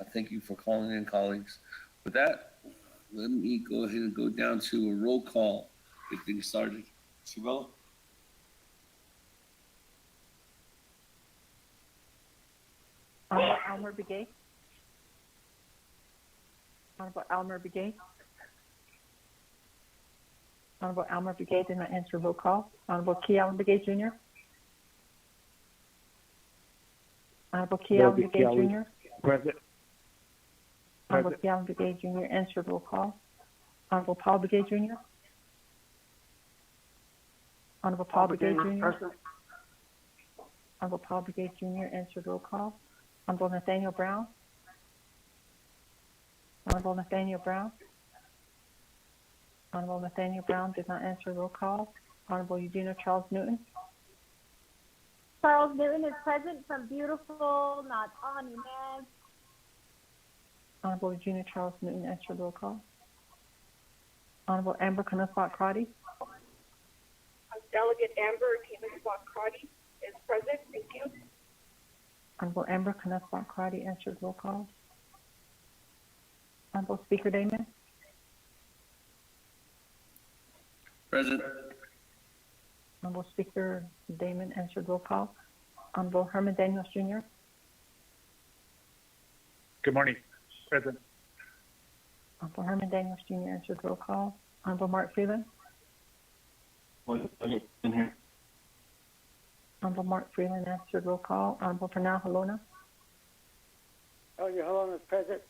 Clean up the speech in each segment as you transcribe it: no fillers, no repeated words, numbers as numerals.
I thank you for calling in, colleagues. With that, let me go ahead and go down to a roll call. Get things started. Shabella? Almer Begay. Honorable Almer Begay. Honorable Almer Begay did not answer roll call. Honorable Key Allen Begay Jr. Honorable Key Allen Begay Jr. Present. Honorable Key Allen Begay Jr. answered roll call. Honorable Paul Begay Jr. Honorable Paul Begay Jr. Honorable Paul Begay Jr. answered roll call. Honorable Nathaniel Brown. Honorable Nathaniel Brown. Honorable Nathaniel Brown did not answer roll call. Honorable Eugenia Charles Newton. Charles Newton is present from beautiful Not-On-Human. Honorable Eugenia Charles Newton answered roll call. Honorable Amber Knussbach Crotty. Delegate Amber Knussbach Crotty is present. Thank you. Honorable Amber Knussbach Crotty answered roll call. Honorable Speaker Damon. Present. Honorable Speaker Damon answered roll call. Honorable Herman Daniels Jr. Good morning. Present. Honorable Herman Daniels Jr. answered roll call. Honorable Mark Freeland. In here. Honorable Mark Freeland answered roll call. Honorable Pernell Halona. Halona is present.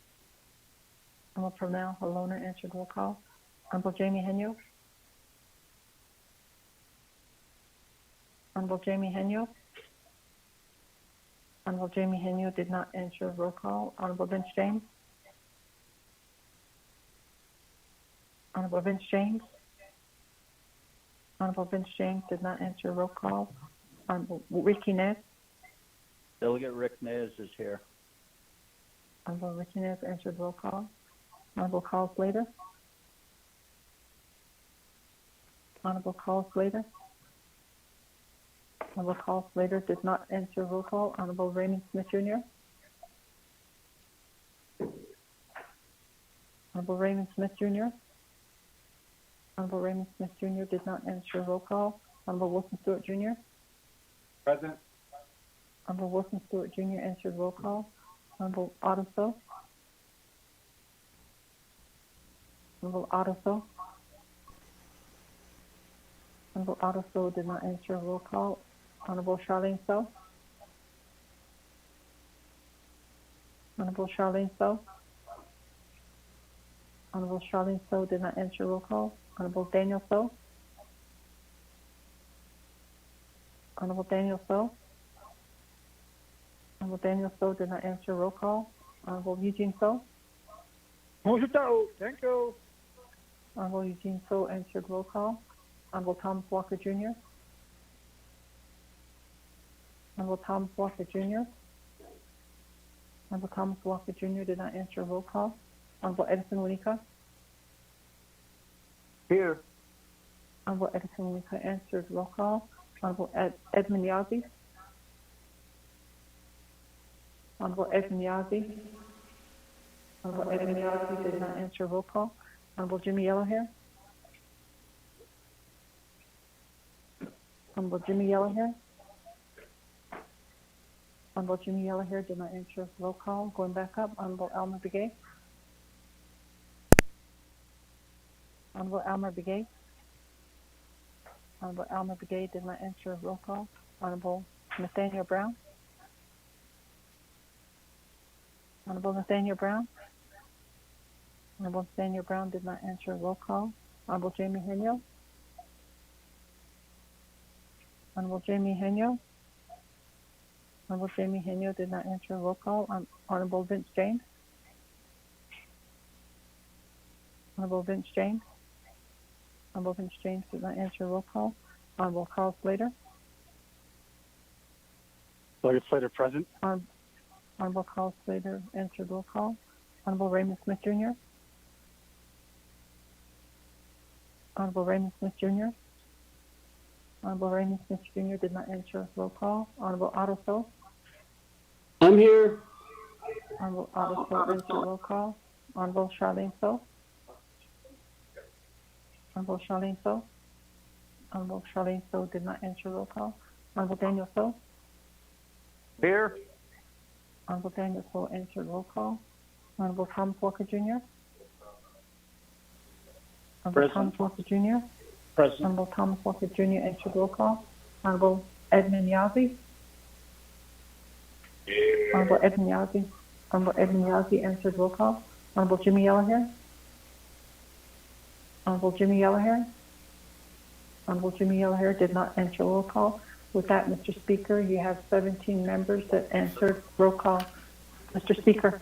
Honorable Pernell Halona answered roll call. Honorable Jamie Henyo. Honorable Jamie Henyo. Honorable Jamie Henyo did not answer roll call. Honorable Vince James. Honorable Vince James. Honorable Vince James did not answer roll call. Honorable Ricky Nez. Delegate Rick Nez is here. Honorable Ricky Nez answered roll call. Honorable Carl Slater. Honorable Carl Slater. Honorable Carl Slater did not answer roll call. Honorable Raymond Smith Jr. Honorable Raymond Smith Jr. Honorable Raymond Smith Jr. did not answer roll call. Honorable Wilson Stewart Jr. Present. Honorable Wilson Stewart Jr. answered roll call. Honorable Otto So. Honorable Otto So. Honorable Otto So did not answer roll call. Honorable Charlene So. Honorable Charlene So. Honorable Charlene So did not answer roll call. Honorable Daniel So. Honorable Daniel So. Honorable Daniel So did not answer roll call. Honorable Eugene So. Thank you. Honorable Eugene So answered roll call. Honorable Thomas Walker Jr. Honorable Thomas Walker Jr. Honorable Thomas Walker Jr. did not answer roll call. Honorable Edison Winika. Here. Honorable Edison Winika answered roll call. Honorable Edmund Yazzie. Honorable Edmund Yazzie. Honorable Edmund Yazzie did not answer roll call. Honorable Jimmy Yellowhair. Honorable Jimmy Yellowhair. Honorable Jimmy Yellowhair did not answer roll call. Going back up, Honorable Almer Begay. Honorable Almer Begay. Honorable Almer Begay did not answer roll call. Honorable Nathaniel Brown. Honorable Nathaniel Brown. Honorable Nathaniel Brown did not answer roll call. Honorable Jamie Henyo. Honorable Jamie Henyo. Honorable Jamie Henyo did not answer roll call. Honorable Vince James. Honorable Vince James. Honorable Vince James did not answer roll call. Honorable Carl Slater. Delegate Slater present. Honorable Carl Slater answered roll call. Honorable Raymond Smith Jr. Honorable Raymond Smith Jr. Honorable Raymond Smith Jr. did not answer roll call. Honorable Otto So. I'm here. Honorable Otto So answered roll call. Honorable Charlene So. Honorable Charlene So. Honorable Charlene So did not answer roll call. Honorable Daniel So. Here. Honorable Daniel So answered roll call. Honorable Thomas Walker Jr. Honorable Present. Thomas Walker Jr. Present. Honorable Thomas Walker Jr. answered roll call. Honorable Edmund Yazzie. Honorable Edmund Yazzie. Honorable Edmund Yazzie answered roll call. Honorable Jimmy Yellowhair. Honorable Jimmy Yellowhair. Honorable Jimmy Yellowhair did not answer roll call. With that, Mr. Speaker, you have 17 members that answered roll call. Mr. Speaker.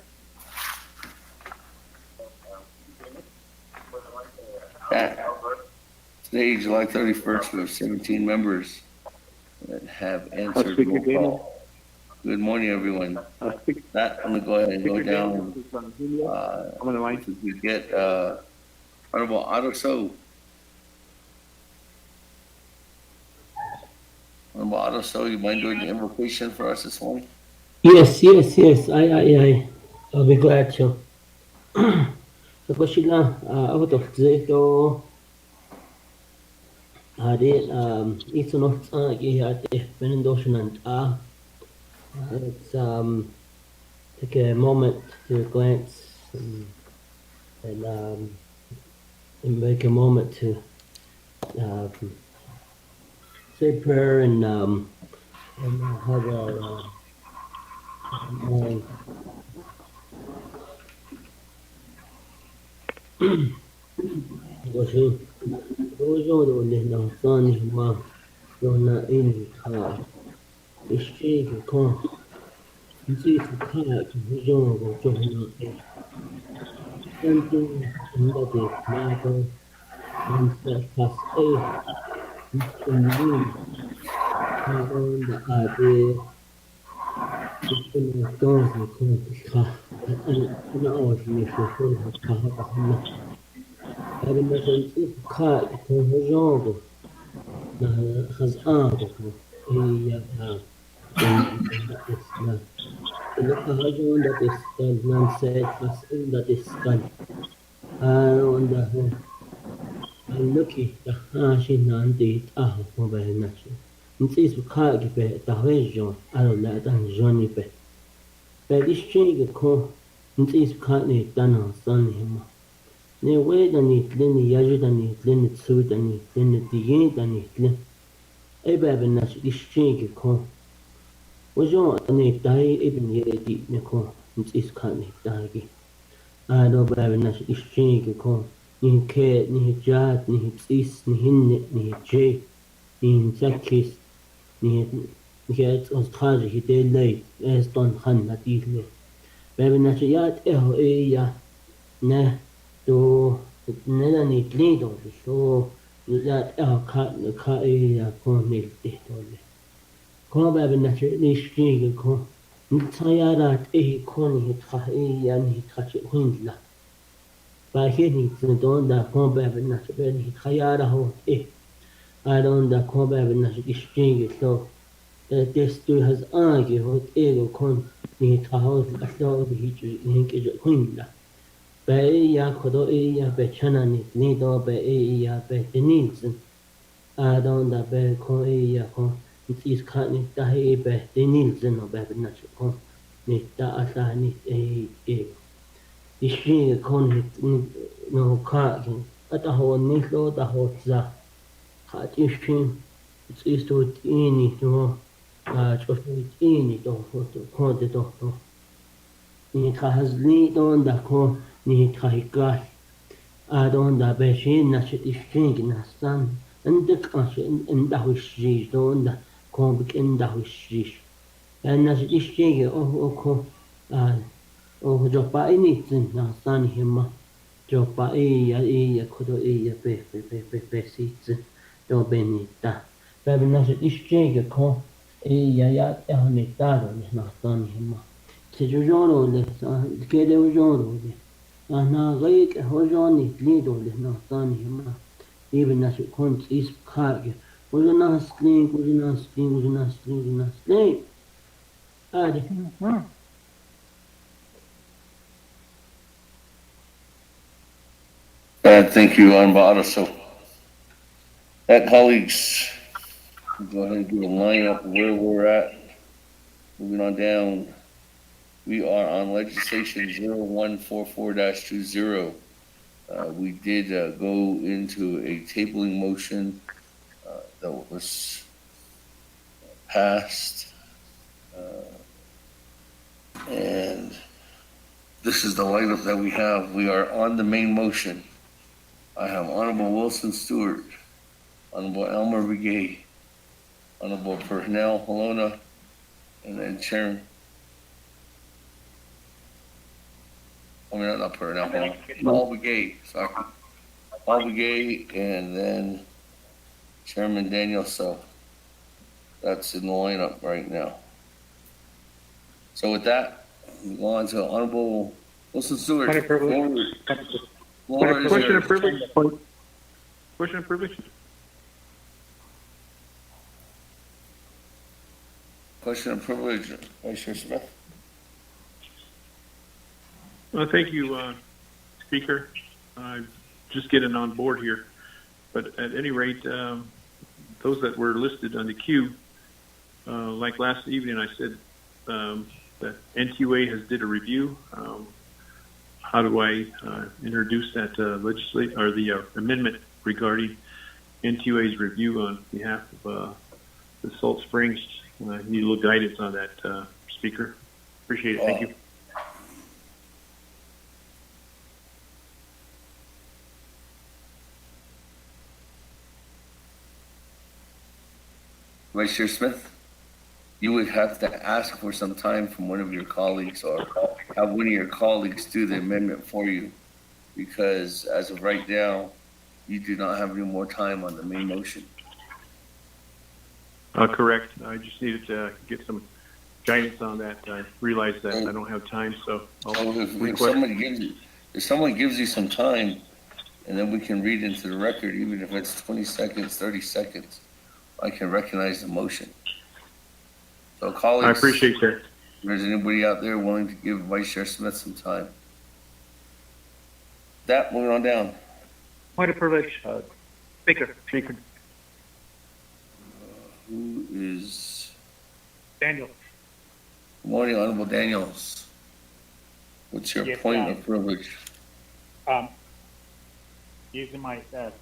Today, July 31st, we have 17 members that have answered Speaker roll Daniel. call. Good morning, everyone. Speaker That, I'm gonna go ahead and go down. I'm on the line. If we get, Honorable Otto So. Honorable Otto So, you mind doing the invocation for us this morning? Yes. I'll be glad to. Koshila, ako to zito. Hari, ito no ate penendoshan let's take a moment to glance and make a moment to say prayer and have our Goshi, Gojo, the son, ma, Donna in car, the street, the car, you see the car, the Joe, go to something that is Michael, and that pass a, in the idea. It's stones and coins, and always makes you feel like هذا مثلا كائن هو جانgo has ango هي isna الحاجة that is done non said has that is done and lucky the hashi nan di ah mo ba na chi ntis ka ki pe ta he jo alo la dan joni pe pe this change ko ntis ka ni dan san ni ma ne we da ni tlin ya da ni tlin tsu da ni tlin di yin da ni tlin e ba ben na this change ko wo jo ni dai e bin ye di ne ko ntis ka ni da gi a do ba ben na this change ko ni ke ni jat ni is ni hin ni je ni zakis ni het ons traje hi de lei es don han na di le ba ben na ya e ya ne do ne na ni tlin do so ya ka e ya ko ni de do le ko ba ben na ni shige ko ni tsaya e ko ni tra e ya ni tra chi hin la ba he ni tsin don da ko ba ben na be ni khaya ra ho e a don da ko ba ben na shige so this do has age ho e go kon ni tra ho la so hi chi ni ke jo hin la ba e ya ko do e ya be chana ni do ba e ya be ni tsin a don da be ko e ya ko is ka ni da e be ni tsin no ba ben na ko ni da a sa ni e ishii kon no ka ata ho ni lo da ho za ka ishii is to ini no a cho ini do ho to ko de do ni ka has ni don da ko ni ka ka a don da be shi na shi ishii na san and the ka shi in da ho shi don da ko bi in da ho shi and na shi ishii o ko o jo pa ini tsin na san hima jo pa ya kodo ya pe si tsin do benita pe na se ishje ko ya ni ta ro ni na san hima se jo ro le ke de jo ro le na ga ke ho jo ni li do le na san hima even na se kon is ka ge o na sling ade Thank you, Honorable So, that colleagues, go ahead and do a lineup of where we're at. Moving on down, we are on legislation 0144-20. We did go into a tabling motion that was passed. And this is the lineup that we have. We are on the main motion. I have Honorable Wilson Stewart, Honorable Elmer Begay, Honorable Pernell Halona, and then Chairman. I mean, not Pernell Halona, Paul Begay, sorry. Paul Begay, and then Chairman Daniel. So that's in the lineup right now. So with that, we go on to Honorable Wilson Stewart. Point of privilege. Floor is Question yours. of privilege. Question of privilege. Question of privilege, Vice Chair Smith. Well, thank you, Speaker. Just getting on board here. But at any rate, those that were listed on the queue, like last evening, I said that NQA has did a review. How do I introduce that legislate or the amendment regarding NQA's review on behalf of the Salt Springs? Need a little guidance on that, Speaker. Appreciate it. Thank you. Vice Chair Smith, you would have to ask for some time from one of your colleagues or have one of your colleagues do the amendment for you. Because as of right now, you do not have any more time on the main motion. Correct. I just needed to get some guidance on that. I realized that I don't have time, so I'll So if request. someone gives you some time, and then we can read into the record, even if it's 20 seconds, 30 seconds, I can recognize the motion. So colleagues. I appreciate that. If there's anybody out there willing to give Vice Chair Smith some time. That, moving on down. Point of privilege. Speaker. Who is, Daniel. good morning, Honorable Daniels. What's your Yes, point of privilege? Using my the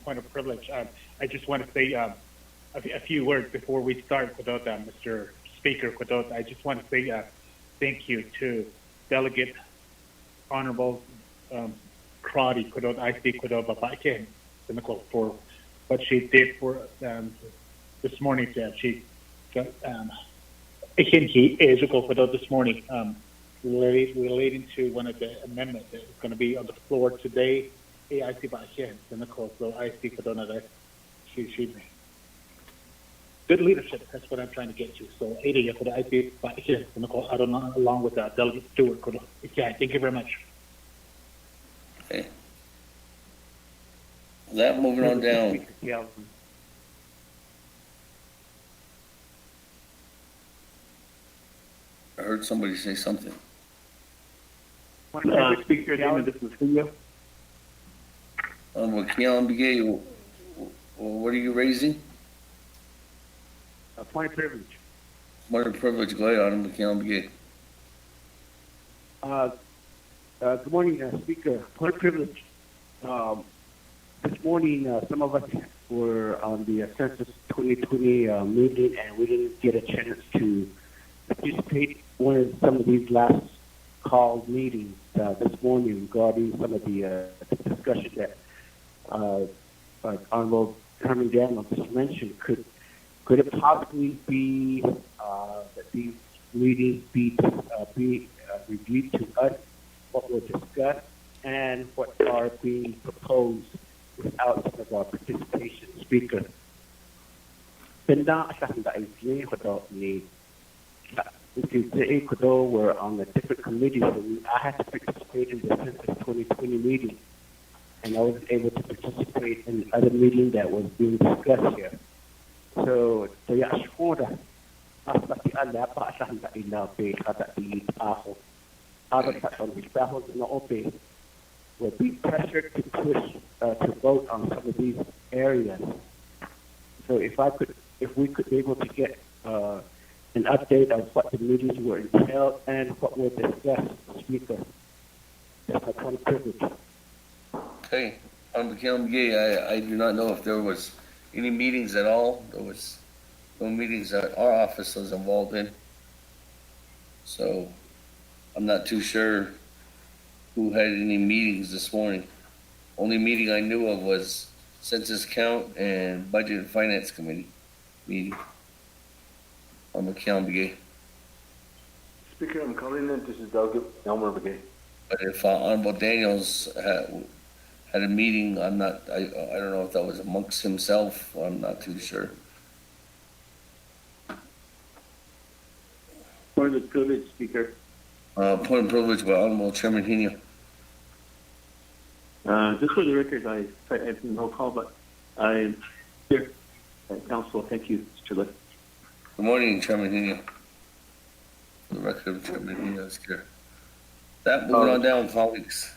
point of privilege, I just want to say a few words before we start. Without Mr. Speaker, without I just want to say thank you to Delegate Honorable Crotty, without I speak without Babake, for what she did for this morning. She I think he is without this morning relating to one of the amendments that is going to be on the floor today. I see by here, so I speak for Donald. She good leadership. That's what I'm trying to get to. So, I speak by here, I don't know, along with Delegate Stewart. Yeah, thank you very much. Okay. That, moving on down. Yeah. I heard somebody say something. Speaker, this is Julio. Honorable Keon Begay, what are you raising? Point of privilege. Point of privilege, go ahead, Honorable Keon Begay. Good morning, Speaker. Point of privilege. This morning, some of us were on the Census 2020 meeting, and we didn't get a chance to participate in some of these last called meetings this morning regarding some of the discussion that Honorable Herman Daniel just mentioned. Could it possibly be that these meetings be reviewed to us, what was discussed, and what are being proposed without some of our participation? Speaker. We're on a different committee, so I had to participate in the Census 2020 meeting, and I wasn't able to participate in the other meeting that was being discussed here. So, we're being pressured to push to vote on some of these areas. So if we could be able to get an update of what the meetings were entailed and what were discussed, Speaker. That's my point of privilege. Okay, on McKeon I do not know if there was any meetings at all. There was no meetings that our office was involved in. So I'm not too sure who had any meetings this morning. Only meeting I knew of was Census Count and Budget and Finance Committee meeting on McKeon. Speaker, I'm calling in. This is Doug Elmer Brigade. But if Honorable Daniels had a meeting, I don't know if that was amongst himself. I'm not too sure. Point of privilege, Speaker. Point of privilege by Honorable Chairman Henia. Just for the record, I have no call, but I'm here at council. Thank you, Mr. Litt. Good morning, Chairman Henia. For the record, Chairman Henia is here. That moving on down, colleagues.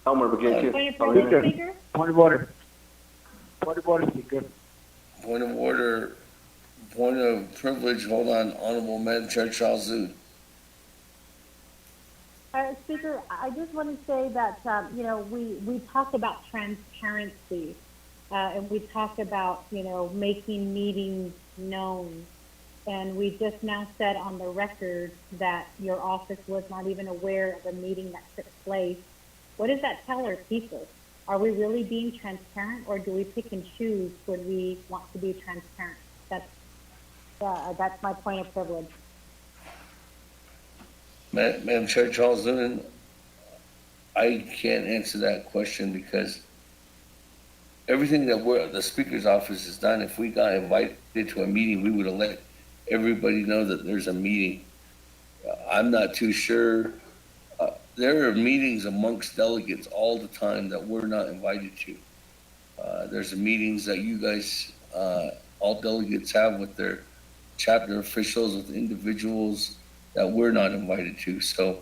Elmer Brigade. Point of privilege, Speaker? Point of order. Point of order, Speaker. Point of order. Point of privilege. Hold on, Honorable Madam Chair Charles Zhu. Speaker, I just want to say that, we talk about transparency, and we talk about, making meetings known. And we just now said on the record that your office was not even aware of a meeting that took place. What does that tell our people? Are we really being transparent, or do we pick and choose when we want to be transparent? That's my point of privilege. Madam Chair Charles Zhu, I can't answer that question because everything that the Speaker's office has done, if we got invited to a meeting, we would have let everybody know that there's a meeting. I'm not too sure. There are meetings amongst delegates all the time that we're not invited to. There's meetings that you guys, all delegates have with their chapter officials, with individuals that we're not invited to. So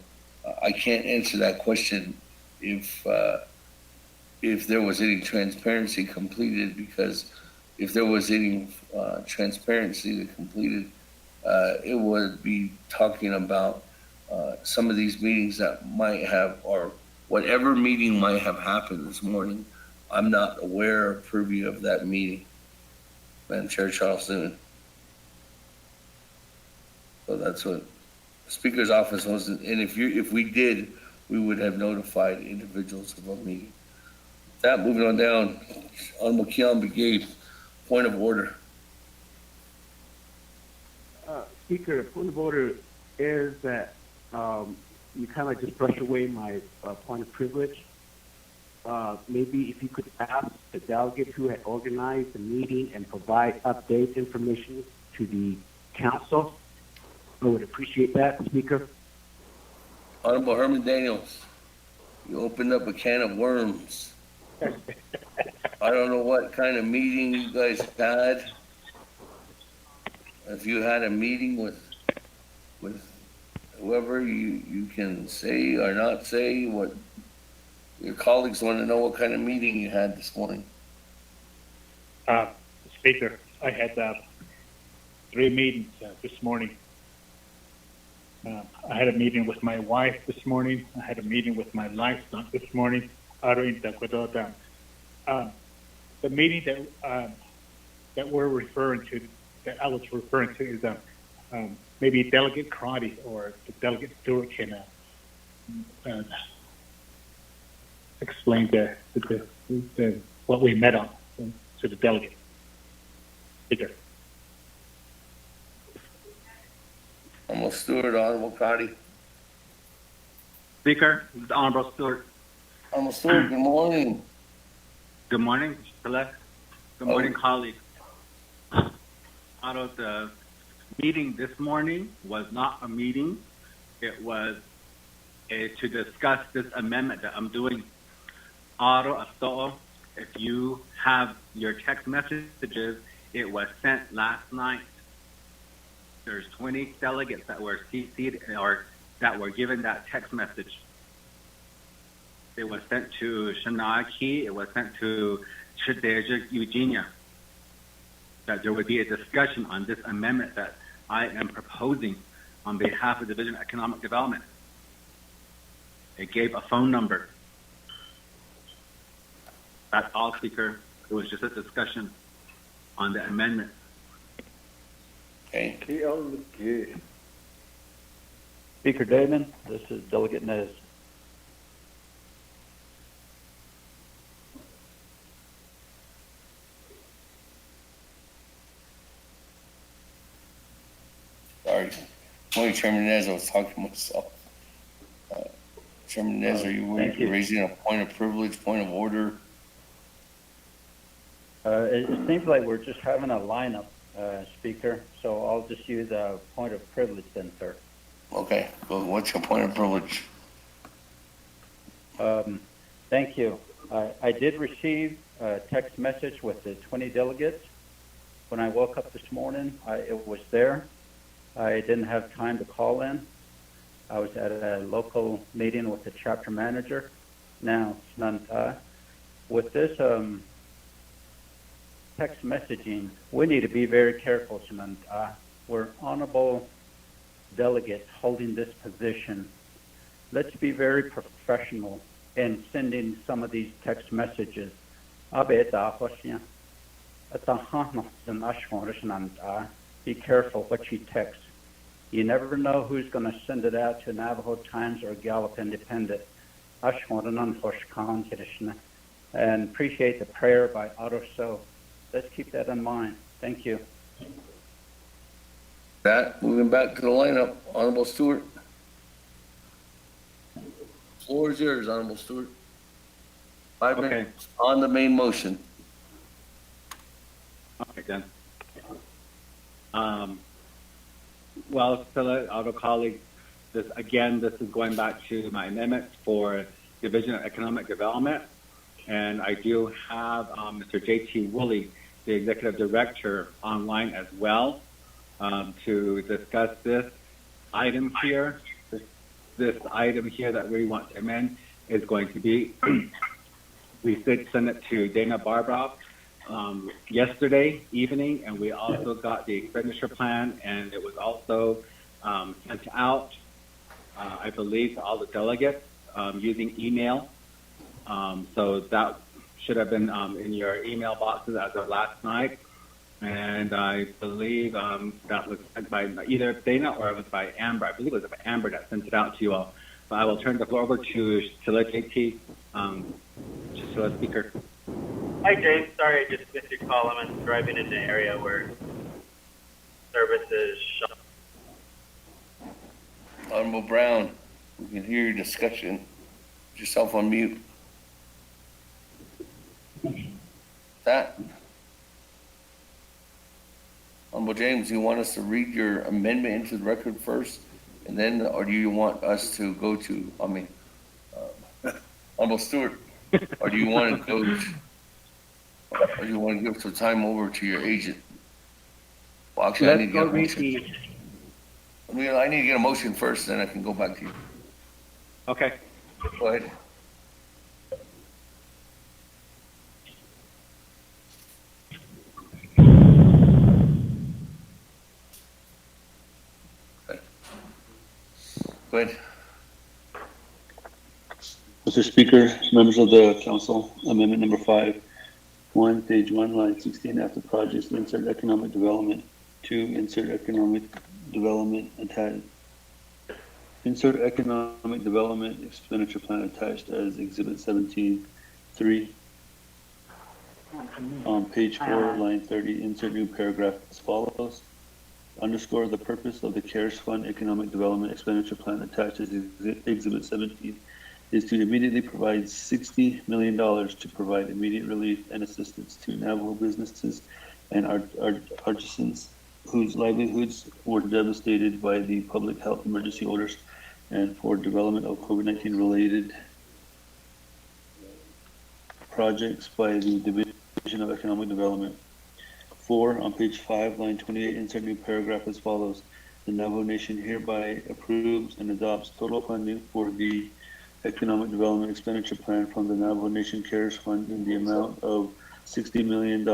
I can't answer that question if there was any transparency completed, because if there was any transparency that completed, it would be talking about some of these meetings that might have, or whatever meeting might have happened this morning. I'm not aware or privy of that meeting, Madam Chair Charleston. So that's what the Speaker's office wasn't, and if we did, we would have notified individuals of a meeting. That moving on down, on McKeon Brigade, point of order. Speaker, point of order is that you kind of just brush away my point of privilege. Maybe if you could ask the delegate who had organized the meeting and provide update information to the council, I would appreciate that, Speaker. Honorable Herman Daniels, you opened up a can of worms. I don't know what kind of meeting you guys had. If you had a meeting with whoever, you can say or not say. What your colleagues want to know, what kind of meeting you had this morning. Speaker, I had 3 meetings this morning. I had a meeting with my wife this morning. I had a meeting with my livestock this morning. The meeting that we're referring to, that I was referring to, is maybe Delegate Crotty or the Delegate Stewart can explain what we met on to the delegate. Speaker. Honorable Stewart, Honorable Crotty. Speaker, the Honorable Stewart. Honorable Stewart, good morning. Good morning, Select. Good morning, colleagues. Out of the meeting this morning was not a meeting. It was to discuss this amendment that I'm doing. If you have your text messages, it was sent last night. There's 20 delegates that were CC'd or that were given that text message. It was sent to Shanaki. It was sent to Shadeja, Eugenia. That there would be a discussion on this amendment that I am proposing on behalf of the Division of Economic Development. It gave a phone number. That's all, Speaker. It was just a discussion on the amendment. Okay. Speaker Damon, this is Delegate Nez. Sorry. Morning, Chairman Nez. I was talking to myself. Chairman Nez, are you Thank you. raising a point of privilege, point of order? It seems like we're just having a lineup, Speaker, so I'll just use a point of privilege then, sir. Okay. Well, what's your point of privilege? Thank you. I did receive a text message with the 20 delegates. When I woke up this morning, it was there. I didn't have time to call in. I was at a local meeting with the chapter manager. Now, with this text messaging, we need to be very careful, we're honorable delegates holding this position. Let's be very professional in sending some of these text messages. Be careful what you text. You never know who's going to send it out to Navajo Times or Gallup Independent. And appreciate the prayer by Otto So. Let's keep that in mind. Thank you. That, moving back to the lineup, Honorable Stewart. Floor is yours, Honorable Stewart. 5 Okay. minutes on the main motion. Okay, then. Well, fellow auto colleagues, this is going back to my amendments for Division of Economic Development, and I do have Mr. J.T. Woolley, the Executive Director, online as well to discuss this item here. This item here that we want to amend is going to be, we did send it to Dana Barbara yesterday evening, and we also got the expenditure plan, and it was also sent out, I believe, to all the delegates using email. So that should have been in your email boxes as of last night, and I believe that was sent by either Dana or it was by Amber. I believe it was Amber that sent it out to you all. But I will turn the floor over to Sheila JT, Sheila Speaker. Hi, James. Sorry, I just missed your call. I'm driving in the area where service is shut. Honorable Brown, we can hear your discussion. Put yourself on mute. That. Honorable James, you want us to read your amendment into the record first, and then, or do you want us to go to, Honorable Stewart, or do you want to go to, or you want to give some time over to your agent? Well, actually, I need to get a motion. I need to get a motion first, then I can go back to you. Okay. Go ahead. Okay. Go ahead. Mr. Speaker, members of the council, amendment number 5, 1, page 1, line 16, after projects, insert economic development. 2, insert economic development attached. Insert economic development expenditure plan attached as exhibit 17. 3, on page 4, line 30, insert new paragraph as follows. Underscore the purpose of the CARES Fund economic development expenditure plan attached as exhibit 17 is to immediately provide $60 million to provide immediate relief and assistance to Navajo businesses and artisans whose livelihoods were devastated by the public health emergency orders and for development of COVID-19 related projects by the Division of Economic Development. 4, on page 5, line 28, insert new paragraph as follows. The Navajo Nation hereby approves and adopts total funding for the Economic Development Expenditure Plan from the Navajo Nation CARES Fund in the amount of $60 million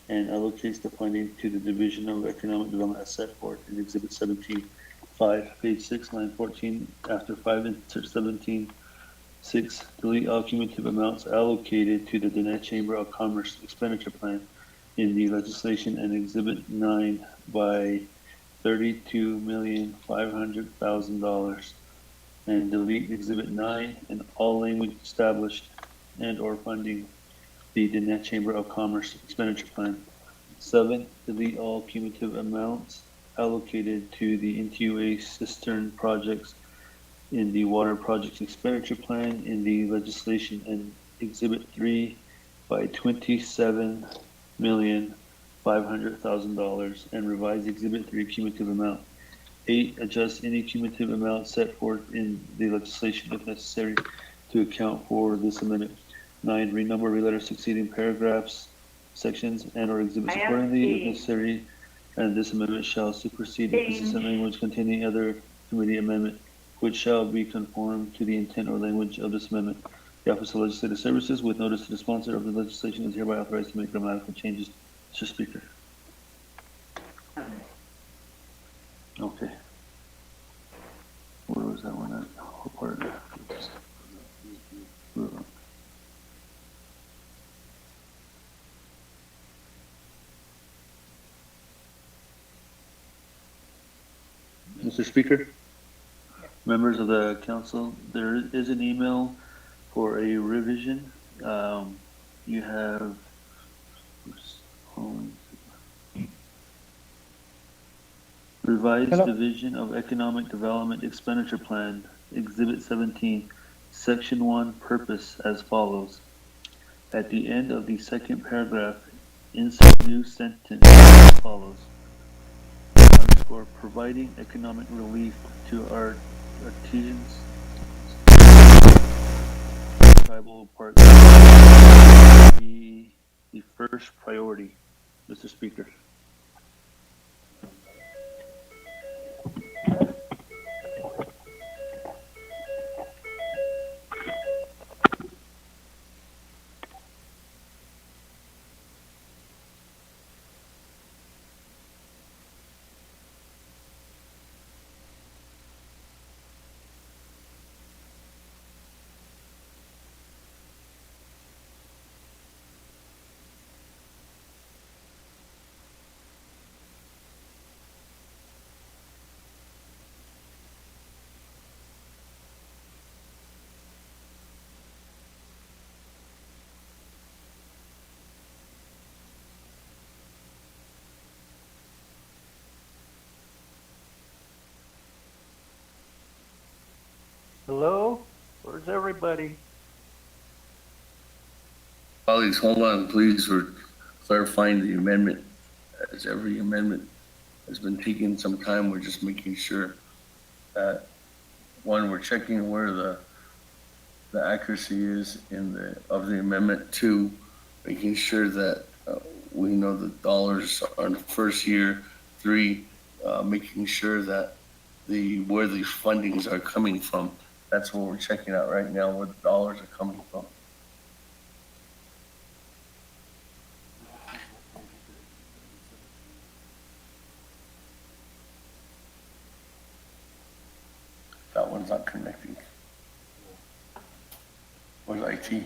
and allocates the funding to the Division of Economic Development as set forth in Exhibit 17. 5, page 6, line 14, after 5, insert 17. 6, delete all cumulative amounts allocated to the Diné Chamber of Commerce expenditure plan in the legislation and Exhibit 9 by $32,500,000 and delete Exhibit 9 and all language established and or funding the Diné Chamber of Commerce expenditure plan. 7, delete all cumulative amounts allocated to the NTUA cistern projects in the water projects expenditure plan in the legislation and Exhibit 3 by $27,500,000 and revise Exhibit 3 cumulative amount. 8, adjust any cumulative amount set forth in the legislation if necessary to account for this amendment. 9, renumber related succeeding paragraphs, sections, and or exhibits accordingly if necessary, and this amendment shall supersede the consistent language containing other committee amendment, which shall be conformed to the intent or language of this amendment. The Office of Legislative Services, with notice to the sponsor of the legislation, is hereby authorized to make grammatical changes. Mr. Speaker. Okay. Where was that one at? What part? Mr. Speaker, members of the council, there is an email for a revision. You have revised Division of Economic Development Expenditure Plan, Exhibit 17, Section 1, purpose as follows. At the end of the second paragraph, insert new sentence as follows. Underscore, providing economic relief to our artisans, tribal parks be the first priority, Mr. Speaker. Hello? Where's everybody? Colleagues, hold on, please. We're clarifying the amendment. As every amendment has been taking some time, we're just making sure that, one, we're checking where the accuracy is of the amendment. 2, making sure that we know the dollars are in the first year. 3, making sure that where these fundings are coming from. That's what we're checking out right now, where the dollars are coming from. That one's not connecting. Where's IT?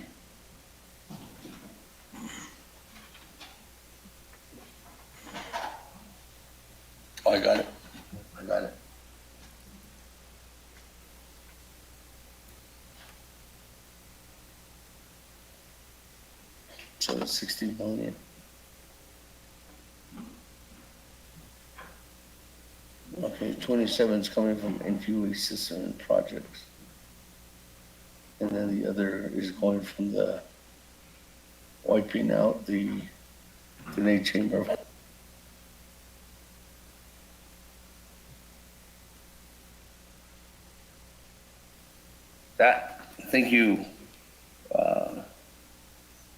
Oh, I got it. I got it. So it's 60 million. Okay, 27 is coming from NQA system projects. And then the other is going from the wiping out the Diné Chamber. Thank you,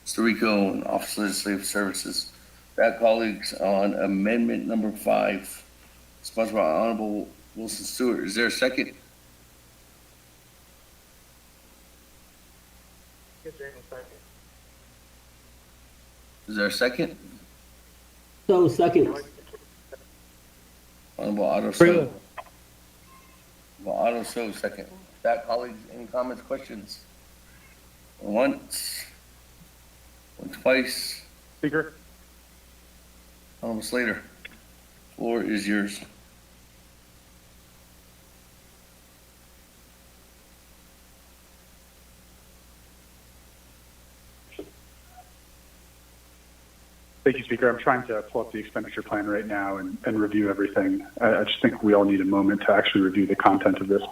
Mr. Rico and Office of Legislative Services. That, colleagues, on amendment number 5, sponsored by Honorable Wilson Stewart. Is there a second? Is there a second? So second. Honorable Otto So. Honorable Otto So, second. That, colleagues, any comments, questions? Once, twice. Speaker. Honorable Slater, floor is yours. Thank you, Speaker. I'm trying to pull up the expenditure plan right now and review everything. I just think we all need a moment to actually review the content of this.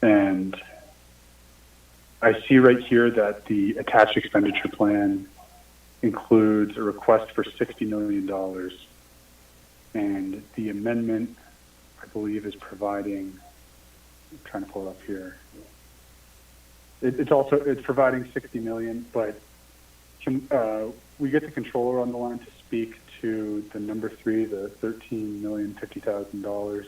And I see right here that the attached expenditure plan includes a request for $60 million. And the amendment, I believe, is providing, I'm trying to pull it up here. It's providing $60 million, but can we get the controller on the line to speak to the number 3, the $13,050,000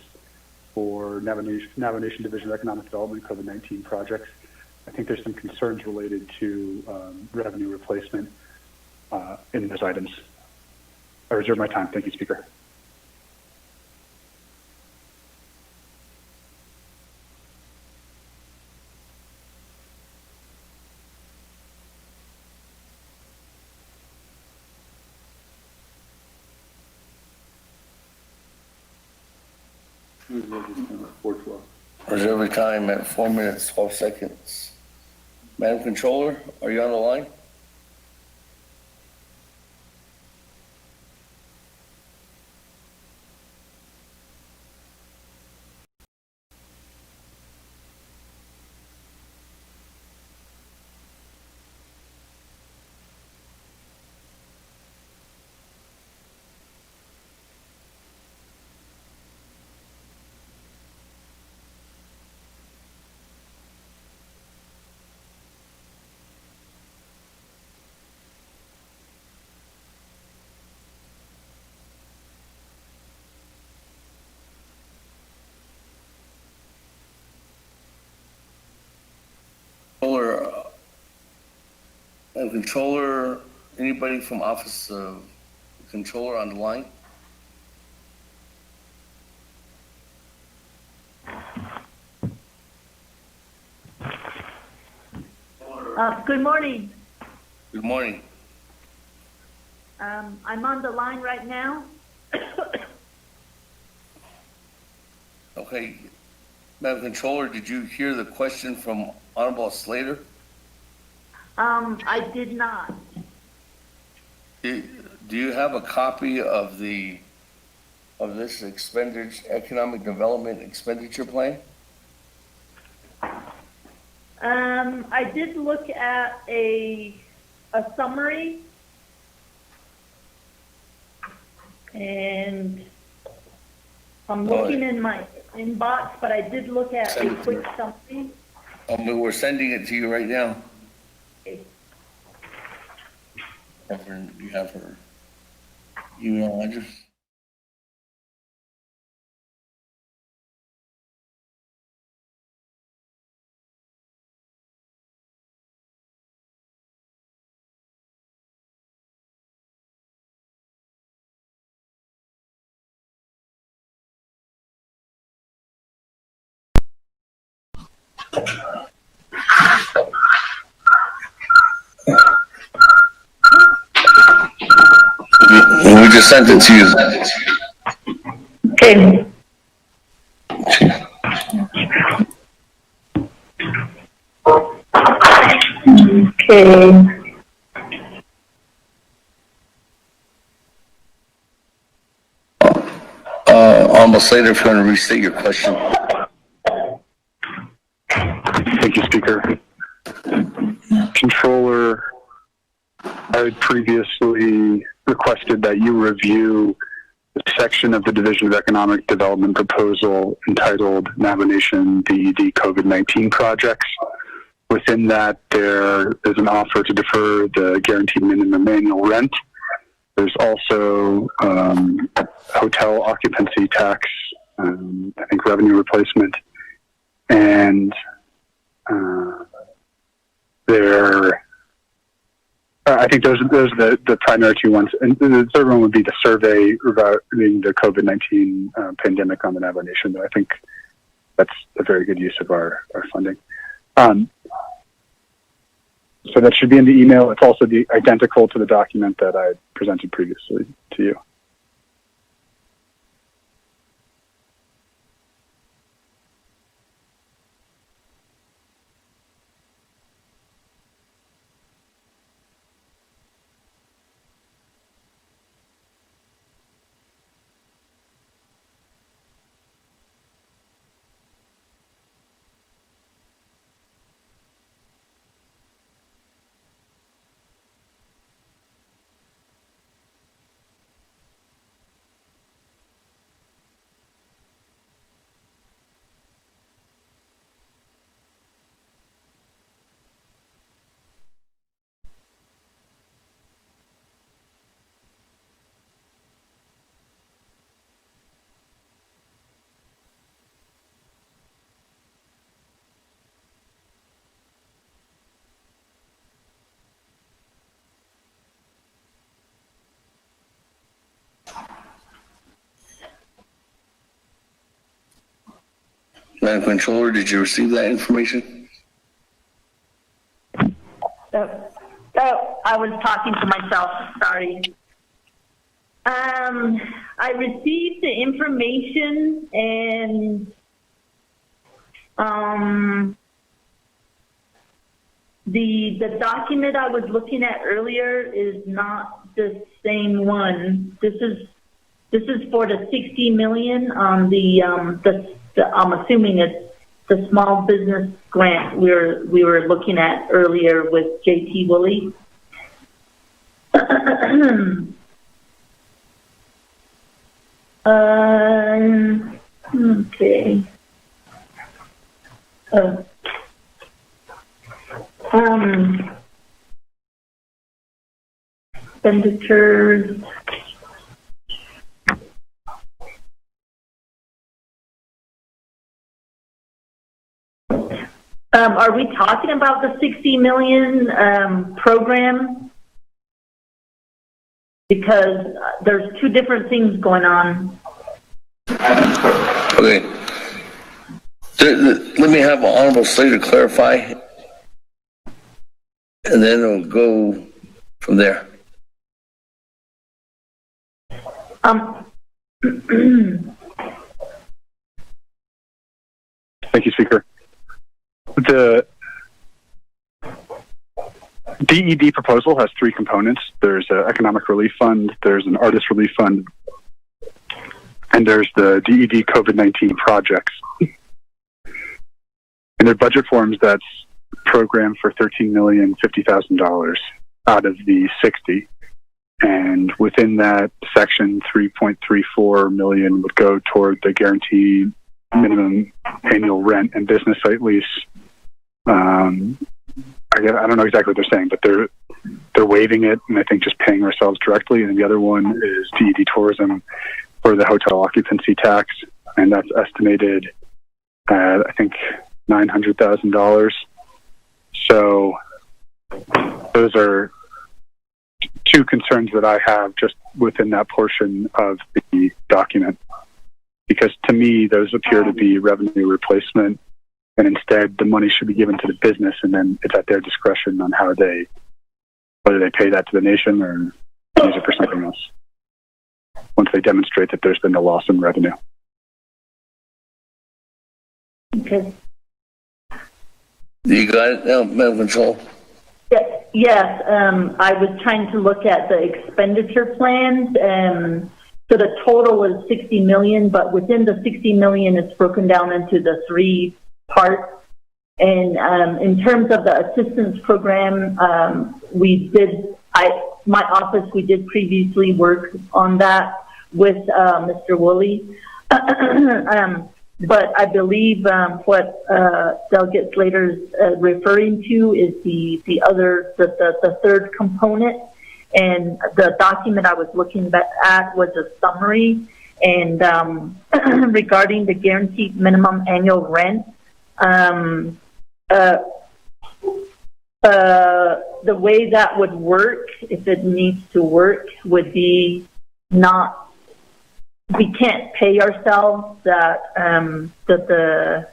for Navajo Division of Economic Development COVID-19 projects? I think there's some concerns related to revenue replacement in those items. I reserve my time. Thank you, Speaker. Reserve your time at 4 minutes, 12 seconds. Madam Controller, are you on the line? Controller, anybody from Office of Controller on the line? Good morning. Good morning. I'm on the line right now. Okay. Madam Controller, did you hear the question from Honorable Slater? I did not. Do you have a copy of this economic development expenditure plan? I did look at a summary, and I'm looking in my inbox, but I did look at a quick summary. We're sending it to you right now. Okay. You have her email address? We just sent it to you. Okay. Okay. Almost later, if you want to restate your question. Thank you, Speaker. Controller, I had previously requested that you review the section of the Division of Economic Development proposal entitled Navajo Nation DED COVID-19 projects. Within that, there is an offer to defer the guaranteed minimum annual rent. There's also hotel occupancy tax, I think revenue replacement, and I think those are the primary two ones. And the third one would be the survey regarding the COVID-19 pandemic on the Navajo Nation. I think that's a very good use of our funding. So that should be in the email. It's also identical to the document that I presented previously to you. Madam Controller, did you receive that information? I was talking to myself, sorry. I received the information and the document I was looking at earlier is not the same one. This is for the 60 million on the I'm assuming it's the small business grant we were looking at earlier with JT Woolley. Okay. Expenditures. Are we talking about the 60 million program? Because there's two different things going on. Okay. Let me have an honorable Slater clarify, and then we'll go from there. Thank you, Speaker. The DED proposal has three components. There's an economic relief fund, there's an artist relief fund, and there's the DED COVID-19 projects. In their budget forms, that's programmed for $13,050,000 out of the 60. And within that section, 3.34 million would go toward the guaranteed minimum annual rent and business site lease. I don't know exactly what they're saying, but they're waiving it, and I think just paying ourselves directly. And the other one is DED tourism for the hotel occupancy tax, and that's estimated at I think $900,000. So those are two concerns that I have just within that portion of the document, because to me those appear to be revenue replacement, and instead the money should be given to the business, and then it's at their discretion on whether they pay that to the nation or use it for something else once they demonstrate that there's been no loss in revenue. Okay. You got it now, Madam Control? Yes, I was trying to look at the expenditure plans. So the total is 60 million, but within the 60 million, it's broken down into the three parts. And in terms of the assistance program, my office, we did previously work on that with Mr. Woolley. But I believe what Delegate Slater is referring to is the third component, and the document I was looking at was a summary, and regarding the guaranteed minimum annual rent, The way that would work, if it needs to work, would be not, we can't pay ourselves that, the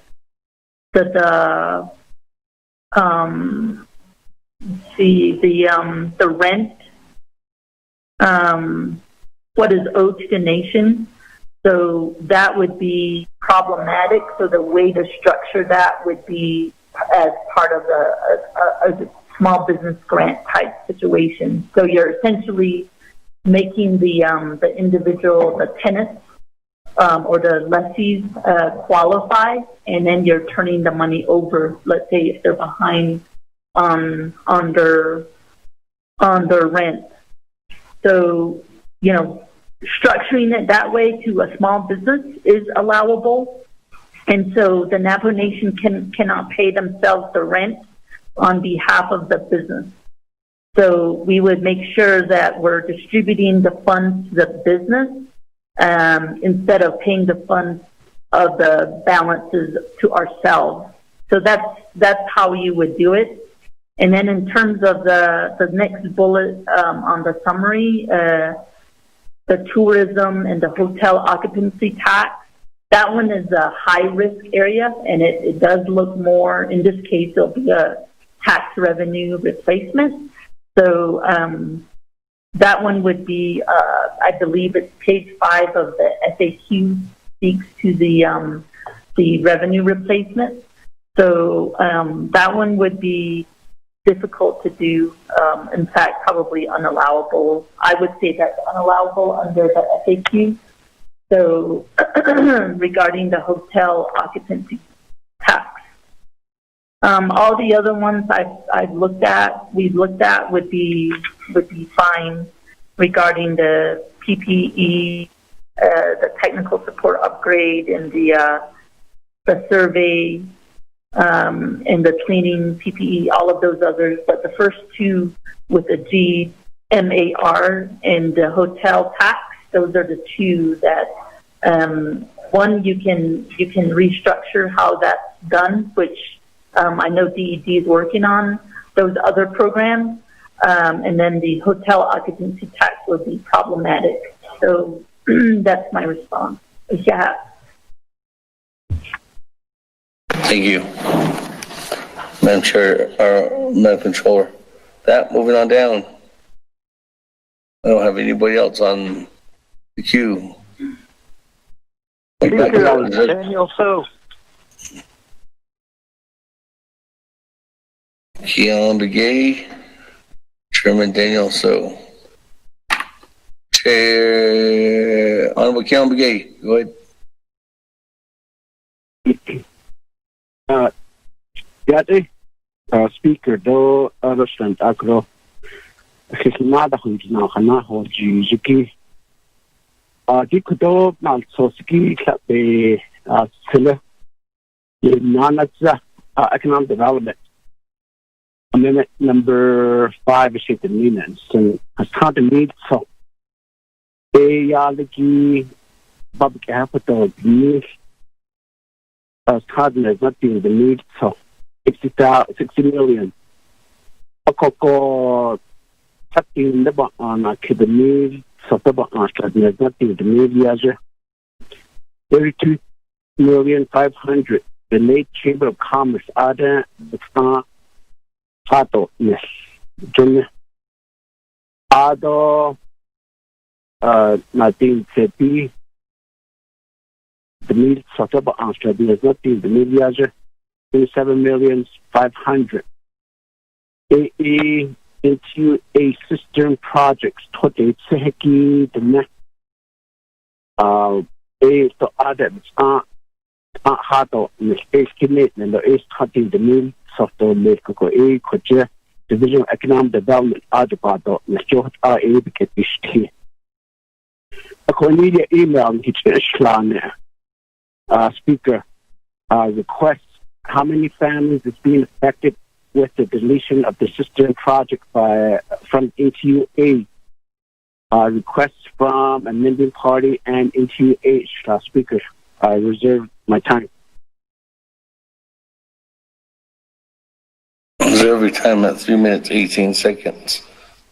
rent, what is owed to the nation. So that would be problematic. So the way to structure that would be as part of a small business grant type situation. So you're essentially making the individual, the tenants, or the lessees qualify, and then you're turning the money over. Let's say if they're behind on their rent. So, you know, structuring it that way to a small business is allowable. And so the Navajo Nation cannot pay themselves the rent on behalf of the business. So we would make sure that we're distributing the funds to the business instead of paying the funds of the balances to ourselves. So that's how you would do it. And then in terms of the next bullet on the summary, the tourism and the hotel occupancy tax, that one is a high-risk area, and it does look more, in this case, it'll be a tax revenue replacement. So that one would be, I believe it's page 5 of the FAQ speaks to the revenue replacement. So that one would be difficult to do. In fact, probably unallowable. I would say that's unallowable under the FAQ. So regarding the hotel occupancy tax, all the other ones we've looked at would be fine. Regarding the PPE, the technical support upgrade, and the survey. And the cleaning, PPE, all of those others, but the first two with the GMAR and the hotel tax, those are the two that one you can restructure how that's done, which I know DED is working on those other programs, and then the hotel occupancy tax would be problematic. So that's my response. Yeah. Thank you, Madam Chair, Madam Controller. Moving on down. I don't have anybody else on the queue. Daniel So. Keon Begay, Chairman Daniel So. Chair, Honorable Keon Begay, go ahead. Yate, Speaker, do understand agro. Hikimada Hunjina Hanaho Juki. Dikudo Malsoski Kape Silla Nanaza Economic Development. Amendment number 5 is the meanings. And has had the need so. Ayaliki public capital need. As cardinal not being the need so 60 million. Okoko cutting the on a kidney, so the cardinal not being the media. 32,500,000. The late Chamber of Commerce other the star Hato, yes. Junior Ado 1950. The meal sort of after there's not been the media 27,500,000. Into a cistern projects today Seheki the next to others Hato is estimate and the is cutting the meal software medical Division of Economic Development Adipado Mr. A according to email Speaker requests how many families is being affected with the deletion of the cistern project from NTUA. Requests from amending party and NTUH. Speaker, I reserve my time. Is Reserve your time at 3 minutes, 18 seconds.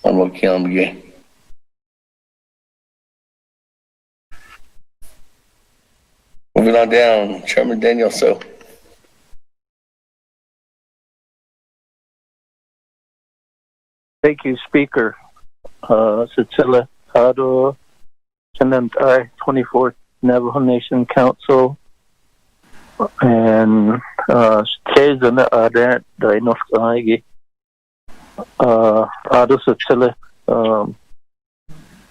Honorable Keelan McGee. Moving on down, Chairman Daniel So. Thank you, Speaker. Cecilia Ado, Tenant I, 24th Navajo Nation Council, and Kazan Adan Dinos Agi, Ado Cecilia,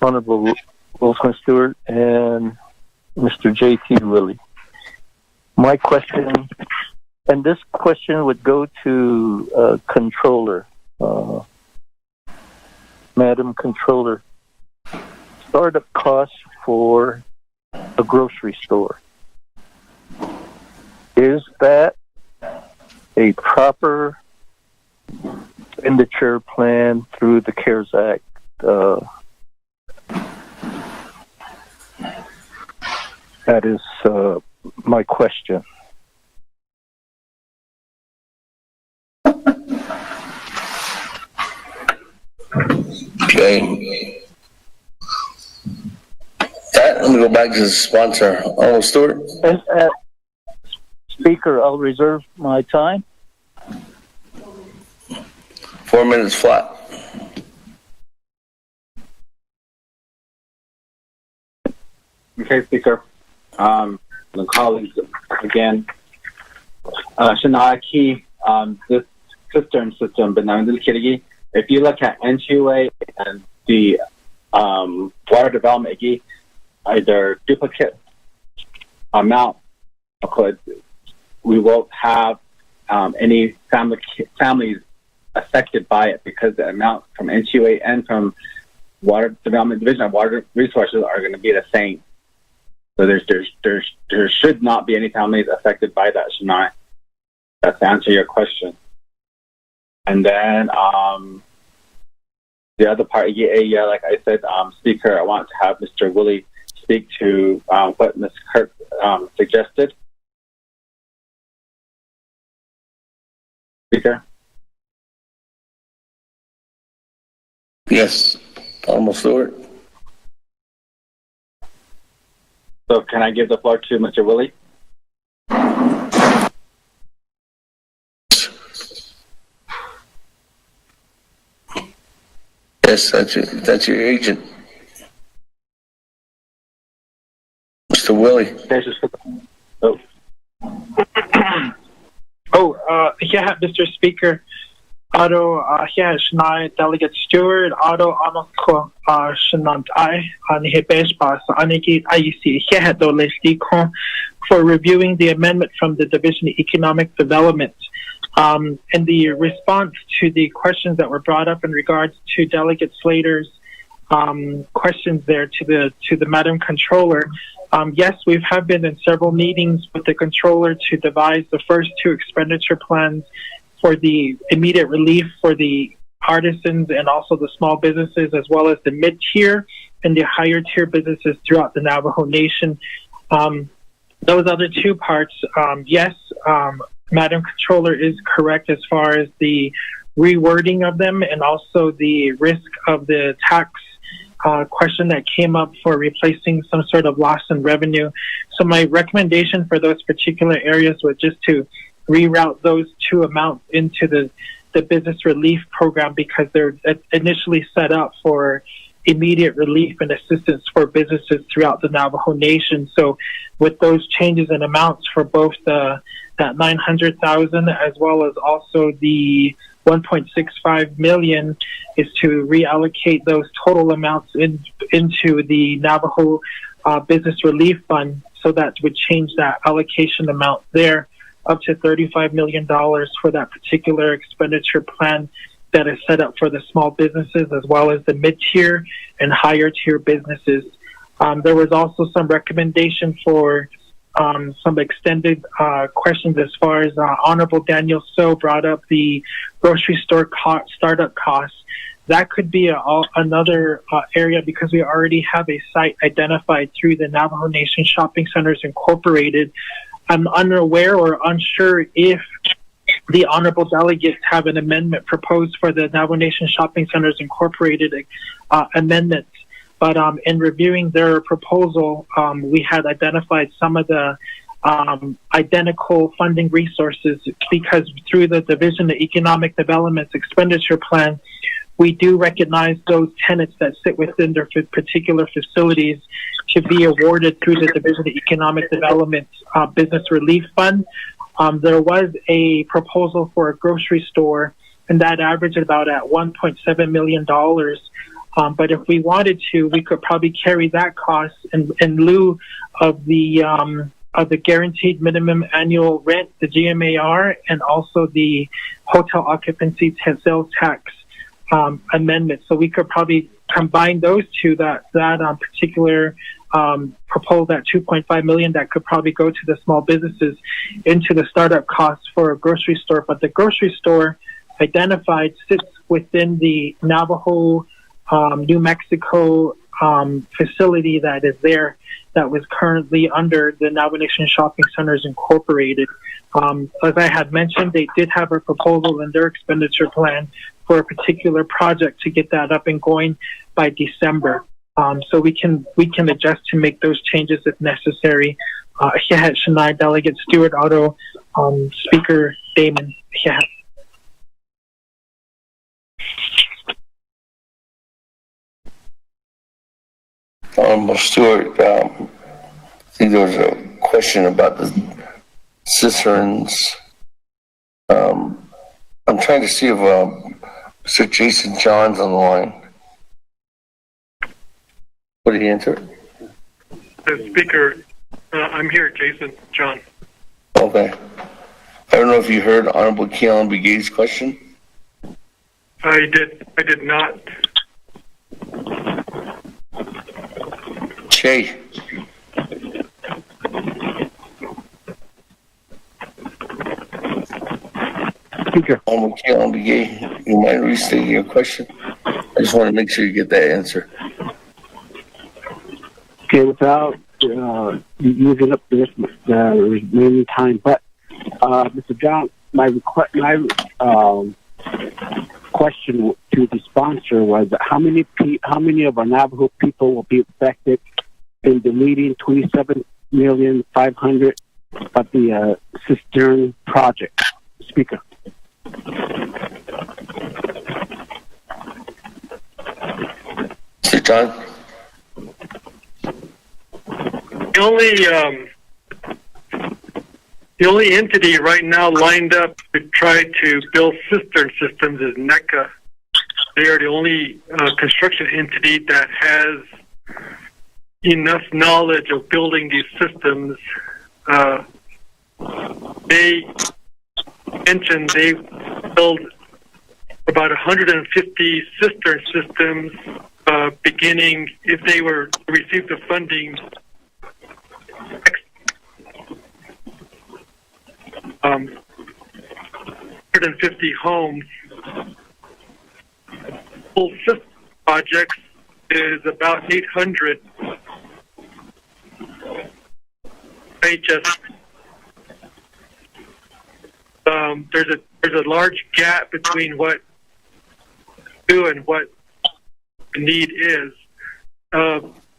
Honorable Wilson Stewart, and Mr. J.T. Willie. My question, and this question would go to Controller. Madam Controller, startup costs for a grocery store. Is that a proper expenditure plan through the CARES Act? That is my question. Okay. Let me go back to the sponsor. Oh, Stewart? Speaker, I'll reserve my time. 4 minutes flat. Okay, Speaker. The colleagues again. Shanaki, this cistern system, but now if you look at NQA and the water development, either duplicate amount, because we won't have any families affected by it, because the amount from NQA and from Water Development Division of Water Resources are going to be the same. So there should not be any families affected by that, should not. That's to answer your question. And then the other part, yeah, like I said, Speaker, I want to have Mr. Willie speak to what Ms. Kirk suggested. Speaker? Yes, almost Stewart. So can I give the floor to Mr. Willie? Yes, that's your agent. Mr. Willie. Yeah, Mr. Speaker. Auto, yeah, Shnai Delegate Stewart, Auto Anoko, Shanant I, Anihibes Bas, Aniki IEC, Hedo Lestikon, for reviewing the amendment from the Division of Economic Development. And the response to the questions that were brought up in regards to Delegate Slater's questions there to the Madam Controller. Yes, we have been in several meetings with the Controller to devise the first two expenditure plans for the immediate relief for the artisans and also the small businesses, as well as the mid-tier and the higher tier businesses throughout the Navajo Nation. Those other two parts, yes, Madam Controller is correct as far as the rewording of them and also the risk of the tax question that came up for replacing some sort of loss in revenue. So my recommendation for those particular areas was just to reroute those two amounts into the business relief program, because they're initially set up for immediate relief and assistance for businesses throughout the Navajo Nation. So with those changes in amounts for both that 900,000 as well as also the 1.65 million is to reallocate those total amounts into the Navajo Business Relief Fund. So that would change that allocation amount there up to $35 million for that particular expenditure plan that is set up for the small businesses as well as the mid-tier and higher tier businesses. There was also some recommendation for some extended questions as far as Honorable Daniel So brought up the grocery store startup costs. That could be another area, because we already have a site identified through the Navajo Nation Shopping Centers Incorporated. I'm unaware or unsure if the honorable delegates have an amendment proposed for the Navajo Nation Shopping Centers Incorporated amendments. But in reviewing their proposal, we had identified some of the identical funding resources because through the Division of Economic Development's expenditure plan, we do recognize those tenants that sit within their particular facilities to be awarded through the Division of Economic Development Business Relief Fund. There was a proposal for a grocery store, and that averaged about at $1.7 million. But if we wanted to, we could probably carry that cost in lieu of the guaranteed minimum annual rent, the GMAR, and also the hotel occupancy sales tax amendment. So we could probably combine those two, that particular proposal, that $2.5 million that could probably go to the small businesses into the startup costs for a grocery store. But the grocery store identified sits within the Navajo, New Mexico facility that is there, that was currently under the Navajo Nation Shopping Centers Incorporated. As I had mentioned, they did have a proposal in their expenditure plan for a particular project to get that up and going by December. So we can adjust to make those changes if necessary. Shania, Delegate Stewart, Otto, Speaker Damon. Stewart, I think there was a question about the cisterns. I'm trying to see if Mr. Jason John's on the line. What did he answer? Speaker, I'm here, Jason John. Okay. I don't know if you heard Honorable Keelan Begay's question. I did not. Shay. Speaker. Honorable Keelan Begay, you mind restating your question? I just want to make sure you get that answer. Okay, without using up this remaining time, but Mr. John, my question to the sponsor was how many of our Navajo people will be affected in deleting 27,500,000 of the cistern project? Speaker. Mr. John. The only entity right now lined up to try to build cistern systems is NECA. They are the only construction entity that has enough knowledge of building these systems. They mentioned they build about 150 cistern systems beginning, if they were to receive the funding, 150 homes. Full system projects is about 800. There's a large gap between what do and what the need is.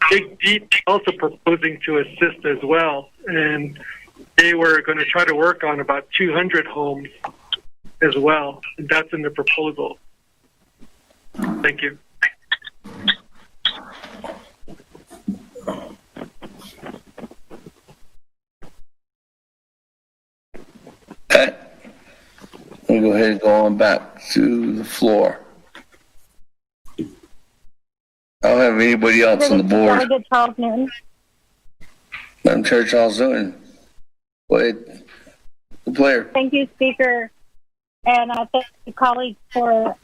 Big Deep also proposing to assist as well, and they were going to try to work on about 200 homes as well, and that's in the proposal. Thank you. We'll go ahead and go on back to the floor. I don't have anybody else on the board. Delegate Charles Newton. Madam Chair, Charles Newton. Go ahead. The player. Thank you, Speaker, and thank you, colleagues, for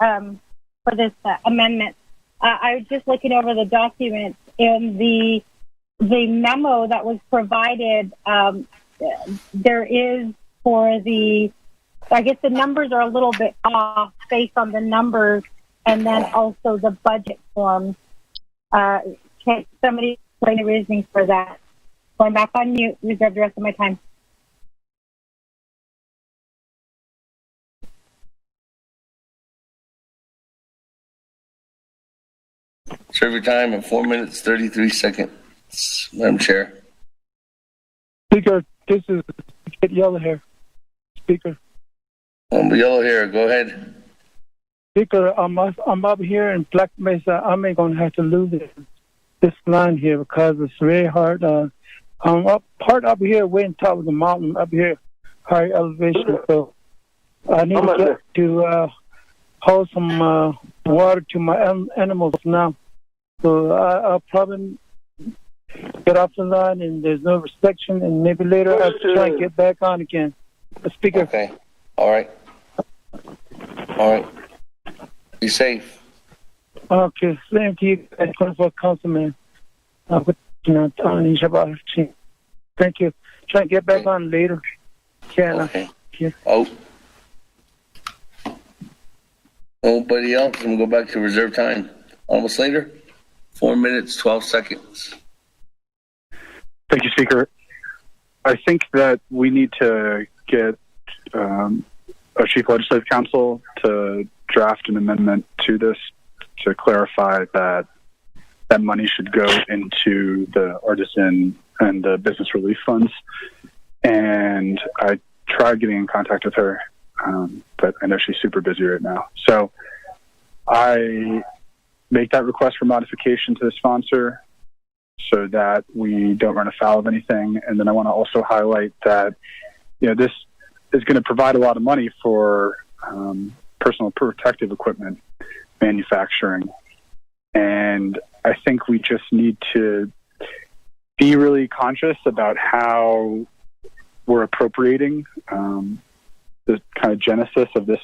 this amendment. I was just looking over the documents, and the memo that was provided. There is for the, I guess the numbers are a little bit off based on the numbers, and then also the budget forms. Can somebody explain the reasoning for that? Going back on mute, reserve the rest of my time. Serve your time at 4 minutes, 33 seconds, Madam Chair. Speaker, this is Kid Yellow Hair. Speaker. Yellow Hair, go ahead. Speaker, I'm up here in Black Mesa. I'm going to have to lose this line here because it's very hard. I'm up here way on top of the mountain, up here, high elevation. So I need to get to hold some water to my animals now. So I'll probably get off the line and there's no restriction, and maybe later I'll try and get back on again. Speaker. Okay. All right. Be safe. Okay. Same to you, 24 Councilman. Thank you. Try and get back on later. Okay. Oh. Nobody else? I'm going to go back to reserve time. Almost later. 4 minutes, 12 seconds. Thank you, Speaker. I think that we need to get our Chief Legislative Counsel to draft an amendment to this to clarify that money should go into the artisan and the business relief funds. And I tried getting in contact with her, but I know she's super busy right now. So I make that request for modification to the sponsor so that we don't run afoul of anything. And then I want to also highlight that, this is going to provide a lot of money for personal protective equipment manufacturing. And I think we just need to be really conscious about how we're appropriating. The kind of genesis of this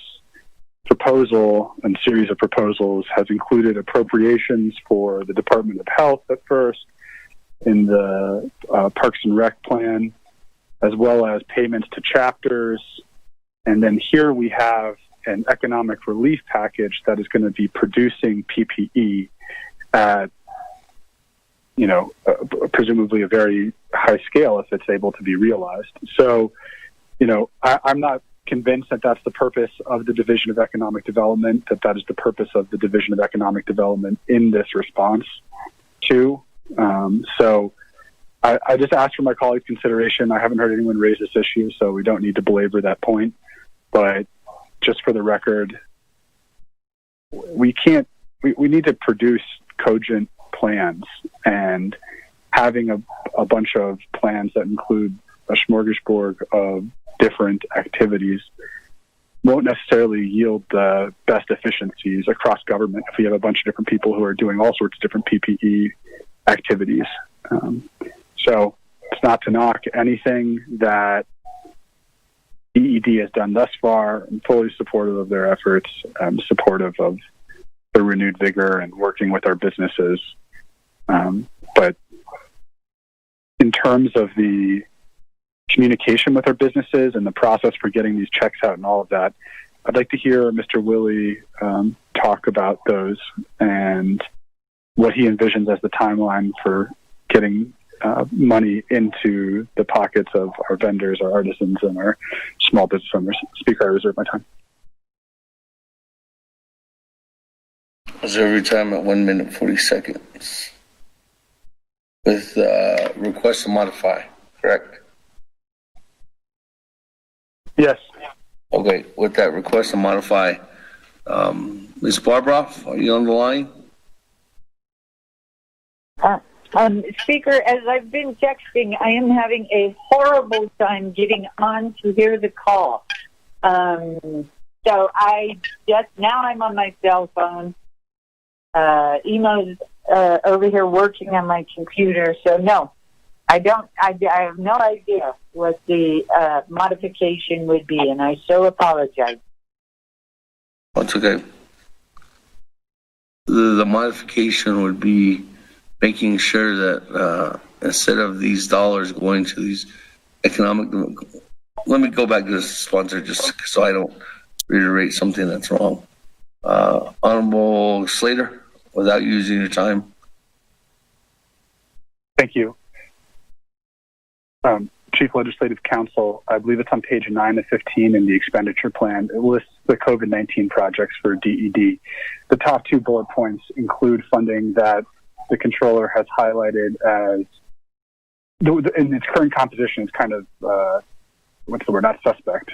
proposal and series of proposals has included appropriations for the Department of Health at first, in the Parks and Rec plan, as well as payments to chapters. And then here we have an economic relief package that is going to be producing PPE at, presumably a very high scale if it's able to be realized. So, I'm not convinced that that's the purpose of the Division of Economic Development, that is the purpose of the Division of Economic Development in this response to. So I just asked for my colleagues' consideration. I haven't heard anyone raise this issue, so we don't need to belabor that point. But just for the record, we need to produce cogent plans, and having a bunch of plans that include a smorgasbord of different activities won't necessarily yield the best efficiencies across government if we have a bunch of different people who are doing all sorts of different PPE activities. So it's not to knock anything that EED has done thus far. I'm fully supportive of their efforts. I'm supportive of their renewed vigor and working with our businesses. But in terms of the communication with our businesses and the process for getting these checks out and all of that, I'd like to hear Mr. Willie talk about those and what he envisions as the timeline for getting money into the pockets of our vendors, our artisans, and our small business owners. Speaker, I reserve my time. Reserve your time at 1 minute, 40 seconds. With request to modify, correct? Yes. Okay, with that request to modify, Ms. Barbroff, are you on the line? Speaker, as I've been texting, I am having a horrible time getting on to hear the call. So now I'm on my cell phone. Email's over here working on my computer. So no, I have no idea what the modification would be, and I so apologize. That's okay. The modification would be making sure that instead of these dollars going to these economic, let me go back to the sponsor just so I don't reiterate something that's wrong. Honorable Slater, without using your time. Thank you. Chief Legislative Counsel, I believe it's on page 9 of 15 in the expenditure plan. It lists the COVID-19 projects for DED. The top 2 bullet points include funding that the controller has highlighted as, in its current composition, it's kind of, what's the word, not suspect.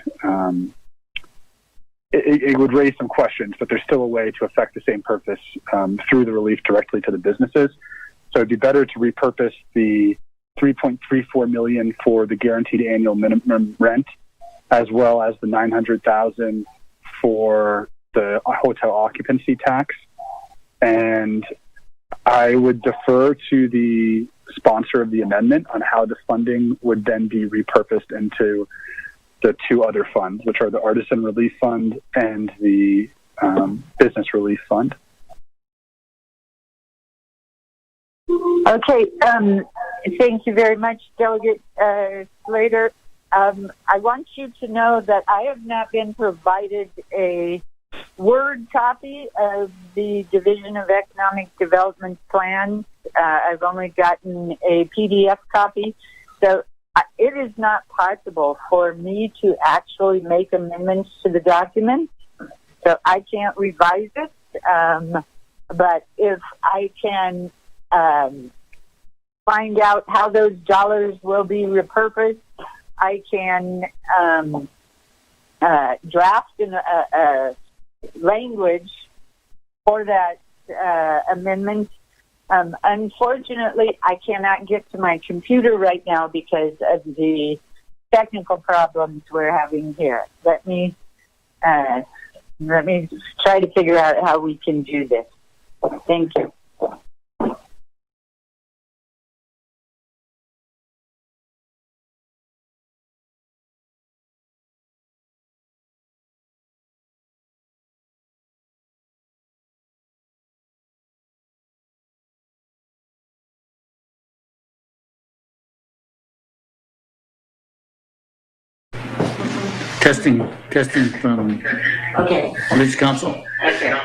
It would raise some questions, but there's still a way to affect the same purpose through the relief directly to the businesses. So it'd be better to repurpose the $3.34 million for the guaranteed annual minimum rent, as well as the $900,000 for the hotel occupancy tax. And I would defer to the sponsor of the amendment on how the funding would then be repurposed into the 2 other funds, which are the Artisan Relief Fund and the Business Relief Fund. Okay, thank you very much, Delegate Slater. I want you to know that I have not been provided a Word copy of the Division of Economic Development Plan. I've only gotten a PDF copy. So it is not possible for me to actually make amendments to the document. So I can't revise it. But if I can find out how those dollars will be repurposed, I can draft a language for that amendment. Unfortunately, I cannot get to my computer right now because of the technical problems we're having here. Let me try to figure out how we can do this. Thank you. Testing from Village Council. Okay.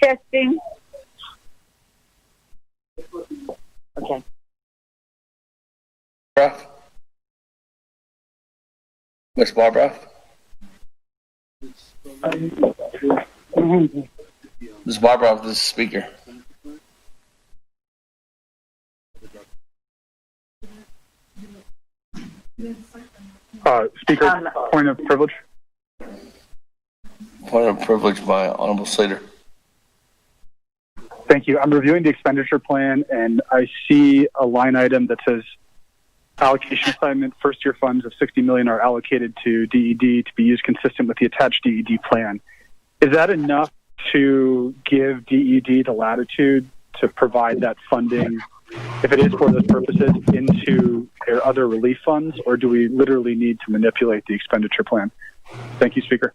Testing. Okay. Miss Barbara? Miss Barbara, this is speaker. Speaker, point of privilege. Point of privilege by Honorable Slater. Thank you. I'm reviewing the expenditure plan, and I see a line item that says allocation assignment first year funds of $60 million are allocated to DED to be used consistent with the attached DED plan. Is that enough to give DED the latitude to provide that funding, if it is for those purposes, into their other relief funds, or do we literally need to manipulate the expenditure plan? Thank you, Speaker.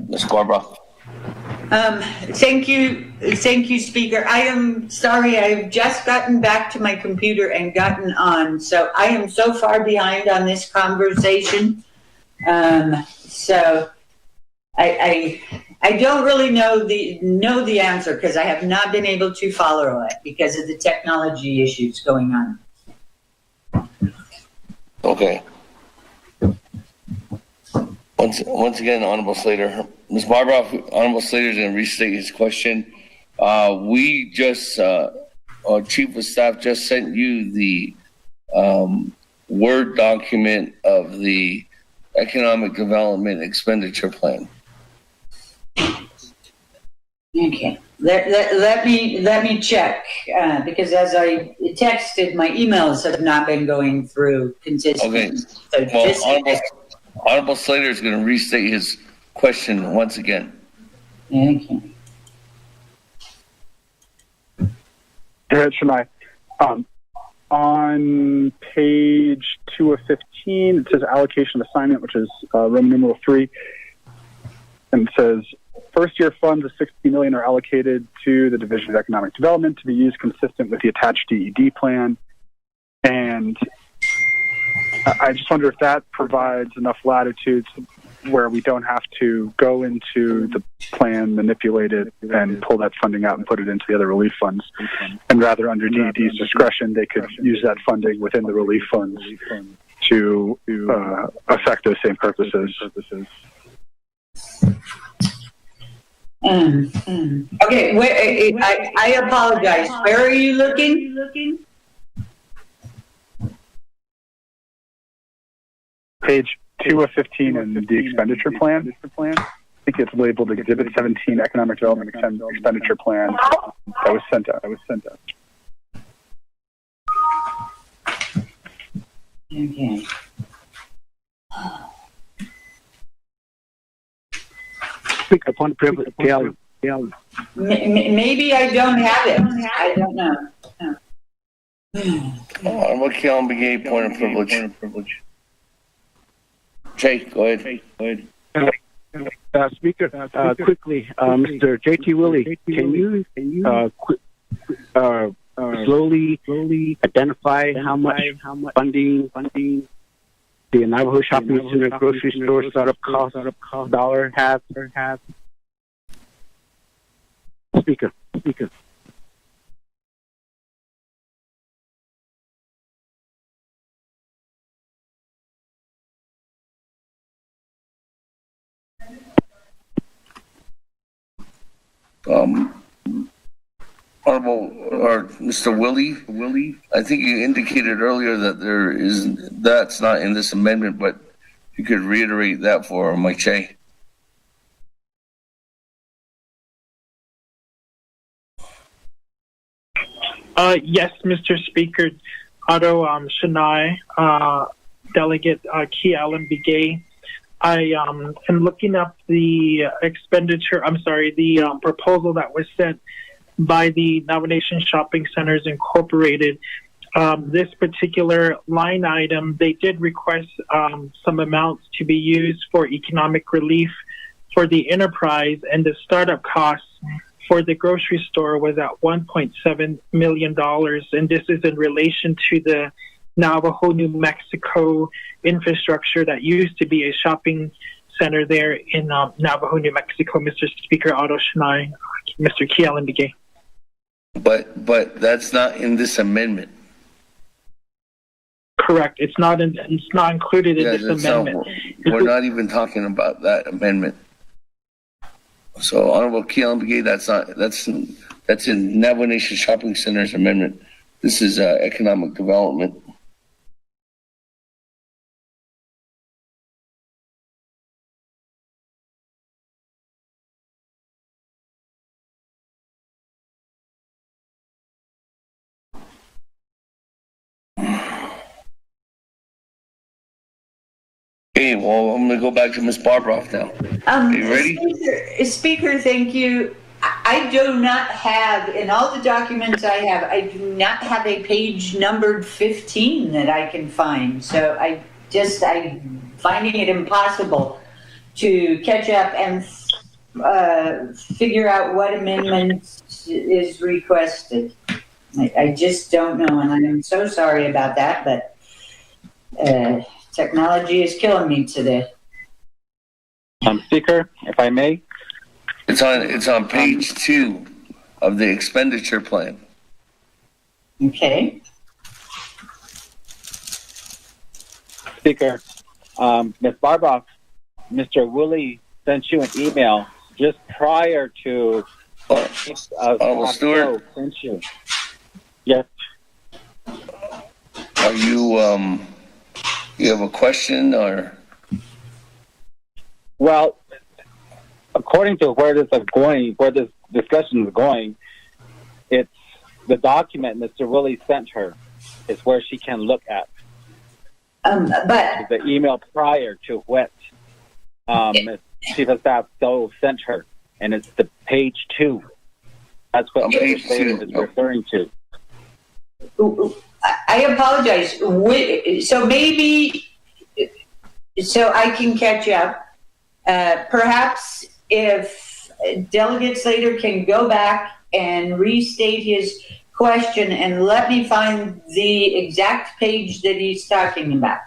Ms. Barbara. Thank you, Speaker. I am sorry, I've just gotten back to my computer and gotten on, so I am so far behind on this conversation. So I don't really know the answer because I have not been able to follow it because of the technology issues going on. Okay. Once again, Honorable Slater. Ms. Barbara, Honorable Slater is going to restate his question. We just, our Chief of Staff just sent you the Word document of the Economic Development Expenditure Plan. Okay. Let me check because as I texted, my emails have not been going through consistently. Okay. So well, Honorable Slater is going to restate his question once again. Okay. Shemai, on page 2 of 15, it says allocation of assignment, which is Roman numeral 3. And it says, first year funds of $60 million are allocated to the Division of Economic Development to be used consistent with the attached DED plan. And I just wonder if that provides enough latitude where we don't have to go into the plan, manipulate it, and pull that funding out and put it into the other relief funds. And rather, under DED's discretion, they could use that funding within the relief funds to affect those same purposes. Okay, I apologize. Where are you looking? Page 2 of 15 in the expenditure plan. I think it's labeled Exhibit 17, Economic Development Expenditure Plan. That was sent out. Okay. Speak upon privilege. Maybe I don't have it. I don't know. Honorable Keelan Begay, point of privilege. Jay, go ahead. Speaker, quickly, Mr. J.T. Willie, can you slowly identify how much funding the Navajo Shopping Center grocery store startup cost dollar has? Speaker. Honorable or Mr. Willie, I think you indicated earlier that that's not in this amendment, but you could reiterate that for Mike Che. Yes, Mr. Speaker, Otto Shanai, Delegate Key Allen Begay. I am looking up the proposal that was sent by the Navajo Shopping Centers Incorporated. This particular line item, they did request some amounts to be used for economic relief for the enterprise, and the startup costs for the grocery store was at $1.7 million. And this is in relation to the Navajo, New Mexico infrastructure that used to be a shopping center there in Navajo, New Mexico. Mr. Speaker, Otto Shanai, Mr. Keelan Begay. But that's not in this amendment. Correct. It's not included in this amendment. We're not even talking about that amendment. So, Honorable Keelan Begay, that's in Navajo Nation Shopping Centers amendment. This is economic development. Okay, well, I'm going to go back to Ms. Barbroff now. Are you ready? Speaker, thank you. I do not have, in all the documents I have, I do not have a page numbered 15 that I can find. So I'm finding it impossible to catch up and figure out what amendment is requested. I just don't know, and I'm so sorry about that, but technology is killing me today. Speaker, if I may. It's on page 2 of the expenditure plan. Okay. Speaker, Ms. Barboff, Mr. Willie sent you an email just prior to Stewart. Sent you. Yes. Are you you have a question or? Well, according to where this discussion is going, it's the document Mr. Willie sent her is where she can look at. But the email prior to what Ms. Chief of Staff sent her, and it's the page 2. That's what page 2 is referring to. I apologize. So maybe, so I can catch up. Perhaps if Delegate Slater can go back and restate his question and let me find the exact page that he's talking about.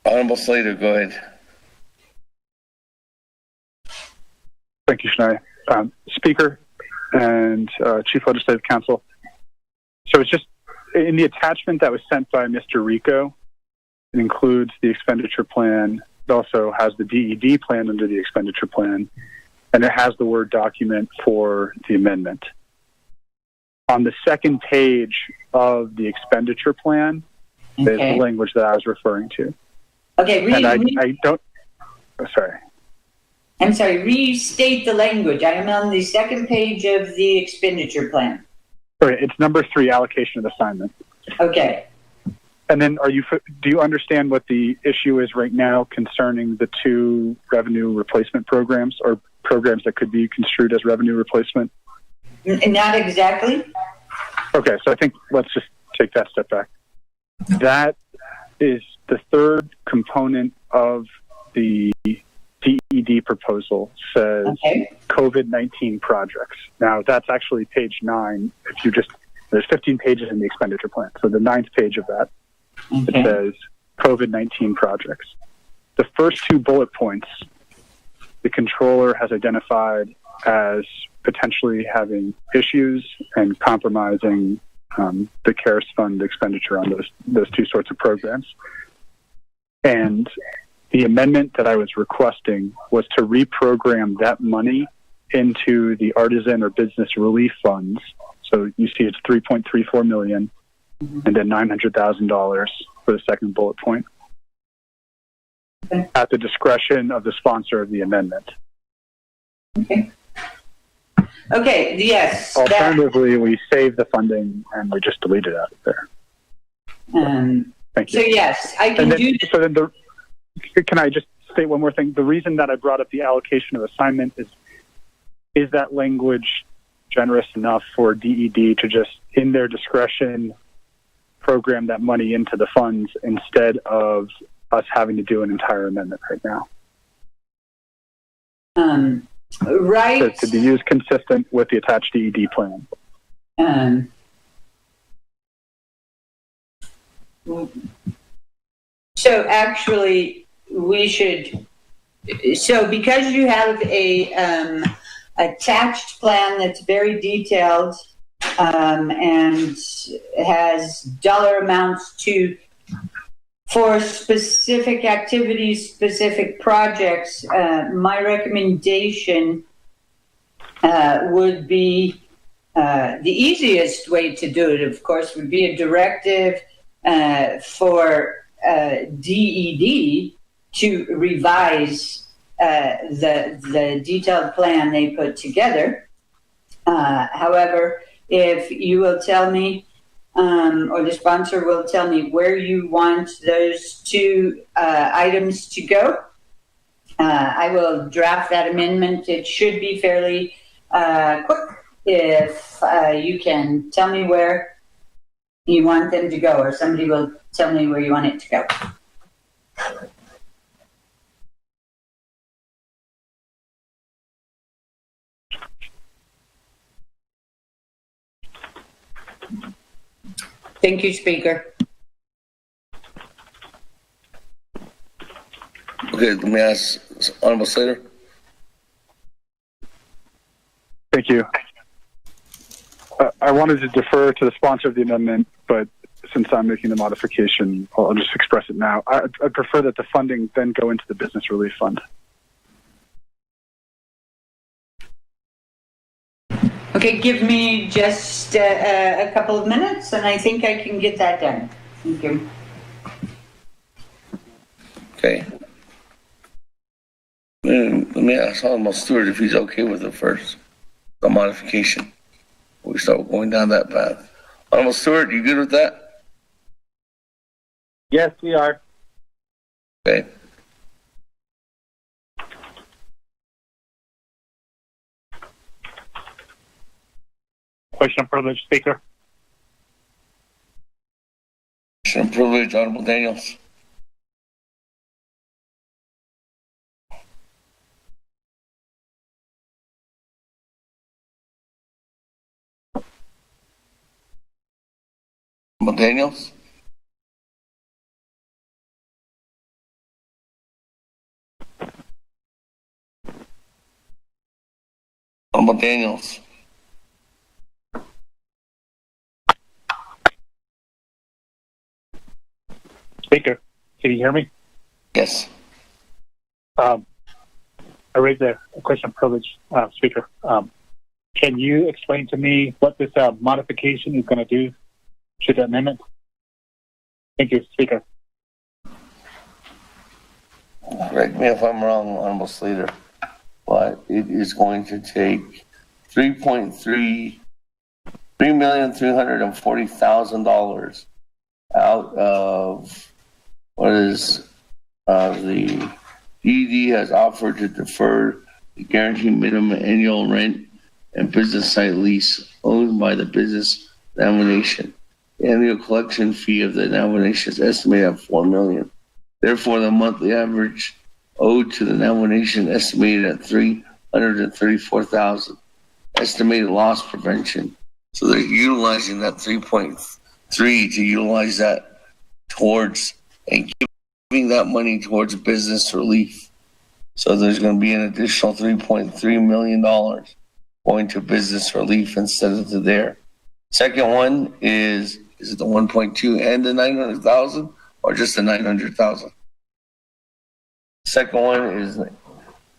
Honorable Slater, go ahead. Thank you, Shania. Speaker and Chief Legislative Counsel. So it's just in the attachment that was sent by Mr. Rico, it includes the expenditure plan. It also has the DED plan under the expenditure plan, and it has the Word document for the amendment. On the second page of the expenditure plan, there's the language that I was referring to. Okay, and I don't. Oh, sorry. I'm sorry, restate the language. I am on the second page of the expenditure plan. Sorry, it's number 3, allocation of assignment. Okay. And then do you understand what the issue is right now concerning the 2 revenue replacement programs or programs that could be construed as revenue replacement? Not exactly. Okay, so I think let's just take that step back. That is the third component of the DED proposal, says COVID-19 projects. Now, that's actually page 9. There's 15 pages in the expenditure plan. So the 9th page of that, it says COVID-19 projects. The first 2 bullet points, the controller has identified as potentially having issues and compromising the CARES fund expenditure on those 2 sorts of programs. And the amendment that I was requesting was to reprogram that money into the artisan or business relief funds. So you see it's $3.34 million and then $900,000 for the second bullet point at the discretion of the sponsor of the amendment. Okay, yes. Alternatively, we save the funding and we just delete it out of there. Thank you. So yes, I can do. So then can I just state one more thing? The reason that I brought up the allocation of assignment is that language generous enough for DED to just, in their discretion, program that money into the funds instead of us having to do an entire amendment right now? Right. To be used consistent with the attached DED plan. So actually, we should. So because you have a attached plan that's very detailed and has dollar amounts for specific activities, specific projects, my recommendation would be the easiest way to do it, of course, would be a directive for DED to revise the detailed plan they put together. However, if you will tell me, or the sponsor will tell me where you want those 2 items to go, I will draft that amendment. It should be fairly quick if you can tell me where you want them to go, or somebody will tell me where you want it to go. Thank you, Speaker. Okay, let me ask Honorable Slater. Thank you. I wanted to defer to the sponsor of the amendment, but since I'm making the modification, I'll just express it now. I prefer that the funding then go into the business relief fund. Okay, give me just a couple of minutes, and I think I can get that done. Thank you. Okay. Let me ask Honorable Stewart if he's okay with it first, the modification. We start going down that path. Honorable Stewart, you good with that? Yes, we are. Okay. Question of privilege, Speaker. Question of privilege, Honorable Daniels. Honorable Daniels. Honorable Daniels. Speaker, can you hear me? Yes. I raised a question of privilege, Speaker. Can you explain to me what this modification is going to do to the amendment? Thank you, Speaker. Correct me if I'm wrong, Honorable Slater, but it is going to take $3,340,000 out of what is the DED has offered to defer the guaranteed minimum annual rent and business site lease owned by the business Nation. The annual collection fee of the Nation is estimated at $4 million. Therefore, the monthly average owed to the Nation estimated at $334,000. Estimated loss prevention. So they're utilizing that 3.3 to utilize that towards and giving that money towards business relief. So there's going to be an additional $3.3 million going to business relief instead of to there. Second one is it the 1.2 and the 900,000 or just the 900,000? Second one is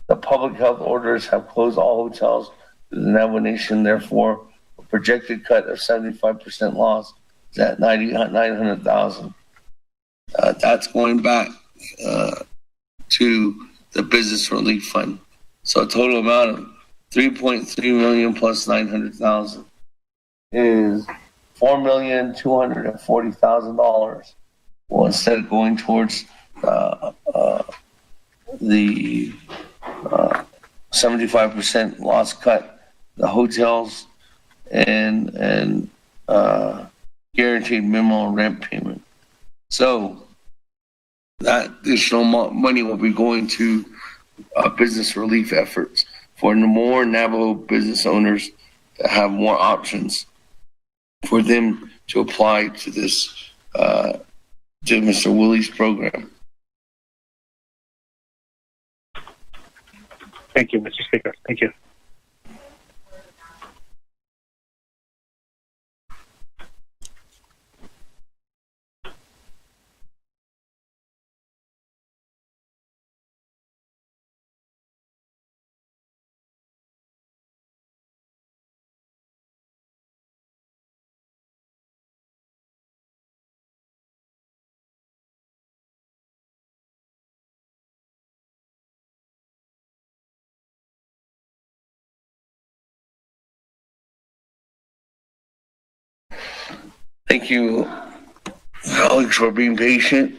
the public health orders have closed all hotels to the Nation. Therefore, a projected cut of 75% loss is at 900,000. That's going back to the business relief fund. So a total amount of $3.3 million plus 900,000 is $4,240,000. Well, instead of going towards the 75% loss cut, the hotels and guaranteed minimum rent payment. So that additional money will be going to business relief efforts for more Navajo business owners to have more options for them to apply to this, to Mr. Willie's program. Thank you, Mr. Speaker. Thank you. Thank you, colleagues, for being patient.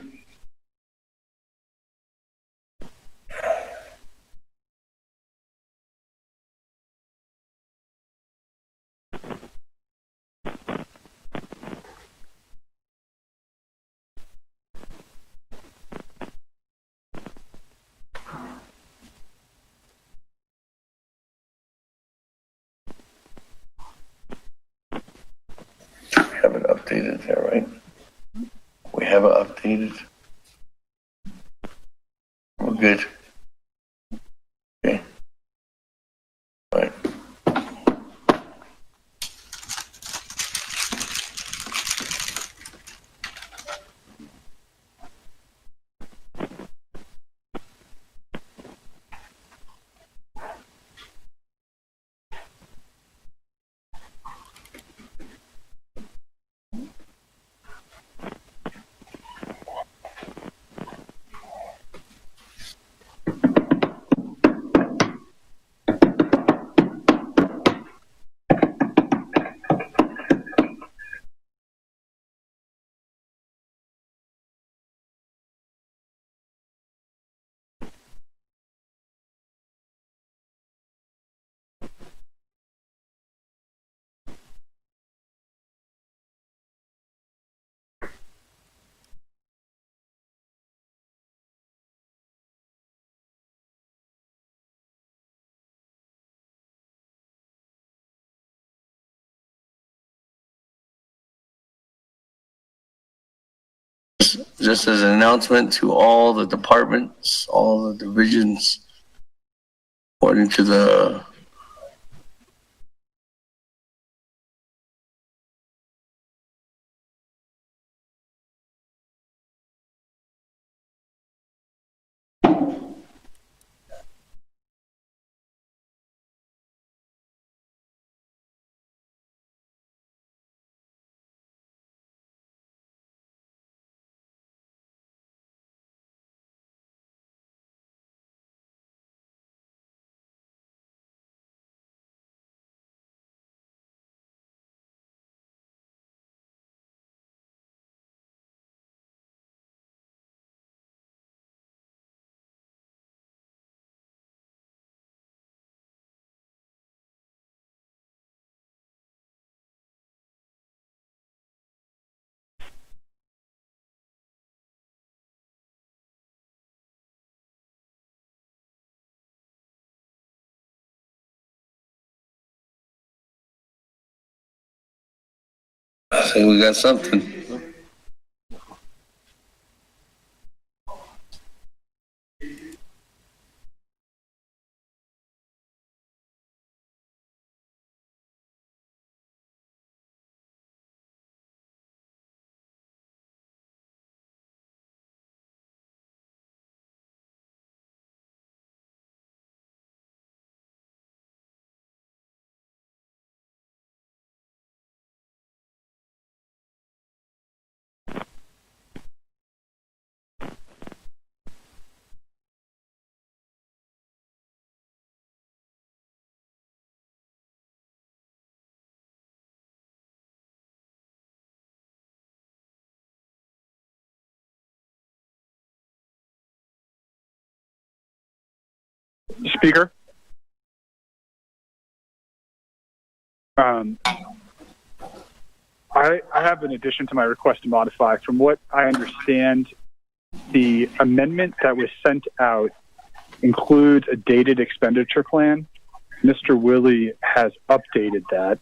We have it updated there, right? We have it updated. We're good. Okay. All right. just as an announcement to all the departments, all the divisions, according to the I think we got something. Speaker. I have an addition to my request to modify. From what I understand, the amendment that was sent out includes a dated expenditure plan. Mr. Willie has updated that,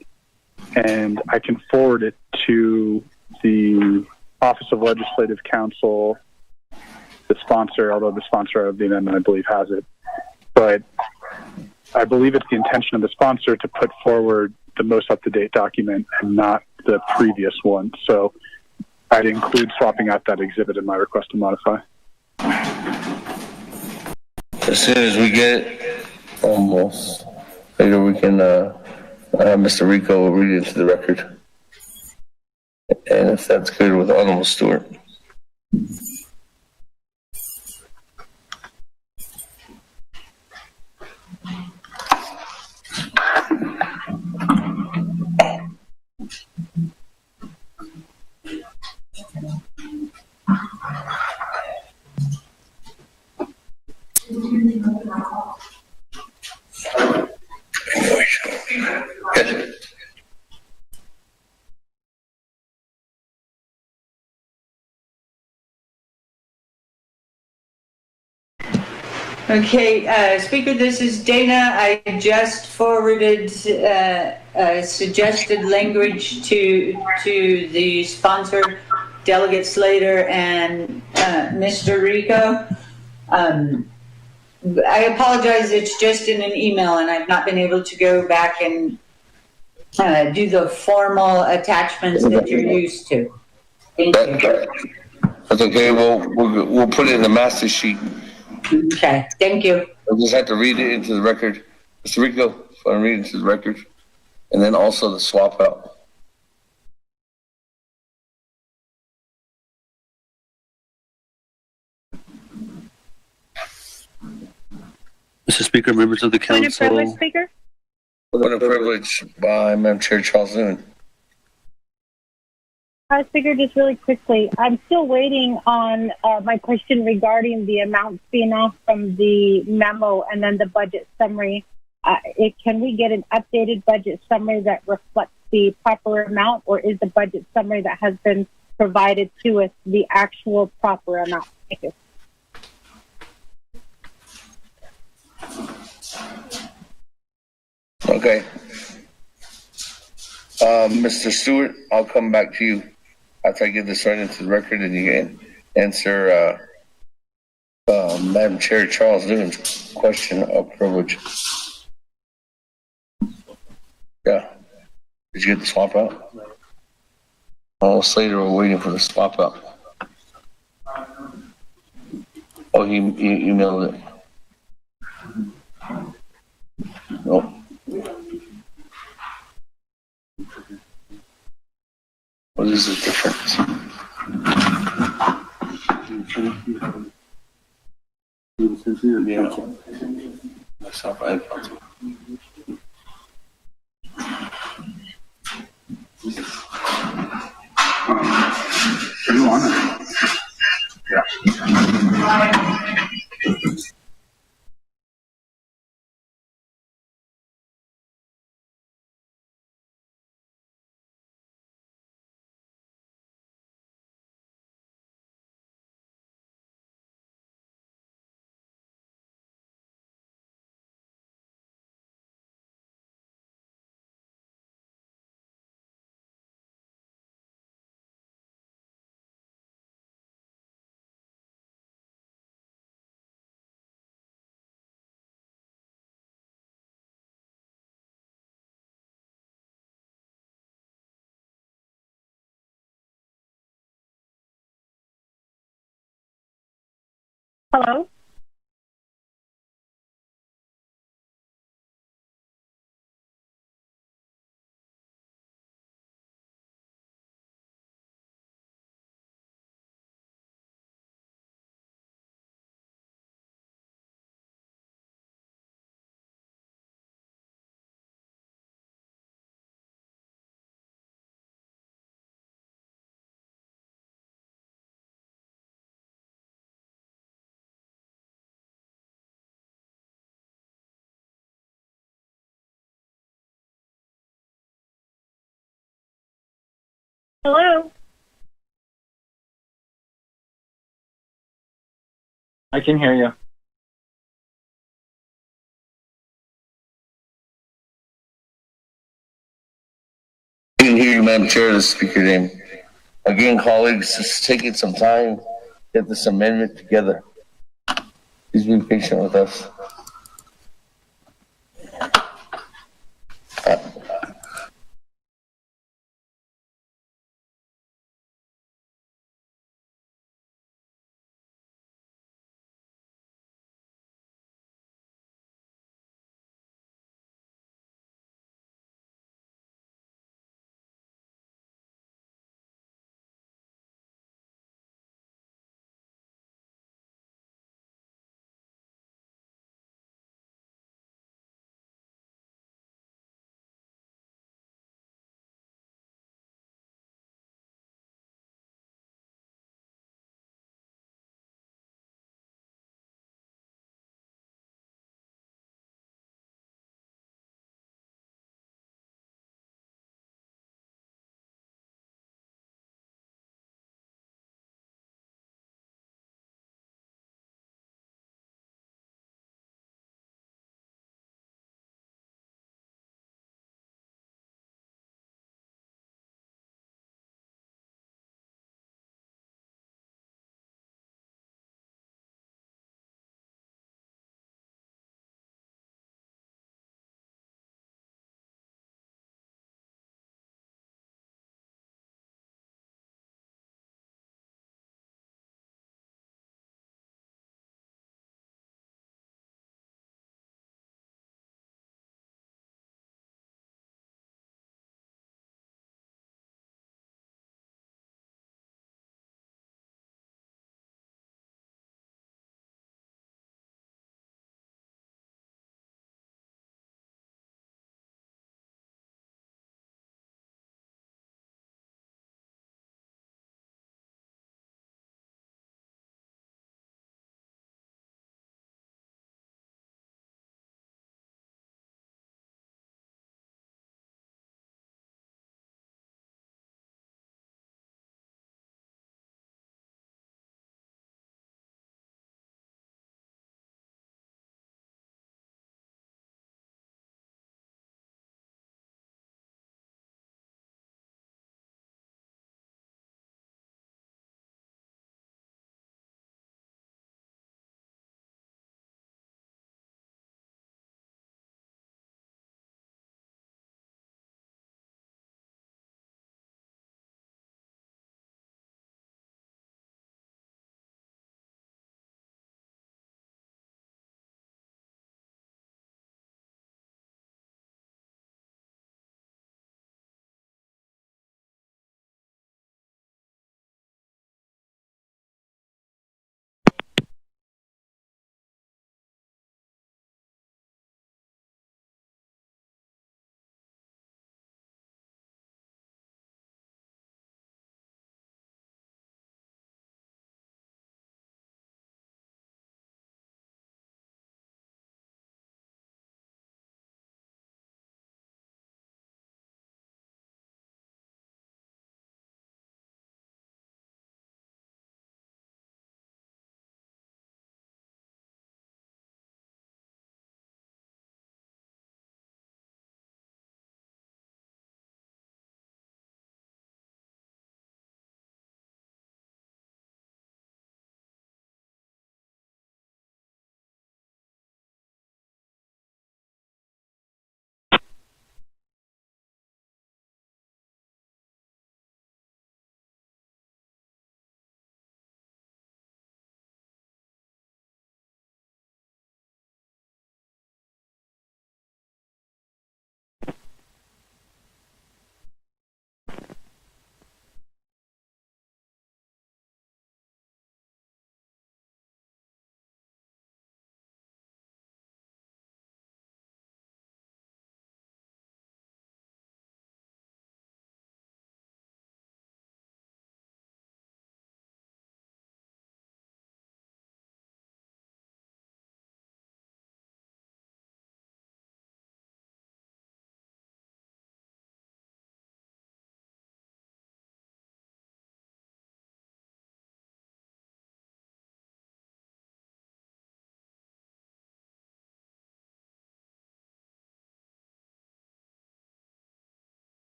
and I can forward it to the Office of Legislative Counsel, the sponsor, although the sponsor of the amendment, I believe, has it. But I believe it's the intention of the sponsor to put forward the most up-to-date document and not the previous one. So I'd include swapping out that exhibit in my request to modify. As soon as we get it, almost, maybe we can, Mr. Rico will read it into the record. And if that's good with Honorable Stewart. Okay, Speaker, this is Dana. I just forwarded suggested language to the sponsor, Delegate Slater and Mr. Rico. I apologize, it's just in an email and I've not been able to go back and do the formal attachments that you're used to. Thank you. That's okay, we'll put it in the master sheet. Okay, thank you. I'll just have to read it into the record. Mr. Rico, if I read it into the record. And then also the swap out. Mr. Speaker, members of the council. Point of privilege, Speaker? Point of privilege by Madam Chair Charles Newman. Speaker, just really quickly, I'm still waiting on my question regarding the amounts being off from the memo and then the budget summary. Can we get an updated budget summary that reflects the proper amount, or is the budget summary that has been provided to us the actual proper amount? Thank you. Okay. Mr. Stewart, I'll come back to you after I get this right into the record and you can answer Madam Chair Charles Newman's question of privilege. Yeah. Did you get the swap out? Almost later, we're waiting for the swap out. Oh, he emailed it. Nope. What is the difference? Yeah. Myself, I Hello? Hello? I can hear you. I can hear you, Madam Chair, the speaker name. Again, colleagues, just taking some time, get this amendment together. Please be patient with us.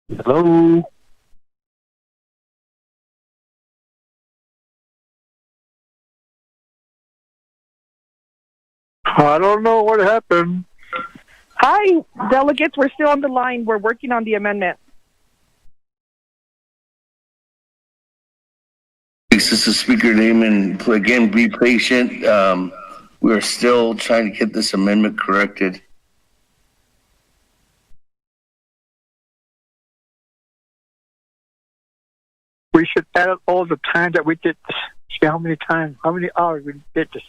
Hello? I don't know what happened. Hi, delegates. We're still on the line. We're working on the amendment. This is Speaker Naaman. Again, be patient. We're still trying to get this amendment corrected. We should add all the time that we did this. See how many times, how many hours we did this.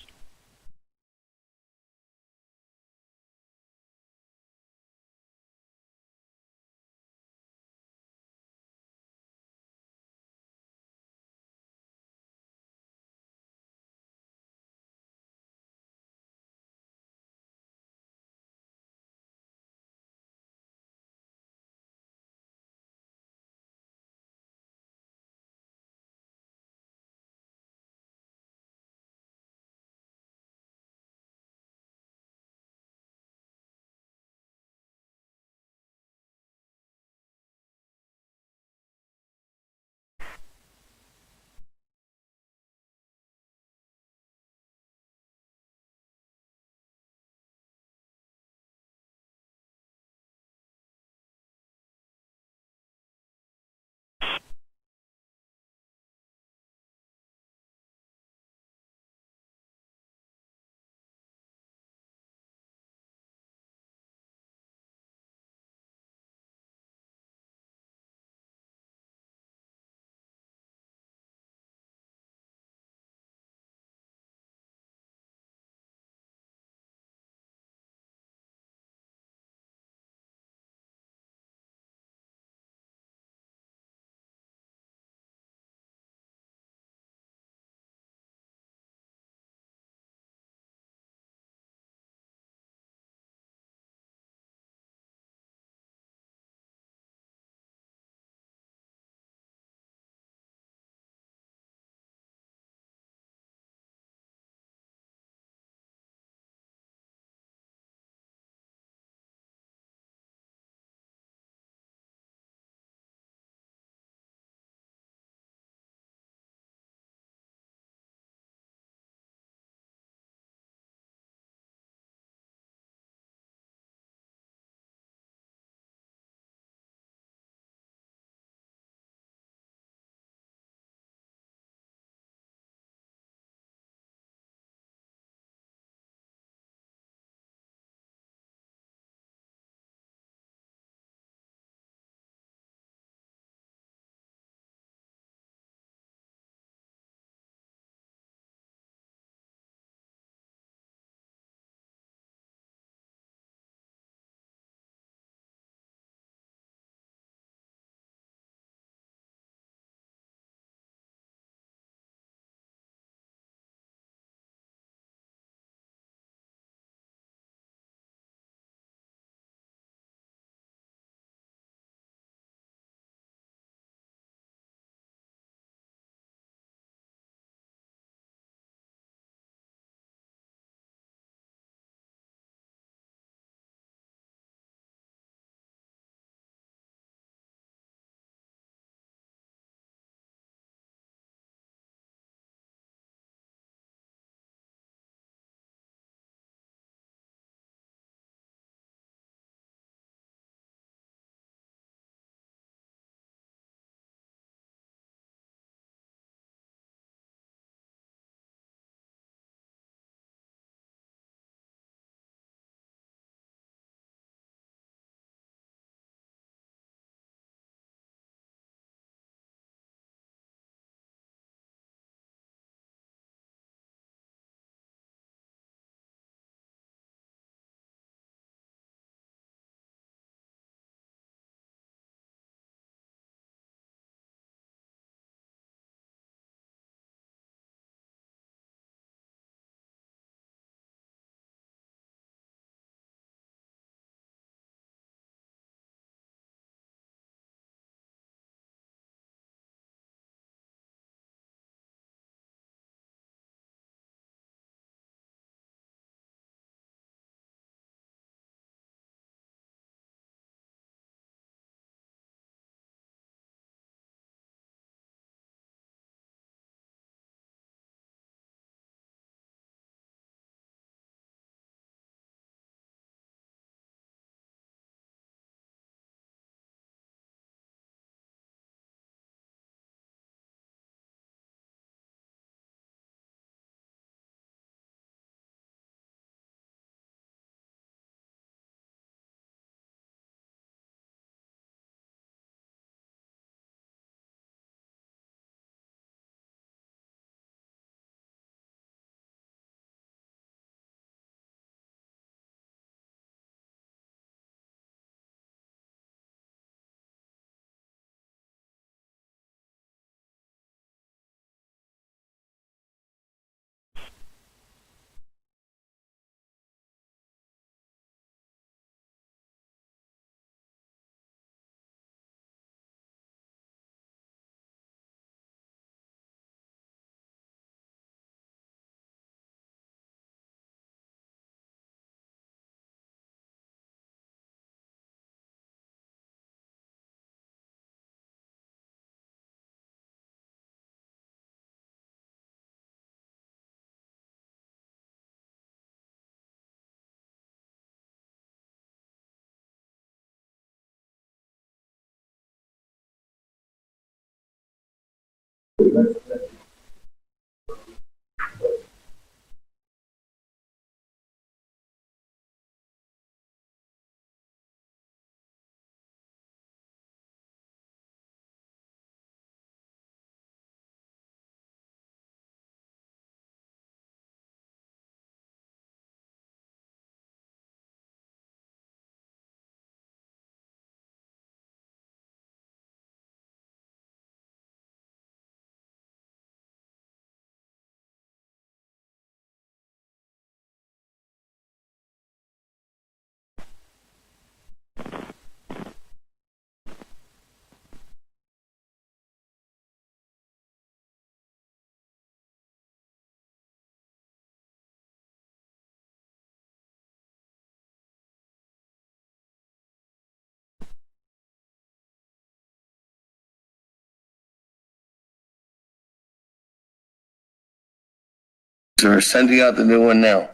They're sending out the new one now.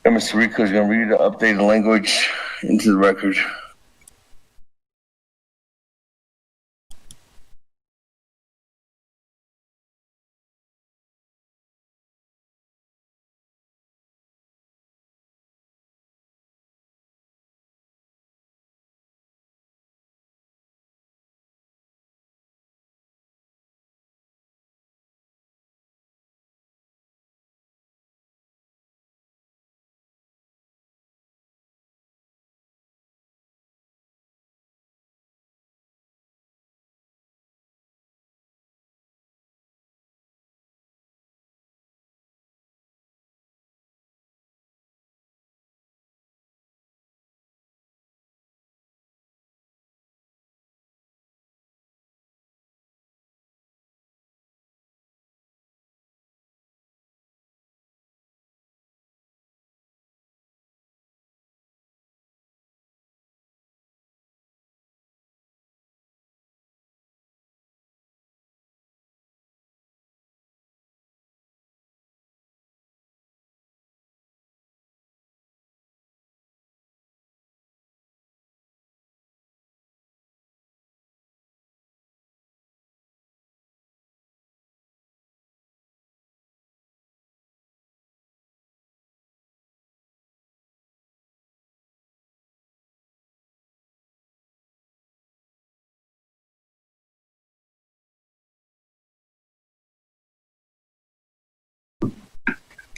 And Mr. Rico is going to read the updated language into the record.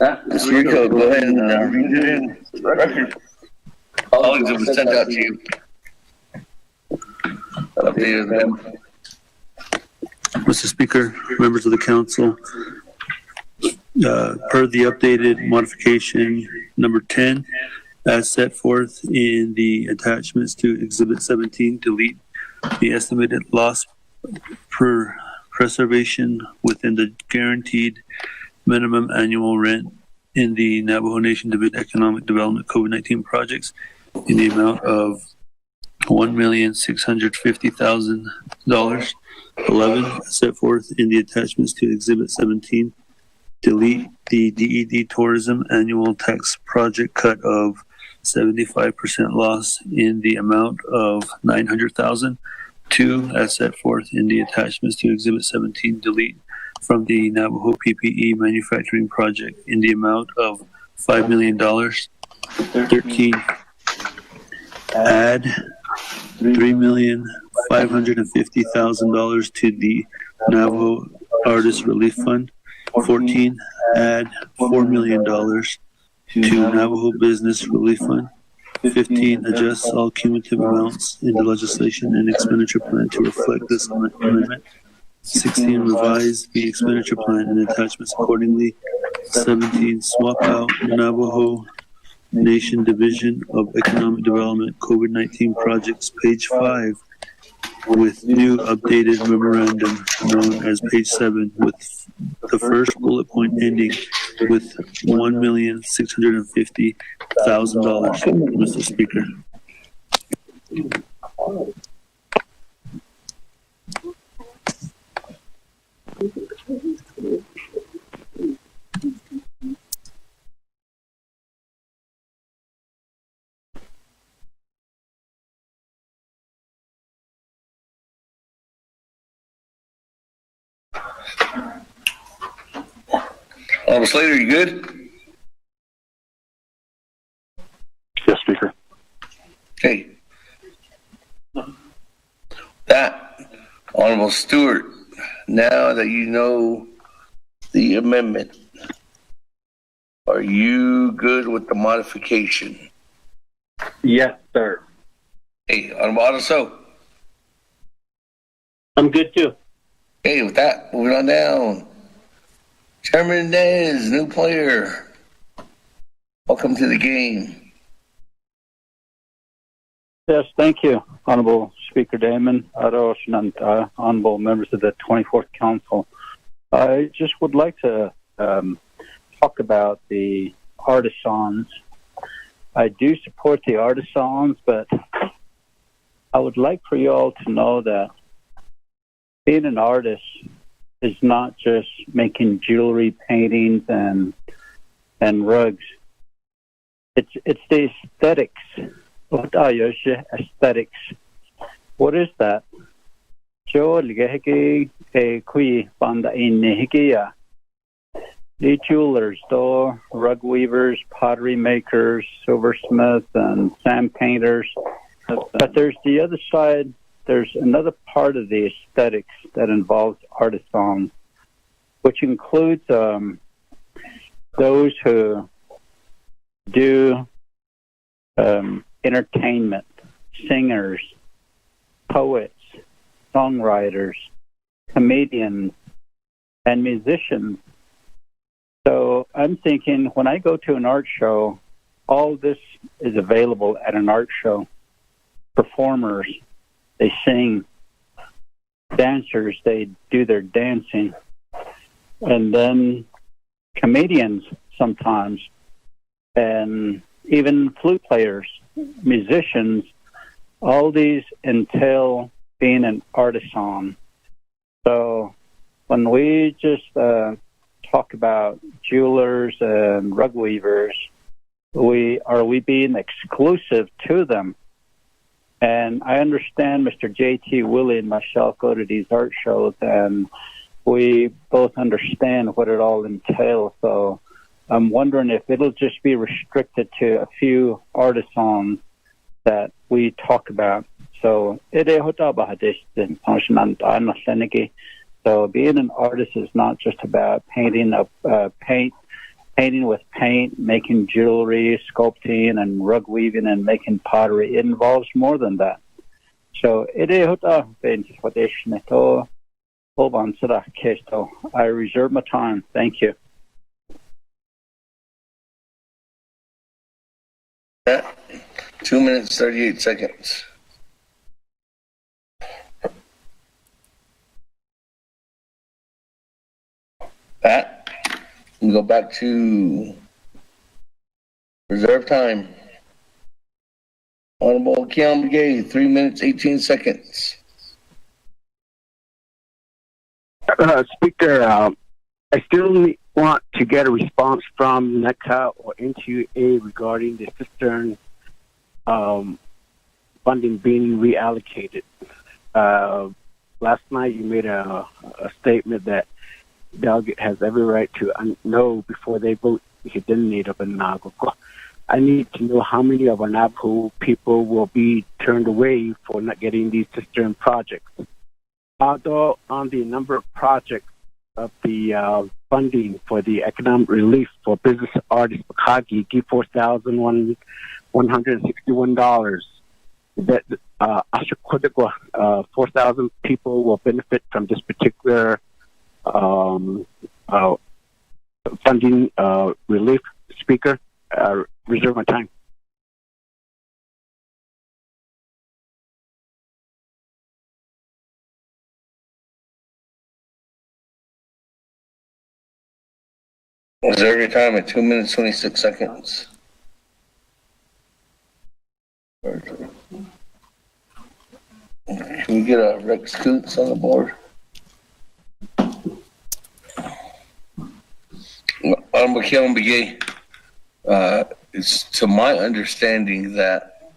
Mr. Rico, go ahead and read it in the record. Colleagues have sent out to you. Updated them. Mr. Speaker, members of the council, per the updated modification number 10, as set forth in the attachments to Exhibit 17, delete the estimated loss per preservation within the guaranteed minimum annual rent in the Navajo Nation Division Economic Development COVID-19 projects in the amount of $1,650,000. 11, set forth in the attachments to Exhibit 17, delete the DED Tourism Annual Tax Project cut of 75% loss in the amount of $900,000. 2, as set forth in the attachments to Exhibit 17, delete from the Navajo PPE manufacturing project in the amount of $5 million. 13, add $3,550,000 to the Navajo Artist Relief Fund. 14, add $4 million to Navajo Business Relief Fund. 15, adjust all cumulative amounts in the legislation and expenditure plan to reflect this amendment. 16, revise the expenditure plan and attachments accordingly. 17, swap out Navajo Nation Division of Economic Development COVID-19 projects, page 5, with new updated memorandum known as page 7, with the first bullet point ending with $1,650,000, Mr. Speaker. Honorable Slater, you good? Yes, Speaker. Okay. That, Honorable Stewart, now that you know the amendment, are you good with the modification? Yes, sir. Hey, Honorable Otto, I'm good too. hey, with that, moving on down. Chairman Nez, new player. Welcome to the game. Yes, thank you, Honorable Speaker Damon, honorable members of the 24th Council. I just would like to talk about the artisans. I do support the artisans, but I would like for you all to know that being an artist is not just making jewelry, paintings, and rugs. It's the aesthetics. Aesthetics. What is that? The jewelers, though, rug weavers, pottery makers, silversmiths, and sand painters. But there's the other side. There's another part of the aesthetics that involves artisans, which includes those who do entertainment, singers, poets, songwriters, comedians, and musicians. So I'm thinking when I go to an art show, all this is available at an art show. Performers, they sing. Dancers, they do their dancing. And then comedians sometimes, and even flute players, musicians, all these entail being an artisan. So when we just talk about jewelers and rug weavers, are we being exclusive to them? And I understand Mr. J.T. Willie and myself go to these art shows, and we both understand what it all entails. So I'm wondering if it'll just be restricted to a few artisans that we talk about. So so being an artist is not just about painting with paint, making jewelry, sculpting, and rug weaving, and making pottery. It involves more than that. So I reserve my time. Thank you. 2 minutes, 38 seconds. Pat, we go back to reserve time. Honorable Keon Begay, 3 minutes, 18 seconds. Speaker, I still want to get a response from NECA or NTA regarding the cistern funding being reallocated. Last night you made a statement that delegate has every right to know before they vote if you didn't need a Navajo. I need to know how many of our Navajo people will be turned away for not getting these cistern projects. Although on the number of projects of the funding for the economic relief for business artists, Bakagi, give $4,161. That 4,000 people will benefit from this particular funding relief. Speaker, reserve my time. Reserve your time at 2 minutes, 26 seconds. Can we get a Rex Coots on the board? Honorable Keon Begay, it's to my understanding that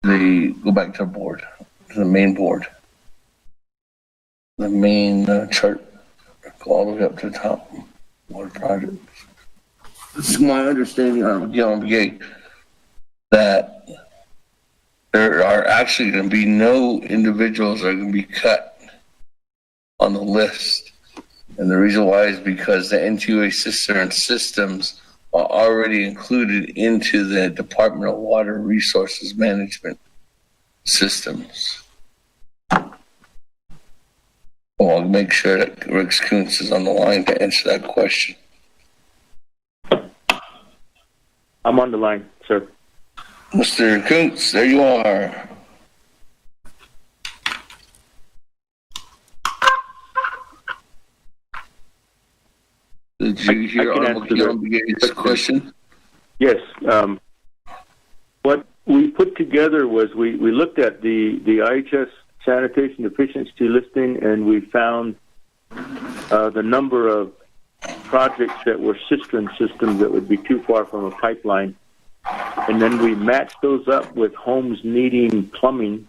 they go back to the board, to the main board. The main chart, go all the way up to the top. water projects. This is my understanding on Gate that there are actually going to be no individuals that are going to be cut on the list. And the reason why is because the NTUA cistern systems are already included into the Department of Water Resources Management systems. I'll make sure that Rex Kuntz is on the line to answer that question. I'm on the line, sir. Mr. Kuntz, there you are. Did you hear Armageddon's question? Yes. What we put together was we looked at the IHS sanitation efficiency listing, and we found the number of projects that were cistern systems that would be too far from a pipeline. And then we matched those up with homes needing plumbing,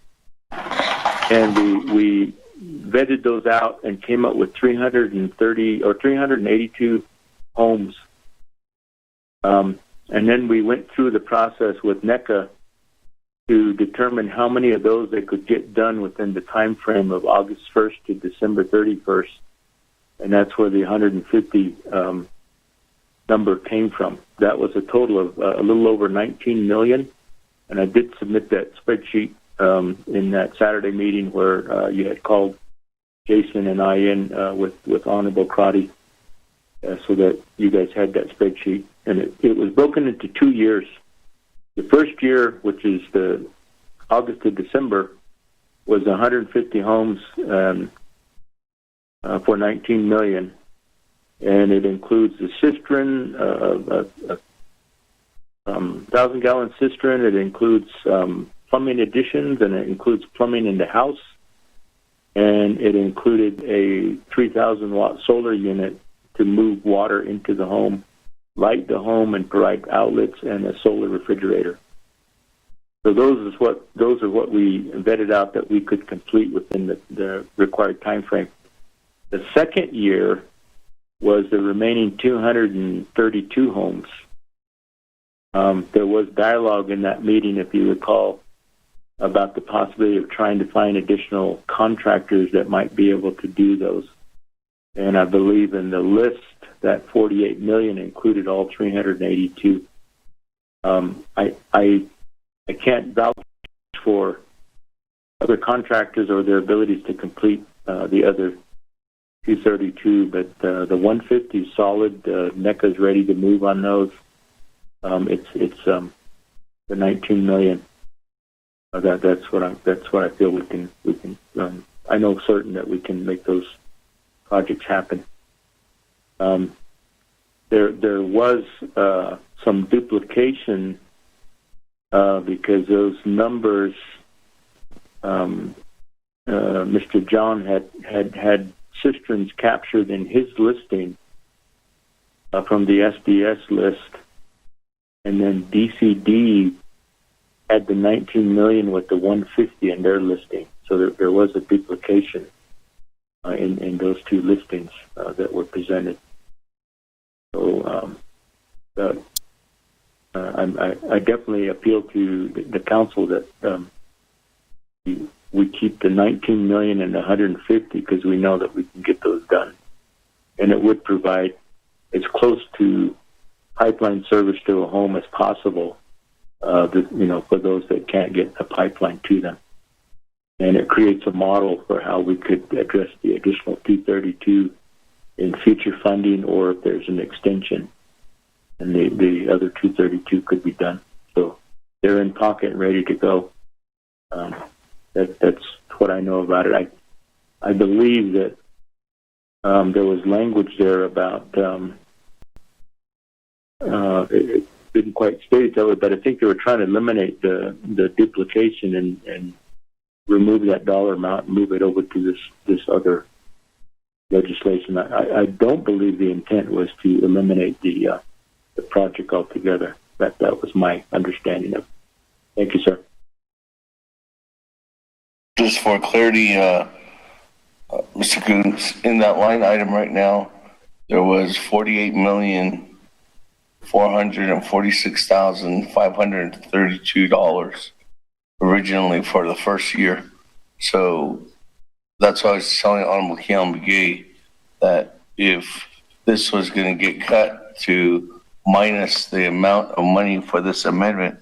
and we vetted those out and came up with 330 or 382 homes. And then we went through the process with NECA to determine how many of those they could get done within the time frame of August 1st to December 31st. And that's where the 150 number came from. That was a total of a little over 19 million. And I did submit that spreadsheet in that Saturday meeting where you had called Jason and I in with Honorable Crotty, so that you guys had that spreadsheet. And it was broken into 2 years. The first year, which is the August to December, was 150 homes for 19 million. And it includes the cistern, 1,000-gallon cistern. It includes plumbing additions, and it includes plumbing in the house. And it included a 3,000-watt solar unit to move water into the home, light the home, and provide outlets, and a solar refrigerator. So those are what we vetted out that we could complete within the required time frame. The second year was the remaining 232 homes. There was dialogue in that meeting, if you recall, about the possibility of trying to find additional contractors that might be able to do those. And I believe in the list, that 48 million included all 382. I can't vouch for other contractors or their abilities to complete the other 232, but the 150 is solid. NECA is ready to move on those. It's the 19 million. That's what I feel we can. I know certain that we can make those projects happen. There was some duplication because those numbers, Mr. John had cisterns captured in his listing from the SDS list, and then DCD had the 19 million with the 150 in their listing. So there was a duplication in those two listings that were presented. So I definitely appeal to the council that we keep the 19 million and the 150 because we know that we can get those done, and it would provide as close to pipeline service to a home as possible. For those that can't get a pipeline to them, and it creates a model for how we could address the additional 232 in future funding, or if there's an extension, and the other 232 could be done. So they're in pocket and ready to go. That's what I know about it. I believe that there was language there about it didn't quite state it, but I think they were trying to eliminate the duplication and remove that dollar amount and move it over to this other legislation. I don't believe the intent was to eliminate the project altogether. That was my understanding of it. Thank you, sir. Just for clarity, Mr. Coons, in that line item right now, there was $48,446,532 originally for the first year. So that's why I was telling Honorable Keon Begay that if this was going to get cut to minus the amount of money for this amendment,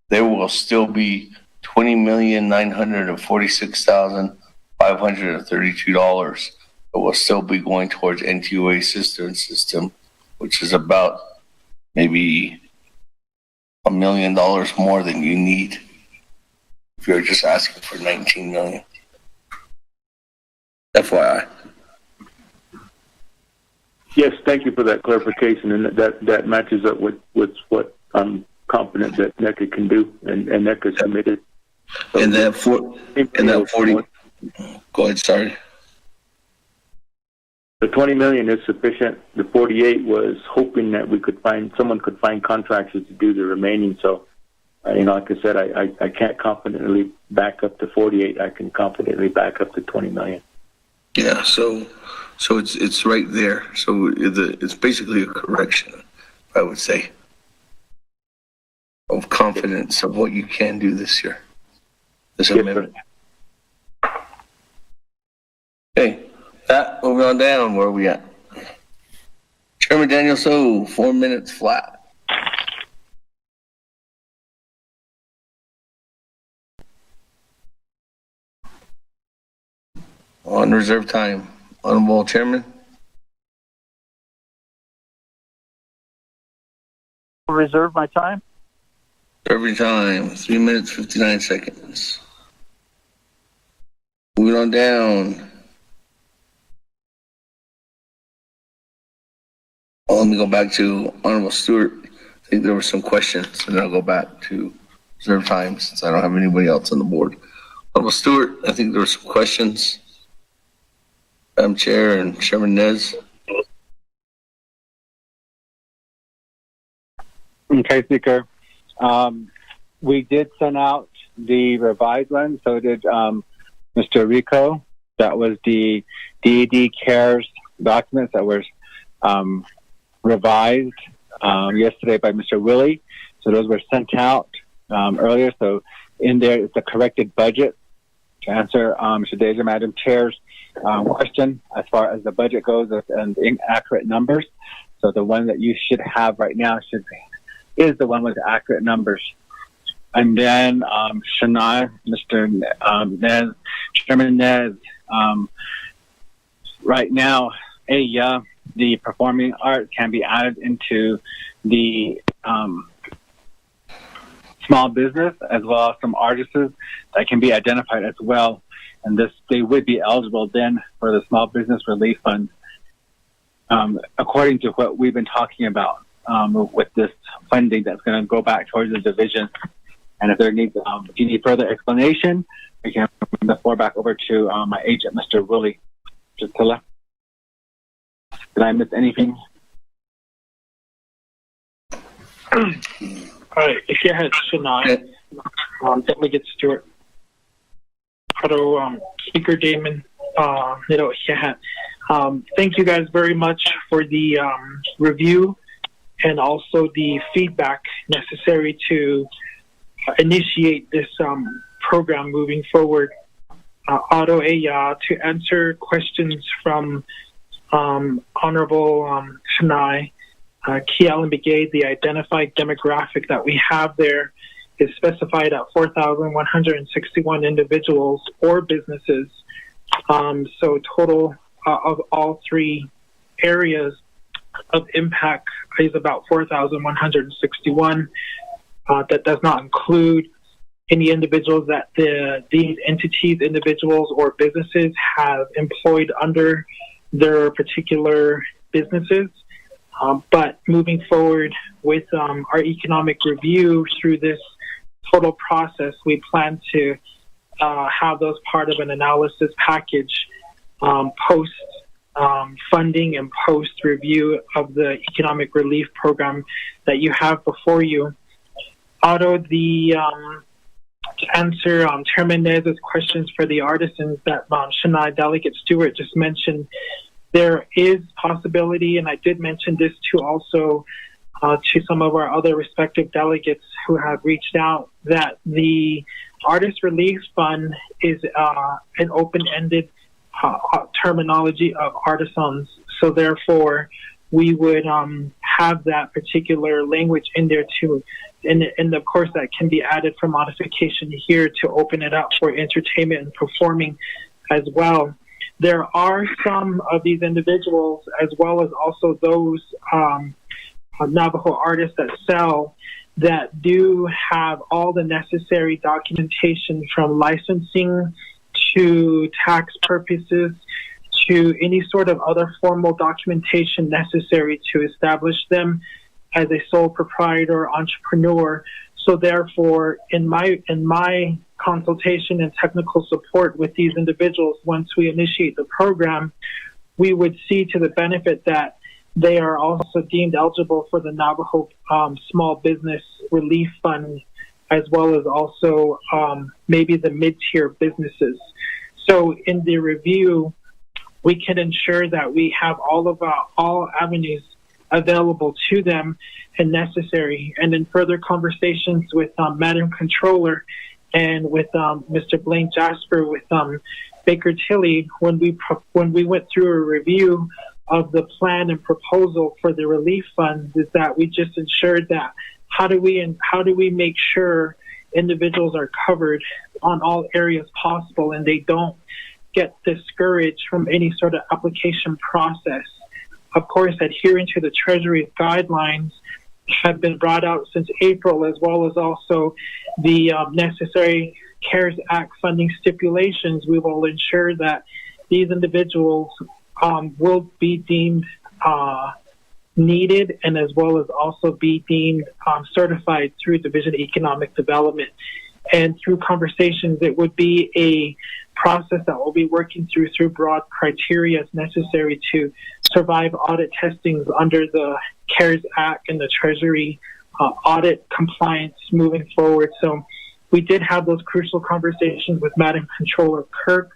there will still be $20,946,532 that will still be going towards NTUA system, which is about maybe $1 million more than you need if you're just asking for $19 million. FYI. Yes, thank you for that clarification, and that matches up with what I'm confident that NECA can do, and NECA submitted. So and that 40. Go ahead. Sorry. The 20 million is sufficient. The 48 was hoping that someone could find contractors to do the remaining. So, like I said, I can't confidently back up to 48. I can confidently back up to 20 million. Yeah. So it's right there. So it's basically a correction, I would say, of confidence of what you can do this year. This amendment. Okay. Moving on down. Where are we at? Chairman Daniel So, 4 minutes flat. On reserve time. Honorable Chairman. Reserve my time. Every time. 3 minutes, 59 seconds. Moving on down. Let me go back to Honorable Stewart. I think there were some questions, and then I'll go back to reserve time since I don't have anybody else on the board. Honorable Stewart, I think there were some questions. Madam Chair and Chairman Nez. Okay, Speaker. We did send out the revised one, so did Mr. Rico. That was the DED CARES documents that were revised yesterday by Mr. Willie. So those were sent out earlier. So in there is the corrected budget to answer Mr. Deja, Madam Chair's question as far as the budget goes and inaccurate numbers. So the one that you should have right now is the one with accurate numbers. And then Shania, Mr. Nez, Chairman Nez, right now, the performing arts can be added into the small business as well as some artists that can be identified as well. And they would be eligible then for the small business relief fund, according to what we've been talking about with this funding that's going to go back towards the division. And if there needs any further explanation, we can bring the floor back over to my agent, Mr. Willie. Just to left. Did I miss anything? All right, if you had Shania, Delegate Stewart, Speaker Damon, thank you guys very much for the review and also the feedback necessary to initiate this program moving forward. To answer questions from Honorable Shania, Kealan Begay, the identified demographic that we have there is specified at 4,161 individuals or businesses. So total of all three areas of impact is about 4,161. That does not include any individuals that these entities, individuals, or businesses have employed under their particular businesses. But moving forward with our economic review through this total process, we plan to have those part of an analysis package post funding and post review of the economic relief program that you have before you. To answer Chairman Nez's questions for the artisans that Shania Delegate Stewart just mentioned, there is possibility, and I did mention this to also to some of our other respective delegates who have reached out, that the Artist Relief Fund is an open-ended terminology of artisans. So therefore, we would have that particular language in there too. And of course, that can be added for modification here to open it up for entertainment and performing as well. There are some of these individuals, as well as also those Navajo artists that sell, that do have all the necessary documentation, from licensing to tax purposes to any sort of other formal documentation necessary to establish them as a sole proprietor or entrepreneur. So therefore, in my consultation and technical support with these individuals, once we initiate the program, we would see to the benefit that they are also deemed eligible for the Navajo Small Business Relief Fund, as well as also maybe the mid-tier businesses. So in the review, we can ensure that we have all avenues available to them and necessary. And in further conversations with Madam Controller and with Mr. Blaine Jasper with Baker Tilly, when we went through a review of the plan and proposal for the relief funds, is that we just ensured that how do we make sure individuals are covered on all areas possible and they don't get discouraged from any sort of application process. Of course, adhering to the Treasury guidelines have been brought out since April, as well as also the necessary CARES Act funding stipulations. We will ensure that these individuals will be deemed needed, and as well as also be deemed certified through Division of Economic Development. And through conversations, it would be a process that we'll be working through broad criteria as necessary to survive audit testings under the CARES Act and the Treasury audit compliance moving forward. So we did have those crucial conversations with Madam Controller Kirk,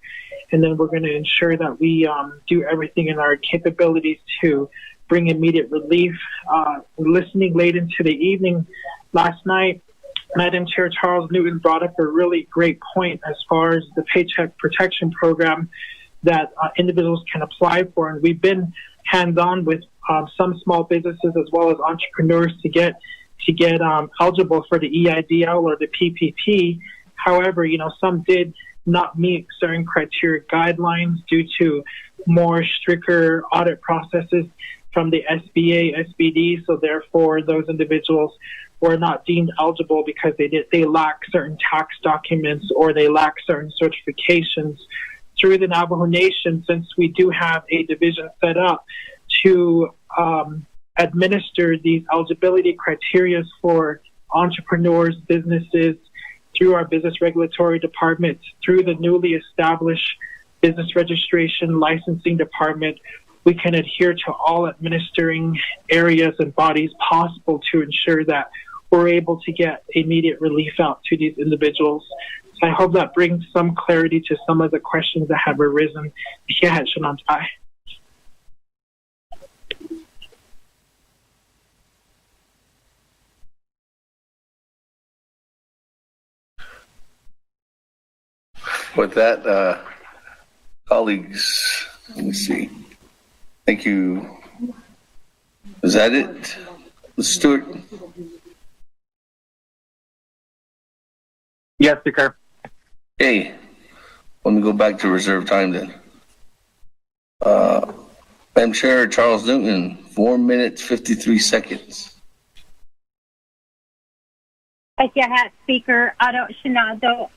and then we're going to ensure that we do everything in our capabilities to bring immediate relief. Listening late into the evening last night, Madam Chair Charles Newton brought up a really great point as far as the Paycheck Protection Program that individuals can apply for. And we've been hands-on with some small businesses as well as entrepreneurs to get eligible for the EIDL or the PPP. However, some did not meet certain criteria guidelines due to more stricter audit processes from the SBA, SBD. So therefore, those individuals were not deemed eligible because they lack certain tax documents or they lack certain certifications. Through the Navajo Nation, since we do have a division set up to administer these eligibility criteria for entrepreneurs, businesses, through our business regulatory department, through the newly established business registration licensing department, we can adhere to all administering areas and bodies possible to ensure that we're able to get immediate relief out to these individuals. So I hope that brings some clarity to some of the questions that have arisen. With that, colleagues, let me see. Thank you. Is that it? Stuart? Yes, Speaker. Hey, let me go back to reserve time then. Madam Chair Charles Newton, 4 minutes, 53 seconds. Speaker Otto Shinado,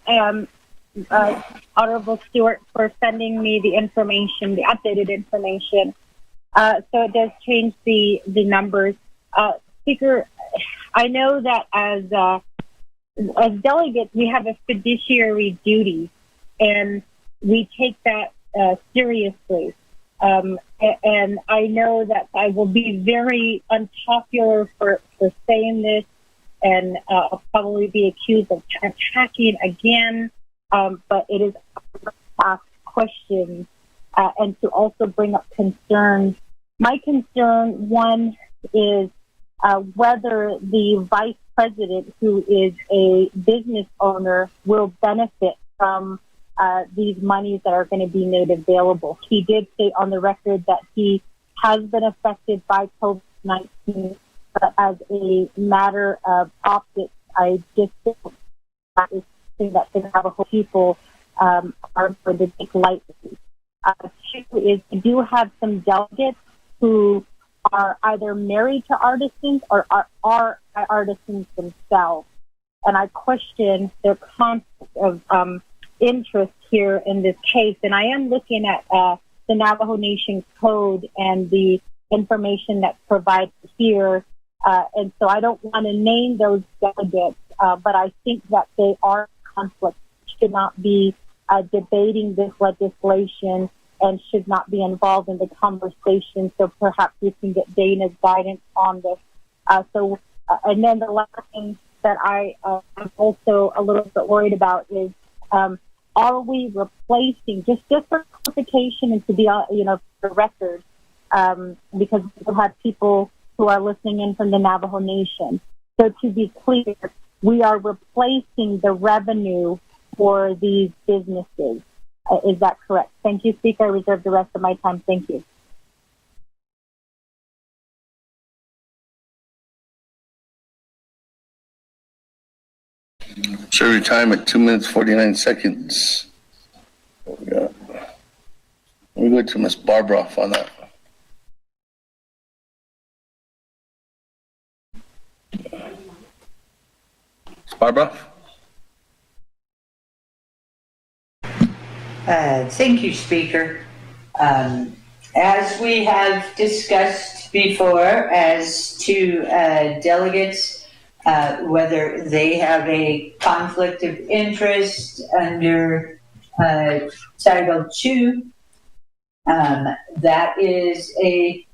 Honorable Stewart, for sending me the information, the updated information. So it does change the numbers. Speaker, I know that as delegates, we have a fiduciary duty, and we take that seriously. And I know that I will be very unpopular for saying this, and I'll probably be accused of attacking again. But it is asked questions and to also bring up concerns. My concern, one, is whether the vice president, who is a business owner, will benefit from these monies that are going to be made available. He did say on the record that he has been affected by COVID-19, but as a matter of optics, I just think that is something that the Navajo people are going to take lightly. Two is we do have some delegates who are either married to artisans or are artisans themselves. And I question their conflict of interest here in this case. And I am looking at the Navajo Nation Code and the information that's provided here. And so I don't want to name those delegates, but I think that they are conflict, should not be debating this legislation and should not be involved in the conversation. So perhaps we can get Dana's guidance on this. And then the last thing that I'm also a little bit worried about is, are we replacing, just for clarification and to be, for the record, because we'll have people who are listening in from the Navajo Nation. So to be clear, we are replacing the revenue for these businesses. Is that correct? Thank you, Speaker. I reserve the rest of my time. Thank you. Serve your time at 2 minutes, 49 seconds. What we got? Let me go to Ms. Barbara on that. Ms. Barbara? Thank you, Speaker. As we have discussed before, as to delegates, whether they have a conflict of interest under Title II, that is a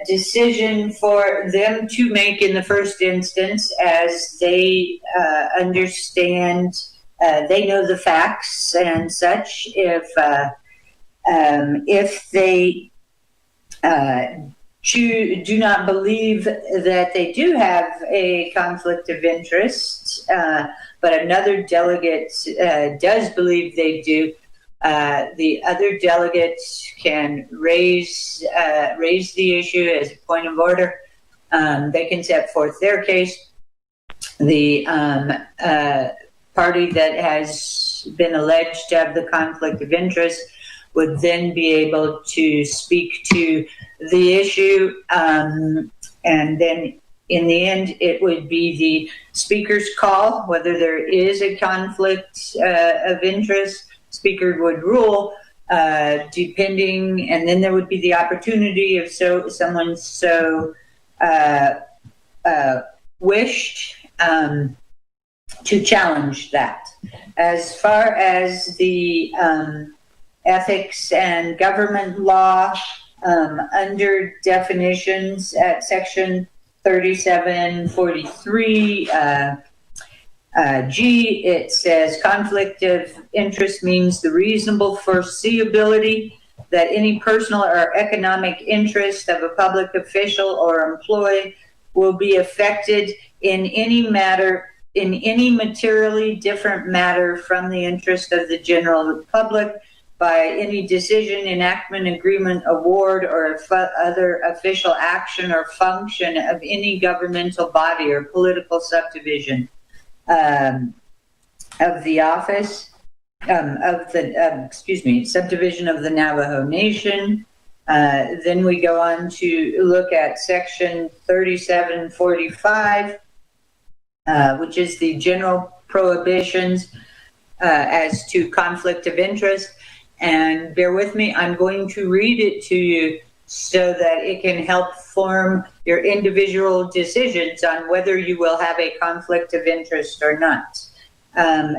decision for them to make in the first instance, as they understand. They know the facts and such. If they do not believe that they do have a conflict of interest, but another delegate does believe they do, the other delegate can raise the issue as a point of order. They can set forth their case. The party that has been alleged to have the conflict of interest would then be able to speak to the issue, and then in the end it would be the speaker's call whether there is a conflict of interest. Speaker would rule depending, and then there would be the opportunity if someone wished to challenge that. As far as the ethics and government law, under definitions at section 3743 G, it says conflict of interest means the reasonable foreseeability that any personal or economic interest of a public official or employee will be affected in any materially different matter from the interest of the general public by any decision, enactment, agreement, award, or other official action or function of any governmental body or political subdivision of the office subdivision of the Navajo Nation. Then we go on to look at section 3745, which is the general prohibitions as to conflict of interest. And bear with me, I'm going to read it to you so that it can help form your individual decisions on whether you will have a conflict of interest or not.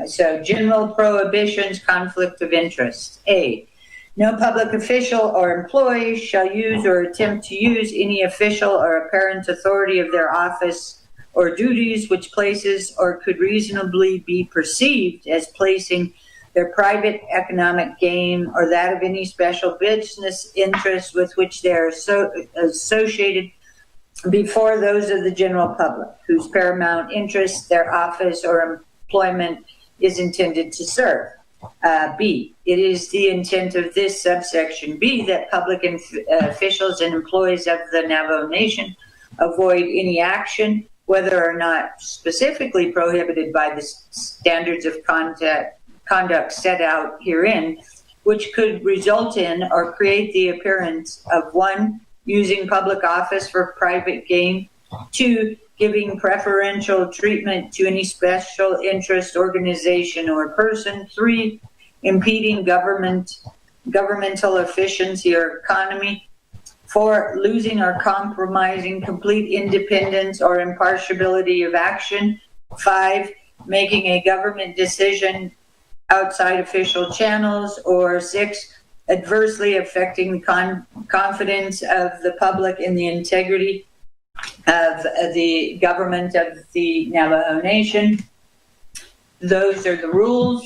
So general prohibitions, conflict of interest. A, no public official or employee shall use or attempt to use any official or apparent authority of their office or duties which places or could reasonably be perceived as placing their private economic gain, or that of any special business interest with which they are associated before those of the general public, whose paramount interest their office or employment is intended to serve. B, it is the intent of this subsection B that public officials and employees of the Navajo Nation avoid any action, whether or not specifically prohibited by the standards of conduct set out herein, which could result in or create the appearance of 1, using public office for private gain, 2, giving preferential treatment to any special interest organization or person, 3, impeding governmental efficiency or economy, 4, losing or compromising complete independence or impartiality of action, 5, making a government decision outside official channels, or 6, adversely affecting the confidence of the public in the integrity of the government of the Navajo Nation. Those are the rules.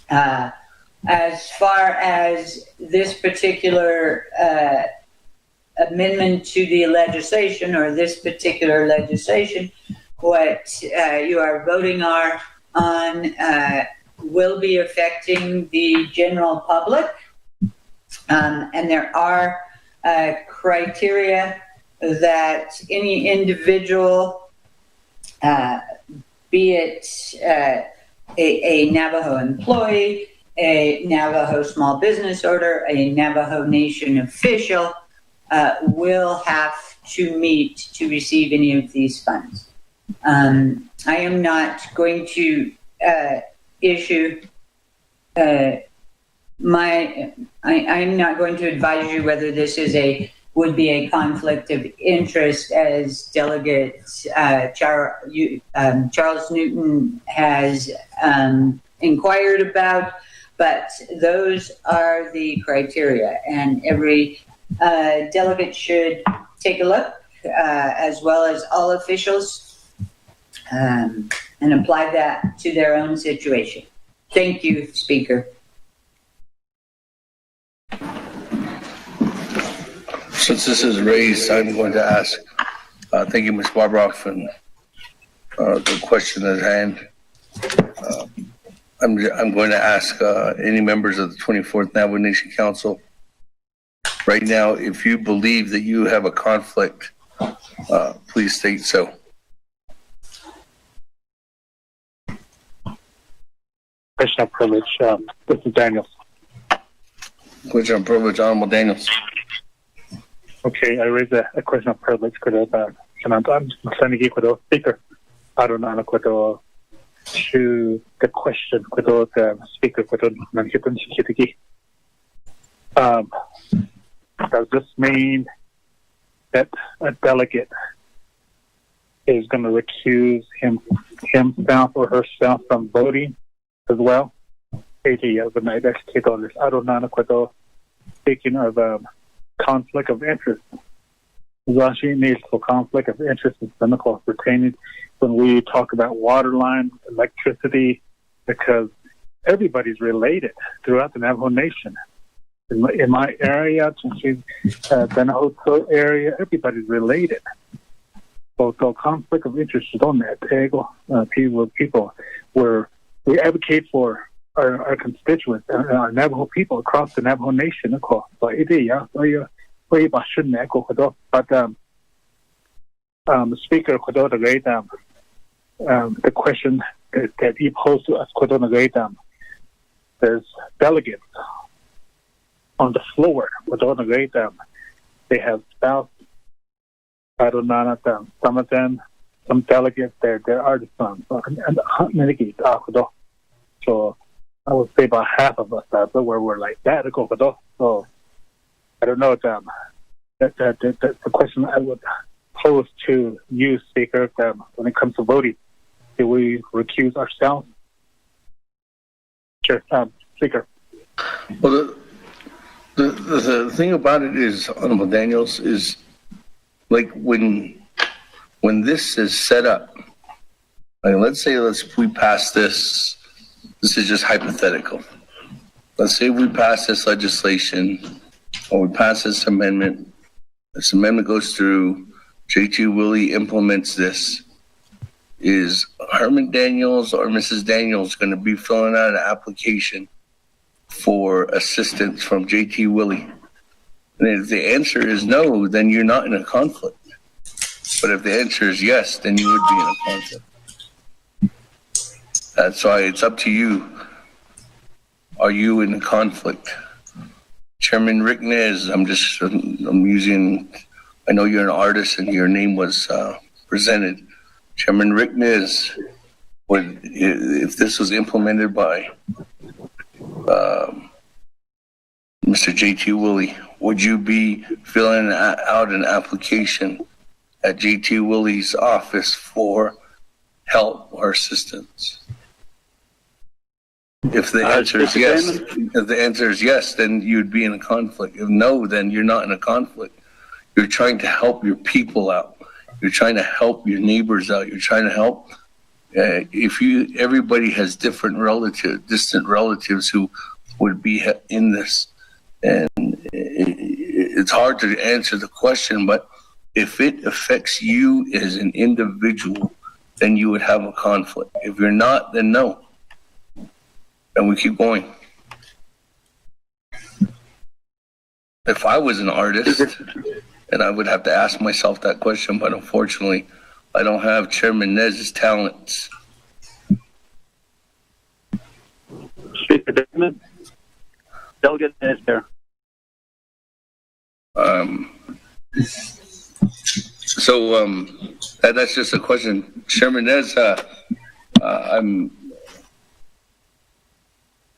As far as this particular amendment to the legislation, or this particular legislation, what you are voting on will be affecting the general public. And there are criteria that any individual, be it a Navajo employee, a Navajo small business owner, a Navajo Nation official, will have to meet to receive any of these funds. I am not going to issue I'm not going to advise you whether this would be a conflict of interest, as Delegate Charles Newton has inquired about, but those are the criteria, and every delegate should take a look, as well as all officials, and apply that to their own situation. Thank you, Speaker. Since this is raised, I'm going to ask, thank you, Ms. Barbroff, and the question at hand. I'm going to ask any members of the 24th Navajo Nation Council right now, if you believe that you have a conflict, please state so. Question of privilege. This is Daniels. Question of privilege, Honorable Daniels. Okay, I raised a question of privilege. I'm sending you Speaker. I don't know to the question the Speaker does this mean that a delegate is going to recuse himself or herself from voting as well? I don't know. Speaking of conflict of interest, conflict of interest is pertaining when we talk about water lines, electricity, because everybody's related throughout the Navajo Nation. In my area, Navajo area, everybody's related. So conflict of interest is on that. People we advocate for our constituents, our Navajo people across the Navajo Nation. But Speaker, the question that he posed to us, there's delegates on the floor. They have spouse. I don't know. Some of them, some delegates, they're artisans. So I would say about half of us where we're like that. So I don't know. The question I would pose to you, Speaker, when it comes to voting, do we recuse ourselves? Sure, Speaker. Well, the thing about it is, Honorable Daniels, is like when this is set up. Like, let's say we pass this this is just hypothetical. Let's say we pass this legislation or we pass this amendment. This amendment goes through, J.T. Willie implements this. Is Herman Daniels or Mrs. Daniels going to be filling out an application for assistance from J.T. Willie? And if the answer is no, then you're not in a conflict. But if the answer is yes, then you would be in a conflict. That's why it's up to you. Are you in a conflict? Chairman Rick Nez, I'm using, I know you're an artist and your name was presented. Chairman Rick Nez, if this was implemented by Mr. J.T. Willie, would you be filling out an application at J.T. Willie's office for help or assistance? If the answer is yes, then you'd be in a conflict. If no, then you're not in a conflict. You're trying to help your people out. You're trying to help your neighbors out. You're trying to help. Everybody has distant relatives who would be in this, and it's hard to answer the question. But if it affects you as an individual, then you would have a conflict. If you're not, then no. And we keep going. If I was an artist, and I would have to ask myself that question, but unfortunately, I don't have Chairman Nez's talents. Speaker Desmond, Delegate Nez there. That's just a question. Chairman Nez,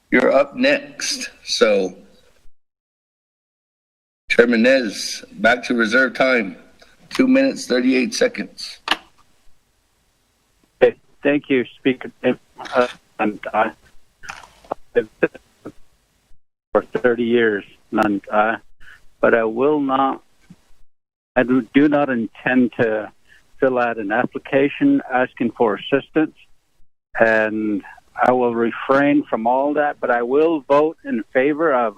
you're up next. So, Chairman Nez, back to reserve time. 2 minutes, 38 seconds. Okay, thank you, Speaker. And for 30 years, but I will not. I do not intend to fill out an application asking for assistance, and I will refrain from all that. But I will vote in favor of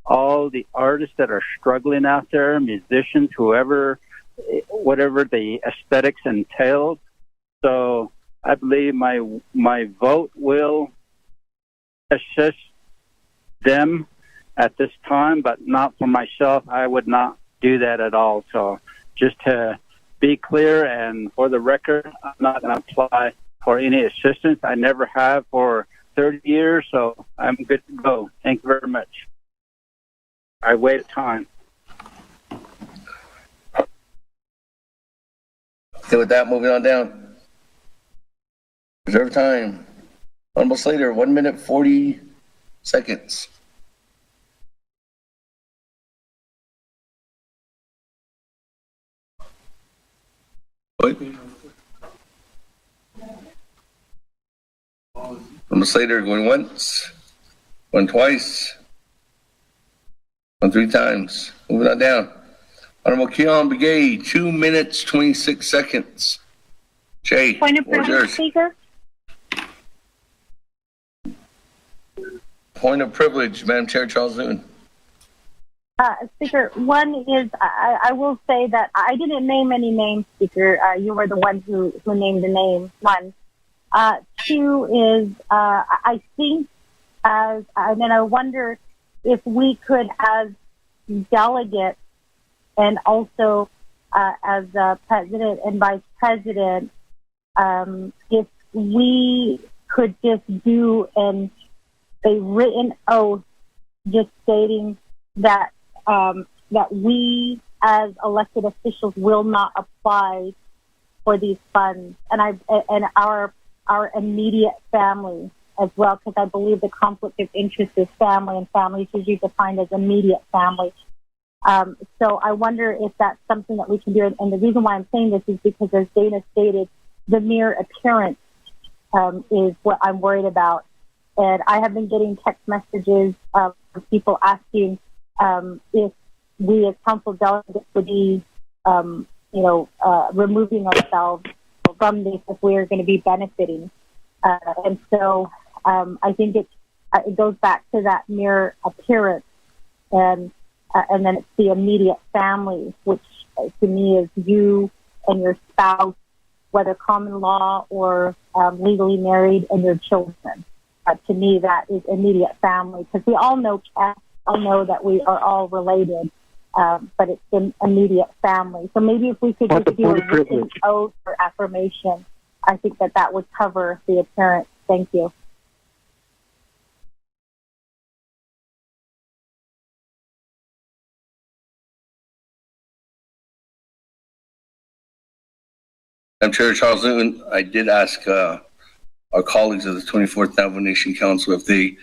all the artists that are struggling out there, musicians, whatever the aesthetics entails. So I believe my vote will assist them at this time, but not for myself. I would not do that at all. So just to be clear and for the record, I'm not going to apply for any assistance. I never have for 30 years, so I'm good to go. Thank you very much. I wait time. Okay, with that, moving on down. Reserve time. Honorable Slater, 1 minute, 40 seconds. Honorable Slater going once, going twice, going 3 times. Moving on down. Honorable Keon Begay, 2 minutes, 26 seconds. Jay, Point of privilege, Speaker. Point of privilege, Madam Chair Charles Newton. Speaker, one is I will say that I didn't name any names, Speaker. You were the one who named the name. One. 2 is I think and then I wonder if we could, as delegates and also as president and vice president, if we could just do a written oath, just stating that that we as elected officials will not apply for these funds, and our immediate family as well, because I believe the conflict of interest is family, and family is usually defined as immediate family. So I wonder if that's something that we can do. And the reason why I'm saying this is because, as Dana stated, the mere appearance is what I'm worried about. And I have been getting text messages from people asking if we as council delegates would be, removing ourselves from this if we're going to be benefiting. And so I think it goes back to that mere appearance, and then it's the immediate family, which to me is you and your spouse, whether common law or legally married, and your children. To me, that is immediate family, because we all know that we are all related, but it's an immediate family. So maybe if we could just do a written oath or affirmation, I think that would cover the appearance. Thank you. I'm Chair Charles Newton. I did ask our colleagues of the 24th Navajo Nation Council if they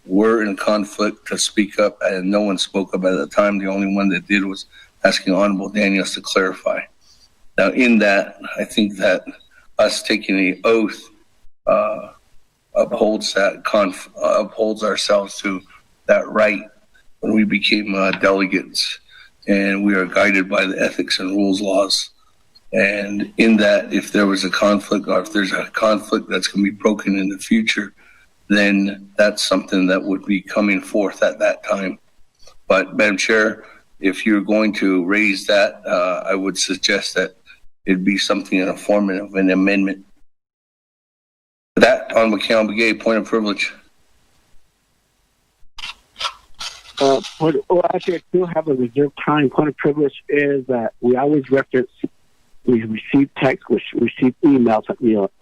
were in conflict to speak up, and no one spoke up at the time. The only one that did was asking Honorable Daniels to clarify. Now, in that, I think that us taking the oath upholds ourselves to that right when we became delegates, and we are guided by the ethics and rules laws. And in that, if there was a conflict, or if there's a conflict that's going to be broken in the future, then that's something that would be coming forth at that time. But Madam Chair, if you're going to raise that, I would suggest that it'd be something in the form of an amendment. That, on McCallum Begay, point of privilege. Actually, I still have a reserved time. Point of privilege is that we always reference, we receive text, we receive emails,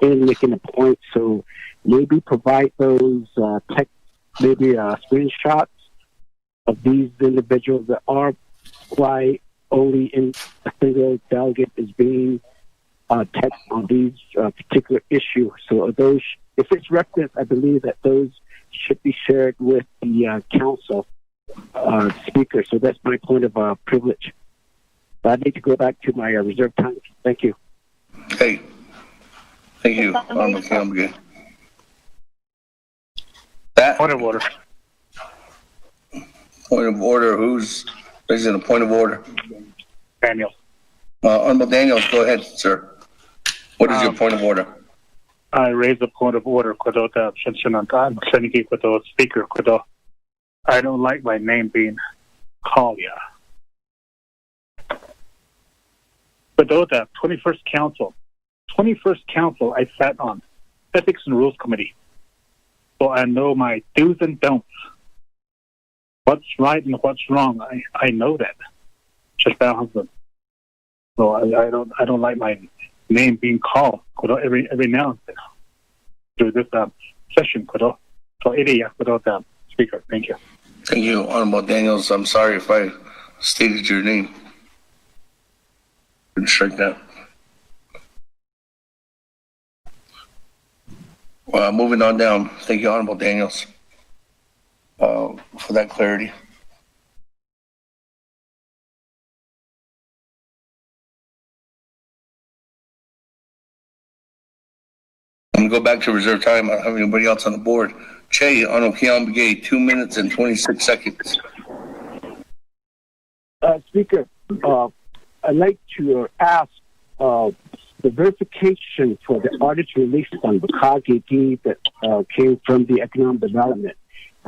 and making a point. So maybe provide those text, maybe screenshots of these individuals that are why only in a single delegate is being text on these particular issue. So those, if it's referenced, I believe that those should be shared with the council speaker. So that's my point of privilege. But I need to go back to my reserved time. Thank you. Okay. Thank you, Honorable McCallum. That point of order. Point of order. Who's raising a point of order? Daniel. Honorable Daniels, go ahead, sir. What is your point of order? I raise a point of order. Speaker. I don't like my name being called. Yeah. 21st Council. 21st Council I sat on. Ethics and Rules Committee. So I know my do's and don'ts. What's right and what's wrong. I know that. Just that husband. So I don't like my name being called every now and then through this session. So Speaker, thank you. Thank you, Honorable Daniels. I'm sorry if I stated your name. Couldn't strike that. Moving on down. Thank you, Honorable Daniels, for that clarity. I'm going to go back to reserve time. I don't have anybody else on the board. Che, Honorable Keon Begay, 2 minutes and 26 seconds. Speaker, I'd like to ask the verification for the audit released on Bakagigi that came from the economic development,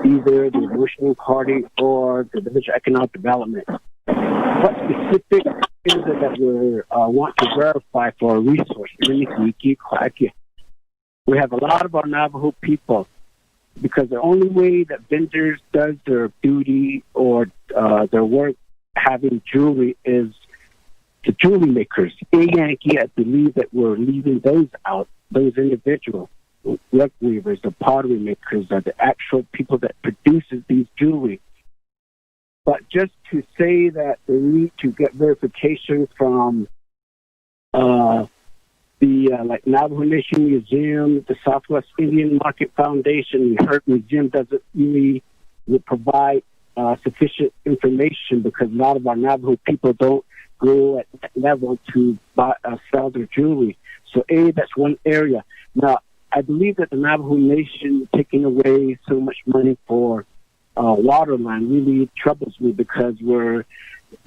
either the Emotional Party or the Division of Economic Development. What specific is it that we want to verify for a resource? We have a lot of our Navajo people, because the only way that vendors does their duty or their work having jewelry is the jewelry makers. Yankee, I believe that we're leaving those out, those individuals, rug weavers, the pottery makers, are the actual people that produces these jewelry. But just to say that they need to get verification from the like Navajo Nation Museum, the Southwest Indian Market Foundation, and Hurt Museum doesn't really provide sufficient information, because a lot of our Navajo people don't go at that level to sell their jewelry. So that's one area. Now, I believe that the Navajo Nation taking away so much money for waterline really troubles me, because we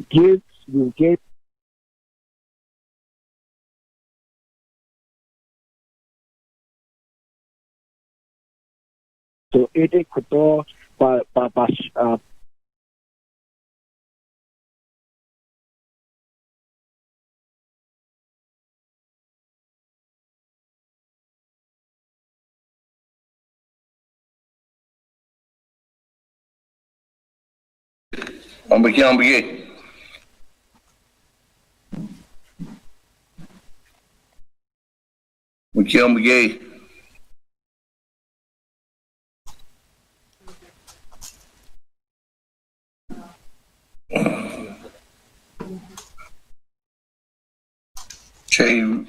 gave to ede kuto pa Ambigay. Ambigay. Jay.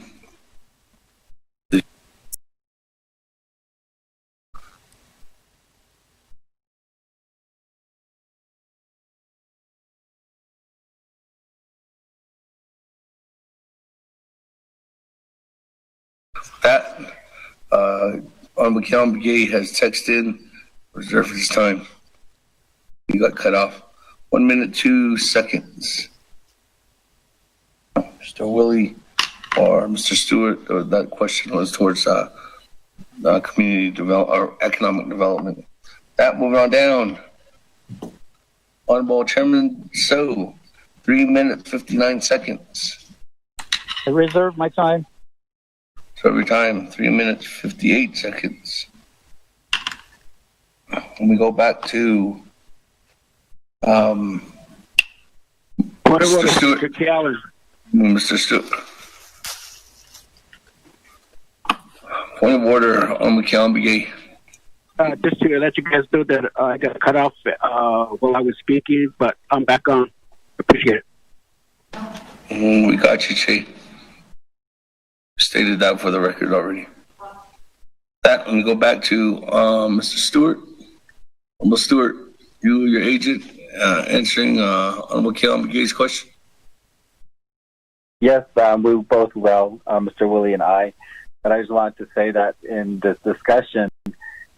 That Ambigay has texted in, reserved his time. He got cut off. 1 minute, 2 seconds. Mr. Willie or Mr. Stewart, or that question was towards community development or economic development. That moving on down. Honorable Chairman So, 3 minutes, 59 seconds. I reserve my time. So every time, 3 minutes, 58 seconds. When we go back to Mr. Stewart. Mr. Stewart. Point of order on McCallum. Just to let you guys know that I got cut off while I was speaking, but I'm back on. Appreciate it. We got you, Che. Stated that for the record already. That, let me go back to Mr. Stewart. Honorable Stewart, you, your agent, answering Honorable Caleb McGee's question. Yes, we were both well, Mr. Willie and I. But I just wanted to say that in this discussion,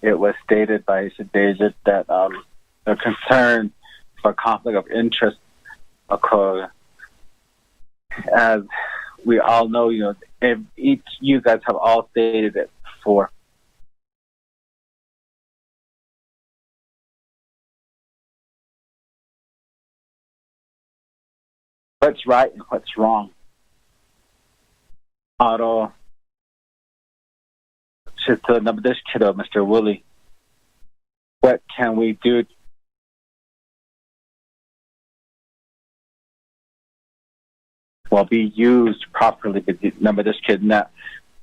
it was stated by Shadeja that the concern for conflict of interest occur. As we all know, if you guys have all stated it before. What's right and what's wrong? Otto, Mr. Willie, what can we do will be used properly with this kid?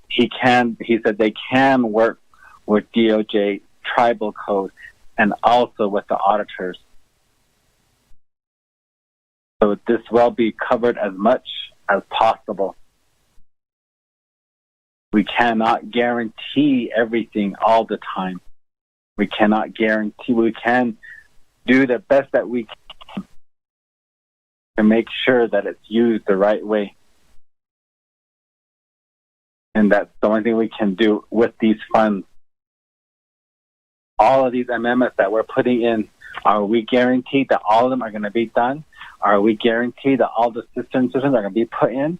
He said they can work with DOJ tribal code and also with the auditors. So this will be covered as much as possible. We cannot guarantee everything all the time. We cannot guarantee. We can do the best that we can to make sure that it's used the right way. And that's the only thing we can do with these funds. All of these amendments that we're putting in, are we guaranteed that all of them are going to be done? Are we guaranteed that all the systems are going to be put in?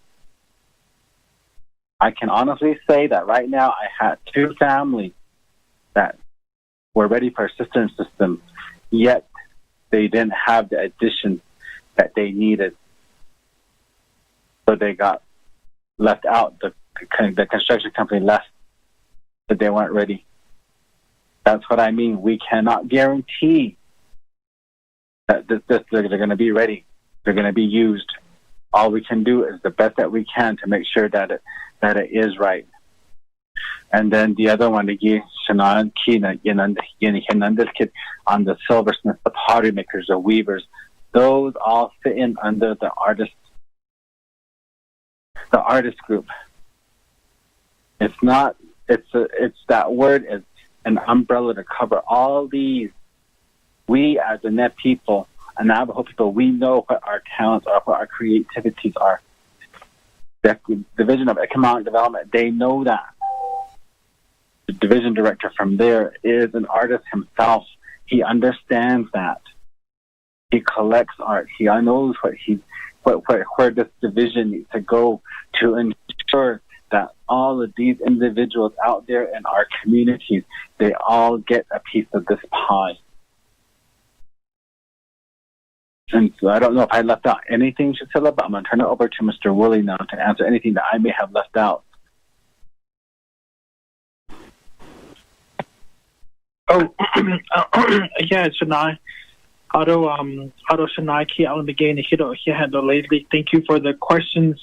I can honestly say that right now I had 2 families that were ready for a cistern system, yet they didn't have the addition that they needed. So they got left out. The construction company left, but they weren't ready. That's what I mean. We cannot guarantee that they're going to be ready. They're going to be used. All we can do is the best that we can to make sure that it is right. And then the other one, the kid on the silversmiths, the pottery makers, the weavers, those all fit in under the artist group. It's not. It's that word is an umbrella to cover all these. We as the Net people and Navajo people, we know what our talents are, what our creativities are. The Division of Economic Development, they know that. The division director from there is an artist himself. He understands that. He collects art. He knows where this division needs to go to ensure that all of these individuals out there in our communities, they all get a piece of this pie. And so I don't know if I left out anything, Shatilla, but I'm going to turn it over to Mr. Woolley now to answer anything that I may have left out. Oh, yeah, Shania. Auto Shania Ki Alan Begay Hiro Hihando lately. Thank you for the questions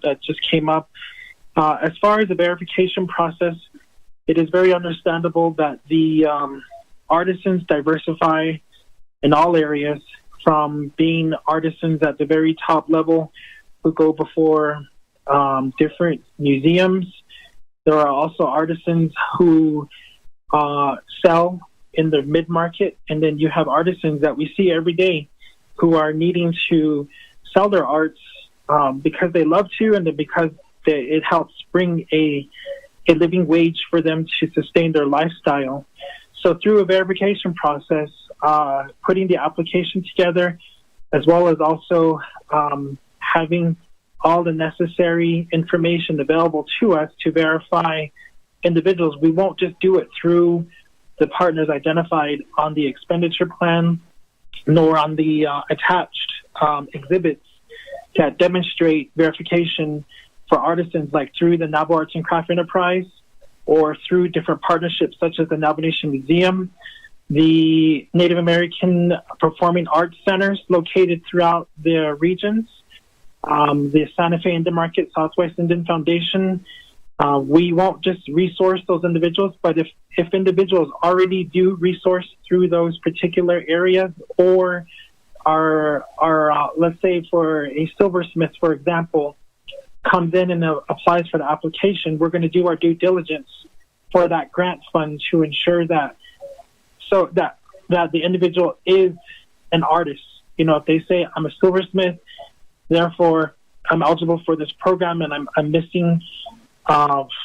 that just came up. As far as the verification process, it is very understandable that the artisans diversify in all areas, from being artisans at the very top level who go before different museums. There are also artisans who sell in the mid-market, and then you have artisans that we see every day who are needing to sell their arts because they love to, and then because it helps bring a living wage for them to sustain their lifestyle. So through a verification process, putting the application together, as well as also having all the necessary information available to us to verify individuals, we won't just do it through the partners identified on the expenditure plan, nor on the attached exhibits that demonstrate verification for artisans, like through the Navajo Arts and Craft Enterprise, or through different partnerships such as the Navajo Nation Museum, the Native American Performing Arts Centers located throughout the regions, the Santa Fe Indian Market Southwest Indian Foundation. We won't just resource those individuals, but if individuals already do resource through those particular areas, or are let's say for a silversmith, for example, comes in and applies for the application, we're going to do our due diligence for that grant fund to ensure that the individual is an artist. You know, if they say I'm a silversmith, therefore I'm eligible for this program, and I'm missing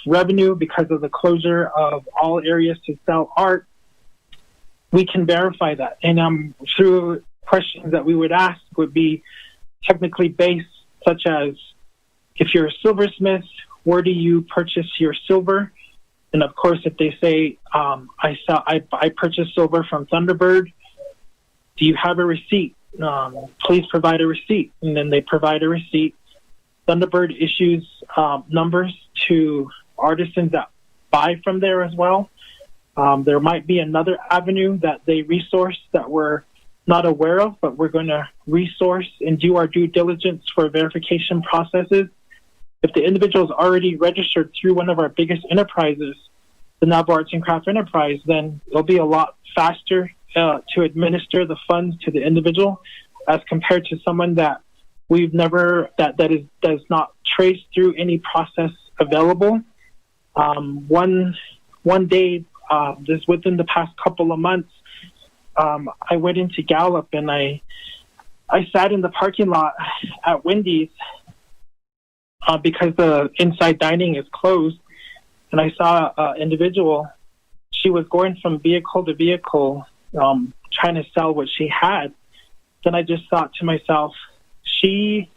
revenue because of the closure of all areas to sell art, we can verify that. And through questions that we would ask would be technically based, such as, if you're a silversmith, where do you purchase your silver? And of course, if they say, I purchase silver from Thunderbird, do you have a receipt? Please provide a receipt. And then they provide a receipt. Thunderbird issues numbers to artisans that buy from there as well. There might be another avenue that they resource that we're not aware of, but we're going to resource and do our due diligence for verification processes. If the individual is already registered through one of our biggest enterprises, the Navajo Arts and Craft Enterprise, then it'll be a lot faster to administer the funds to the individual as compared to someone that we've never, does not trace through any process available. One day, just within the past couple of months, I went into Gallup and I sat in the parking lot at Wendy's because the inside dining is closed, and I saw an individual. She was going from vehicle to vehicle, trying to sell what she had. Then I just thought to myself, she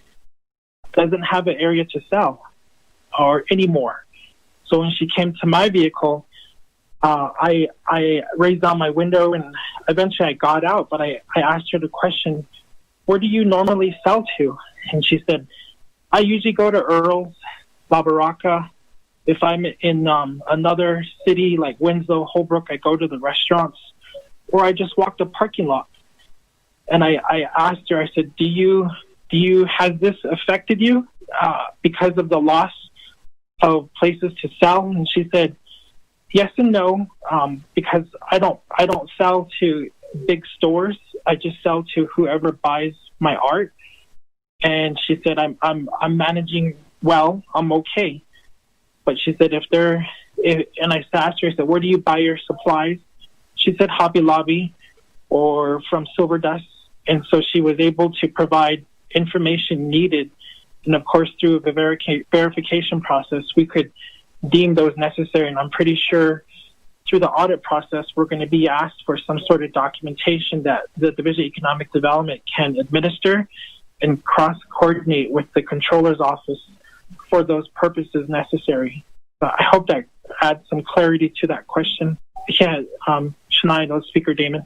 doesn't have an area to sell or anymore. So when she came to my vehicle, I raised down my window, and eventually I got out, but I asked her the question, where do you normally sell to? And she said, I usually go to Earl's, La Baraka. If I'm in another city like Winslow, Holbrook, I go to the restaurants, or I just walk the parking lot. And I asked her, I said, has this affected you because of the loss of places to sell? And she said, yes and no, because I don't sell to big stores. I just sell to whoever buys my art. And she said, I'm managing well. I'm okay. But she said, and I asked her, I said, where do you buy your supplies? She said, Hobby Lobby or from Silver Dust. And so she was able to provide information needed. And of course, through the verification process, we could deem those necessary. And I'm pretty sure through the audit process, we're going to be asked for some sort of documentation that the Division of Economic Development can administer and cross-coordinate with the Controller's Office for those purposes necessary. I hope that adds some clarity to that question. Yeah, Shania, Speaker Damon.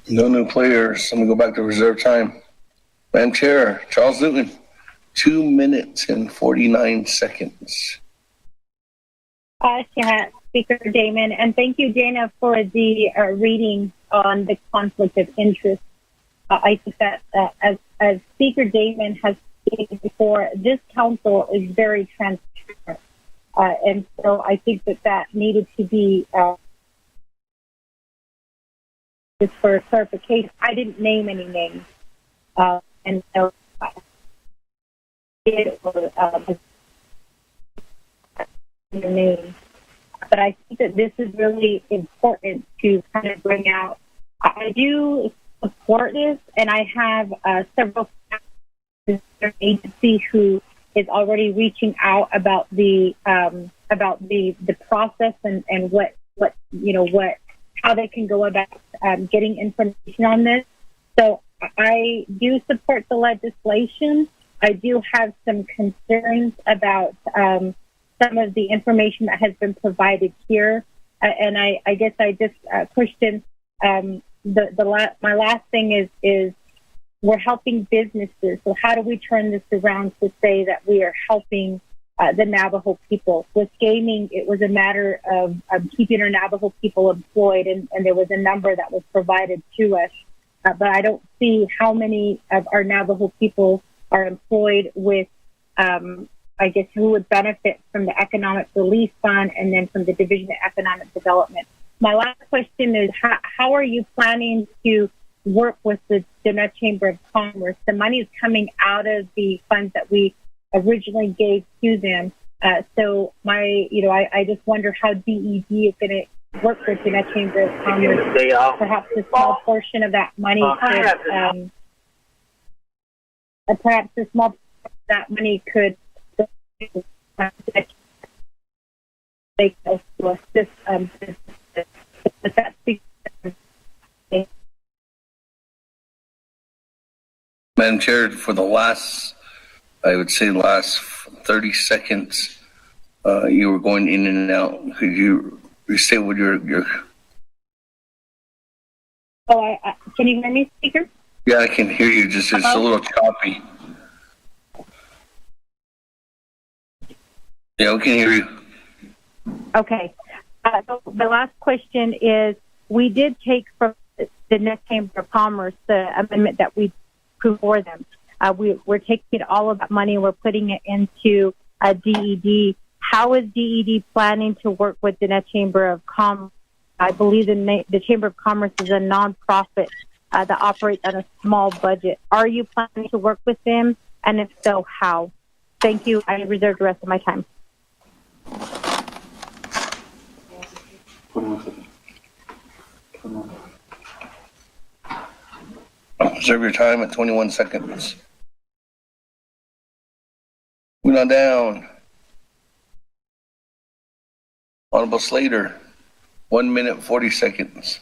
No new players. I'm going to go back to reserve time. Madam Chair, Charles Newton, 2 minutes and 49 seconds. Yeah, Speaker Damon, and thank you, Dana, for the reading on the conflict of interest. I think that as Speaker Damon has stated before, this council is very transparent. And so I think that needed to be, just for clarification, I didn't name any names. And so it was your name. But I think that this is really important to kind of bring out. I do support this, and I have several agencies who is already reaching out about the process and what how they can go about getting information on this. So I do support the legislation. I do have some concerns about some of the information that has been provided here, and I guess I just question my last thing is we're helping businesses. So how do we turn this around to say that we are helping the Navajo people? With gaming, it was a matter of keeping our Navajo people employed, and there was a number that was provided to us. But I don't see how many of our Navajo people are employed with, I guess, who would benefit from the Economic Relief Fund and then from the Division of Economic Development. My last question is, how are you planning to work with the Dana Chamber of Commerce? The money is coming out of the funds that we originally gave to them. So I just wonder how DED is going to work with the Chamber of Commerce. Perhaps a small portion of that money could make us to assist Madam Chair, for the last 30 seconds, you were going in and out. Could you say what your can you hear me, Speaker? Yeah, I can hear you. Just it's a little choppy. Yeah, we can hear you. Okay. So the last question is, we did take from the Net Chamber of Commerce the amendment that we approved for them. We're taking all of that money and we're putting it into DED. How is DED planning to work with the Net Chamber of Commerce? I believe the Chamber of Commerce is a nonprofit that operates on a small budget. Are you planning to work with them? And if so, how? Thank you. I reserve the rest of my time. Reserve your time at 21 seconds. Moving on down. Honorable Slater, 1 minute, 40 seconds.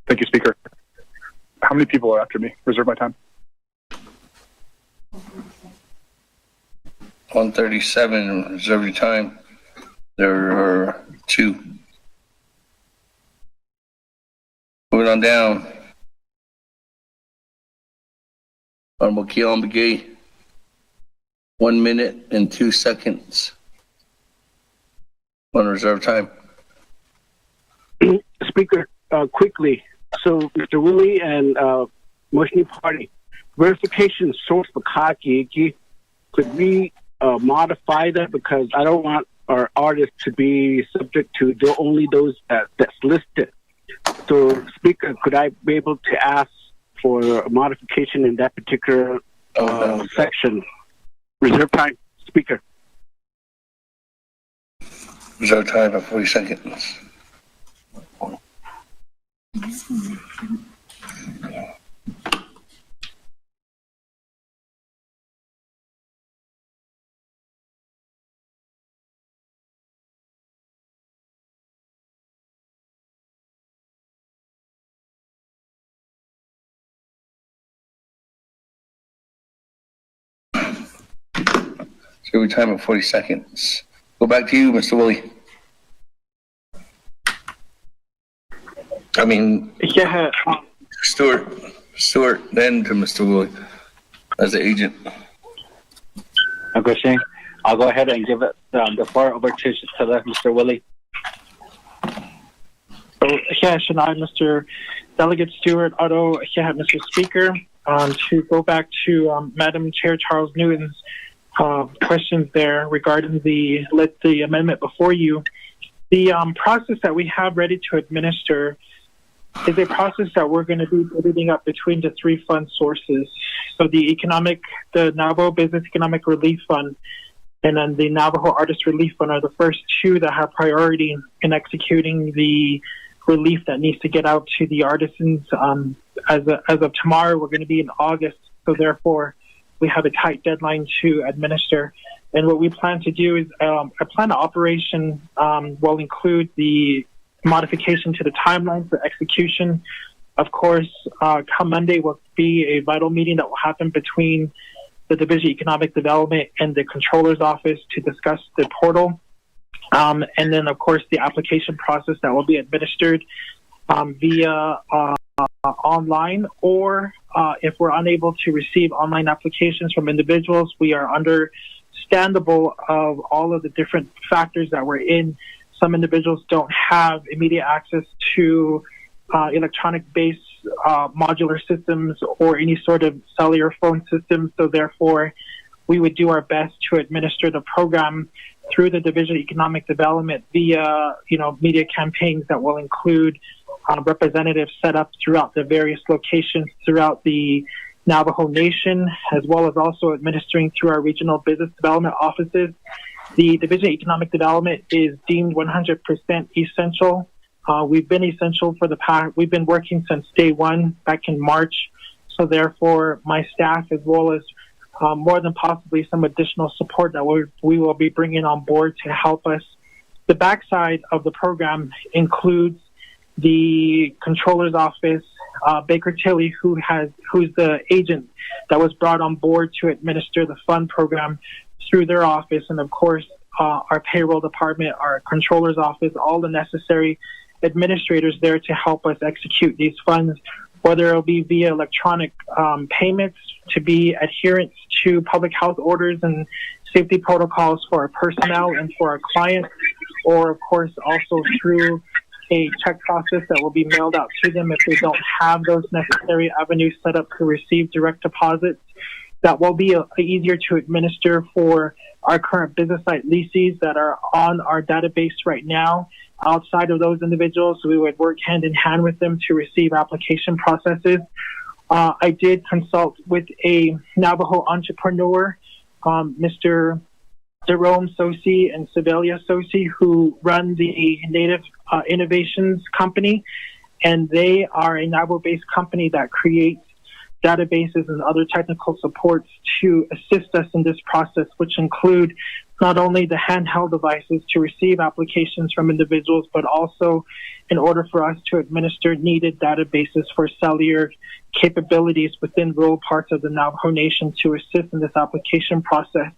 Thank you, Speaker. How many people are after me? Reserve my time. 137, reserve your time. There are 2. Moving on down. Honorable Keon Begay, 1 minute and 2 seconds. On reserve time. Speaker, quickly. So, Mr. Willie and Motioning Party, verification source for Kaki, could we modify that? Because I don't want our artists to be subject to only those that's listed. So, Speaker, could I be able to ask for a modification in that particular section? Reserve time, Speaker. Reserve time at 40 seconds. So we time at 40 seconds. Go back to you, Mr. Willie. I mean, yeah. Stuart, then to Mr. Willie as the agent. Okay, I'll go ahead and give it the floor over to Mr. Willie. So, Mr. Delegate Stewart, Otto, Mr. Speaker, to go back to Madam Chair Charles Newton's questions there regarding the amendment before you. The process that we have ready to administer is a process that we're going to be dividing up between the three fund sources. So the Navajo Business Economic Relief Fund and then the Navajo Artist Relief Fund are the first two that have priority in executing the relief that needs to get out to the artisans. As of tomorrow, we're going to be in August, so therefore we have a tight deadline to administer. And what we plan to do is a plan of operation will include the modification to the timeline for execution. Of course, come Monday will be a vital meeting that will happen between the Division of Economic Development and the Controller's Office to discuss the portal. And then, of course, the application process that will be administered via online, or if we're unable to receive online applications from individuals, we are understandable of all of the different factors that we're in. Some individuals don't have immediate access to electronic-based modular systems or any sort of cellular phone system, so therefore we would do our best to administer the program through the Division of Economic Development via, media campaigns that will include representatives set up throughout the various locations throughout the Navajo Nation, as well as also administering through our regional business development offices. The Division of Economic Development is deemed 100% essential. We've been essential for the past, we've been working since day one back in March. So therefore, my staff, as well as more than possibly some additional support that we will be bringing on board to help us. The backside of the program includes the Controller's Office, Baker Tilly, who's the agent that was brought on board to administer the fund program through their office, and of course, our payroll department, our Controller's Office, all the necessary administrators there to help us execute these funds, whether it'll be via electronic payments to be adherent to public health orders and safety protocols for our personnel and for our clients, or of course also through a check process that will be mailed out to them if they don't have those necessary avenues set up to receive direct deposits. That will be easier to administer for our current business site leases that are on our database right now. Outside of those individuals, we would work hand in hand with them to receive application processes. I did consult with a Navajo entrepreneur, Mr. Jerome Sosi and Sibelia Sosi, who run the Native Innovations Company, and they are a Navajo-based company that creates databases and other technical supports to assist us in this process, which include not only the handheld devices to receive applications from individuals, but also in order for us to administer needed databases for cellular capabilities within rural parts of the Navajo Nation to assist in this application process.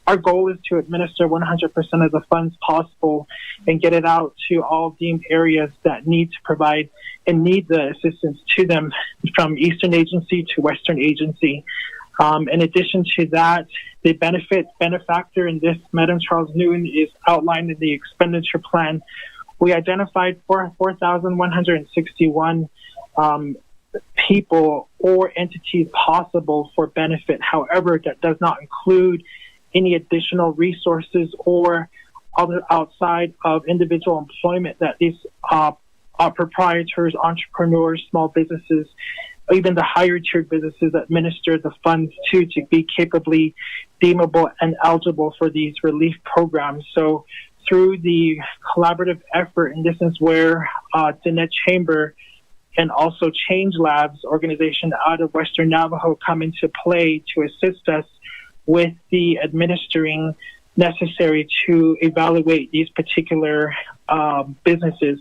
Our goal is to administer 100% of the funds possible and get it out to all deemed areas that need to provide and need the assistance to them, from Eastern Agency to Western Agency. In addition to that, the benefactor in this, Madam Charles Newton, is outlined in the expenditure plan. We identified 4,161 people or entities possible for benefit. However, that does not include any additional resources or other outside of individual employment that these proprietors, entrepreneurs, small businesses, even the higher tiered businesses administer the funds to be capably deemable and eligible for these relief programs. So through the collaborative effort, and this is where Diné Chamber and also Change Labs organization out of Western Navajo come into play to assist us with the administering necessary to evaluate these particular businesses.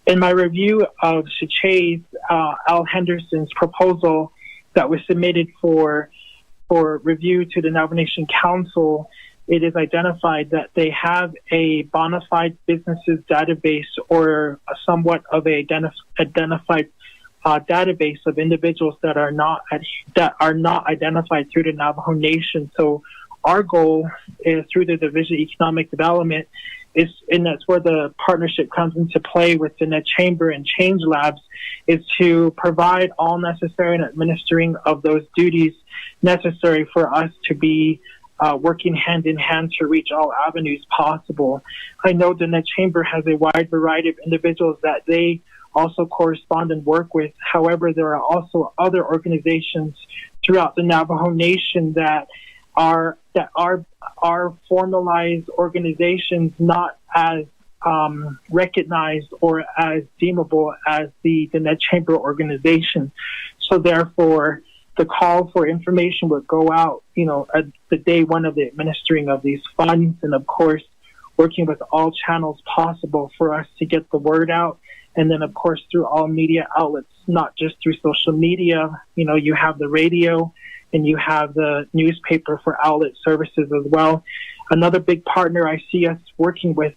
In my review of Shichay's Al Henderson's proposal that was submitted for review to the Navajo Nation Council, it is identified that they have a bona fide businesses database or somewhat of a identified database of individuals that are not identified through the Navajo Nation. So our goal is through the Division of Economic Development and that's where the partnership comes into play within the Chamber and Change Labs, is to provide all necessary and administering of those duties necessary for us to be working hand in hand to reach all avenues possible. I know that the Chamber has a wide variety of individuals that they also correspond and work with. However, there are also other organizations throughout the Navajo Nation that are formalized organizations, not as recognized or as deemable as the Net Chamber organization. So therefore, the call for information would go out, at the day one of the administering of these funds, and of course, working with all channels possible for us to get the word out. And then, of course, through all media outlets, not just through social media. You have the radio and you have the newspaper for outlet services as well. Another big partner I see us working with,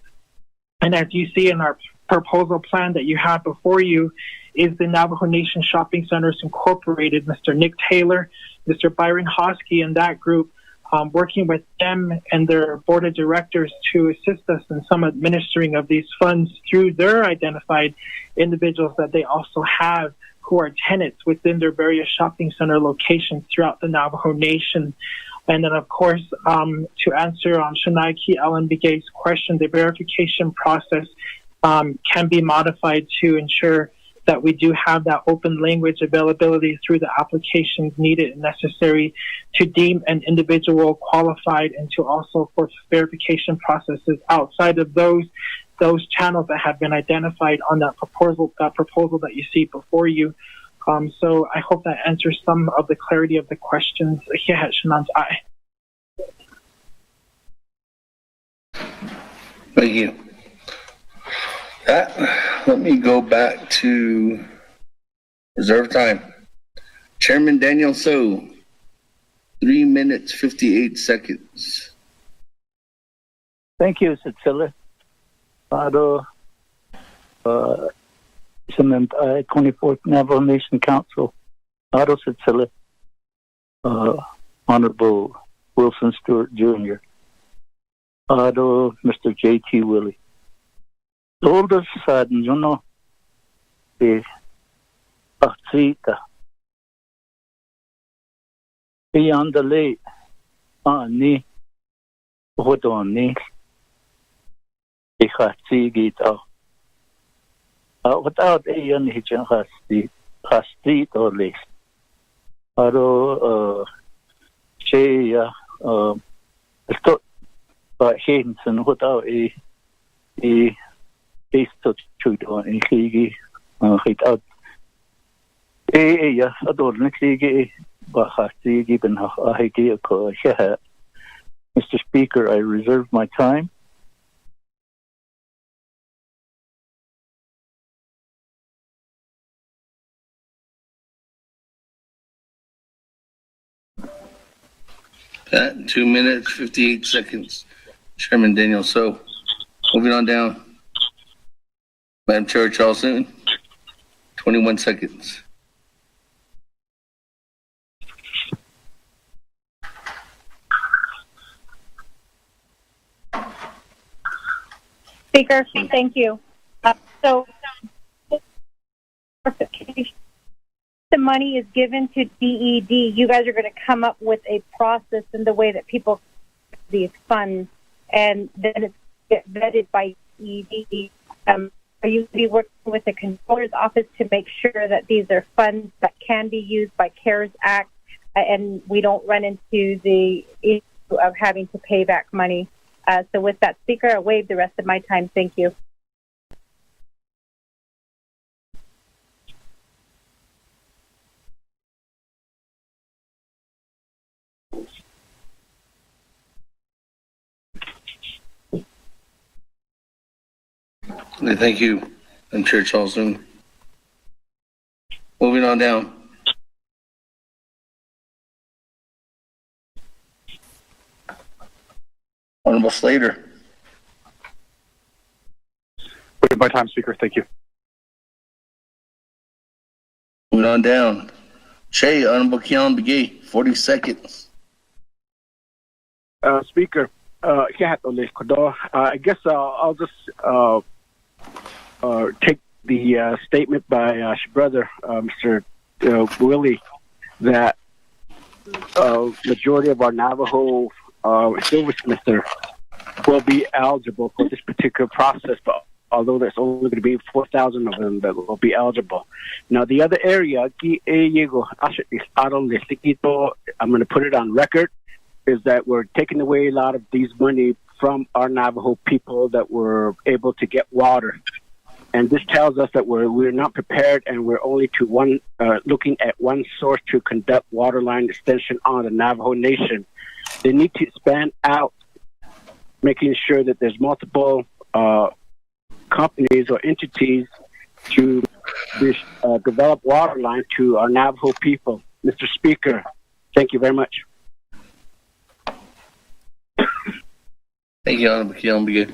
and as you see in our proposal plan that you have before you, is the Navajo Nation Shopping Centers Incorporated, Mr. Nick Taylor, Mr. Byron Hosky, and that group, working with them and their board of directors to assist us in some administering of these funds through their identified individuals that they also have who are tenants within their various shopping center locations throughout the Navajo Nation. And then, of course, to answer Shanaiki Ellen Begay's question, the verification process can be modified to ensure that we do have that open language availability through the applications needed and necessary to deem an individual qualified, and to also for verification processes outside of those channels that have been identified on that proposal that you see before you. So I hope that answers some of the clarity of the questions. Thank you. Let me go back to reserve time. Chairman Daniel So, 3 minutes, 58 seconds. Thank you, Cecilia. Cement 24th Navajo Nation Council. Otto Cecilia. Honorable Wilson Stewart Jr. Mr. J.T. Willie. Oldest side, the Achita. Beyond the lake, ni, Hodoni, Ichati Gita. Without a young hitchin hasti or lake. Shea, but Henson without a to shoot on in Kligi, hit out. Adorn Kligi, but Hasti given a Higgy. Mr. Speaker, I reserve my time. Pat, 2 minutes, 58 seconds. Chairman Daniel So. Moving on down. Madam Chair Charleston, 21 seconds. Speaker, thank you. So the money is given to DED. You guys are going to come up with a process in the way that people these funds, and then it's vetted by DED. Are you going to be working with the Controller's Office to make sure that these are funds that can be used by CARES Act, and we don't run into the issue of having to pay back money? So with that, Speaker, I'll waive the rest of my time. Thank you. Thank you, Madam Chair Charleston. Moving on down. Honorable Slater. Waive my time, Speaker. Thank you. Moving on down. Shay, Honorable Keon Begay, 40 seconds. Speaker, I guess I'll just take the statement by your brother, Mr. Willie, that majority of our Navajo servicemen will be eligible for this particular process, but although there's only going to be 4,000 of them that will be eligible. Now, the other area, I'm going to put it on record, is that we're taking away a lot of these money from our Navajo people that were able to get water. And this tells us that we're not prepared, and we're only looking at one source to conduct water line extension on the Navajo Nation. They need to expand out, making sure that there's multiple companies or entities to develop water line to our Navajo people. Mr. Speaker, thank you very much. Thank you, Honorable Keon Begay.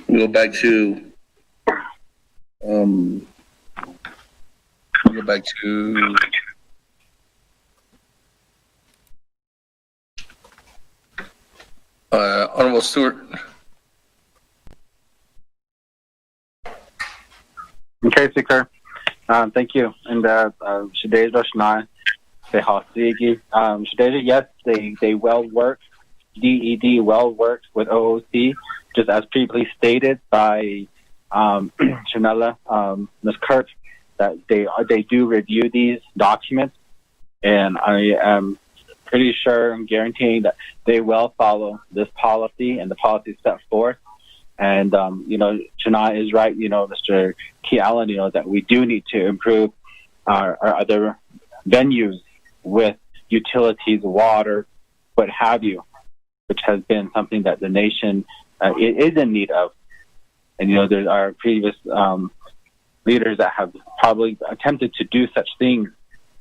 We go back to Honorable Stewart. Okay, Speaker. Thank you. And today's Roshna, yes, they well worked. DED well worked with OOC, just as previously stated by Chanela, Ms. Kirk, that they do review these documents, and I am pretty sure and guaranteeing that they will follow this policy and the policy set forth. And Chana is right. Mr. Key Allen, that we do need to improve our other venues with utilities, water, what have you, which has been something that the nation is in need of. And, there are previous leaders that have probably attempted to do such things,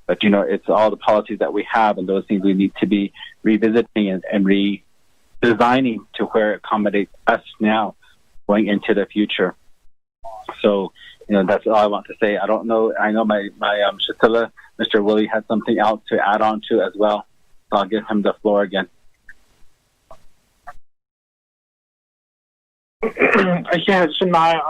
but, it's all the policies that we have, and those things we need to be revisiting and redesigning to where it accommodates us now going into the future. So, that's all I want to say. I don't know. I know my Shatilla, Mr. Willie, had something else to add on to as well. So I'll give him the floor again. Yeah, Shania,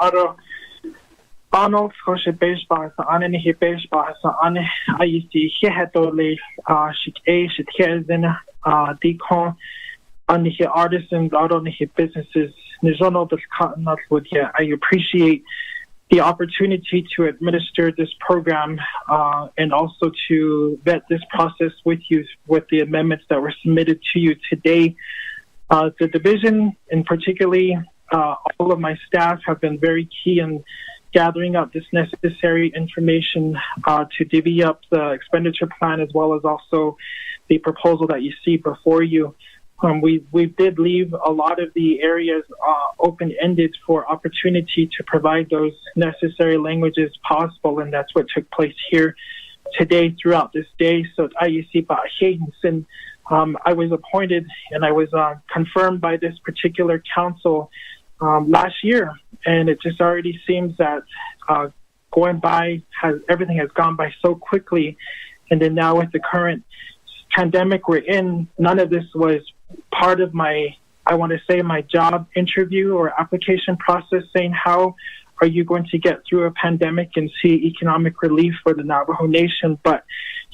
Arnold, Scotia baseball, Annie baseball, Annie, I used to hear Dolly, she hears in decon, on the artisans, out on the businesses. There's no cotton nuts with here. I appreciate the opportunity to administer this program and also to vet this process with you with the amendments that were submitted to you today. The division, and particularly all of my staff, have been very key in gathering up this necessary information to divvy up the expenditure plan, as well as also the proposal that you see before you. We did leave a lot of the areas open-ended for opportunity to provide those necessary languages possible, and that's what took place here today throughout this day. So IUC and I was appointed and I was confirmed by this particular council last year, and it just already seems that everything has gone by so quickly, and then now with the current pandemic we're in, none of this was part of my job interview or application process, saying how are you going to get through a pandemic and see economic relief for the Navajo Nation. But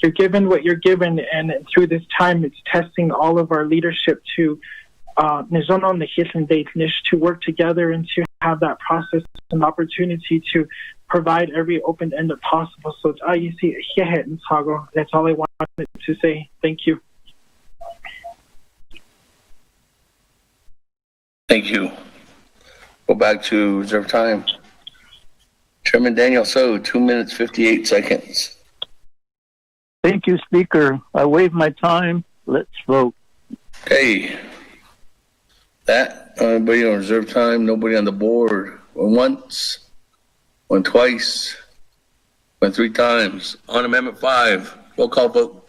you're given what you're given, and through this time it's testing all of our leadership to work together and to have that process and opportunity to provide every open-ended possible. So that's all I wanted to say. Thank you. Thank you. Go back to reserve time. Chairman Daniel So, 2 minutes, 58 seconds. Thank you, Speaker. I waive my time. Let's vote. Okay. Everybody on reserve time, nobody on the board. Went once, went twice, went 3 times. On Amendment 5, roll call vote.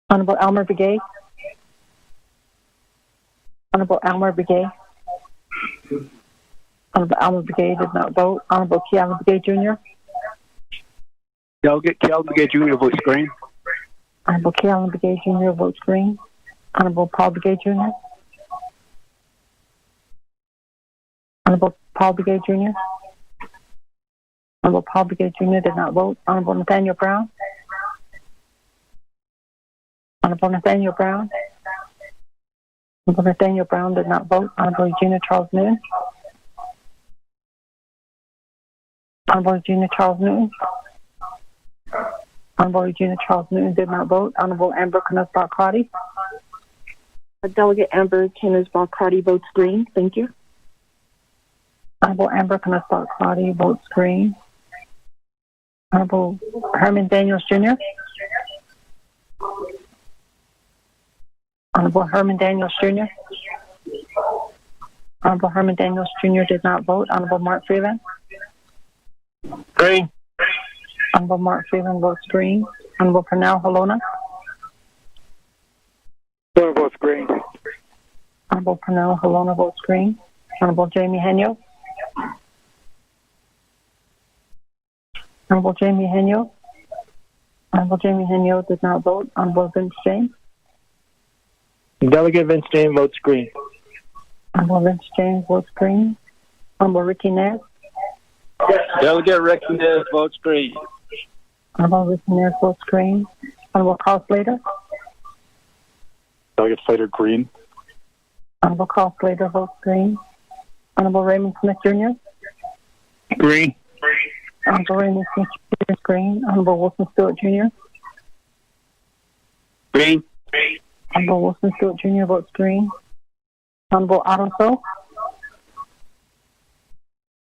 Honorable Elmer Begay. Honorable Elmer Begay. Honorable Elmer Begay did not vote. Honorable Kealan Begay Jr. Delegate Kealan Begay Jr. votes green. Honorable Kealan Begay Jr. votes green. Honorable Paul Begay Jr. Honorable Paul Begay Jr. Honorable Paul Begay Jr. did not vote. Honorable Nathaniel Brown. Honorable Nathaniel Brown. Honorable Nathaniel Brown did not vote. Honorable Eugenia Charles Newton. Honorable Eugenia Charles Newton. Honorable Eugenia Charles Newton did not vote. Honorable Amber Knussbach Crotty. Delegate Amber Knussbach Crotty votes green. Thank you. Honorable Amber Knussbach Crotty votes green. Honorable Herman Daniels Jr. Honorable Herman Daniels Jr. Honorable Herman Daniels Jr. did not vote. Honorable Mark Freeland. Green. Honorable Mark Freeland votes green. Honorable Pernell Halona. Four votes green. Honorable Pernell Halona votes green. Honorable Jamie Henyo. Honorable Jamie Henyo. Honorable Jamie Henyo did not vote. Honorable Vince James. Delegate Vince James votes green. Honorable Vince James votes green. Honorable Ricky Nez. Delegate Ricky Nez votes green. Honorable Ricky Nez votes green. Honorable Carl Slater. Delegate Slater, green. Honorable Carl Slater votes green. Honorable Raymond Smith Jr. Green. Honorable Raymond Smith Jr. is green. Honorable Wilson Stewart Jr. Green. Honorable Wilson Stewart Jr. votes green. Honorable Otto So.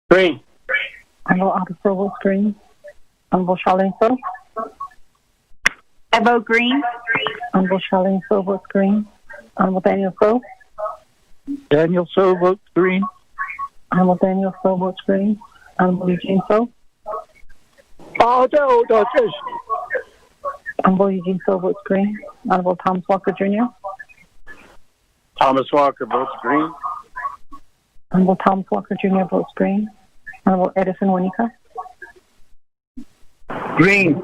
Green. Honorable Otto So votes green. Honorable Charlene So. I vote green. Honorable Charlene So votes green. Honorable Daniel So. Daniel So votes green. Honorable Daniel So votes green. Honorable Eugene So. Honorable Eugene So votes green. Honorable Thomas Walker Jr. Thomas Walker votes green. Honorable Thomas Walker Jr. votes green. Honorable Edison Winika. Green.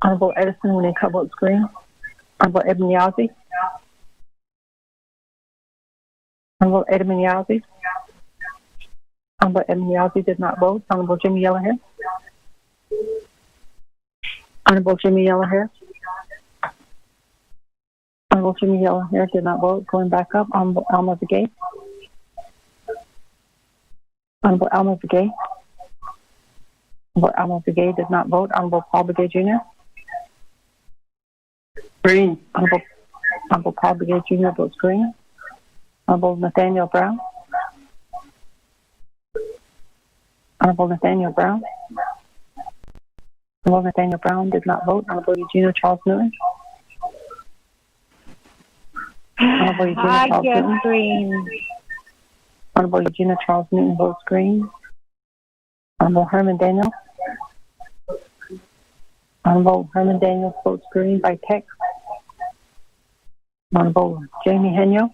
Honorable Edison Winika votes green. Honorable Edmund Yazzie. Honorable Edmund Yazzie. Honorable Edmund Yazzie did not vote. Honorable Jimmy Yellowhair. Honorable Jimmy Yellowhair. Honorable Jimmy Yellowhair did not vote. Going back up, Honorable Elmer Begay. Honorable Elmer Begay. Honorable Elmer Begay did not vote. Honorable Paul Begay Jr. Green. Honorable Paul Begay Jr. votes green. Honorable Nathaniel Brown. Honorable Nathaniel Brown. Honorable Nathaniel Brown did not vote. Honorable Eugenia Charles Newton. Honorable Eugenia Charles Newton. Green. Honorable Eugenia Charles Newton votes green. Honorable Herman Daniels. Honorable Herman Daniels votes green by text. Honorable Jamie Henyo.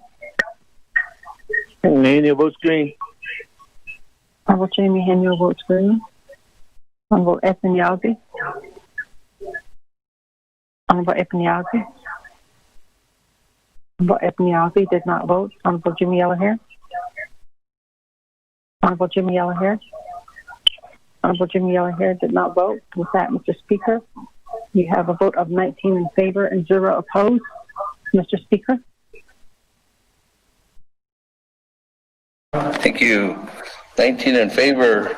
Henyo votes green. Honorable Jamie Henyo votes green. Honorable Edmund Yazzie. Honorable Edmund Yazzie. Honorable Edmund Yazzie did not vote. Honorable Jimmy Yellowhair. Honorable Jimmy Yellowhair. Honorable Jimmy Yellowhair did not vote. With that, Mr. Speaker, you have a vote of 19 in favor and 0 opposed. Mr. Speaker. Thank you. 19 in favor,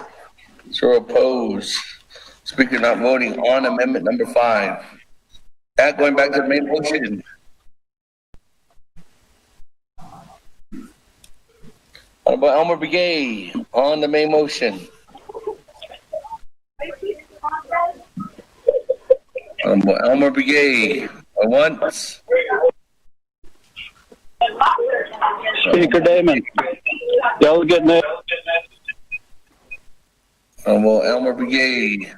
0 opposed. Speaker not voting on amendment number 5. That going back to the main motion. Honorable Elmer Begay on the main motion. Honorable Elmer Begay, once. Speaker Damon. Delegate Nez. Honorable Elmer Begay.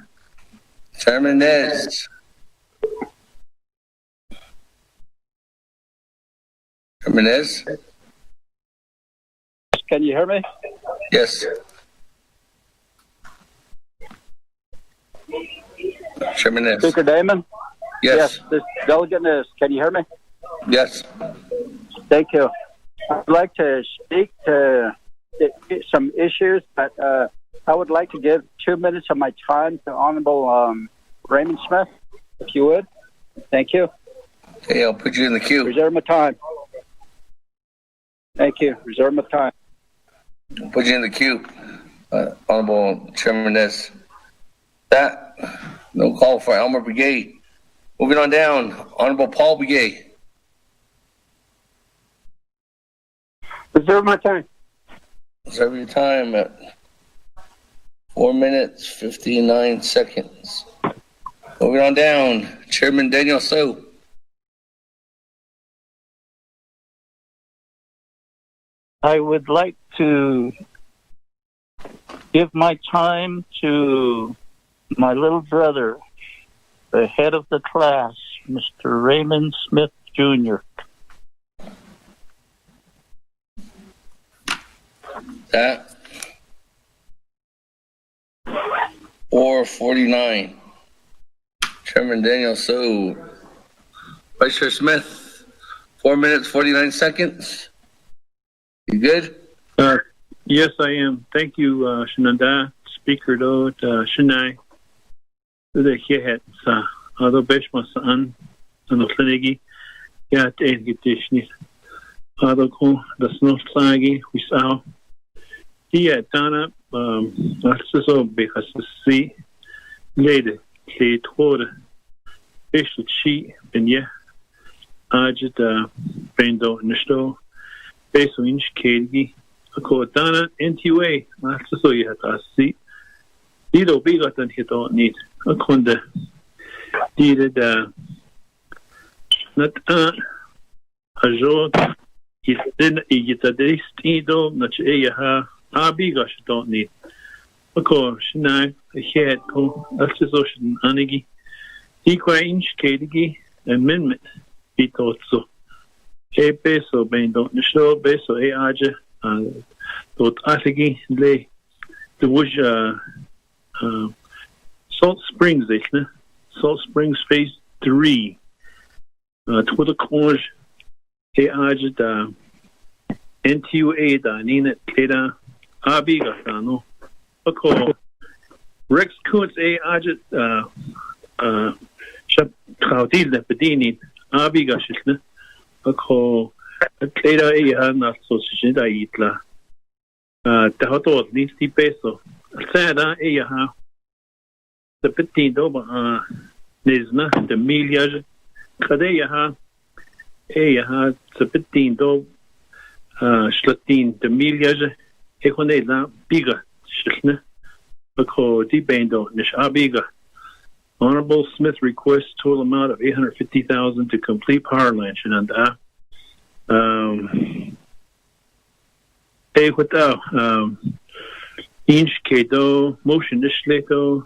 Chairman Nez. Jimenez? Can you hear me? Yes. Jimenez? Speaker Damon? Yes. This delegate is. Can you hear me? Yes. Thank you. I'd like to speak to some issues, but I would like to give 2 minutes of my time to Honorable Raymond Smith, if you would. Thank you. Okay, I'll put you in the queue. Reserve my time. Thank you. Reserve my time. I'll put you in the queue, Honorable Chairman Ness. That, no call for Elmer Brigade. Moving on down, Honorable Paul Brigade. Reserve my time. Reserve your time at 4 minutes, 59 seconds. Moving on down, Chairman Daniel So. I would like to give my time to my little brother, the head of the class, Mr. Raymond Smith, Jr. That. 4:49. Chairman Daniel So. Vice Chair Smith, 4 minutes, 49 seconds. You good? Yes, I am. Thank you, Shananda, Speaker Do, Shanai. The Head, although Beshma San, and the Flinigi, Yat Aid Gitishni, although the Snow Slaggy, we saw. He had done up, that's so because the sea later, he toward fish with sheet, and yeah, I just bendo in the store. Based on each Katie, a Kodana, NTA, that's so you have to see. Dido bigger than he don't need. A conda did not a joke. He didn't eat a day, Stido, not a bigger she don't need. Of course, now a head go, that's his ocean, Anigi. He quite inch Katie, amendment, he thought so. A peso bem don't show peso a aja dot atigi le the was Salt Springs Salt Springs phase 3 to the corner a aja da NTUA da nina keda abiga no ako Rex Kuntz a aja shap khawtil da bedini abiga shitna ako kaya na sociedad itla tahoto ni peso sada ha the petit doba nezna the milliage kada ha the petit do shlatin the milliage ekone na biga shitna ako di bendo nish abiga. Honorable Smith requests total amount of $850,000 to complete power line. Shananda. Inch Kedo, motion Ishleto,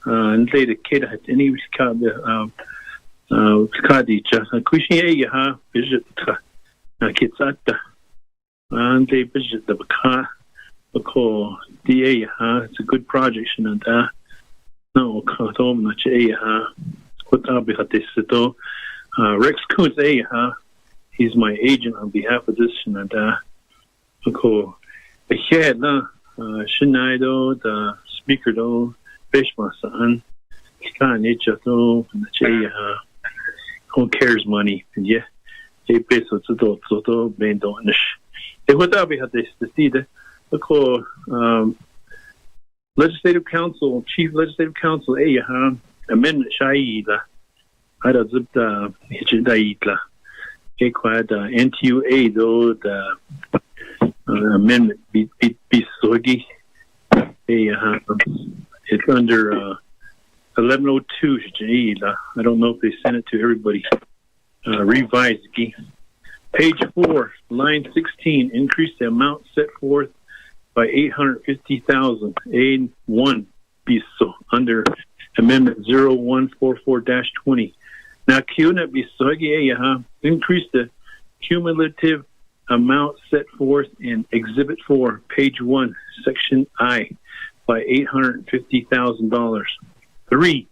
and later Keda had any Kadi, Kushi Yaha, visit Kitsata, and they visit the Baka, Bako, DA, it's a good project. Shananda. No, Katom Nacha, what Abihatisto, Rex Kuntz, he's my agent on behalf of this, and Ako, the head, Shinaido, the speaker, though, Bishma San, Stan Ichato, Nacha, who cares money, and yeah, a peso to Toto, Bendonish. They would Abihatisto, Ako, Legislative Council, Chief Legislative Council, Amendment Shaida, Ada Zipta, Hichidaitla, Equad, NTUA, though, the amendment, Bisogi, it's under 1102, Hichidaitla. I don't know if they sent it to everybody. Revised, Page 4, line 16, increase the amount set forth by 850,000, A1 piso under Amendment 0144-20. Now, Kuna Bisogi increase the cumulative amount set forth in Exhibit 4, page 1, Section I, by $850,000. 3.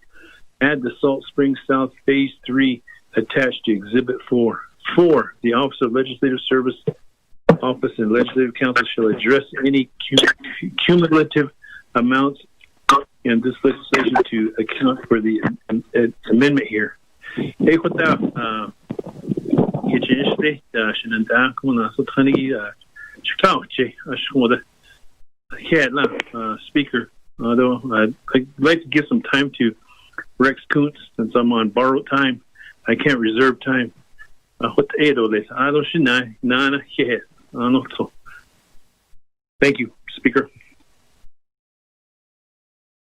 Add the Salt Springs South Phase 3 attached to Exhibit 4. 4. The Office of Legislative Service Office and Legislative Council shall address any cumulative amounts in this legislation to account for the amendment here. Speaker, although I'd like to give some time to Rex Kuntz since I'm on borrowed time. I can't reserve time. Thank you, Speaker.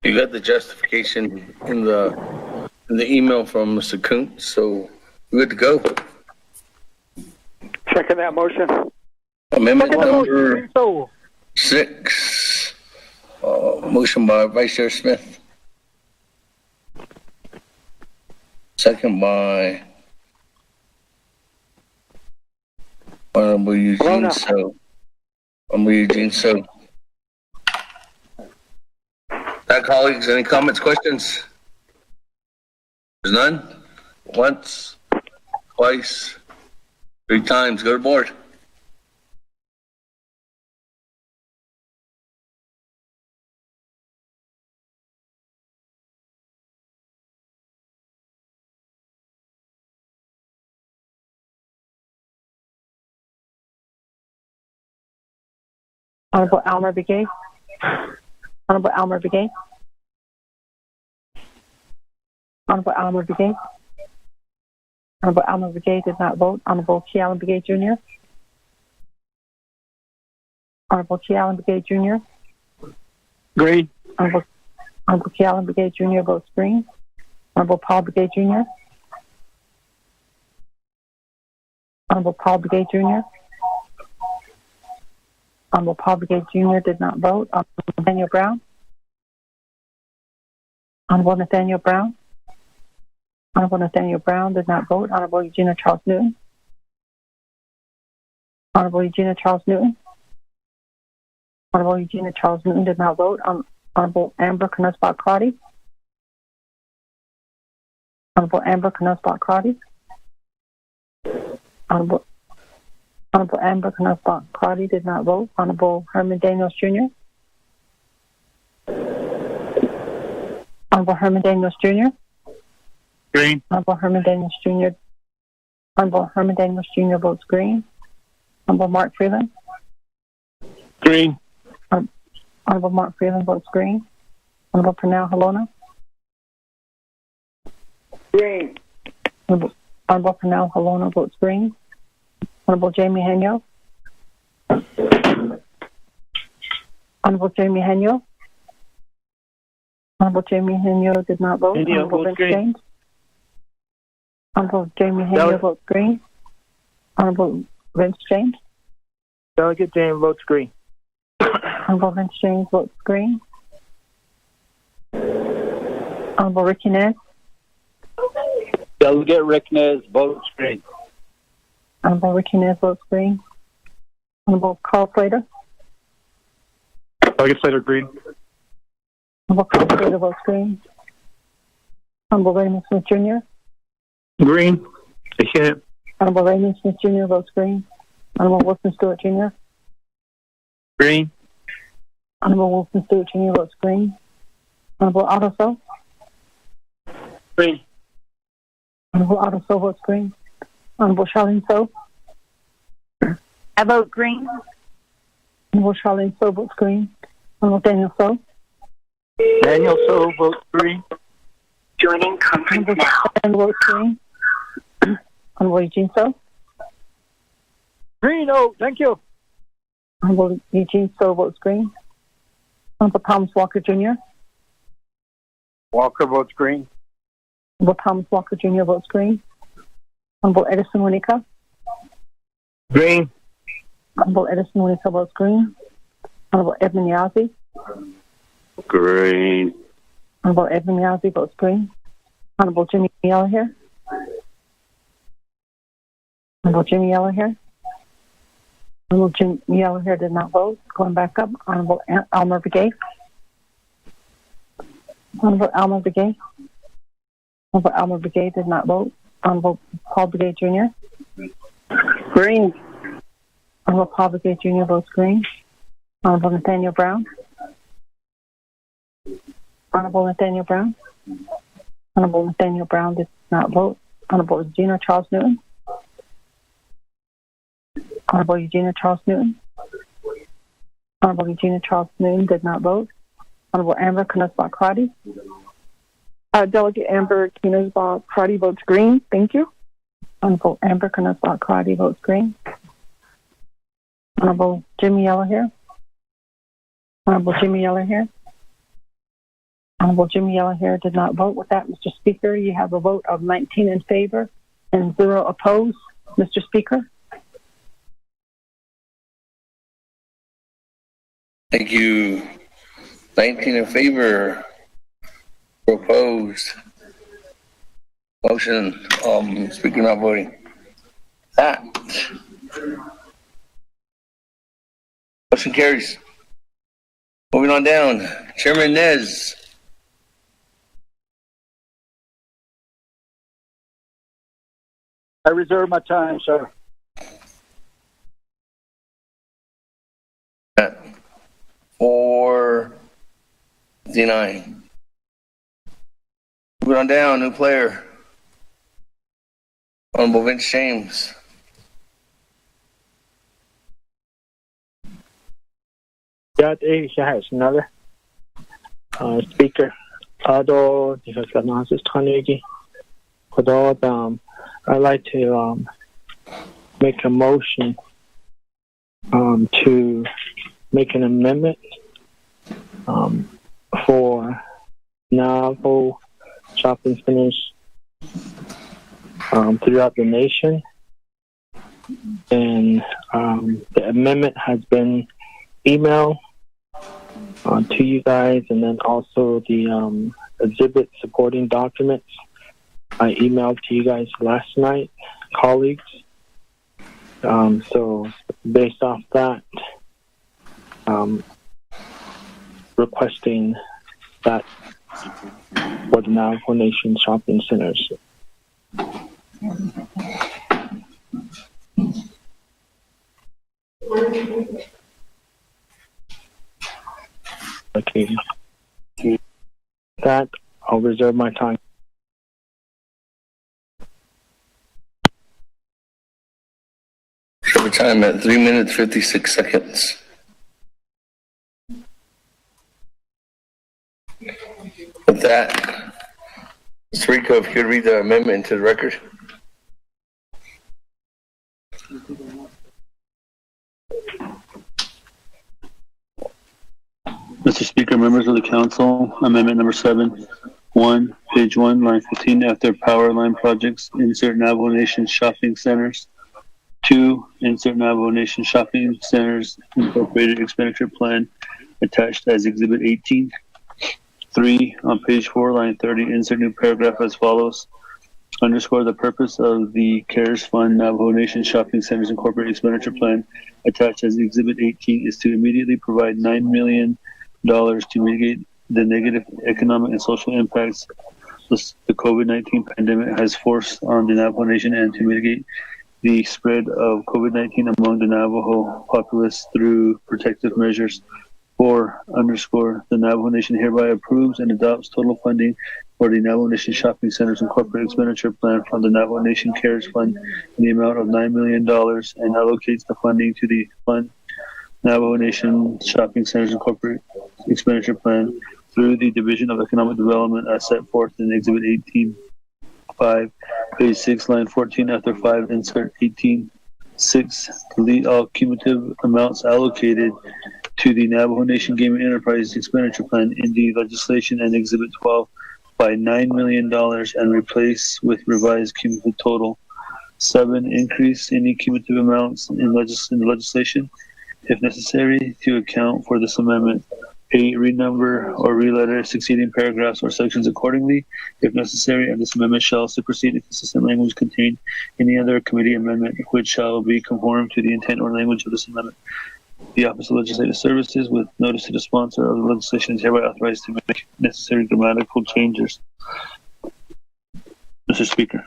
You got the justification in the email from Mr. Kuntz, so we're good to go. Second that motion. Amendment number 6. Motion by Vice Chair Smith. Second by Honorable Eugene So. Honorable Eugene So. Colleagues, any comments, questions? There's none? Once, twice, 3 times. Go to board. Honorable Almer Begay. Honorable Almer Begay. Honorable Almer Begay. Honorable Almer Begay did not vote. Honorable T. Allen Begay Jr. Honorable T. Allen Begay Jr. Green. Honorable T. Allen Begay Jr. votes green. Honorable Paul Begay Jr. Honorable Paul Begay Jr. Honorable Paul Begay Jr. did not vote. Honorable Nathaniel Brown. Honorable Nathaniel Brown. Honorable Nathaniel Brown did not vote. Honorable Eugenia Charles Newton. Honorable Eugenia Charles Newton. Honorable Eugenia Charles Newton did not vote. Honorable Amber Knusbach Crotty. Honorable Amber Knusbach Crotty. Honorable Amber Knusbach Crotty did not vote. Honorable Herman Daniels Jr. Honorable Herman Daniels Jr. Green. Honorable Herman Daniels Jr. Honorable Herman Daniels Jr. votes green. Honorable Mark Freeland. Green. Honorable Mark Freeland votes green. Honorable Pernell Halona. Green. Honorable Pernell Halona votes green. Honorable Jamie Henyo. Honorable Jamie Henyo. Honorable Jamie Henyo did not vote. Honorable Vince James. Honorable Jamie Henyo votes green. Honorable Vince James. Delegate James votes green. Honorable Vince James votes green. Honorable Ricky Nez. Delegate Rick Nez votes green. Honorable Ricky Nez votes green. Honorable Carl Slater. Delegate Slater green. Honorable Carl Slater votes green. Honorable Raymond Smith Jr. Green. Honorable Raymond Smith Jr. votes green. Honorable Wilson Stewart Jr. Green. Honorable Wilson Stewart Jr. votes green. Honorable Otto So. Green. Honorable Otto So votes green. Honorable Charlene So. I vote green. Honorable Charlene So votes green. Honorable Daniel So. Daniel So votes green. Joining conference Honorable Daniel votes green. Honorable Eugene So. Green. Oh, thank you. Honorable Eugene So votes green. Honorable Thomas Walker Jr. Walker votes green. Honorable Thomas Walker Jr. votes green. Honorable Edison Winica. Green. Honorable Edison Winica votes green. Honorable Edmund Yazzie. Green. Honorable Edmund Yazzie votes green. Honorable Jimmy Elliher. Honorable Jimmy Yellow here. Honorable Jim Yellow here did not vote. Going back up, Honorable Elmer Begay. Honorable Elmer Begay. Honorable Elmer Begay did not vote. Honorable Paul Begay Jr. Green. Honorable Paul Begay Jr. votes green. Honorable Nathaniel Brown. Honorable Nathaniel Brown. Honorable Nathaniel Brown did not vote. Honorable Eugenia Charles Newton. Honorable Eugenia Charles Newton. Honorable Eugenia Charles Newton did not vote. Honorable Amber Knusbach Crotty. Delegate Amber Knusbach Crotty votes green. Thank you. Honorable Amber Knusbach Crotty votes green. Honorable Jimmy Yellow here. Honorable Jimmy Yellow here. Honorable Jimmy Yellow here did not vote. With that, Mr. Speaker, you have a vote of 19 in favor and 0 opposed. Mr. Speaker. Thank you. 19 in favor. Opposed. Motion. Speaker not voting. That. Motion carries. Moving on down. Chairman Nez. I reserve my time, sir. At 4:59. Moving on down, new player. Honorable Vince James. Speaker, I'd like to make a motion to make an amendment for Navajo shopping centers throughout the nation. And the amendment has been emailed to you guys, and then also the exhibit supporting documents I emailed to you guys last night, colleagues. So based off that, requesting that for the Navajo Nation shopping centers. Okay. That I'll reserve my time. Reserve time at 3 minutes 56 seconds. With that, Mr. Rico, if you could read the amendment into the record. Mr. Speaker, members of the council, amendment number 7, 1, page 1, line 15, after power line projects, insert Navajo Nation shopping centers. 2, insert Navajo Nation shopping centers incorporated expenditure plan attached as exhibit 18. 3, on page 4, line 30, insert new paragraph as follows. Underscore the purpose of the CARES Fund Navajo Nation Shopping Centers Incorporated Expenditure Plan attached as Exhibit 18 is to immediately provide $9 million to mitigate the negative economic and social impacts the COVID-19 pandemic has forced on the Navajo Nation, and to mitigate the spread of COVID-19 among the Navajo populace through protective measures. 4, underscore the Navajo Nation hereby approves and adopts total funding for the Navajo Nation Shopping Centers Incorporated Expenditure Plan from the Navajo Nation CARES Fund in the amount of $9 million, and allocates the funding to the Fund Navajo Nation Shopping Centers Incorporated Expenditure Plan through the Division of Economic Development as set forth in Exhibit 18.5, page 6, line 14, after 5, insert 18.6, delete all cumulative amounts allocated to the Navajo Nation Gaming Enterprise Expenditure Plan in the legislation and Exhibit 12 by $9 million and replace with revised cumulative total. 7, increase any cumulative amounts in the legislation if necessary to account for this amendment. 8, renumber or reletter succeeding paragraphs or sections accordingly, if necessary, and this amendment shall supersede the consistent language contained in any other committee amendment, which shall be conform to the intent or language of this amendment. The Office of Legislative Services, with notice to the sponsor of the legislation, is hereby authorized to make necessary grammatical changes. Mr. Speaker.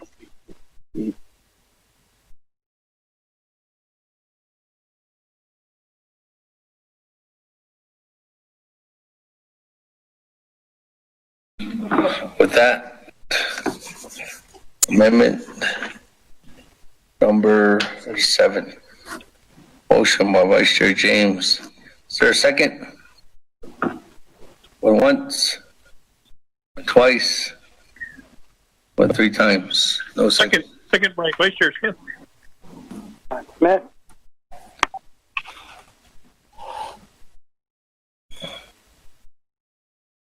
With that, amendment number 7. Motion by Vice Chair James. Is there a second? Went once, went twice, went 3 times. No second. Second by Vice Chair Smith. Smith.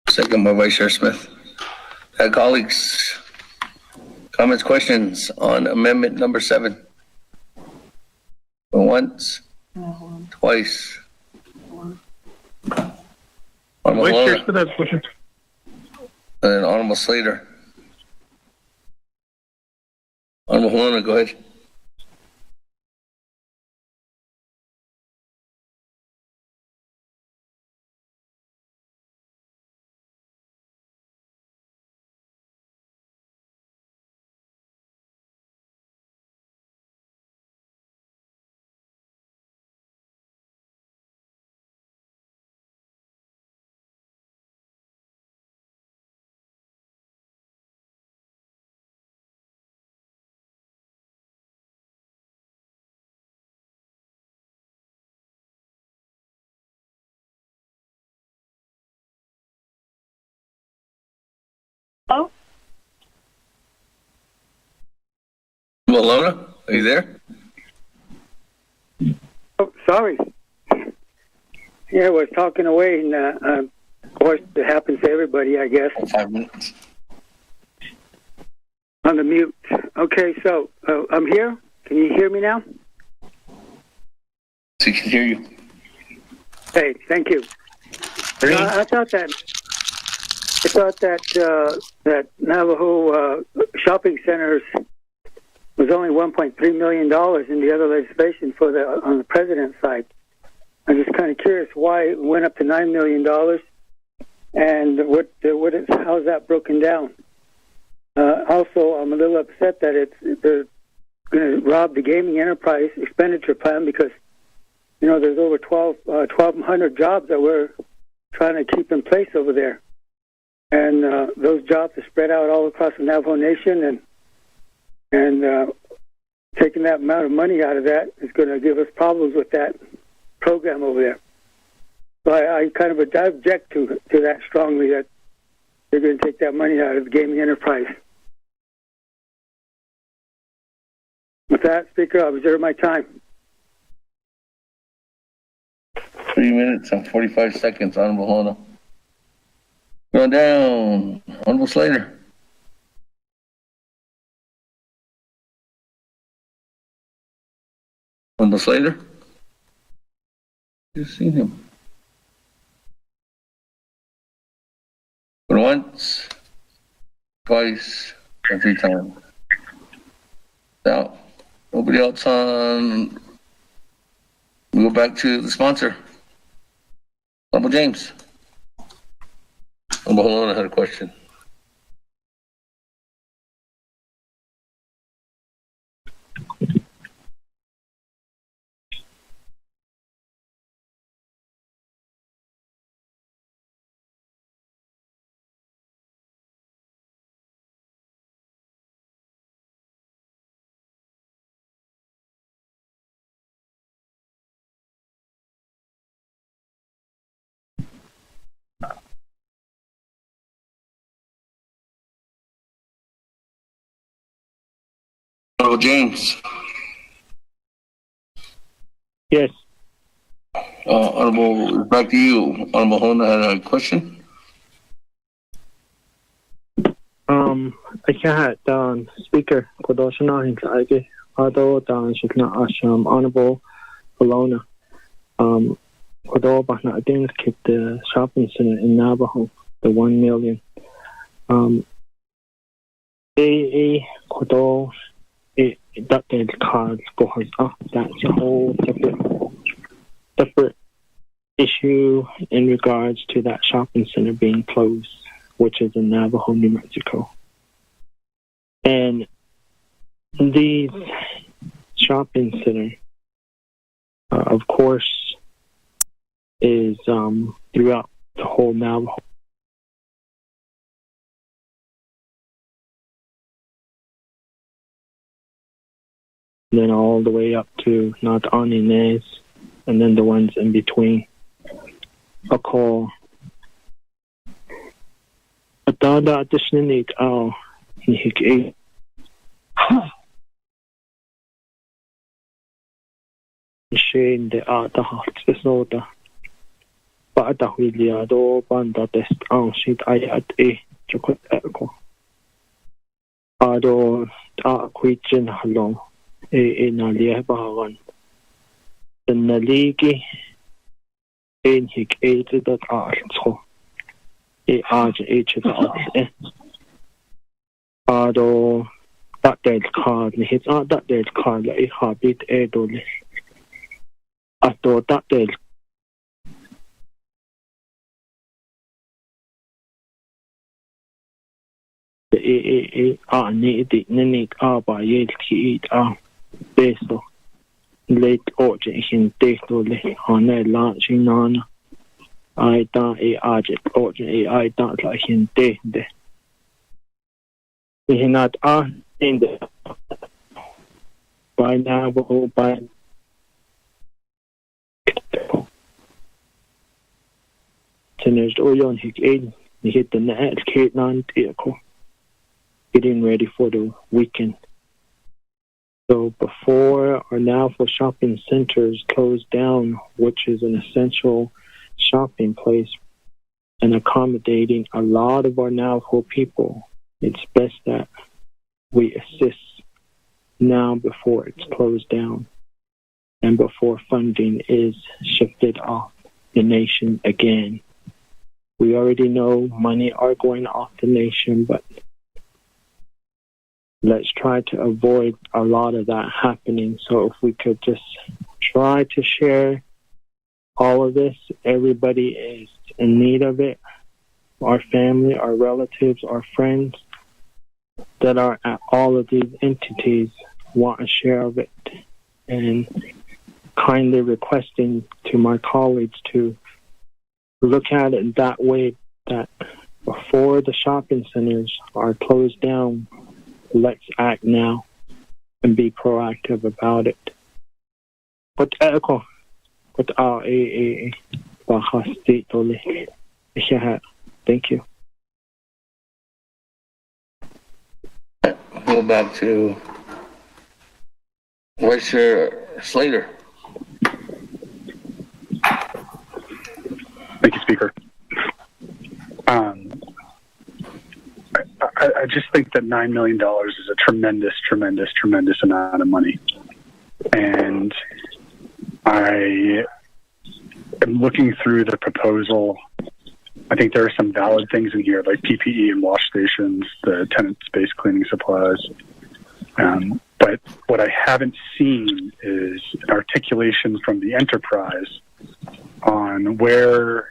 Second by Vice Chair Smith. Colleagues, comments, questions on amendment number 7? Once, twice. Vice Chair Smith has a question. And then Honorable Slater. Honorable Helena, go ahead. Oh, Malona, are you there? Oh, sorry. Yeah, I was talking away, and of course, it happens to everybody, I guess. 5 minutes. On the mute. Okay, so I'm here. Can you hear me now? She can hear you. Hey, thank you. I thought that that Navajo shopping centers was only $1.3 million in the other legislation on the president's side. I'm just kind of curious why it went up to $9 million, and how's that broken down? Also, I'm a little upset that they're going to rob the gaming enterprise expenditure plan because there's over 1,200 jobs that we're trying to keep in place over there. And those jobs are spread out all across the Navajo Nation, and taking that amount of money out of that is going to give us problems with that program over there. So I kind of object to that strongly, that they're going to take that money out of the gaming enterprise. With that, Speaker, I'll reserve my time. 3 minutes and 45 seconds, Honorable Helena. Going down, Honorable Slater. Honorable Slater? You've seen him. But once, twice, and 3 times. Now, nobody else on. We go back to the sponsor. Honorable James. Honorable Helena had a question. Honorable James. Yes. Honorable, back to you. Honorable Helena had a question. I can't speaker Kodosana Hinsaige, Ado Dan Shikna Asham, Honorable Bologna. Cordoba, I think the shopping center in Navajo, the 1 million. Cordoba, that the card goes up. That's a whole separate issue in regards to that shopping center being closed, which is in Navajo, New Mexico. And these shopping center, of course, is throughout the whole Navajo. Then all the way up to Not Inez, and then the ones in between. A call. Atada additionally, Nihik Shane the Ata Hot Bata Williado Banda Test Sheet Ayat A Chokot Echo Ado Quichin Halong A Nalia Bahawan the Naligi in Hik A that Arts A Arch H Ado that dead card hits out that dead card like a habit a dolly. Ato that dead Nini Aba Yelki Beso late origin in Daytole on a large in I don't a object origin I don't like in day. We not in the by now by Sinners Oyon Hik Aid hit the net Kate non vehicle. Getting ready for the weekend. So before or now for shopping centers closed down, which is an essential shopping place and accommodating a lot of our Navajo people, it's best that we assist now before it's closed down and before funding is shifted off the nation again. We already know money are going off the nation, but let's try to avoid a lot of that happening. So if we could just try to share all of this, everybody is in need of it. Our family, our relatives, our friends that are at all of these entities want a share of it. And kindly requesting to my colleagues to look at it that way, that before the shopping centers are closed down, let's act now and be proactive about it. But thank you. Go back to Vice Chair Slater. Thank you, Speaker. I just think that $9 million is a tremendous amount of money. And I am looking through the proposal. I think there are some valid things in here, like PPE and wash stations, the tenant space cleaning supplies. But what I haven't seen is an articulation from the enterprise on where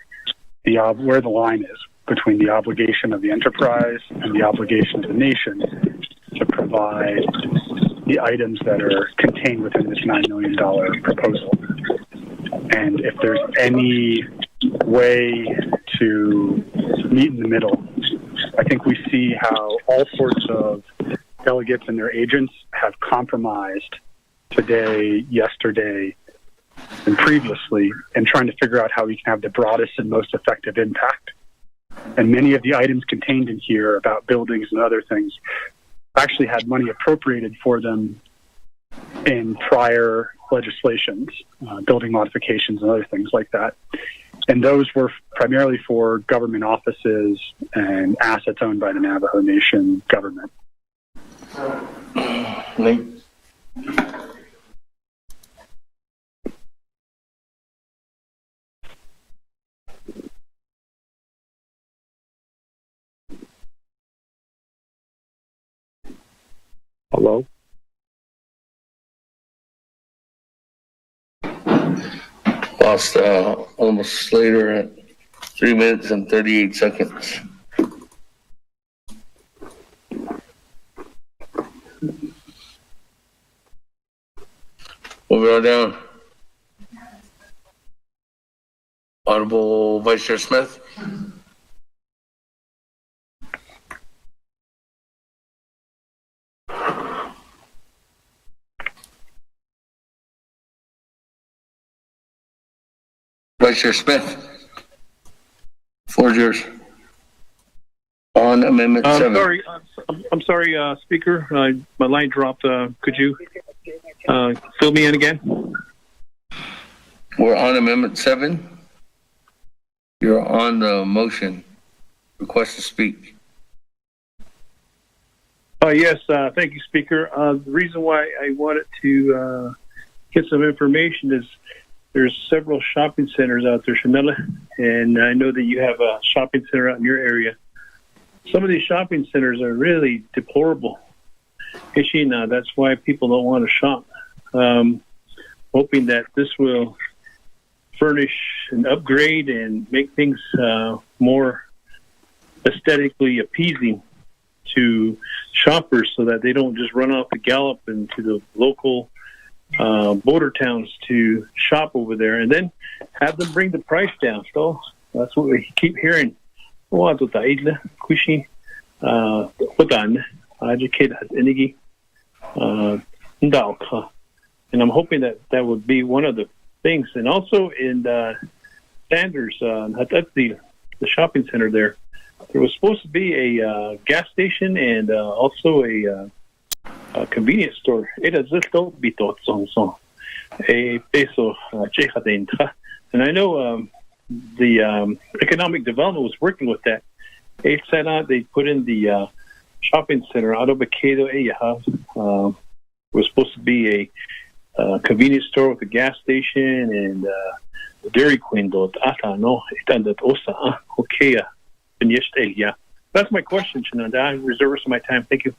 the line is between the obligation of the enterprise and the obligation of the nation to provide the items that are contained within this $9 million proposal. And if there's any way to meet in the middle, I think we see how all sorts of delegates and their agents have compromised today, yesterday, and previously in trying to figure out how we can have the broadest and most effective impact. And many of the items contained in here about buildings and other things actually had money appropriated for them in prior legislations, building modifications and other things like that. And those were primarily for government offices and assets owned by the Navajo Nation government. Hello? Lost almost Slater at 3 minutes and 38 seconds. Moving on down. Honorable Vice Chair Smith. Vice Chair Smith. Floor is yours. On Amendment 7. I'm sorry, Speaker. My line dropped. Could you fill me in again? We're on Amendment 7. You're on the motion. Request to speak. Yes, thank you, Speaker. The reason why I wanted to get some information is there's several shopping centers out there, Shamila, and I know that you have a shopping center out in your area. Some of these shopping centers are really deplorable. Ishina, that's why people don't want to shop. Hoping that this will furnish an upgrade and make things more aesthetically appeasing to shoppers so that they don't just run off the gallop into the local border towns to shop over there, and then have them bring the price down. So that's what we keep hearing. And I'm hoping that that would be one of the things. And also in Sanders, that's the shopping center there. There was supposed to be a gas station and also a convenience store. And I know the economic development was working with that. They put in the shopping center out of Bakedo. Was supposed to be a convenience store with a gas station and Dairy Queen. That's my question, Shananda. I reserve the rest of my time. Thank you.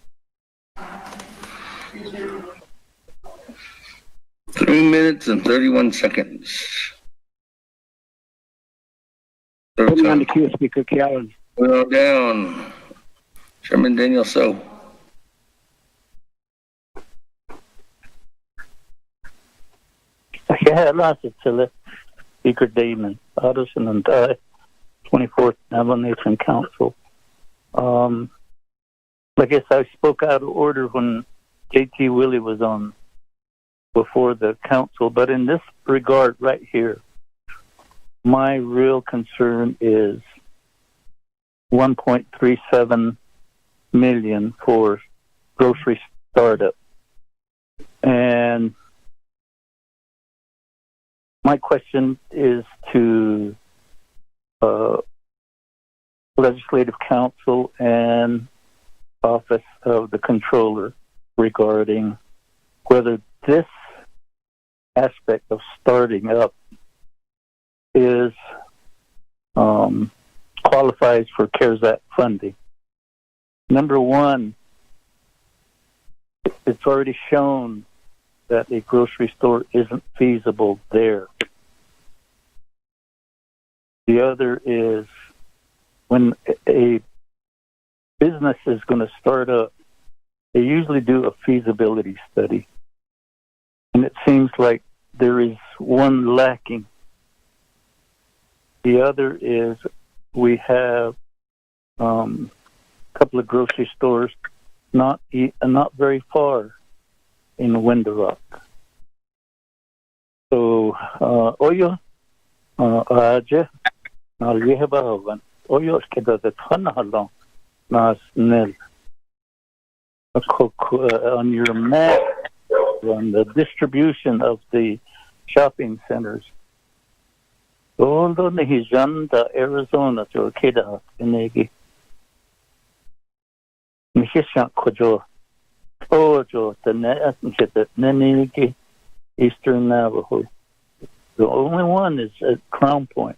3 minutes and 31 seconds. Put me on the queue, Speaker Callan. We're down. Chairman Daniel So. Speaker Damon, Addison and 24th Navajo Nation Council. I guess I spoke out of order when JT Willie was on before the council, but in this regard right here, my real concern is 1.37 million for grocery startup. And my question is to Legislative Council and Office of the Controller regarding whether this aspect of starting up is qualifies for CARES Act funding. Number one, it's already shown that a grocery store isn't feasible there. The other is when a business is going to start up, they usually do a feasibility study. And it seems like there is one lacking. The other is we have a couple of grocery stores not very far in Window Rock. So, Oyo, Aje, Nalyehabavan, Oyo Skeda the Tanahalong, Nas Nil. On your map, on the distribution of the shopping centers, although Nihijanda, Arizona, to Keda, Inegi, Nihishan Kojo, Ojo, the Nenigi, Eastern Navajo. The only one is at Crown Point.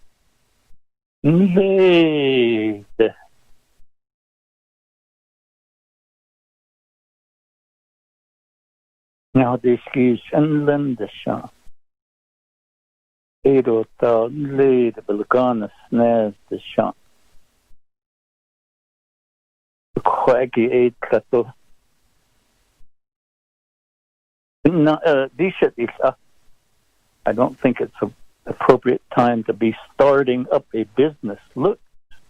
Now this is Enland the Shah. Edo ta lead Belganas Nes the Shah. Quaggy 8 Kato. I don't think it's an appropriate time to be starting up a business. Look,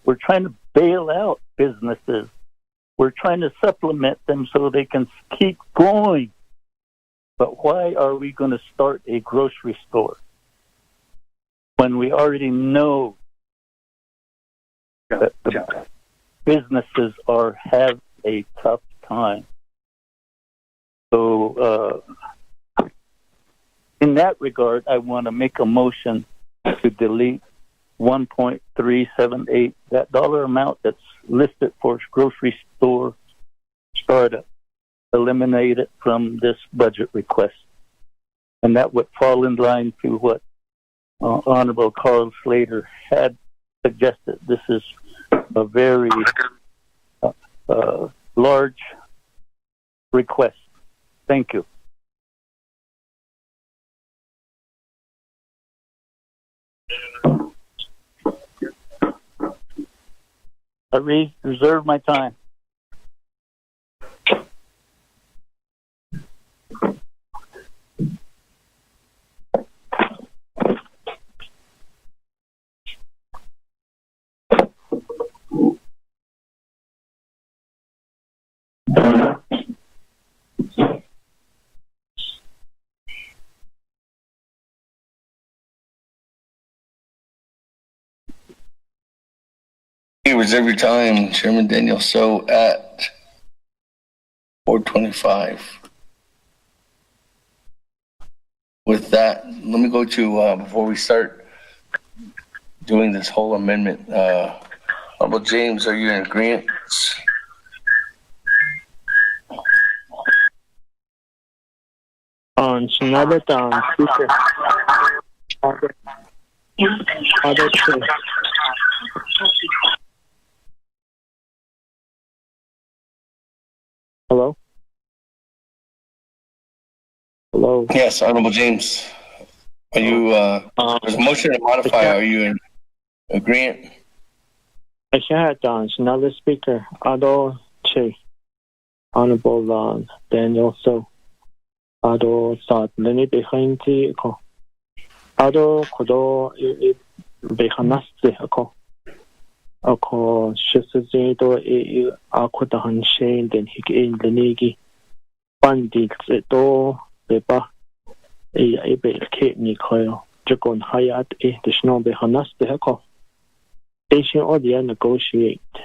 we're trying to bail out businesses. We're trying to supplement them so they can keep going. But why are we going to start a grocery store when we already know that the businesses have a tough time? So, in that regard, I want to make a motion to delete 1.378, that dollar amount that's listed for grocery store startup. Eliminate it from this budget request. And that would fall in line to what Honorable Carl Slater had suggested. This is a very large request. Thank you. I reserve my time. He reserve your time, Chairman Daniel. So at 4:25. With that, let me go to before we start doing this whole amendment. Honorable James, are you in agreement? On another speaker. Other two. Hello? Hello? Yes, Honorable James. Are you, there's a motion to modify. Are you in agreement? I had another speaker. Other two. Honorable Daniel. So, other thought, Lenny behind the call. Other Kodo behind us the call. Ako shisizi do akuta hanshe den hik in lenigi bandit do beba be ke ni khoyo jokon hayat de shno be hanas de ako station audio negotiate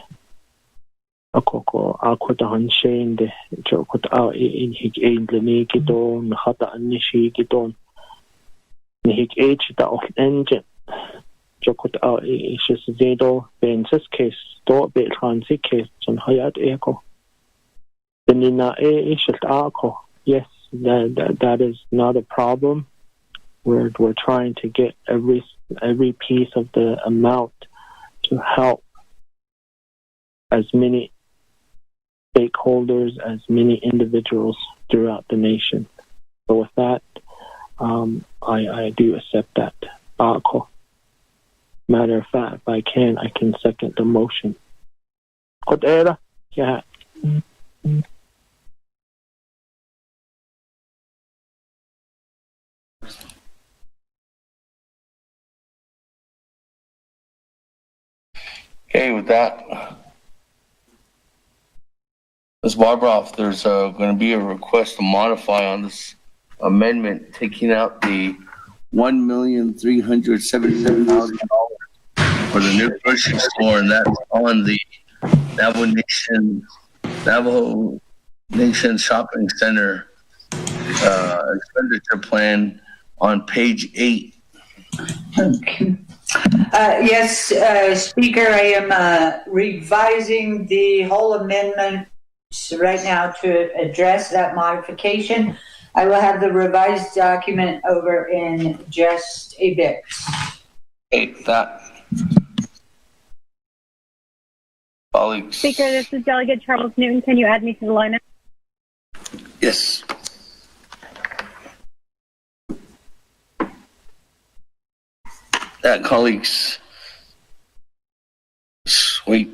ako ko akuta hanshe de jokot in hik in lenigi do khata anishi gidon ni hik h da of engine Jokot out is just Zedo, in this case, store bit transit case, on Hayat Echo. The Nina is just Arco. Yes, that is not a problem. We're trying to get every piece of the amount to help as many stakeholders, as many individuals throughout the nation. So with that, I do accept that Arco. Matter of fact, if I can second the motion. Kodera? Yeah. Okay, with that, Ms. Barbara, there's going to be a request to modify on this amendment, taking out the $1,377,000 for the new grocery store, and that's on the Navajo Nation Shopping Center expenditure plan on page 8. Okay. Yes, Speaker, I am revising the whole amendment right now to address that modification. I will have the revised document over in just a bit. Colleagues. Speaker, this is Delegate Charles Newton. Can you add me to the lineup? Yes. Colleagues, just wait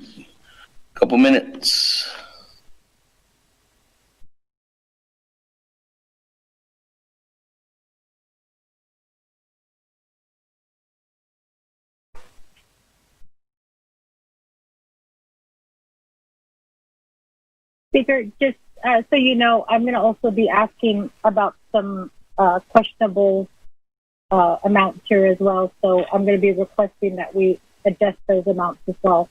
a couple minutes. Speaker, just so you know, I'm going to also be asking about some questionable amounts here as well. So I'm going to be requesting that we adjust those amounts as well.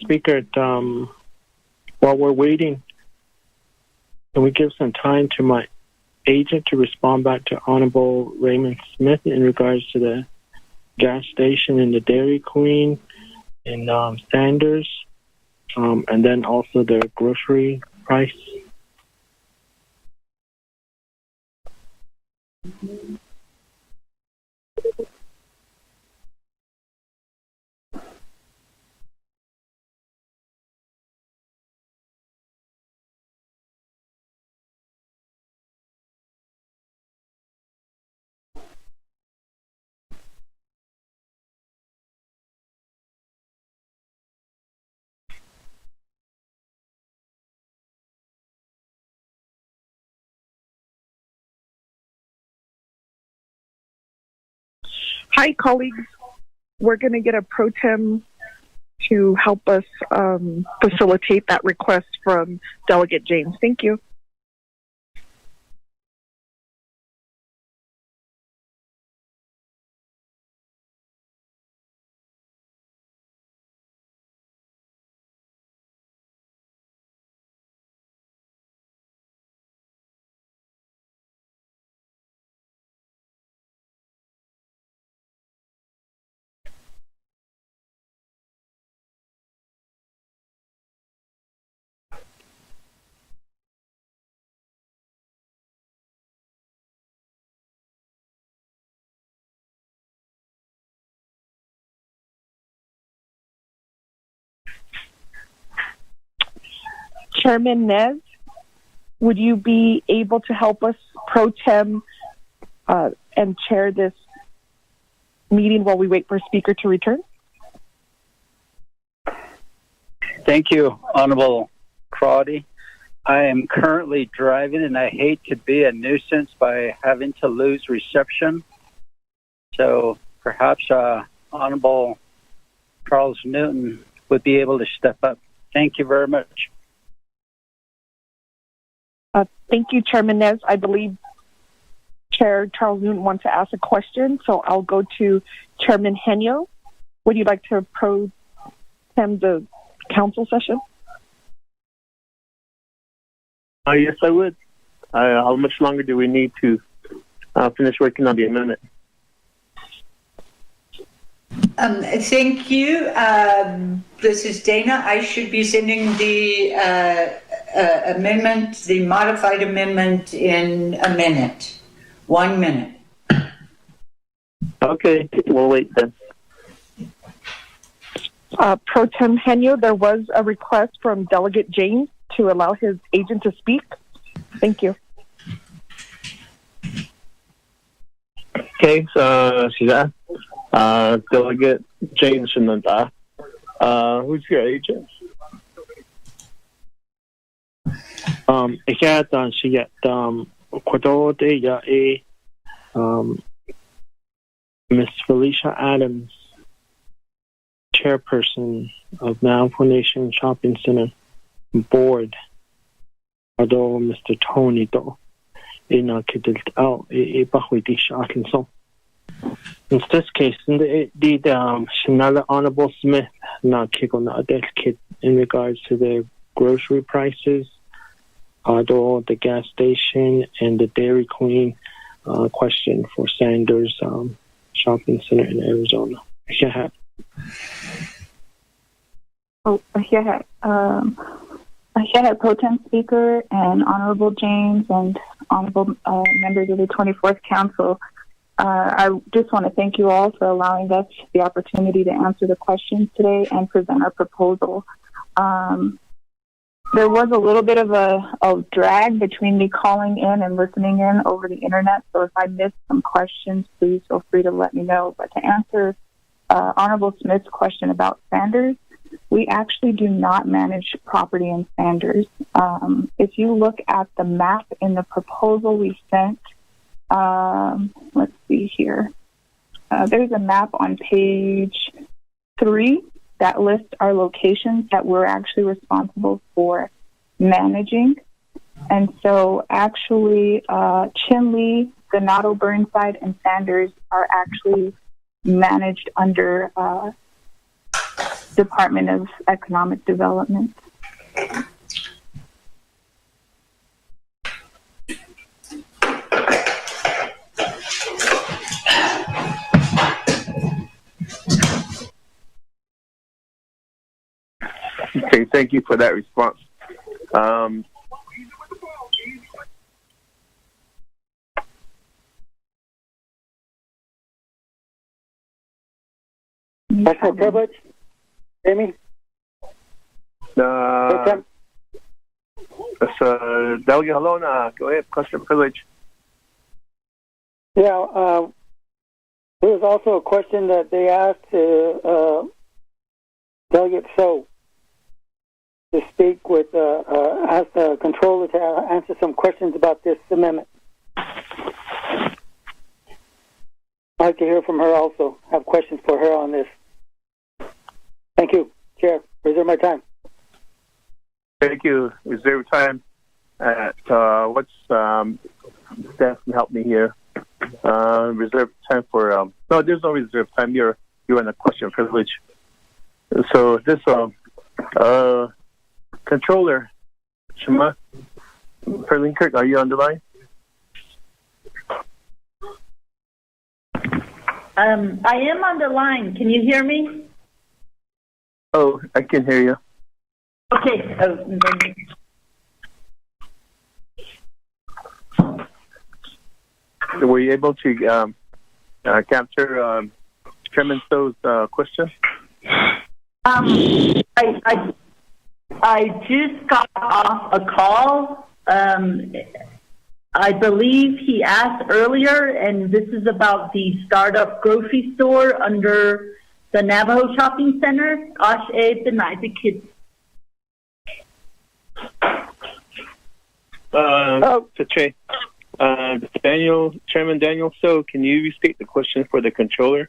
Speaker, while we're waiting, can we give some time to my agent to respond back to Honorable Raymond Smith in regards to the gas station and the Dairy Queen in Sanders, and then also the grocery price? Hi, colleagues. We're going to get a pro tem to help us facilitate that request from Delegate James. Thank you. Chairman Nez, would you be able to help us pro tem and chair this meeting while we wait for a speaker to return? Thank you, Honorable Crotty. I am currently driving, and I hate to be a nuisance by having to lose reception. So perhaps Honorable Charles Newton would be able to step up. Thank you very much. Thank you, Chairman Nez. I believe Chair Charles Newton wants to ask a question, so I'll go to Chairman Henyo. Would you like to pro tem the council session? Yes, I would. How much longer do we need to finish working on the amendment? Thank you. This is Dana. I should be sending the amendment, the modified amendment, in a minute. 1 minute. Okay, we'll wait then. Pro Tem Henyo, there was a request from Delegate James to allow his agent to speak. Thank you. Okay, so sila Delegate James Shinanta. Who's your agent? Ikatan siya kwato de ya Miss Felicia Adams, chairperson of Navajo Nation Shopping Center. board. Although Mr. Tony do ina kidelt out bahwiti shatin so. In this case, the Shanala Honorable Smith na kiko na kid in regards to the grocery prices, although the gas station and the Dairy Queen question for Sanders Shopping Center in Arizona. Yeah. Pro Tem Speaker and Honorable James and Honorable members of the 24th Council. I just want to thank you all for allowing us the opportunity to answer the questions today and present our proposal. There was a little bit of a drag between me calling in and listening in over the internet, so if I missed some questions, please feel free to let me know. But to answer Honorable Smith's question about Sanders, we actually do not manage property in Sanders. If you look at the map in the proposal we sent, let's see here. There's a map on page 3 that lists our locations that we're actually responsible for managing. And so actually, Chinle, Ganado, Burnside, and Sanders are actually managed under Department of Economic Development. Okay, thank you for that response. Special privilege, Amy? Delegate Halona, go ahead, question privilege. Yeah, there was also a question that they asked Delegate So to speak with, ask the controller to answer some questions about this amendment. I'd like to hear from her also. I have questions for her on this. Thank you, Chair. Reserve my time. Thank you. Reserve time. What's staff can help me here? Reserve time for no. There's no reserve time. You're in a question privilege. So this controller, Shema Perlinkert, are you on the line? I am on the line. Can you hear me? Oh, I can hear you. Okay. Were you able to capture Chairman So's question? I just got off a call. I believe he asked earlier, and this is about the startup grocery store under the Navajo Shopping Center. Chairman Daniel, so can you restate the question for the controller?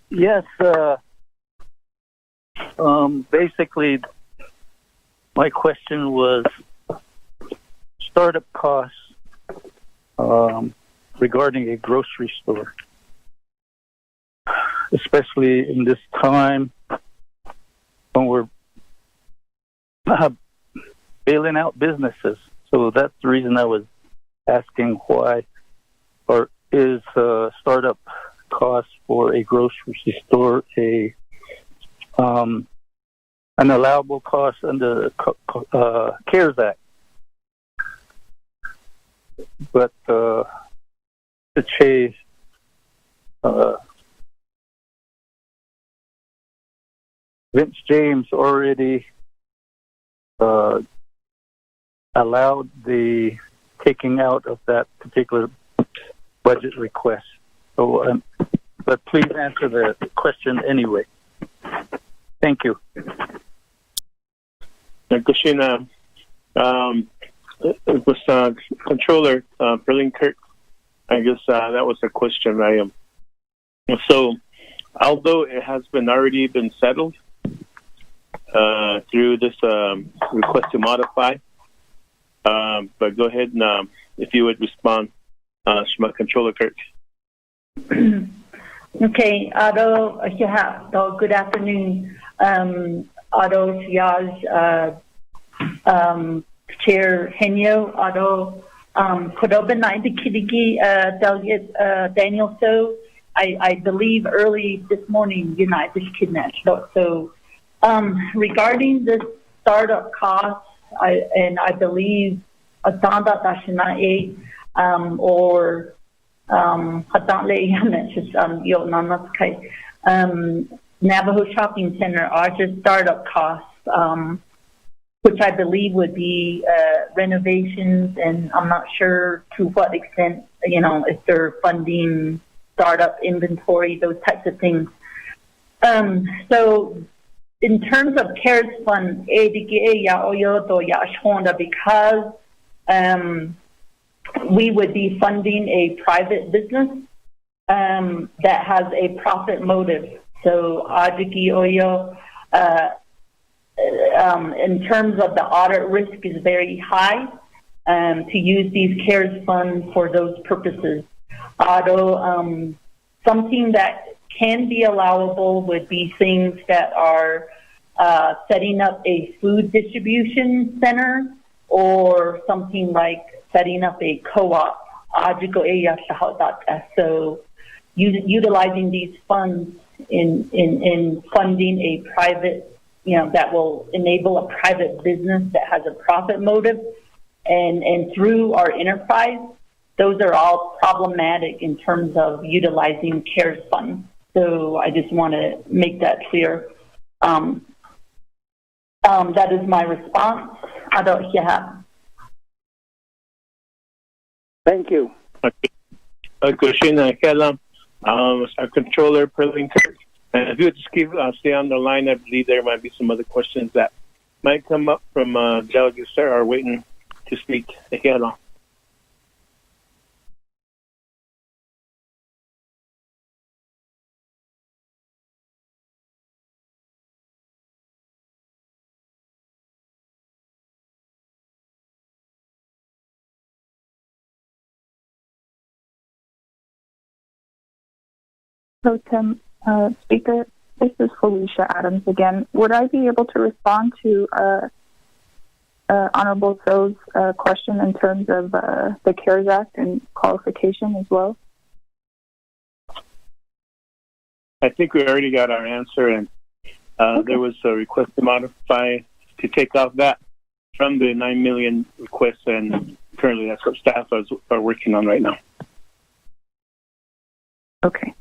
Yes. Basically, my question was startup costs regarding a grocery store, especially in this time when we're bailing out businesses. So that's the reason I was asking why, or is startup cost for a grocery store an allowable cost under the CARES Act? But to chase Vince James already allowed the taking out of that particular budget request. So, but please answer the question anyway. Thank you. Kushina, it was Controller Berlin-Kirk. I guess that was the question. So, although it has already been settled, through this request to modify. But go ahead and if you would respond, Controller Kirk. Okay, Otto, good afternoon. Otto Siaz, Chair Henyo, Otto, Kodoba Kidigi, Delegate Daniel So. I believe early this morning, United Kidnapped. So, regarding the startup costs, I believe Atanda Dashinae, or Navajo Shopping Center are just startup costs, which I believe would be renovations, and I'm not sure to what extent, if they're funding startup inventory, those types of things. So in terms of CARES Fund, because we would be funding a private business that has a profit motive. So in terms of the audit risk is very high to use these CARES funds for those purposes. Although something that can be allowable would be things that are setting up a food distribution center or something like setting up a co-op. So utilizing these funds in funding a private, that will enable a private business that has a profit motive, and through our enterprise, those are all problematic in terms of utilizing CARES funds. So I just want to make that clear. That is my response. Thank you. Our Controller, Perlin Kirk. And if you would just stay on the line, I believe there might be some other questions that might come up from delegates that are waiting to speak. So, Tim, Speaker, this is Felicia Adams again. Would I be able to respond to Honorable So's question in terms of the CARES Act and qualification as well? I think we already got our answer, and there was a request to modify to take off that from the $9 million request, and currently that's what staff are working on right now. Okay.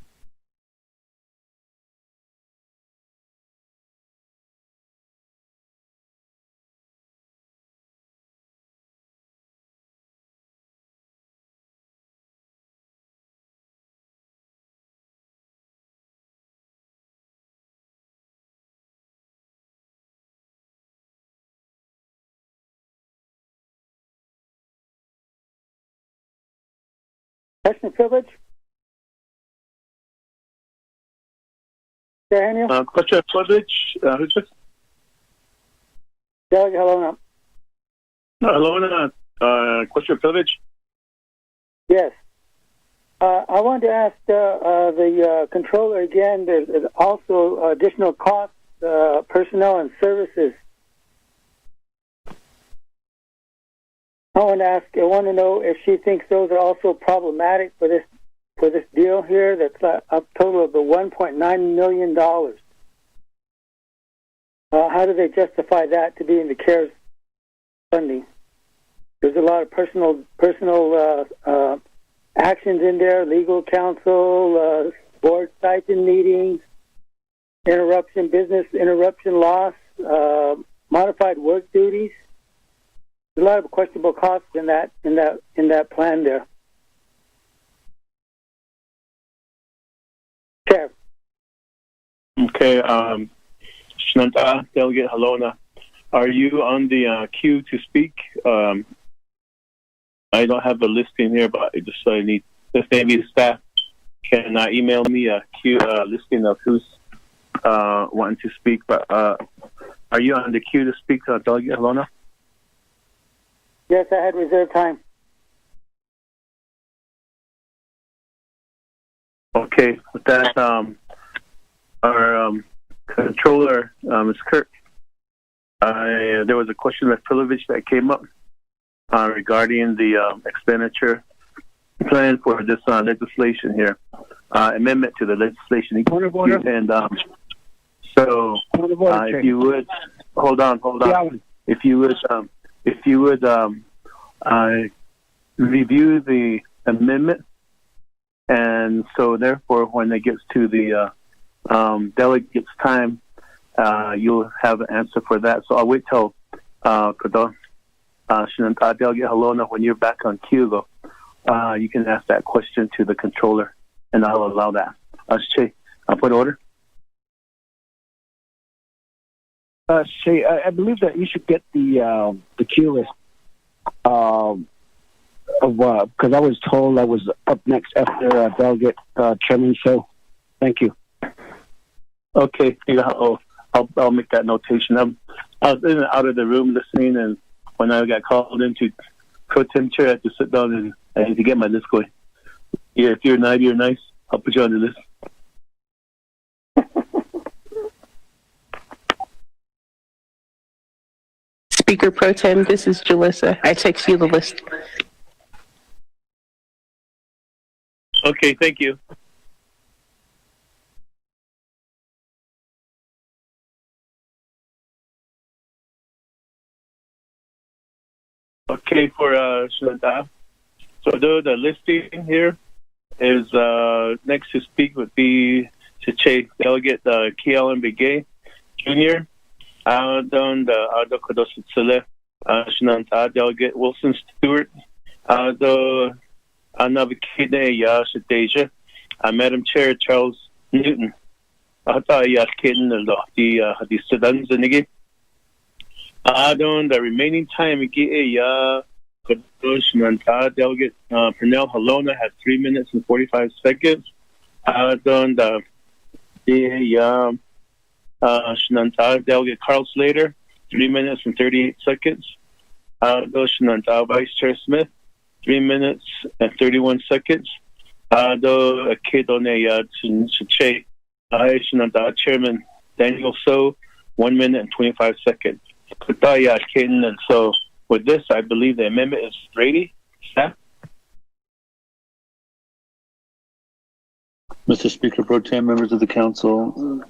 Question privilege? Daniel? Question privilege? Who's this? Delegate Helena. Helena, question privilege? Yes. I wanted to ask the controller again, there's also additional costs, personnel and services. I want to know if she thinks those are also problematic for this deal here. That's a total of the $1.9 million. How do they justify that to be in the CARES funding? There's a lot of personal actions in there: legal counsel, board stipend meetings, business interruption loss, modified work duties. There's a lot of questionable costs in that plan there. Chair. Okay, Shnanta, Delegate Helena, are you on the queue to speak? I don't have a listing here, but I need, if maybe staff can email me a listing of who's wanting to speak. But Are you on the queue to speak, Delegate Halona? Yes, I had reserved time. Okay, with that, our controller, Ms. Kirk, there was a question by Pilovich that came up regarding the expenditure plan for this legislation here, amendment to the legislation. Point of order. And so, if you would hold on. Yeah. If you would review the amendment, and so therefore, when it gets to the delegates' time, you'll have an answer for that. So I'll wait till Delegate Halona, when you're back on queue, though, you can ask that question to the controller, and I'll allow that. Che, point of order. Shay, I believe that you should get the queue list because I was told I was up next after Delegate Chairman. So, thank you. Okay, I'll make that notation. I was in and out of the room listening, and when I got called into pro tem chair, I had to sit down and I had to get my list going. Yeah, if you're nice, I'll put you on the list. Speaker Pro Tem, this is Jalissa. I text you the list. Okay, thank you. Okay, for Shanata. So the listing here is next to speak would be Delegate Kialan Begay Jr. Don the Ado Kodositsile Shananta Delegate Wilson Stewart the Anabikide Yash Deja Madam Chair Charles Newton Hata Yash Kitten the Sudan Zenigi Don the remaining time Shananta Delegate Pernell Halona had 3 minutes and 45 seconds. Don the Shananta Delegate Carl Slater, 3 minutes and 38 seconds. Shananta Vice Chair Smith, 3 minutes and 31 seconds. Shananta Chairman Daniel So, 1 minute and 25 seconds. And so with this, I believe the amendment is ready. Staff? Mr. Speaker Pro Tem, members of the council,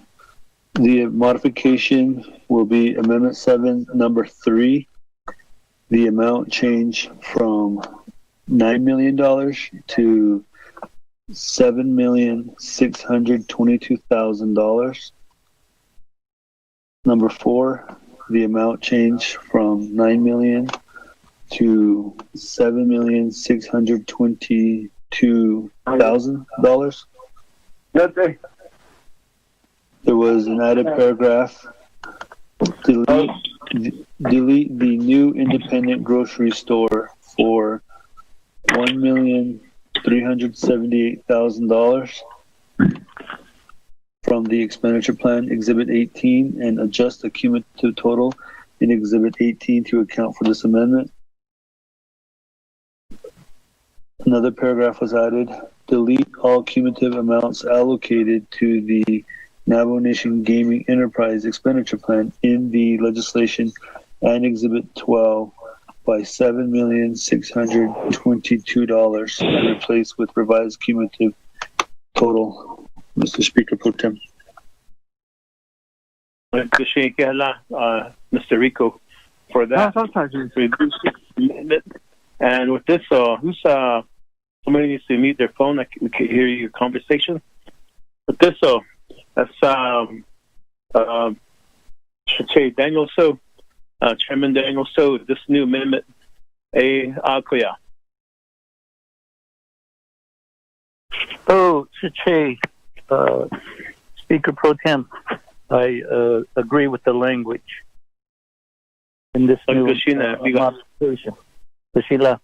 the modification will be Amendment 7, number 3. The amount change from $9 million to $7,622,000. Number 4, the amount change from $9 million to $7,622,000. There was an added paragraph. Delete the new independent grocery store for $1,378,000 from the expenditure plan, Exhibit 18, and adjust the cumulative total in Exhibit 18 to account for this amendment. Another paragraph was added. Delete all cumulative amounts allocated to the Navajo Nation Gaming Enterprise Expenditure Plan in the legislation and Exhibit 12 by $7,622 and replace with revised cumulative total. Mr. Speaker Pro Tem. Mr. Rico, for that. And with this, somebody needs to mute their phone. We can hear your conversation. With this, that's Daniel So, Chairman Daniel So, this new amendment, Akoya. Oh, Speaker Pro Tem, I agree with the language in this new modification. Kushila.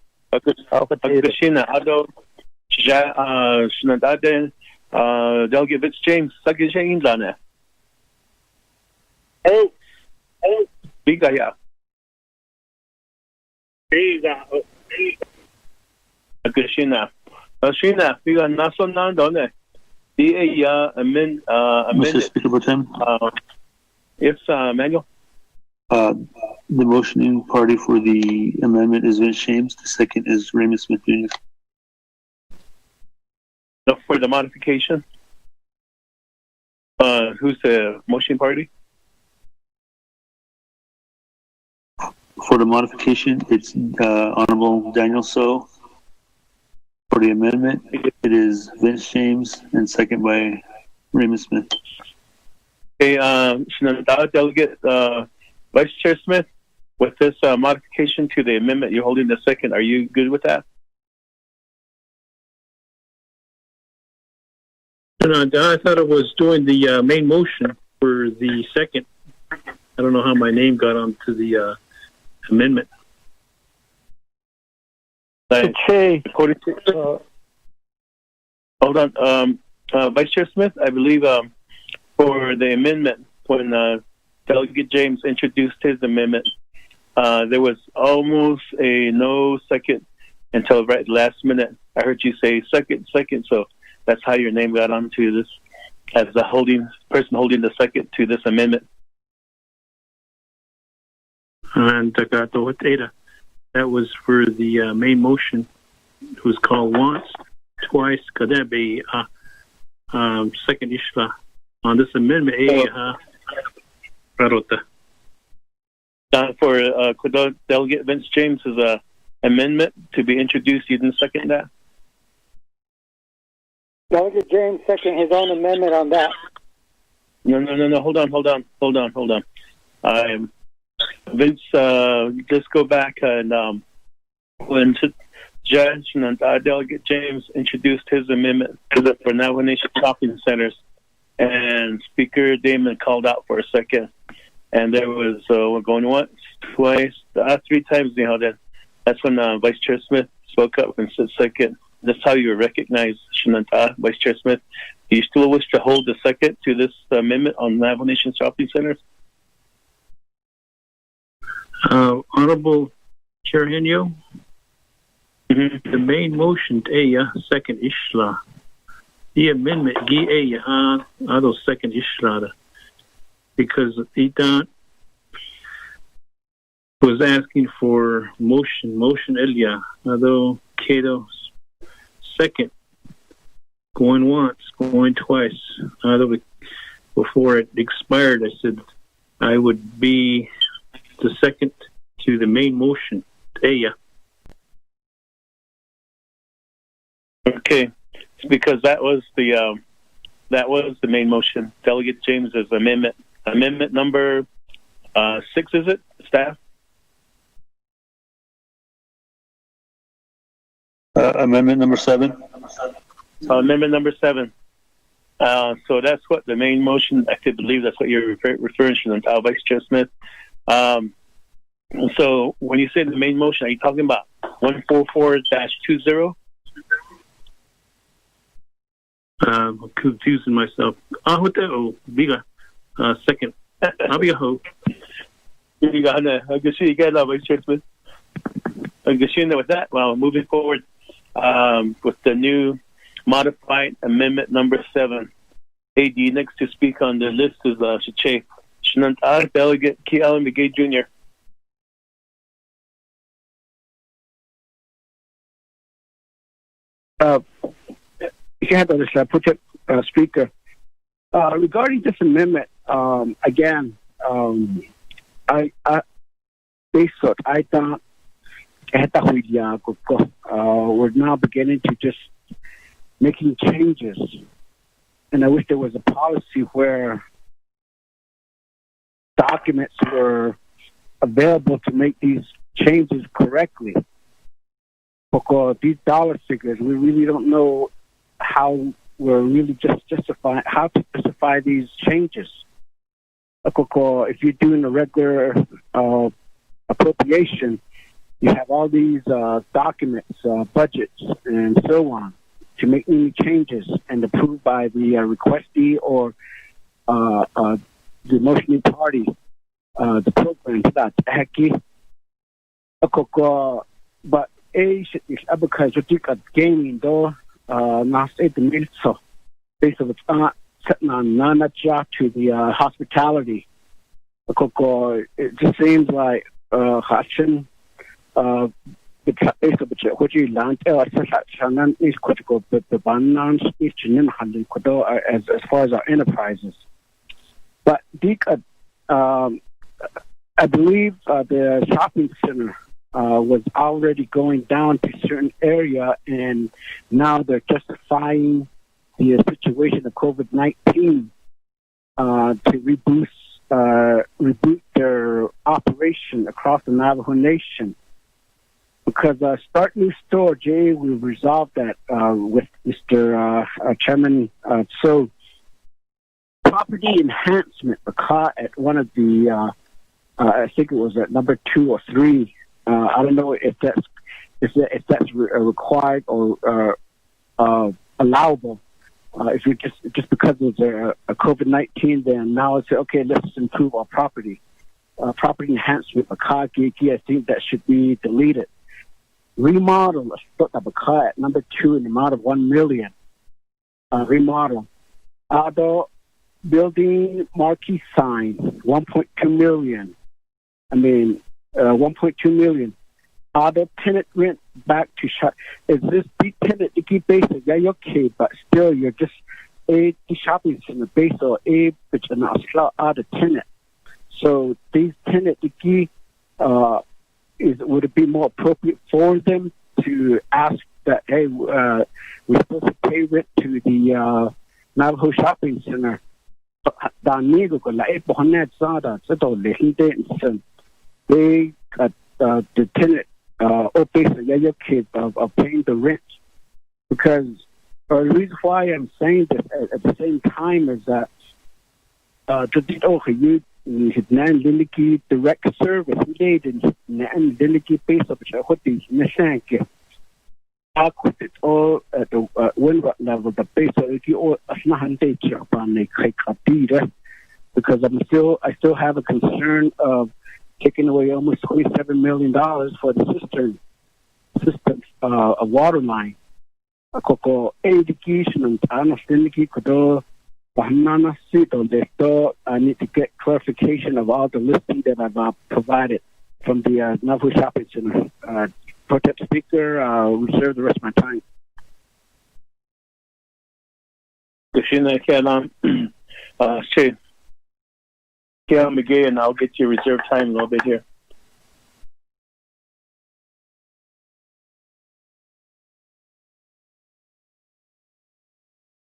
Delegate Vince James, Hey, Biga ya. Shina. Shina, biga naso nandone. Mr. Speaker Pro Tem, Yes, Manuel. the motioning party for the amendment is Vince James. The second is Raymond Smith Jr. For the modification. Who's the motion party? For the modification, it's Honorable Daniel So. For the amendment, it is Vince James, and second by Raymond Smith. Okay, Delegate Vice Chair Smith, with this modification to the amendment, you're holding the second. Are you good with that? I thought it was doing the main motion for the second. I don't know how my name got onto the amendment. Okay. Hold on. Vice Chair Smith, I believe for the amendment, when Delegate James introduced his amendment, there was almost a no second until right last minute. I heard you say second, so that's how your name got onto this as the person holding the second to this amendment. And that was for the main motion. It was called once, twice. Could that be second ishla on this amendment? For Delegate Vince James' amendment to be introduced, you didn't second that? Delegate James second his own amendment on that. No. Hold on. Vince, just go back and when Judge and Delegate James introduced his amendment for Navajo Nation shopping centers, and Speaker Damon called out for a second, and there was we're going once, twice, 3 times. That's when Vice Chair Smith spoke up and said second. That's how you were recognized, Shinanta, Vice Chair Smith. Do you still wish to hold the second to this amendment on Navajo Nation shopping centers? Honorable Chair Henyo, the main motion, second ishla. The amendment, second ishla. Because Idan was asking for motion earlier, although Cato's second, going once, going twice. Before it expired, I said I would be the second to the main motion. Okay, because that was the main motion. Delegate James's amendment number 6, is it, staff? Amendment number 7. Amendment number 7. So that's what the main motion. I could believe that's what you're referring to, Vice Chair Smith. So when you say the main motion, are you talking about 144-20? I'm confusing myself. Biga. Second. I'll be a ho. You got Vice Chair Smith. With that, well, moving forward with the new modified amendment number 7. AD next to speak on the list is Shache Shinanta, Delegate Key Allen McGay Jr. Speaker. Regarding this amendment, again, I thought we're now beginning to just making changes, and I wish there was a policy where documents were available to make these changes correctly. Because these dollar figures, we really don't know how we're really just how to justify these changes. If you're doing a regular appropriation, you have all these documents, budgets, and so on to make any changes and approved by the requestee or the motioning party. the program that hacky. But is because you got gaming though, not 8 minutes so based on it's setting on nana job to the hospitality. It just seems like Hashin what you learned is critical, but the banners is as far as our enterprises. But I believe the shopping center was already going down to a certain area, and now they're justifying the situation of COVID-19 to reboot their operation across the Navajo Nation. Because Start New Store, Jay, we resolved that with Mr. Chairman. So property enhancement, at one of the, I think it was at number 2 or 3. I don't know if that's required or allowable. If you just because of a COVID-19, then now it's okay. Let's improve our property. Property enhancement, I think that should be deleted. Remodel at number 2 in the amount of $1 million. Remodel. Building marquee sign, $1.2 million. 1.2 million. Other tenant rent back to shop. Is this big tenant to keep basic? Yeah, you're okay, but still you're just a shopping center based on a which an other tenant. So these tenant to keep would it be more appropriate for them to ask that hey we're supposed to pay rent to the Navajo shopping center? They the tenant basically of paying the rent, because the reason why I'm saying this at the same time is that you direct service made in delegate base of what the Nishank it all at the wind level, the base of if you all because I still have a concern of taking away almost $27 million for the system a water line. Education and I need to get clarification of all the listing that I've provided from the Navajo Shopping Center. Protect Speaker, reserve the rest of my time. And I'll get you reserve time a little bit here.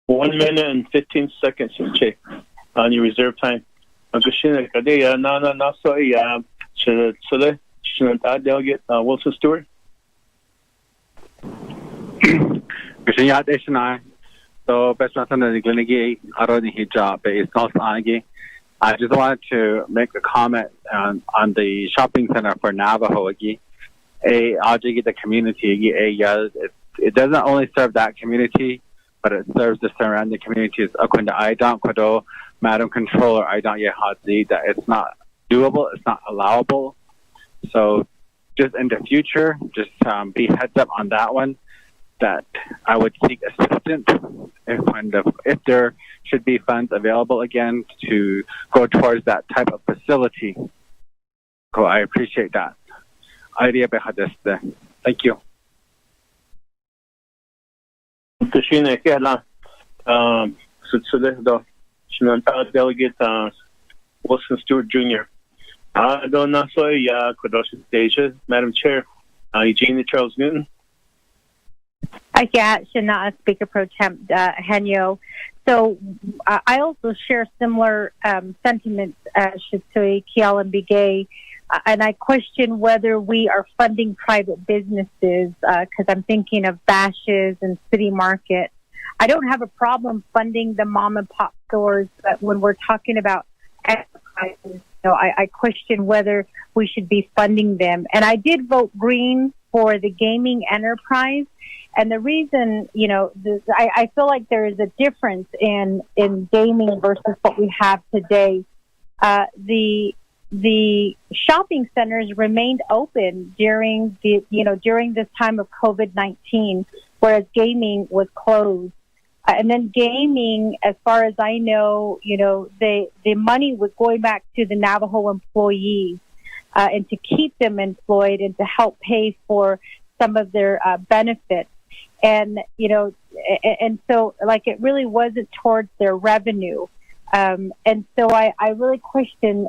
One minute and 15 seconds, Che, on your reserve time. Delegate Wilson Stewart. So, I just wanted to make a comment on the shopping center for Navajo. The community. It doesn't only serve that community, but it serves the surrounding communities. Madam Controller, that it's not doable, it's not allowable. So, just in the future, just be heads up on that one. That I would seek assistance if there should be funds available again to go towards that type of facility. Cool, I appreciate that. Thank you. Delegate Wilson Stewart Jr. Madam Chair, Eugene Charles Newton. Shana, Speaker Pro Temp Henyo. So I also share similar sentiments as Shitsui, Kial, and Bigay. And I question whether we are funding private businesses because I'm thinking of Bashes and City Market. I don't have a problem funding the mom and pop stores, but when we're talking about enterprises, I question whether we should be funding them. And I did vote green for the gaming enterprise. And the reason, I feel like there is a difference in gaming versus what we have today. The the shopping centers remained open during during this time of COVID-19, whereas gaming was closed. And then gaming, as far as I know, the money was going back to the Navajo employees and to keep them employed and to help pay for some of their benefits. And, and so like it really wasn't towards their revenue. And so I really question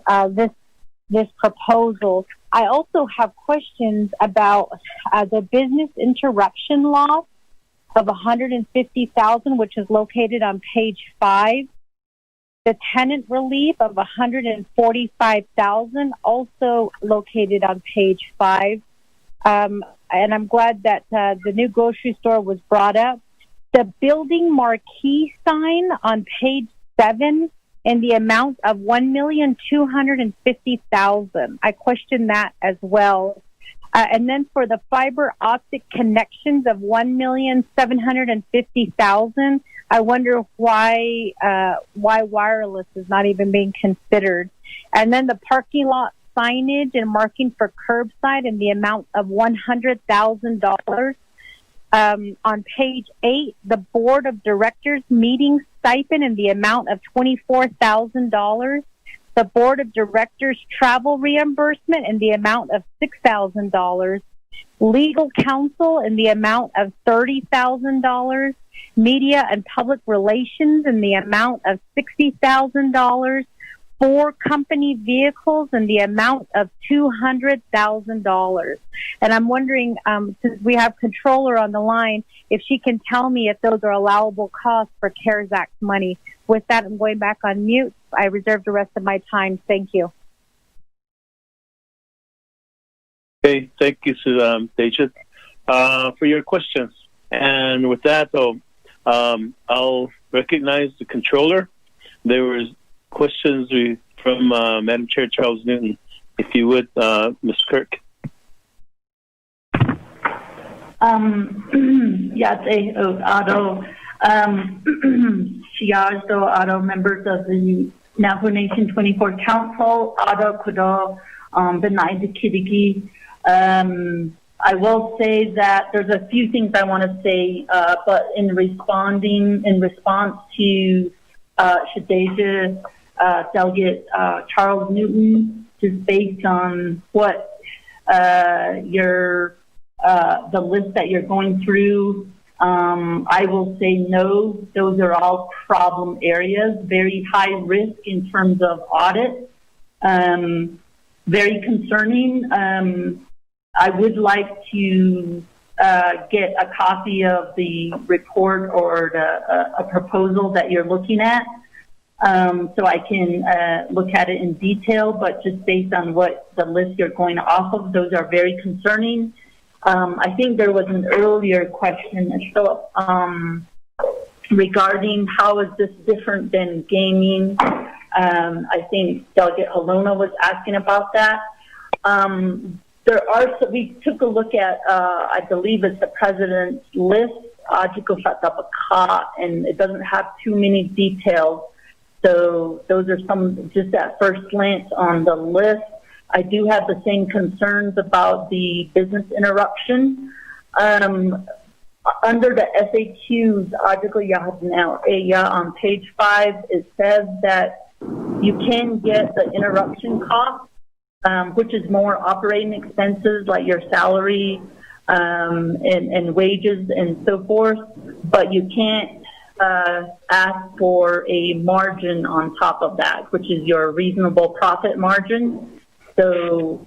this proposal. I also have questions about the business interruption loss of $150,000, which is located on page 5. The tenant relief of $145,000, also located on page 5. And I'm glad that the new grocery store was brought up. The building marquee sign on page 7 in the amount of $1,250,000. I question that as well. And then for the fiber optic connections of $1,750,000, I wonder why wireless is not even being considered. And then the parking lot signage and marking for curbside in the amount of $100,000. On page 8, the board of directors meeting stipend in the amount of $24,000. The board of directors travel reimbursement in the amount of $6,000. Legal counsel in the amount of $30,000. Media and public relations in the amount of $60,000. 4 company vehicles in the amount of $200,000. And I'm wondering, since we have controller on the line, if she can tell me if those are allowable costs for CARES Act money. With that, I'm going back on mute. I reserve the rest of my time. Thank you. Okay, thank you, Deja, for your questions. And with that, though, I'll recognize the controller. There was questions from Madam Chair Charles Newton. If you would, Ms. Kirk. Otto, Otto, members of the Navajo Nation 24 Council, Otto Kudo, Benaida Kidigi. I will say that there's a few things I want to say, but in response to Shadeja, Delegate Charles Newton, just based on what the list that you're going through, I will say no. Those are all problem areas, very high risk in terms of audit, very concerning. I would like to get a copy of the report or a proposal that you're looking at, so I can look at it in detail. But just based on what the list you're going off of, those are very concerning. I think there was an earlier question regarding how is this different than gaming. I think Delegate Halona was asking about that. We took a look at, I believe it's the president's list, and it doesn't have too many details. So those are some, just that first glance on the list. I do have the same concerns about the business interruption. Under the FAQs, on page 5, it says that you can get the interruption cost, which is more operating expenses like your salary and wages and so forth, but you can't ask for a margin on top of that, which is your reasonable profit margin. So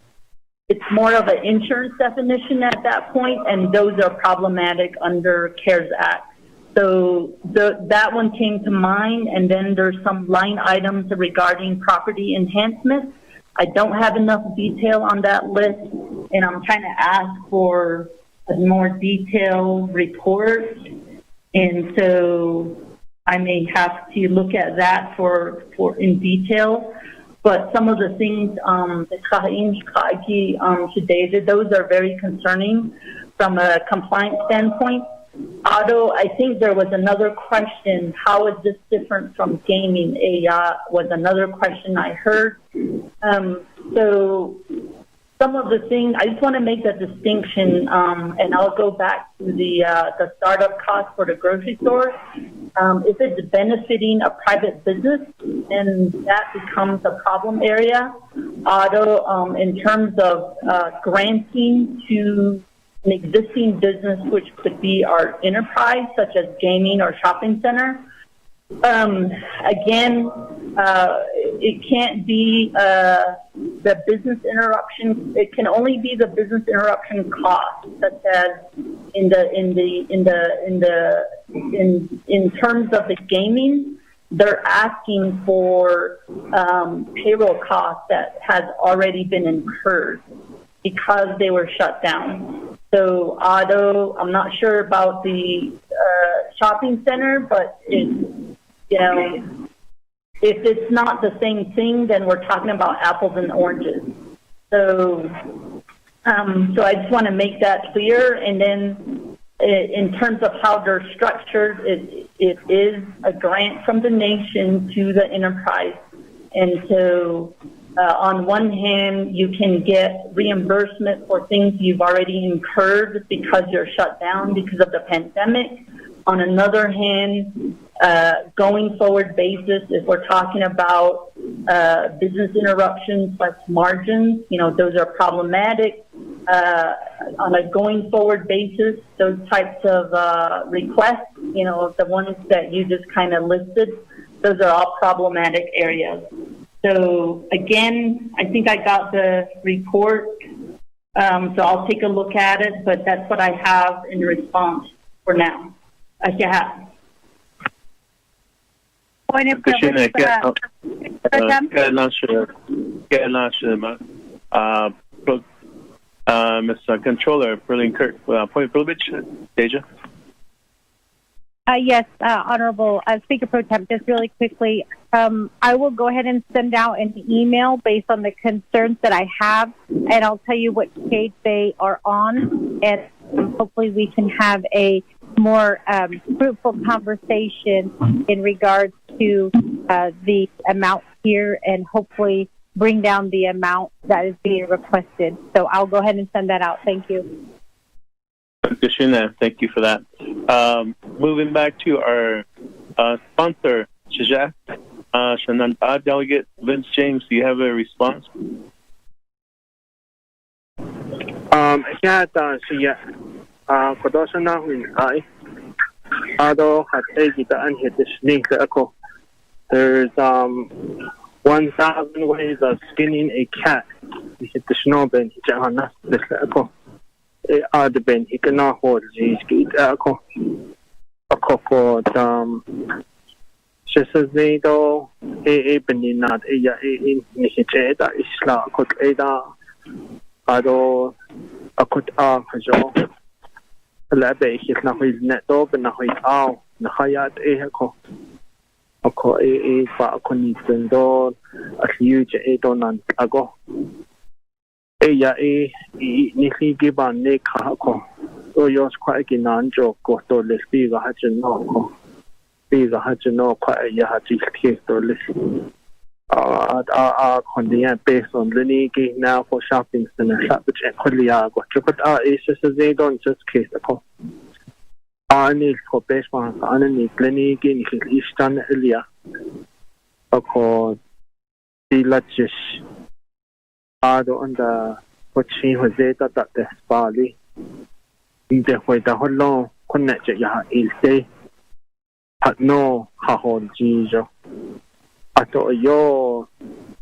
it's more of an insurance definition at that point, and those are problematic under CARES Act. So that one came to mind, and then there's some line items regarding property enhancement. I don't have enough detail on that list, and I'm trying to ask for a more detailed report, and so I may have to look at that for in detail. But some of the things, those are very concerning from a compliance standpoint. Although I think there was another question, how is this different from gaming? Was another question I heard. So some of the things, I just want to make that distinction, and I'll go back to the startup cost for the grocery store. If it's benefiting a private business, then that becomes a problem area. Although in terms of granting to an existing business, which could be our enterprise, such as gaming or shopping center, again, it can't be the business interruption. It can only be the business interruption cost, such as in terms of the gaming, they're asking for payroll costs that has already been incurred because they were shut down. So, although I'm not sure about the shopping center, but if it's not the same thing, then we're talking about apples and oranges. So I just want to make that clear. And then in terms of how they're structured, it is a grant from the nation to the enterprise. And so on one hand, you can get reimbursement for things you've already incurred because you're shut down because of the pandemic. On another hand, going forward basis, if we're talking about business interruptions plus margins, those are problematic. On a going forward basis, those types of requests, the ones that you just kind of listed, those are all problematic areas. So again, I think I got the report, so I'll take a look at it, but that's what I have in response for now. Point of privilege, Mr. Controller, Berlin Kirk, point of privilege, Deja. Yes, Honorable Speaker Pro Tem, just really quickly, I will go ahead and send out an email based on the concerns that I have, and I'll tell you what page they are on, and hopefully we can have a more fruitful conversation in regards to the amount here and hopefully bring down the amount that is being requested. So I'll go ahead and send that out. Thank you. Thank you for that. Moving back to our sponsor, Shajak, Shananta Delegate Vince James, do you have a response? There's 1,000 ways of skinning a cat. The snow ben Jahana, the Echo. The ben he cannot hold the ski echo. A coco, she says they do a benina, in Nihita, Isla, could Ada, Ado, a could Hajo. Labe, he's not his net open, not his owl, Nahayat Echo. Ako pa ako ni Sendo at huge donan ago. Nihigiban ne kako. Oyos kwa ginanjo ko to lesbiga hajino ko. Biga hajino kwa yahaji to lis. Kondian based on Linigi now for shopping center shop which Ekoliago. But is just a they don't just case ako. Anil ko besma anani kliniki ni istan elia ako dilachis ado anda pochi hozeta ta despali inde hoida hollo connect ya ilse hatno hahon jijo ato yo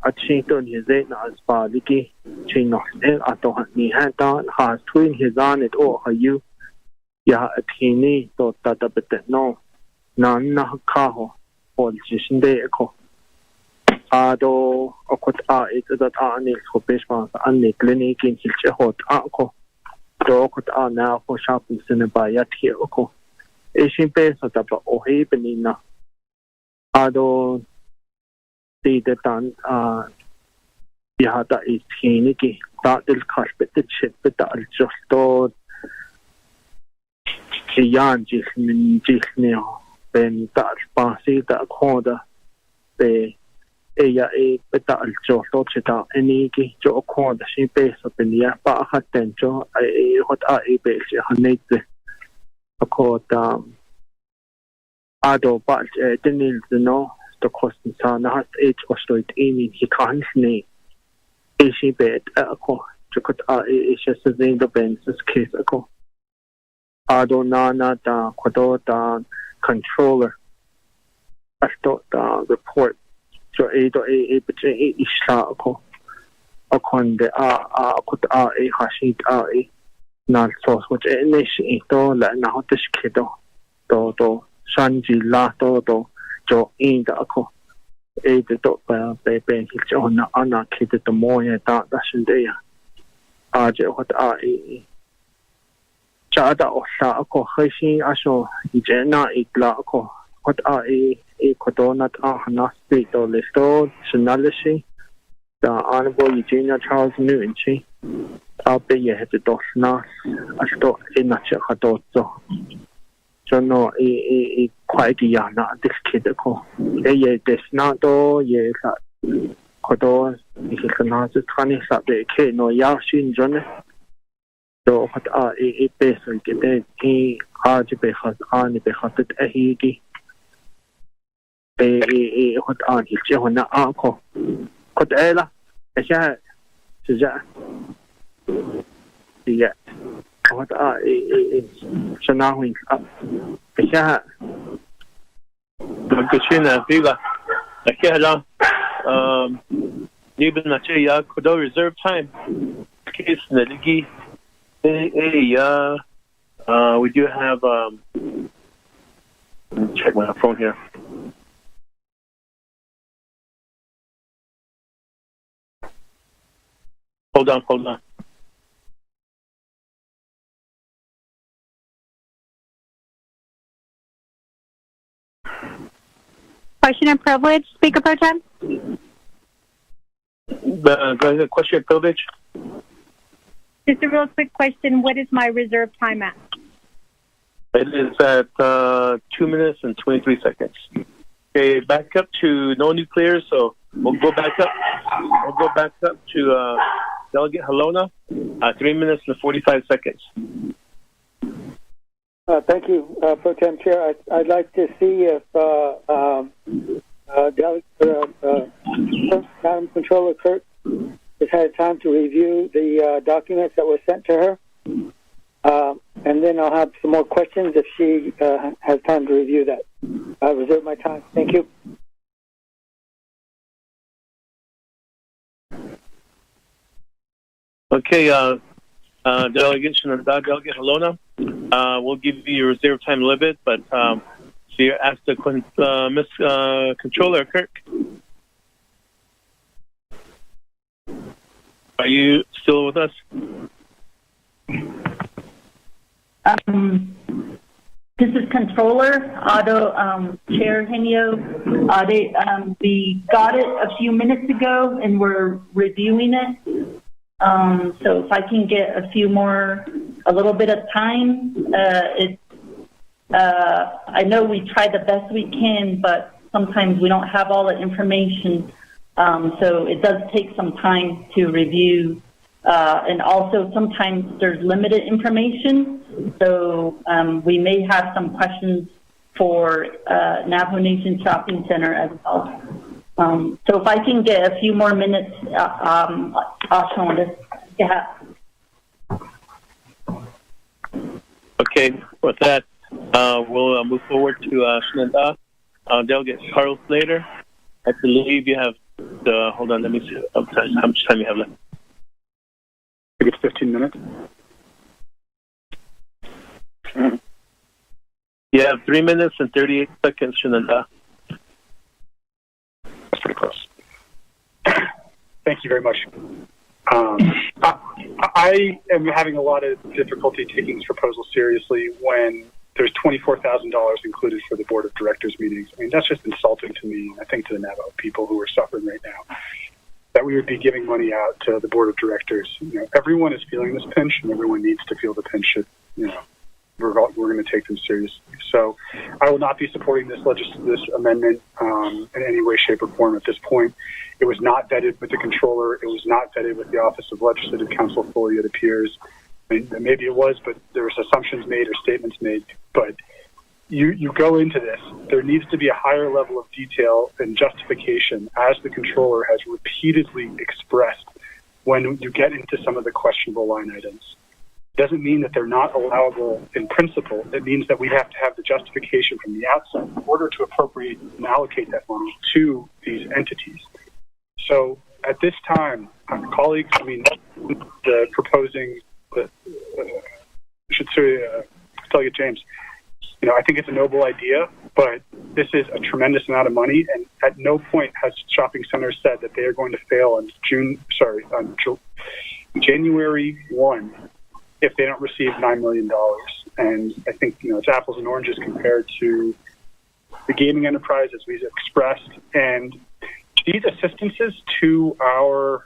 achito ni zeta aspali ki chino ato ni hata has twin hizan it or hayu ya atini to tata betet no na kaho politician de ko ado okot it that ani ko besma ani clinic in silche hot ko do okot na ko shopping center ba yati ko ishin pesa ta ba o he benina ado de tan ya ta itini ki ta del khashbet chit beta al justo Yan Jisneo, Ben Dutch Pasi, the Corda, the ella beta al jo to chita eni ki jo ko da shi pe so penia pa khaten jo hot a be che hanete ko ta ado pa tenil no to kosten sa na hat ostoit eni ki kan ne e shi bet ko chukot a she se do ben this case ko ado na ta kodo ta controller asto ta report so a between isla ko akonde akot a hashit a na so which initially to la na hotish kido to sanji la to jo in da ko e de to pe ki na ana kid to moya da shinde ya a je hot a cha da o sa ko khashi aso je na ikla ko hot a kodonat na speak to listo journalism the Honorable Eugenia Charles Newton chi be ye het to na asto ina che khato so no quite ya na this kid ko ye des na do ye sa kodo ni kana se khani sa be ke no ya shin jone so hot a be so ke de ha je be khat ani be khat a hi ki hot an hi che hona a ko kot ela اشياء شجاع هي هذا شناوين اشياء كشينا فيها أكيد نبنا شيء يا كده reserve time case نلقي yeah we do have let me check my phone here. Hold on. Question and privilege, Speaker Pro Tem. Question and privilege. Just a real quick question. What is my reserve time at? It is at 2 minutes and 23 seconds. Okay, back up to no nuclear, so we'll go back up. We'll go back up to Delegate Halona, 3 minutes and 45 seconds. Thank you, Pro Tem Chair. I'd like to see if Madam Controller Kirk has had time to review the documents that were sent to her. And then I'll have some more questions if she has time to review that. I reserve my time. Thank you. Okay, Delegate Halona, we'll give you your reserve time a little bit, but so you're asked to Miss Controller Kirk. Are you still with us? This is Controller Otto, Chair Henio. We got it a few minutes ago and we're reviewing it. So if I can get a little bit of time, I know we try the best we can, but sometimes we don't have all the information. So it does take some time to review. And also sometimes there's limited information. So we may have some questions for Navajo Nation Shopping Center as well. So if I can get a few more minutes, I'll show this. Yeah. Okay, with that, we'll move forward to Shenandoah. Delegate Carl Slater, I believe you have hold on, let me see how much time you have left. I think it's 15 minutes. You have 3 minutes and 38 seconds, Shenandoah. That's pretty close. Thank you very much. I am having a lot of difficulty taking this proposal seriously when there's $24,000 included for the board of directors meetings. I mean, that's just insulting to me, I think to the Navajo people who are suffering right now, that we would be giving money out to the board of directors. You know, everyone is feeling this pinch, and everyone needs to feel the pinch. We're going to take them seriously. So I will not be supporting this this amendment in any way, shape, or form at this point. It was not vetted with the controller. It was not vetted with the Office of Legislative Counsel fully, it appears. I mean, maybe it was, but there was assumptions made or statements made. But you go into this, there needs to be a higher level of detail and justification, as the controller has repeatedly expressed when you get into some of the questionable line items. It doesn't mean that they're not allowable in principle. It means that we have to have the justification from the outset in order to appropriate and allocate that money to these entities. So at this time, colleagues, the proposing, I should say, Delegate James, I think it's a noble idea, but this is a tremendous amount of money, and at no point has shopping centers said that they are going to fail on January 1 if they don't receive $9 million. And I think, it's apples and oranges compared to the gaming enterprise, as we've expressed. And these assistances to our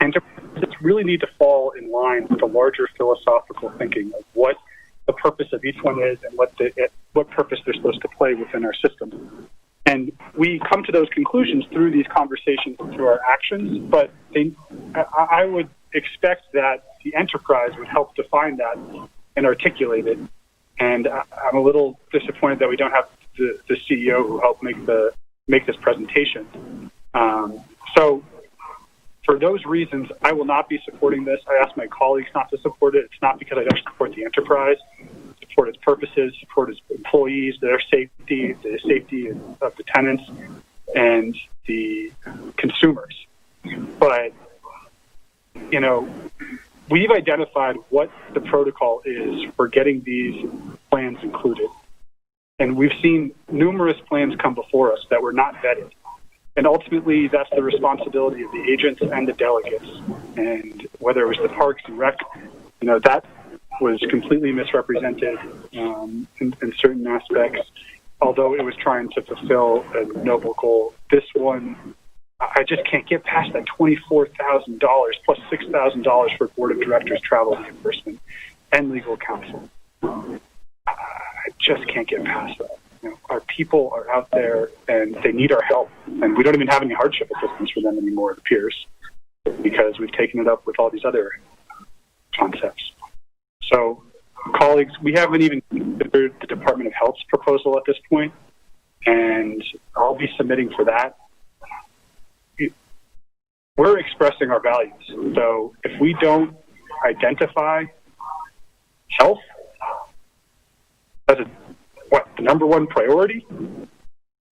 enterprises really need to fall in line with the larger philosophical thinking of what the purpose of each one is and what purpose they're supposed to play within our system. And we come to those conclusions through these conversations and through our actions, but I would expect that the enterprise would help define that and articulate it. And I'm a little disappointed that we don't have the CEO who helped make this presentation. So for those reasons, I will not be supporting this. I ask my colleagues not to support it. It's not because I don't support the enterprise, support its purposes, support its employees, their safety, the safety of the tenants, and the consumers. But, we've identified what the protocol is for getting these plans included. And we've seen numerous plans come before us that were not vetted. And ultimately, that's the responsibility of the agents and the delegates. And whether it was the Parks and Rec, that was completely misrepresented in certain aspects, although it was trying to fulfill a noble goal. This one, I just can't get past that $24,000 plus $6,000 for Board of Directors travel reimbursement and legal counsel. I just can't get past that. Our people are out there and they need our help, and we don't even have any hardship assistance for them anymore, it appears, because we've taken it up with all these other concepts. So, colleagues, we haven't even considered the Department of Health's proposal at this point, and I'll be submitting for that. We're expressing our values, so if we don't identify health as the number one priority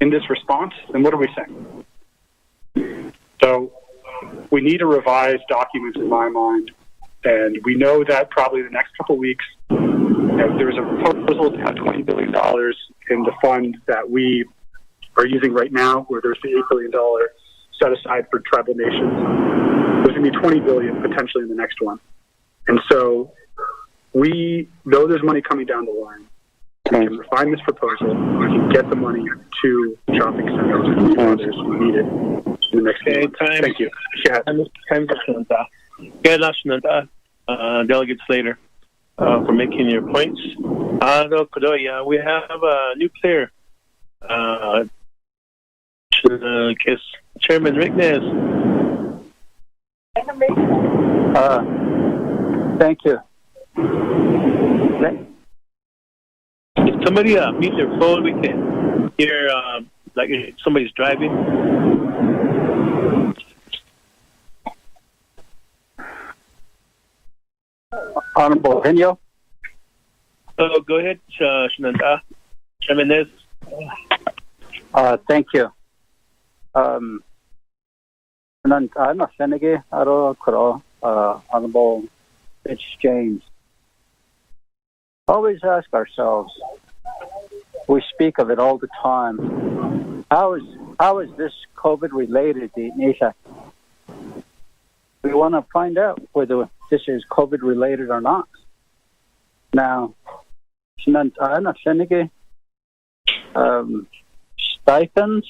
in this response, then what are we saying? So we need a revised document in my mind, and we know that probably the next couple of weeks, there's a proposal to have $20 billion in the fund that we are using right now, where there's the $8 billion set aside for tribal nations. There's going to be $20 billion potentially in the next one. And so we know there's money coming down the line. We can refine this proposal. We can get the money to shopping centers and others who need it in the next few months. Thank you. Delegate Slater, for making your points. We have a new player. Chairman Rignes. Thank you. If somebody mute their phone, we can hear like if somebody's driving. Honorable Henyo. Oh, go ahead, Shananta. Chairman Nez. Thank you. Honorable James. Always ask ourselves, we speak of it all the time, how is this COVID related, Nisha? We want to find out whether this is COVID related or not. Now, stipends?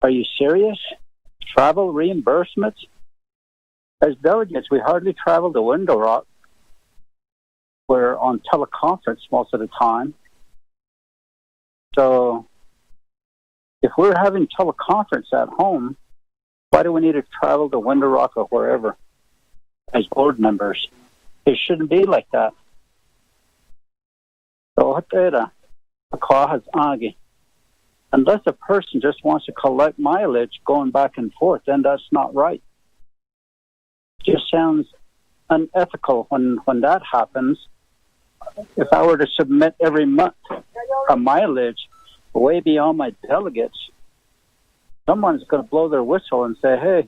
Are you serious? Travel reimbursements? As delegates, we hardly travel to Window Rock. We're on teleconference most of the time. So if we're having teleconference at home, why do we need to travel to Window Rock or wherever as board members? It shouldn't be like that. So unless a person just wants to collect mileage going back and forth, then that's not right. It just sounds unethical when that happens. If I were to submit every month a mileage way beyond my delegates, someone's going to blow their whistle and say, hey,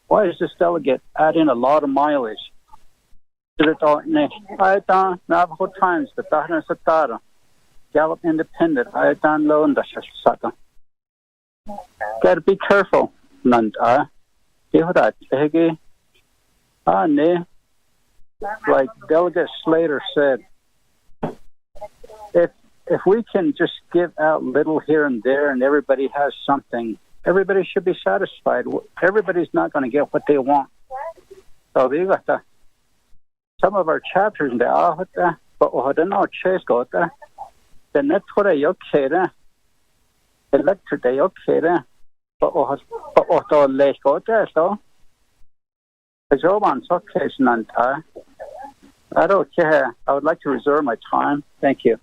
why is this delegate adding a lot of mileage? Navajo Times, the Gallup Independent, Got to be careful. Like Delegate Slater said, if we can just give out little here and there and everybody has something, everybody should be satisfied. Everybody's not going to get what they want. So we got some of our chapters in the the net for a yoke, electric day yoke, but also lake hotel. So the job on occasion and I don't care. I would like to reserve my time. Thank you.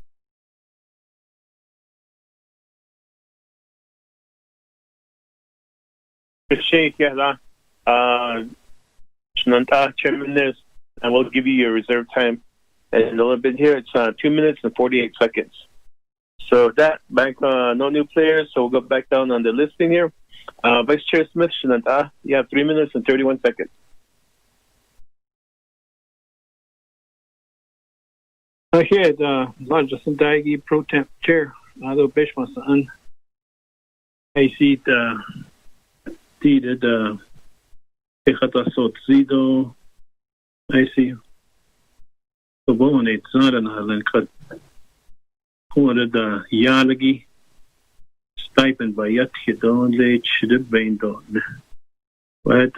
Chairman, I will give you your reserve time. And a little bit here, it's 2 minutes and 48 seconds. So that back, no new players, so we'll go back down on the listing here. Vice Chair Smith, you have 3 minutes and 31 seconds. Here, the largest Daigi Pro Temp Chair, the Bishmasan. I see the Ekatasot Zido. I see. So, bon, it's not an island cut. The Yalagi stipend by Yatkidon, they should have been done. But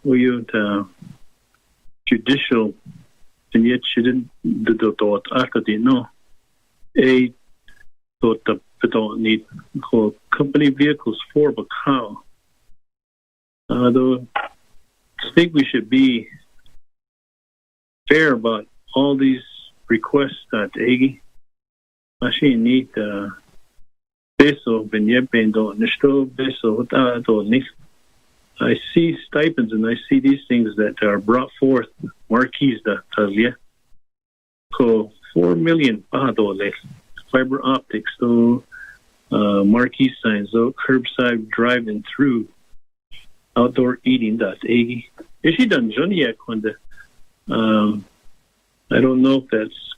we the judicial, and yet she didn't do the thought after the no. A thought the don't need called company vehicles for Bacau. Though I think we should be fair about all these requests that Agi. Actually need peso benyependo nesto peso hota. I see stipends and I see these things that are brought forth. Marquis da Talia. So 4 million fiber optics, so marquee signs, so curbside driving through, outdoor eating. That's Agi. Is she done Johnny when the I don't know if that's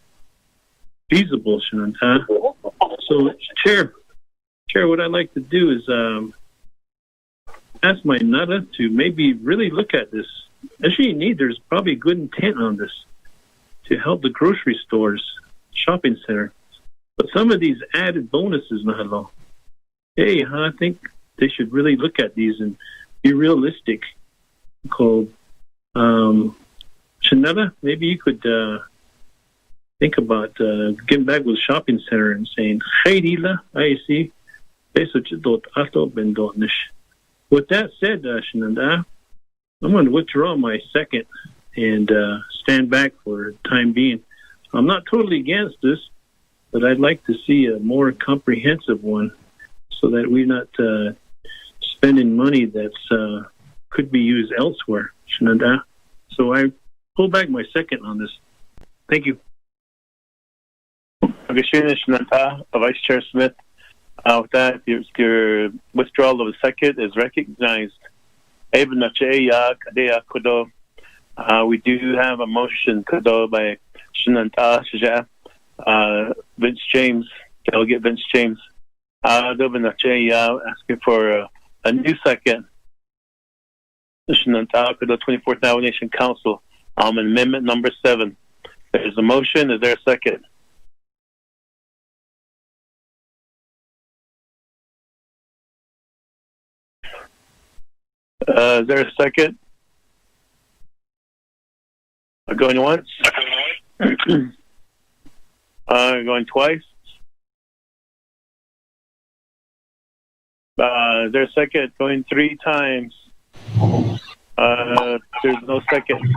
feasible, Shananta. So, Chair, what I'd like to do is ask my Nada to maybe really look at this. Actually, there's probably good intent on this to help the grocery stores, shopping center. But some of these added bonuses, Nahalo, hey, I think they should really look at these and be realistic. Called Shanada, maybe you could think about getting back with shopping center and saying, hey, Dila, I see. With that said, Shanada, I'm going to withdraw my second and stand back for the time being. I'm not totally against this, but I'd like to see a more comprehensive one so that we're not spending money that's could be used elsewhere. So I pull back my second on this. Thank you. Vice Chair Smith, with that, your withdrawal of the second is recognized. We do have a motion by Shananta Vince James, Delegate Vince James, asking for a new second. Shananta 24th Nomination Council, amendment number 7. There's a motion. Is there a second? Is there a second? Going once? Going twice? There's a second going 3 times. There's no second.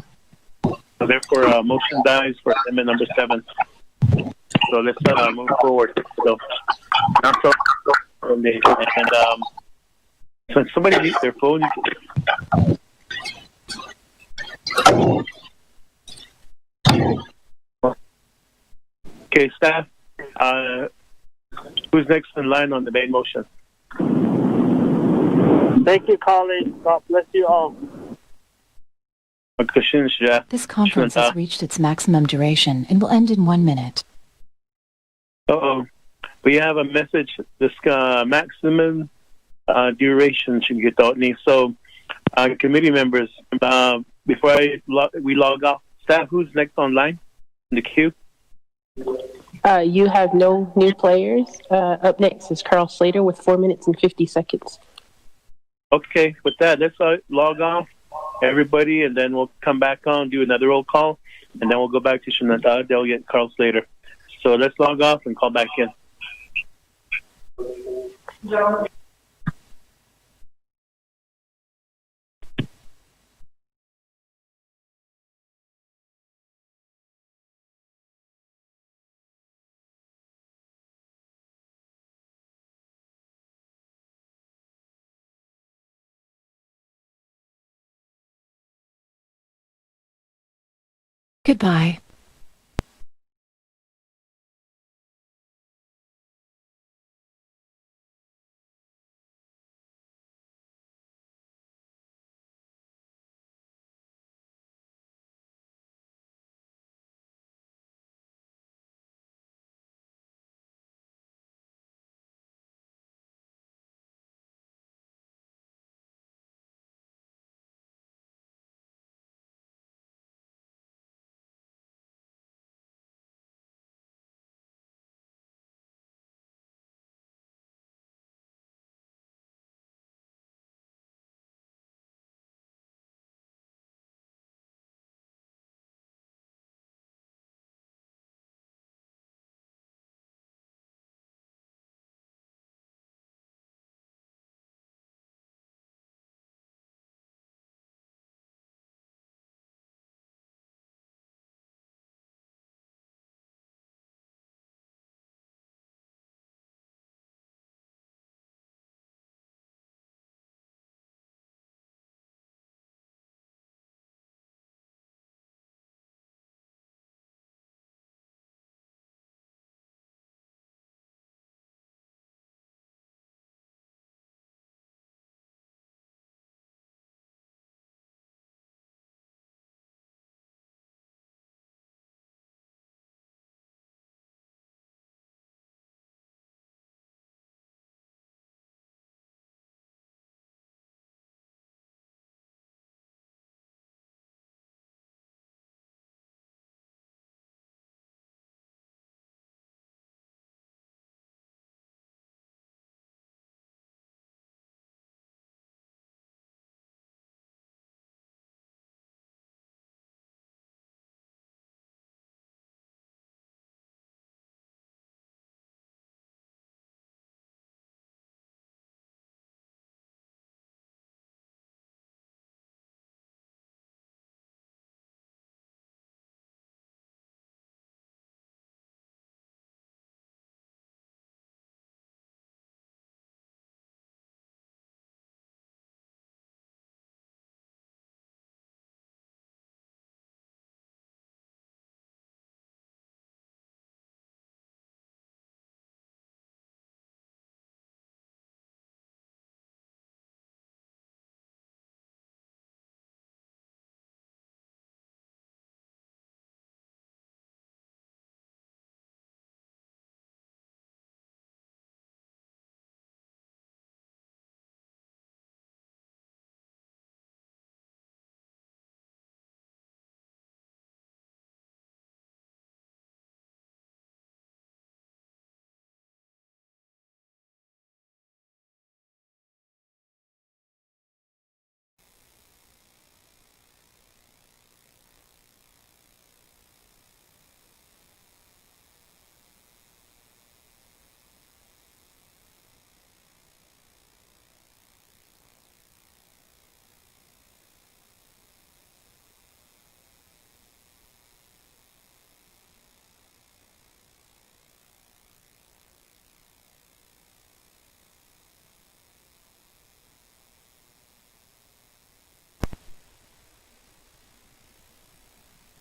So therefore, motion dies for amendment number 7. So let's move forward. So, when somebody needs their phone, okay, staff. Who's next in line on the main motion? Thank you, colleagues. God bless you all. This conference has reached its maximum duration and will end in 1 minute. Uh-oh. We have a message. This maximum duration should get out. So, committee members, before we log off, staff, who's next online in the queue? You have no new players. Up next is Carl Slater with 4 minutes and 50 seconds. Okay, with that, let's log off, everybody, and then we'll come back on, do another roll call, and then we'll go back to Shanata Delegate Carl Slater. So let's log off and call back in. Goodbye.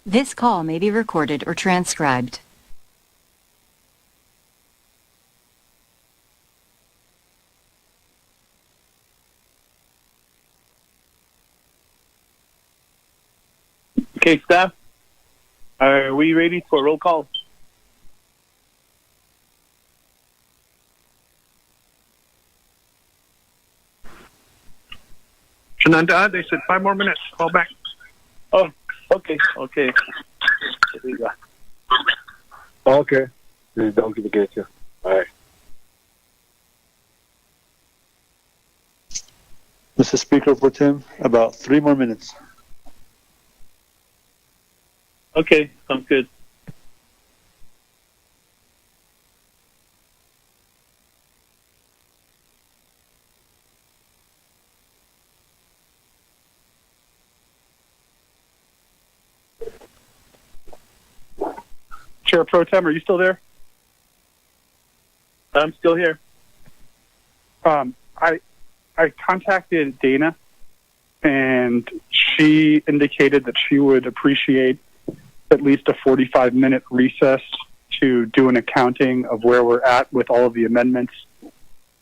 This call may be recorded or transcribed. Okay, staff, are we ready for roll call? Shananda, they said 5 more minutes. Call back. Oh, okay. Here we go. Okay. Don't give a get you. All right. Mr. Speaker Pro Tem, about 3 more minutes. Okay, sounds good. Chair Pro Tem, are you still there? I'm still here. I contacted Dana, and she indicated that she would appreciate at least a 45-minute recess to do an accounting of where we're at with all of the amendments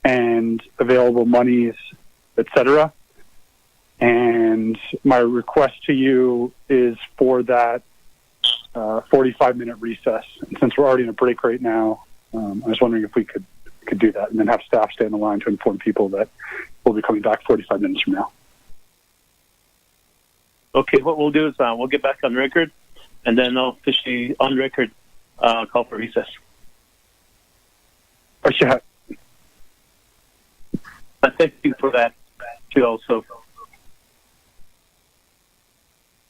and available monies, etc. And my request to you is for that 45-minute recess. And since we're already in a break right now, I was wondering if we could do that and then have staff stay on the line to inform people that we'll be coming back 45 minutes from now. Okay, what we'll do is we'll get back on record, and then I'll officially, on record, call for recess. Yeah. Thank you for that, too, also.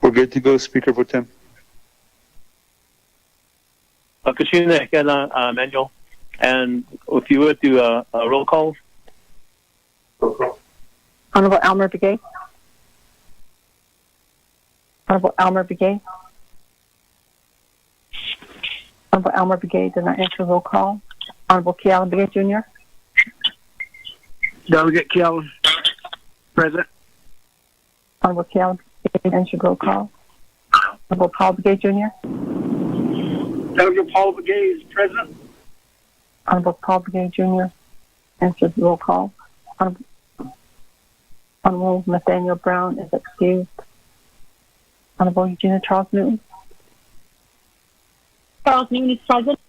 We're good to go, Speaker Pro Tem. Katrina, again, Manuel, and if you would do a roll call. Honorable Elmer Begay. Honorable Elmer Begay. Honorable Elmer Begay did not answer roll call. Honorable Kealan Begay Jr. Delegate Kealan, present. Honorable Kealan Begay answered roll call. Honorable Paul Begay Jr. Delegate Paul Begay is present. Honorable Paul Begay Jr. answered roll call. Honorable Nathaniel Brown is excused. Honorable Eugenia Charles Newton. Charles Newton is present.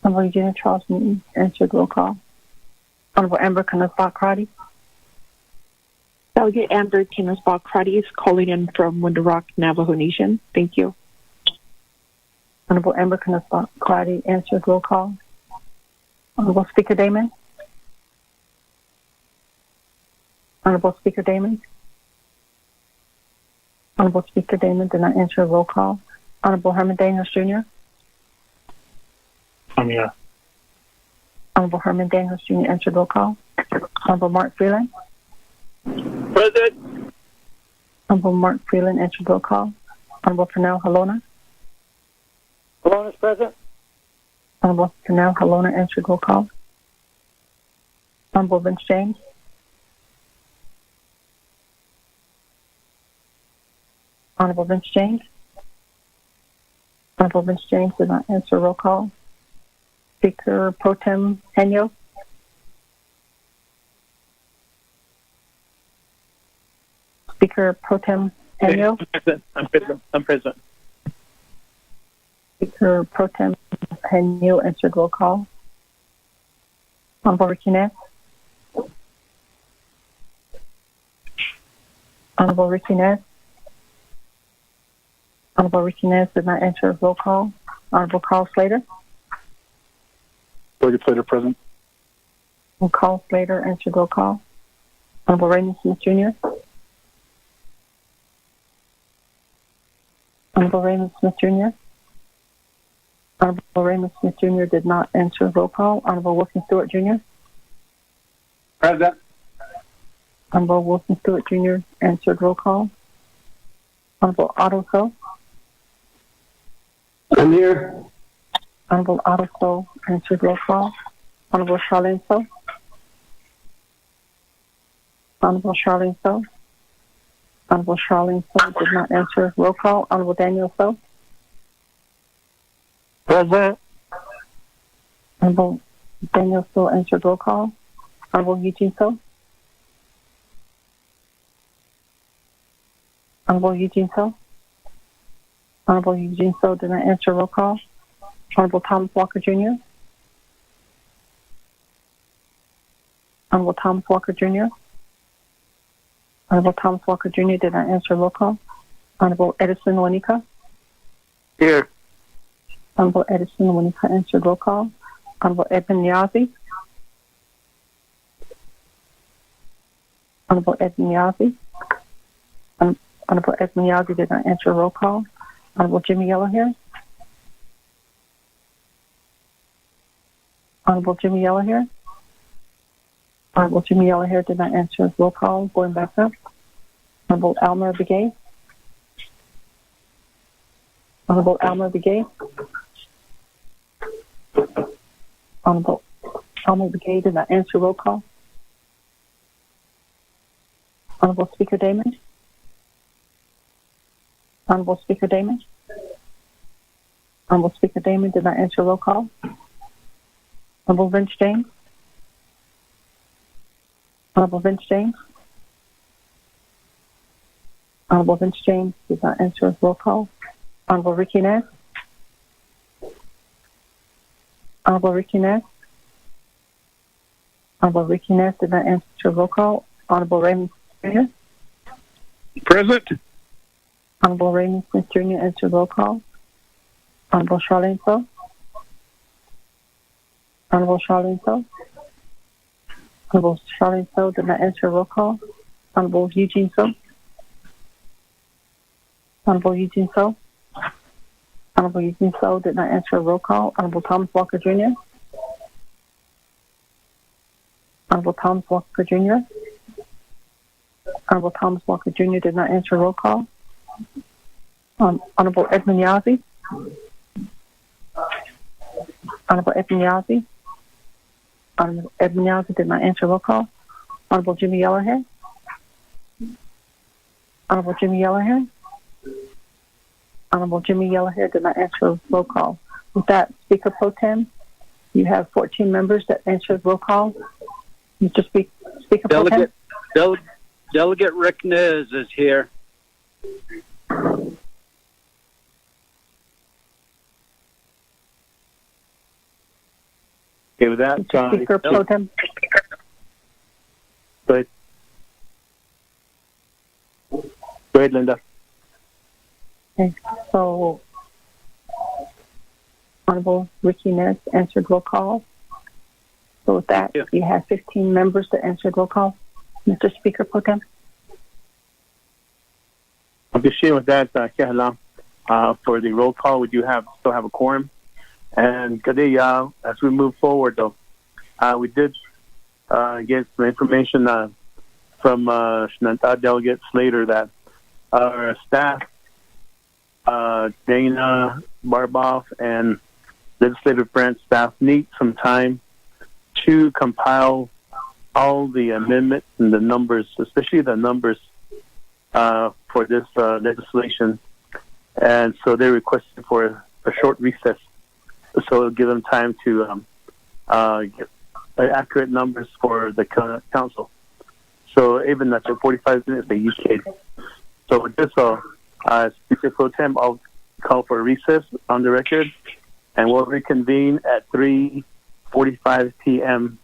Honorable Eugenia Charles Newton answered roll call. Honorable Amber Knussbach-Crotty. Delegate Amber Knussbach-Crotty is calling in from Window Rock, Navajo Nation. Thank you. Honorable Amber Knussbach-Crotty answered roll call. Honorable Speaker Damon. Honorable Speaker Damon. Honorable Speaker Damon did not answer roll call. Honorable Herman Daniels Jr. I'm here. Honorable Herman Daniels Jr. answered roll call. Honorable Mark Freeland. Present. Honorable Mark Freeland answered roll call. Honorable Pernell Halona. Halona is present. Honorable Pernell Halona answered roll call. Honorable Vince James. Honorable Vince James. Honorable Vince James did not answer roll call. Speaker Pro Tem Henyo. Speaker Pro Tem Henyo. I'm present. Speaker Pro Tem Henyo answered roll call. Honorable Ricky Ness. Honorable Ricky Ness. Honorable Ricky Ness did not answer roll call. Honorable Carl Slater. Delegate Slater present. And Carl Slater answered roll call. Honorable Raymond Smith Jr. Honorable Raymond Smith Jr. Honorable Raymond Smith Jr. did not answer roll call. Honorable Wilson Stewart Jr. Present. Honorable Wilson Stewart Jr. answered roll call. Honorable Otto So. I'm here. Honorable Otto So answered roll call. Honorable Charlene So. Honorable Charlene So. Honorable Charlene So did not answer. Roll call. Honorable Daniel So. Present. Honorable Daniel So answered. Roll call. Honorable Eugene So. Honorable Eugene So. Honorable Eugene So did not answer. Roll call. Honorable Thomas Walker Jr. Honorable Thomas Walker Jr. Honorable Thomas Walker Jr. did not answer. Roll call. Honorable Edison Wanika. Here. Honorable Edison Wanika answered. Roll call. Honorable Edmund Niazi. Honorable Edmund Niazi. Honorable Edmund Niazi did not answer. Roll call. Honorable Jimmy Yellowhair. Honorable Jimmy Yellowhair. Honorable Jimmy Yellowhair did not answer. Roll call. Going back up. Honorable Almer Begay. Honorable Almer Begay. Honorable Almer Begay did not answer. Roll call. Honorable Speaker Damon. Honorable Speaker Damon. Honorable Speaker Damon did not answer. Roll call. Honorable Vince James. Honorable Vince James. Honorable Vince James did not answer. Roll call. Honorable Ricky Ness. Honorable Ricky Ness. Honorable Ricky Ness did not answer. Roll call. Honorable Raymond Jr. Present. Honorable Raymond Smith Jr. answered. Roll call. Honorable Charlene So. Honorable Charlene So. Honorable Charlene So did not answer. Roll call. Honorable Eugene So. Honorable Eugene So. Honorable Eugene So did not answer. Roll call. Honorable Thomas Walker Jr. Honorable Thomas Walker Jr. Honorable Thomas Walker Jr. did not answer. Roll call. Honorable Edmund Niazi. Honorable Edmund Niazi. Honorable Edmund Niazi did not answer. Roll call. Honorable Jimmy Yellowhair. Honorable Jimmy Yellowhair. Honorable Jimmy Yellowhair did not answer. Roll call. With that, Speaker Pro Tem, you have 14 members that answered roll call. Mr. Speaker Pro Tem. Delegate Rick Nez is here. Okay, with that, Speaker Pro Tem. Go ahead. Go ahead, Linda. Okay, so Honorable Ricky Nez answered roll call. So with that, you have 15 members that answered roll call. Mr. Speaker Pro Tem. I'll be sharing with that, Kehala, for the roll call. We do still have a quorum. And today, as we move forward, though, we did get some information from Delegate Slater that our staff, Dana Barboff and Legislative Branch staff need some time to compile all the amendments and the numbers, especially the numbers for this legislation. And so they requested for a short recess, so it'll give them time to get accurate numbers for the council. So even after 45 minutes, they each case. So with this, Speaker Pro Tem, I'll call for a recess on the record, and we'll reconvene at 3:45 p.m.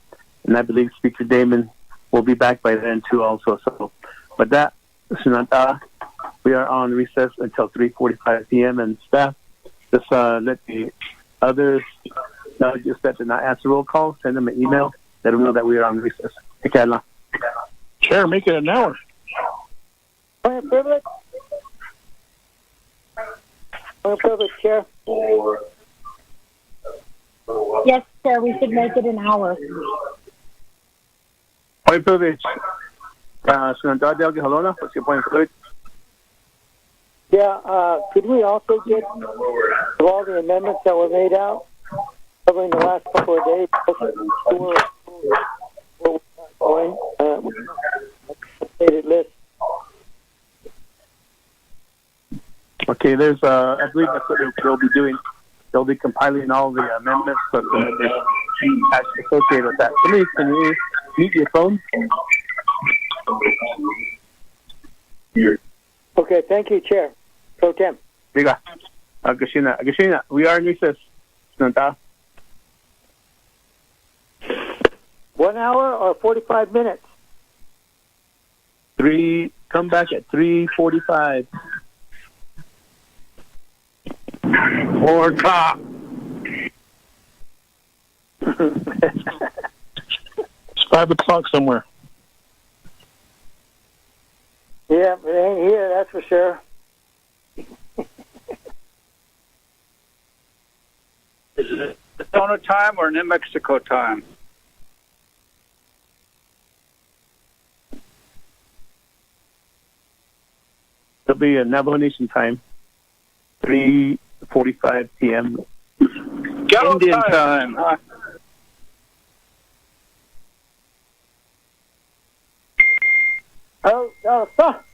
And I believe Speaker Damon will be back by then too also. So with that, Sunanta, we are on recess until 3:45 p.m. And staff, just let the others know just that did not answer roll call, send them an email, let them know that we are on recess. Okay, Chair, make it an hour. Privilege. Privilege, Chair. Yes, sir. We should make it an hour. Point privilege. Sunanta Delegate Halona, what's your point of privilege? Yeah, could we also get all the amendments that were made out covering the last couple of days? Updated list. Okay, there's, I believe that's what they'll be doing. They'll be compiling all the amendments that are actually associated with that. Somebody, can you mute your phone? Okay, thank you, Chair. Pro Tem. Diga. Agashina, we are in recess. 1 hour or 45 minutes? Come back at 3:45. Or top. It's 5 o'clock somewhere. Yeah, it ain't here, that's for sure. Is it Arizona time or New Mexico time? It'll be a Navajo Nation time, 3:45 p.m. Indian time. Stop.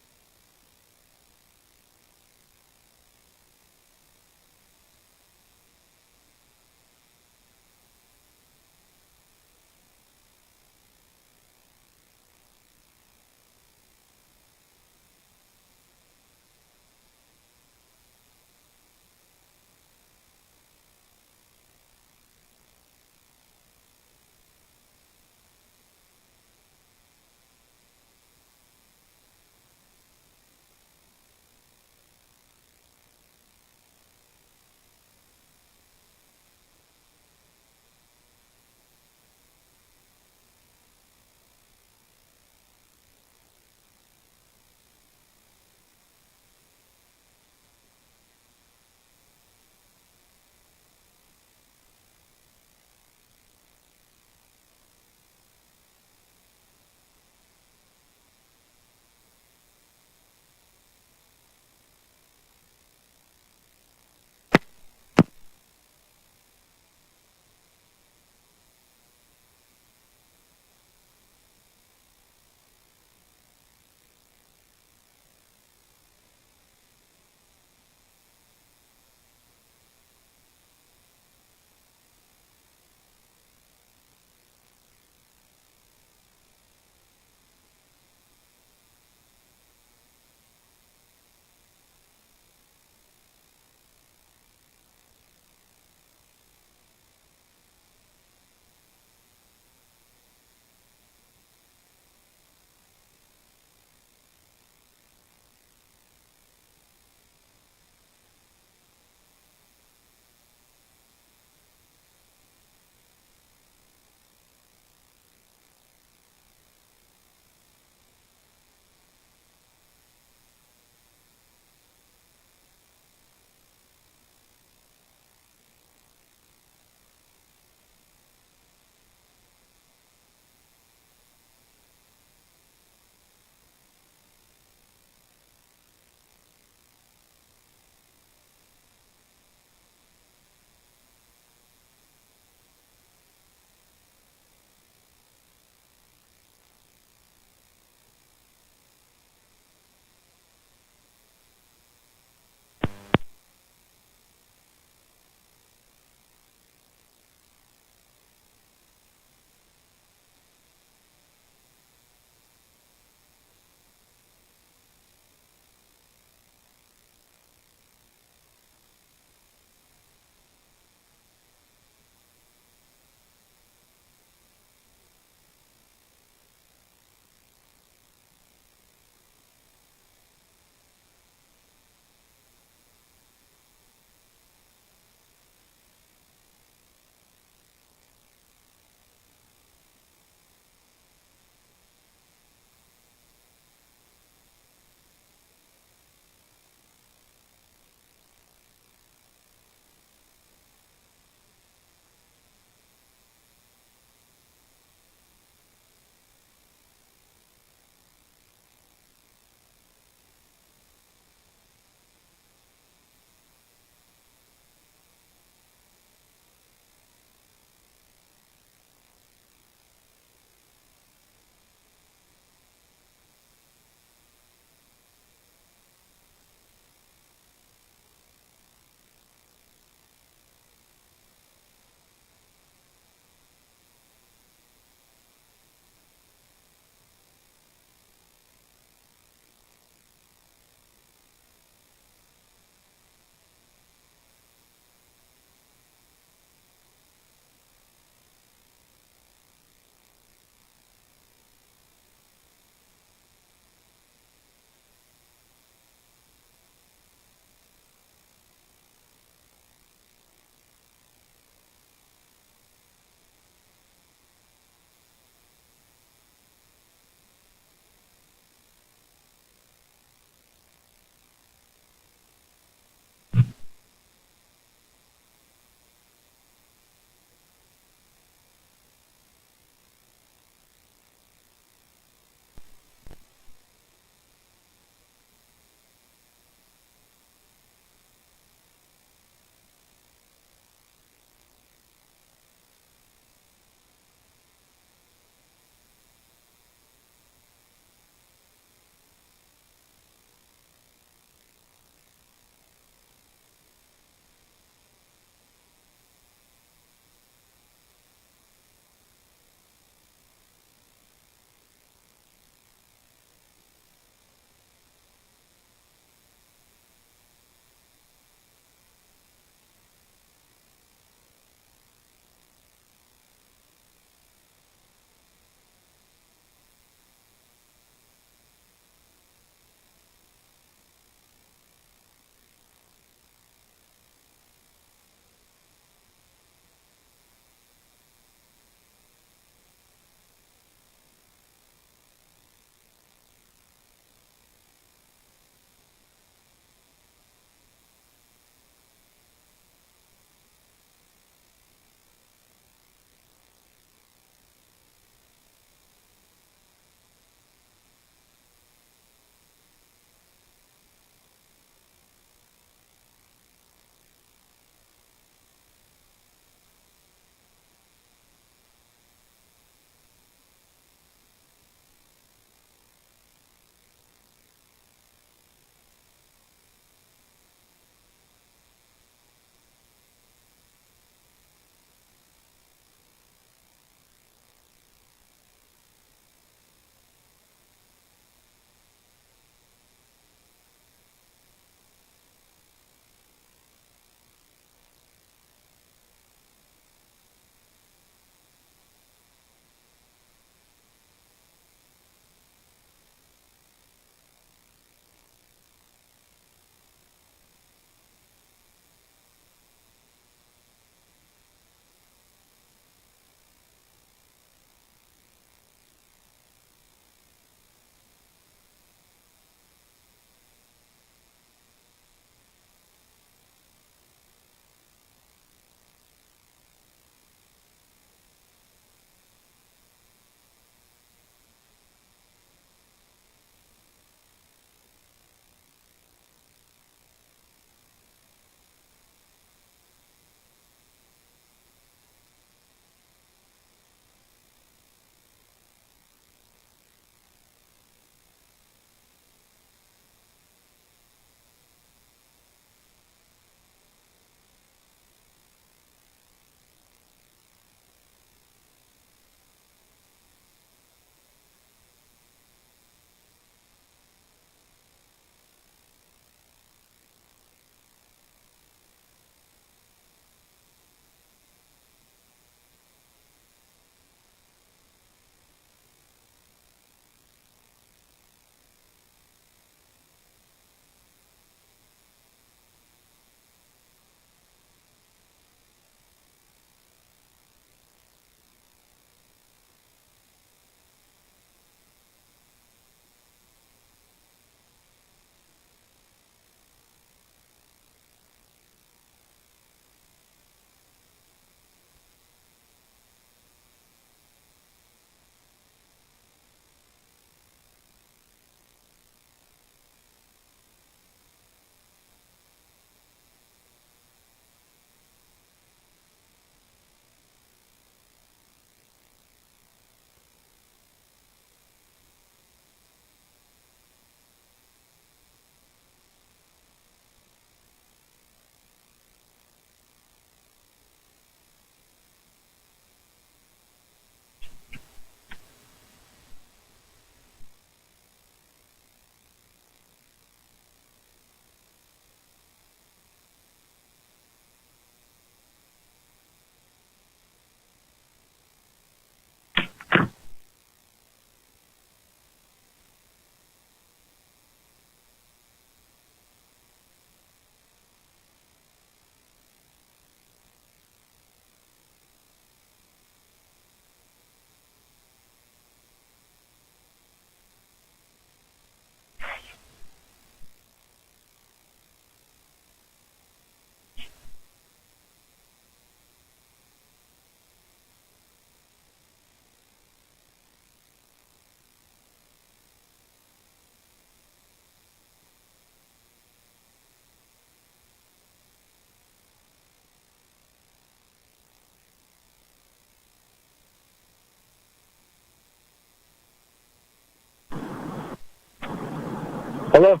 Hello.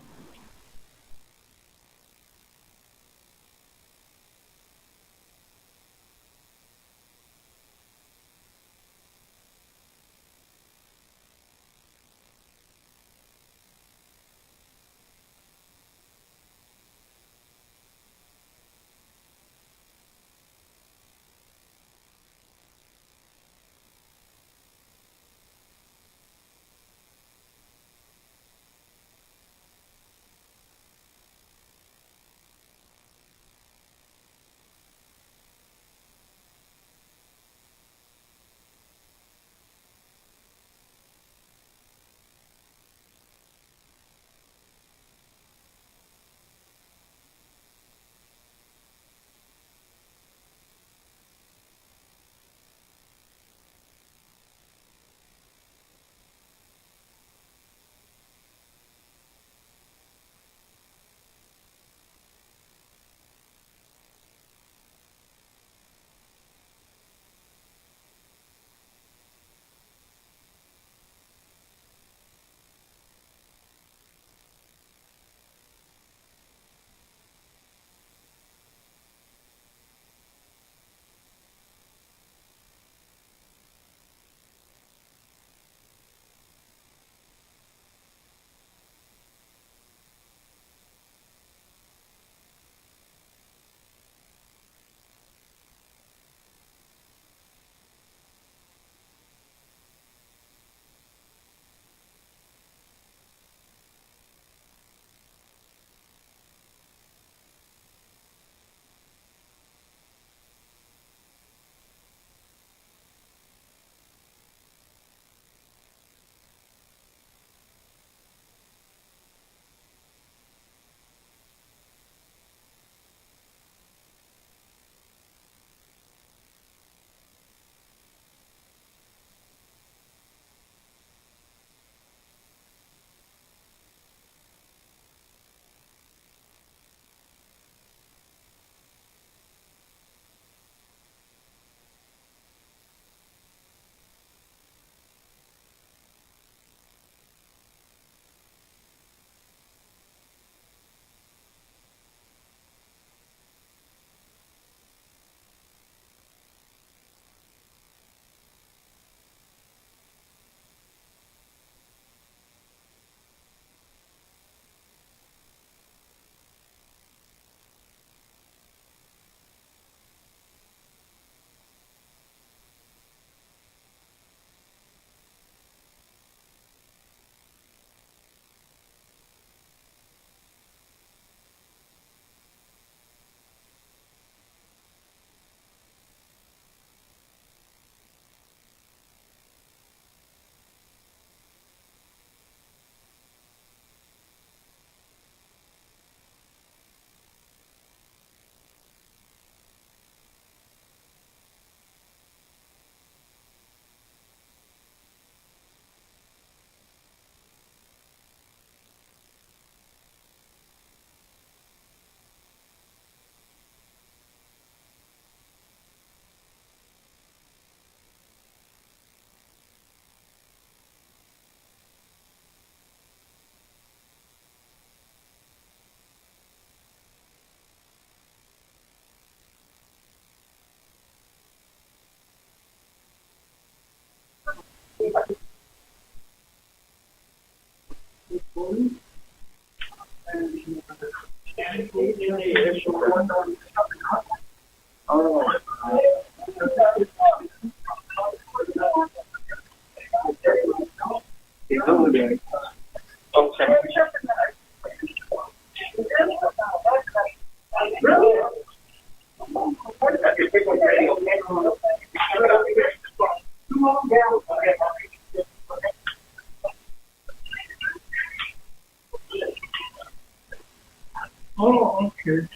Oh, okay.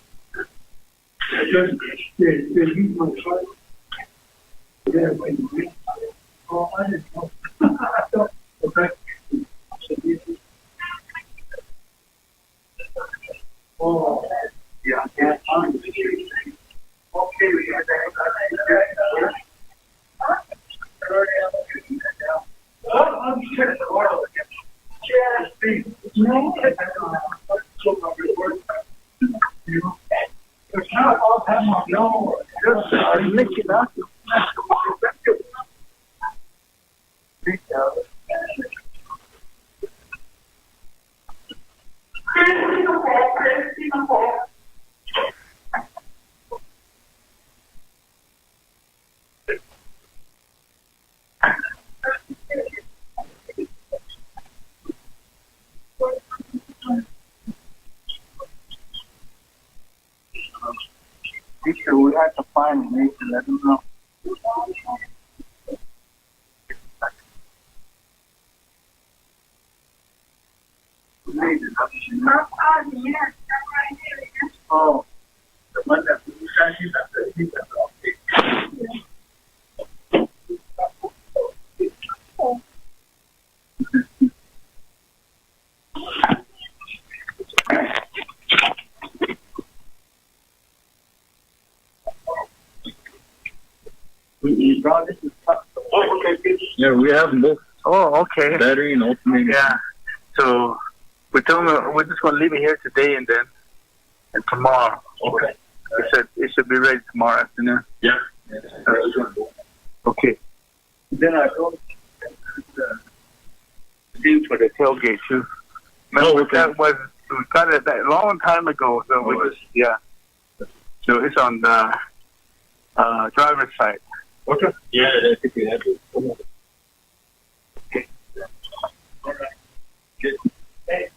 They use my phone. Yeah, wait a minute. Oh, I didn't know. Okay. Oh, yeah, yeah, fine. Okay, we got that. I'm sure the world. Yeah, Steve. No, We had to find Nathan. Let him know. Oh, the one that we brought this is tough. Oh, okay. Yeah, we have both. Oh, okay. Battery and alternator. Yeah. So we told them we're just going to leave it here today and tomorrow. Okay. They said it should be ready tomorrow afternoon. Yeah. Okay. Then I told the things for the tailgate too. Remember that was we got it that long time ago. So we just So it's on the driver's side. Okay. Yeah, I think we have it. Okay. All right. Good. Hey.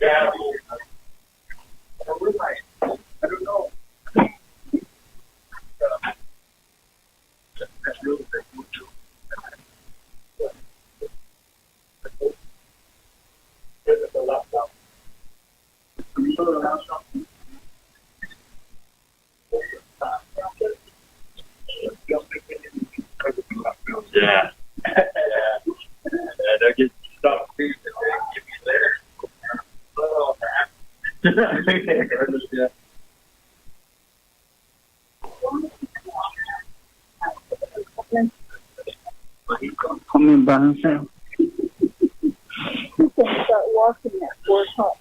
Yeah. I don't know. That's really good too. There's a laptop. Yeah. Yeah. They'll get stuck too. Give me there. Yeah. Come in by himself. You can start walking at 4 o'clock.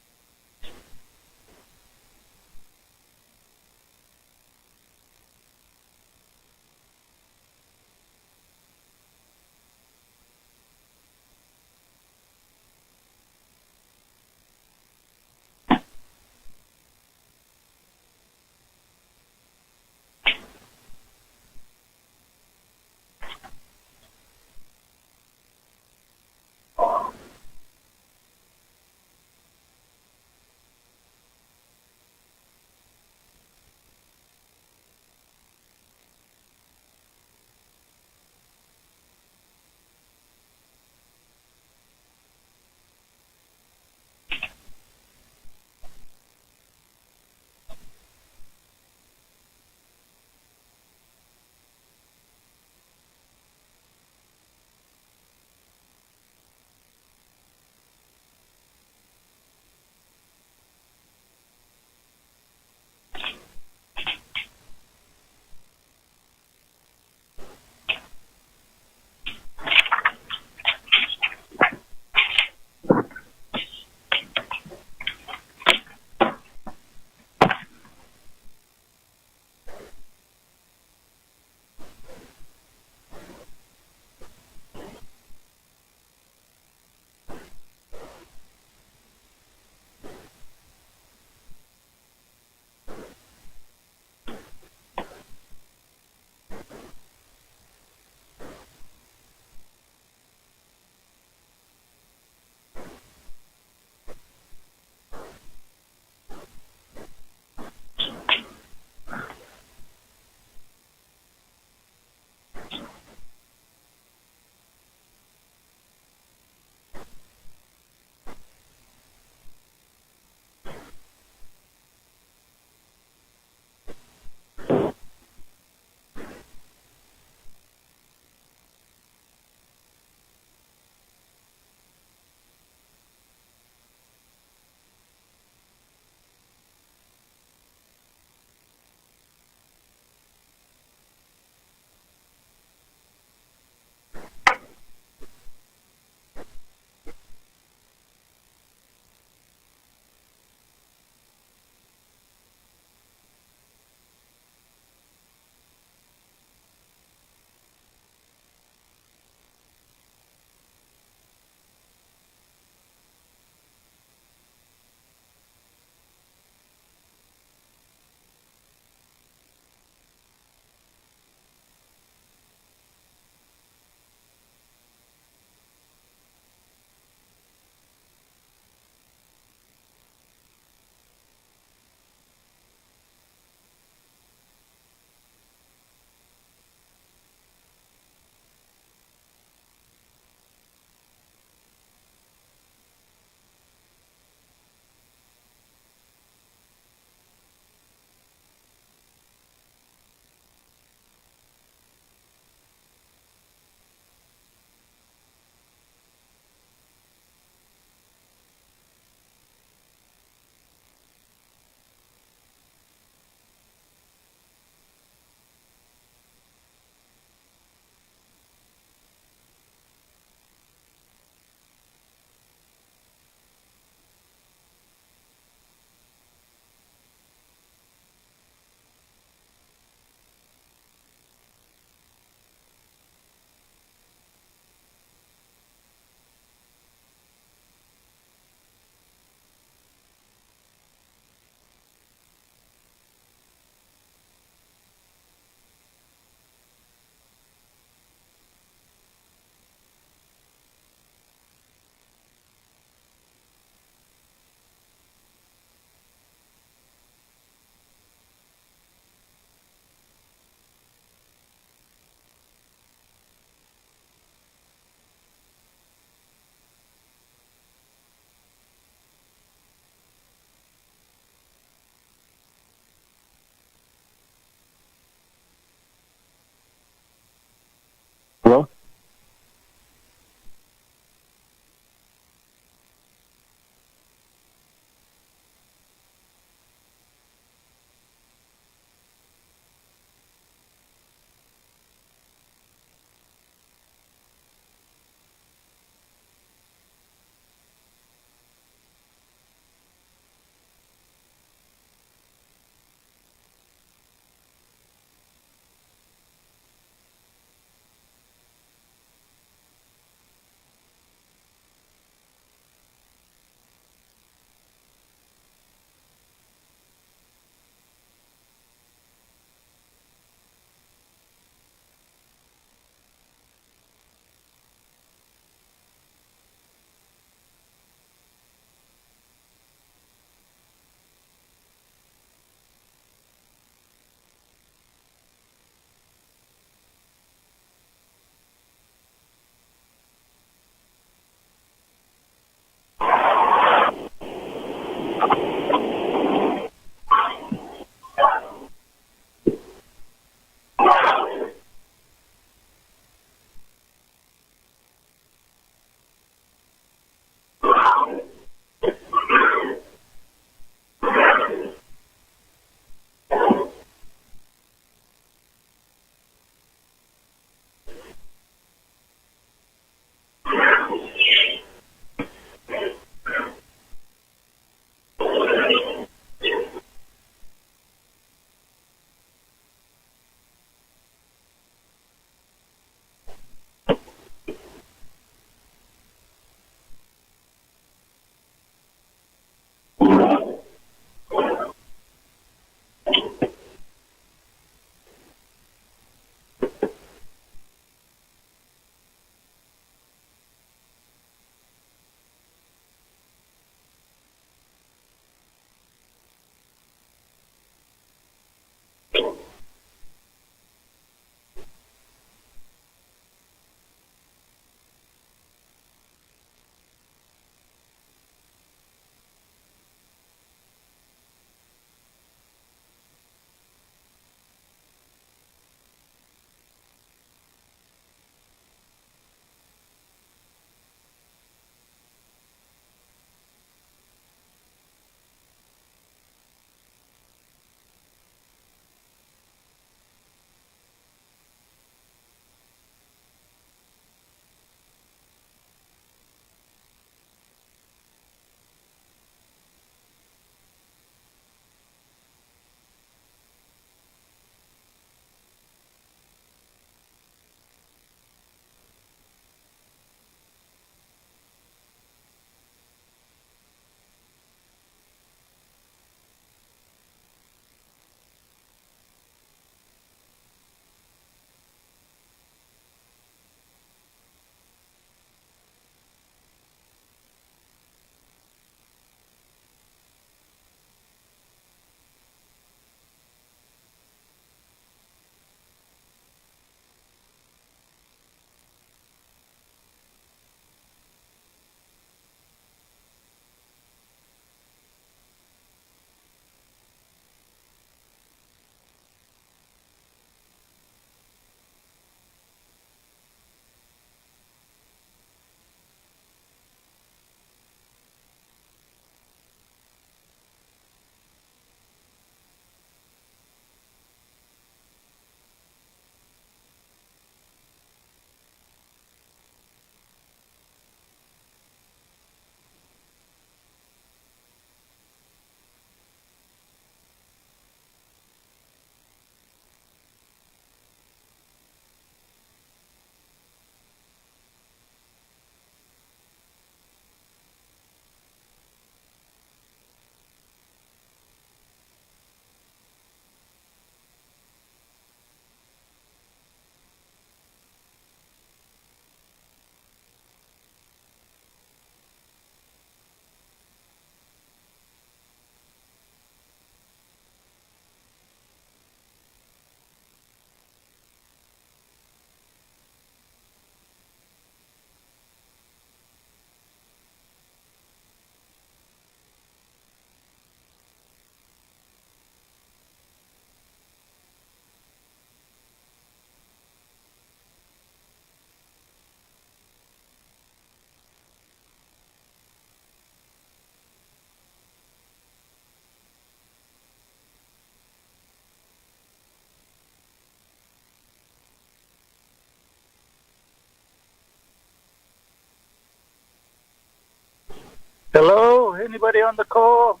Hello, anybody on the call?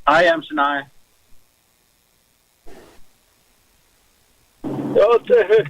I am Sinai. Okay.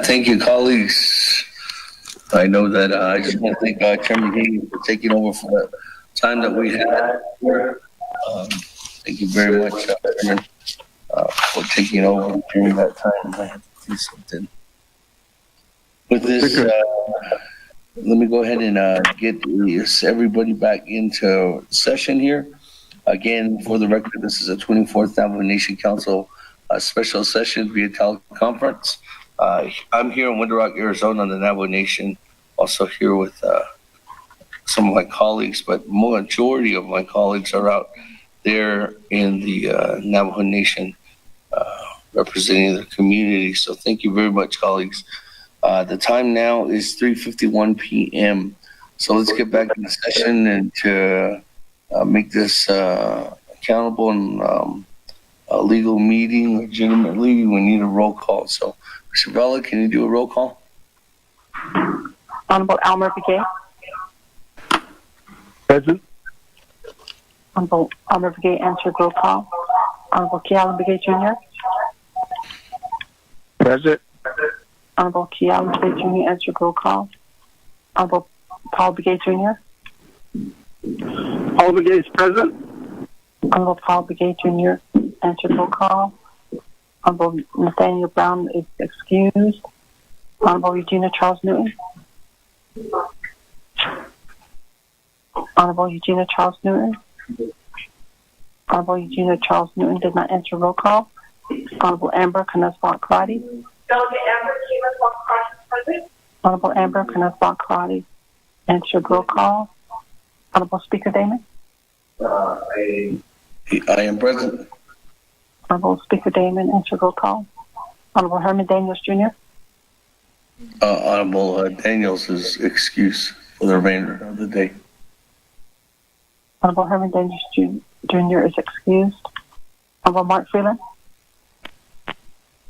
Thank you, colleagues. I know that I just want to thank Chairman Hayes for taking over for the time that we had here. Thank you very much, Chairman, for taking over during that time. I had to do something. With this, let me go ahead and get everybody back into session here. Again, for the record, this is a 24th Navajo Nation Council special session via teleconference. I'm here in Winter Rock, Arizona, on the Navajo Nation. Also here with some of my colleagues, but majority of my colleagues are out there in the Navajo Nation, representing the community. So thank you very much, colleagues. The time now is 3:51 p.m. So let's get back in the session and to make this accountable and a legal meeting, legitimately. We need a roll call. So, Mr. Bella, can you do a roll call? Honorable Almer Begay. Present. Honorable Almer Begay, answer roll call. Honorable Kealan Begay Jr. Present. Honorable Kealan Begay Jr., answer roll call. Honorable Paul Begay Jr. Paul Begay is present. Honorable Paul Begay Jr., answer roll call. Honorable Nathaniel Brown is excused. Honorable Regina Charles Newton. Honorable Regina Charles Newton. Honorable Regina Charles Newton did not answer roll call. Honorable Amber Canesbach Crotty. Delegate Amber Canesbach Crotty present. Honorable Amber Canesbach Crotty answered roll call. Honorable Speaker Damon. I am present. Honorable Speaker Damon answered roll call. Honorable Herman Daniels Jr. Honorable Daniels is excused for the remainder of the day. Honorable Herman Daniels Jr. is excused. Honorable Mark Freeland.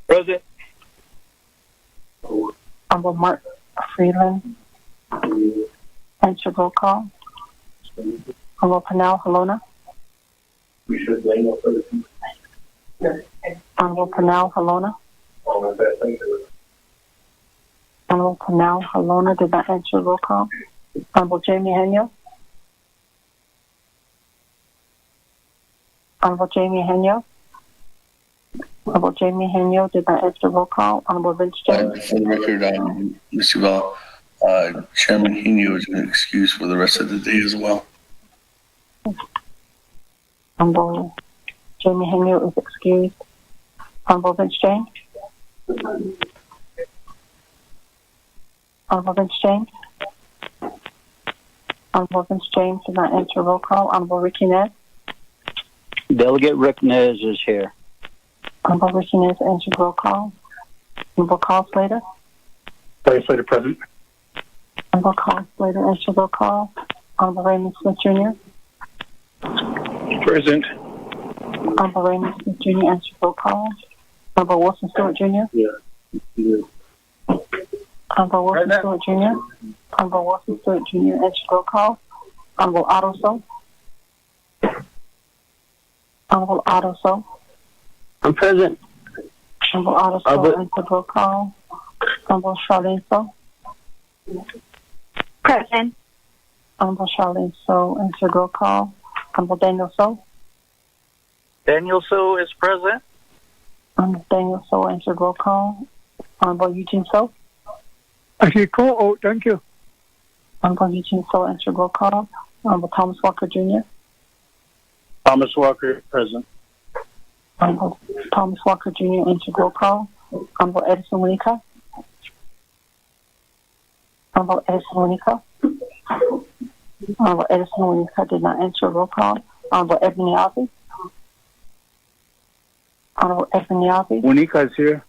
Present. Honorable Mark Freeland. Answer roll call. Honorable Panel Halona. Honorable Panel Halona. Honorable Panel Halona did not answer roll call. Honorable Jamie Henyo. Honorable Jamie Henyo. Honorable Jamie Henyo did not answer roll call. Honorable Vince James. For the record, Mr. Bell, Chairman Henio is excused for the rest of the day as well. Honorable Jamie Henyo is excused. Honorable Vince James. Honorable Vince James. Honorable Vince James did not answer roll call. Honorable Ricky Nez. Delegate Rick Nez is here. Honorable Ricky Nez answered roll call. Honorable Carl Slater. Barry Slater, present. Honorable Carl Slater answered roll call. Honorable Raymond Smith Jr. Present. Honorable Raymond Smith Jr. answered roll call. Honorable Wilson Stewart Jr. Honorable Wilson Stewart Jr. Honorable Wilson Stewart Jr. answered roll call. Honorable Otto So. Honorable Otto So. I'm present. Honorable Otto So answered roll call. Honorable Charlene So. Present. Honorable Charlene So answered roll call. Honorable Daniel So. Daniel So is present. Honorable Daniel So answered roll call. Honorable Eugene So. I see call. Oh, thank you. Honorable Eugene So answered roll call. Honorable Thomas Walker Jr. Thomas Walker, present. Honorable Thomas Walker Jr. answered roll call. Honorable Edison Winika. Honorable Edison Winika. Honorable Edison Winika did not answer roll call. Honorable Edmund Yazzie. Honorable Edmund Yazzie. Winika is here.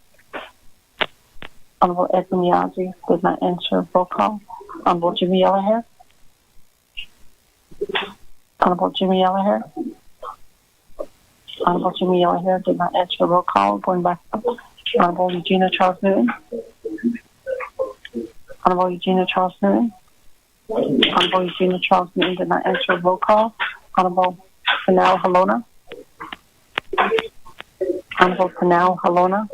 Honorable Edmund Yazzie did not answer roll call. Honorable Jimmy Yellowhair. Honorable Jimmy Yellowhair. Honorable Jimmy Yellowhair did not answer roll call. Going back up. Honorable Eugenia Charles Newton. Honorable Eugenia Charles Newton. Honorable Eugenia Charles Newton did not answer roll call. Honorable Panel Halona. Honorable Panel Halona.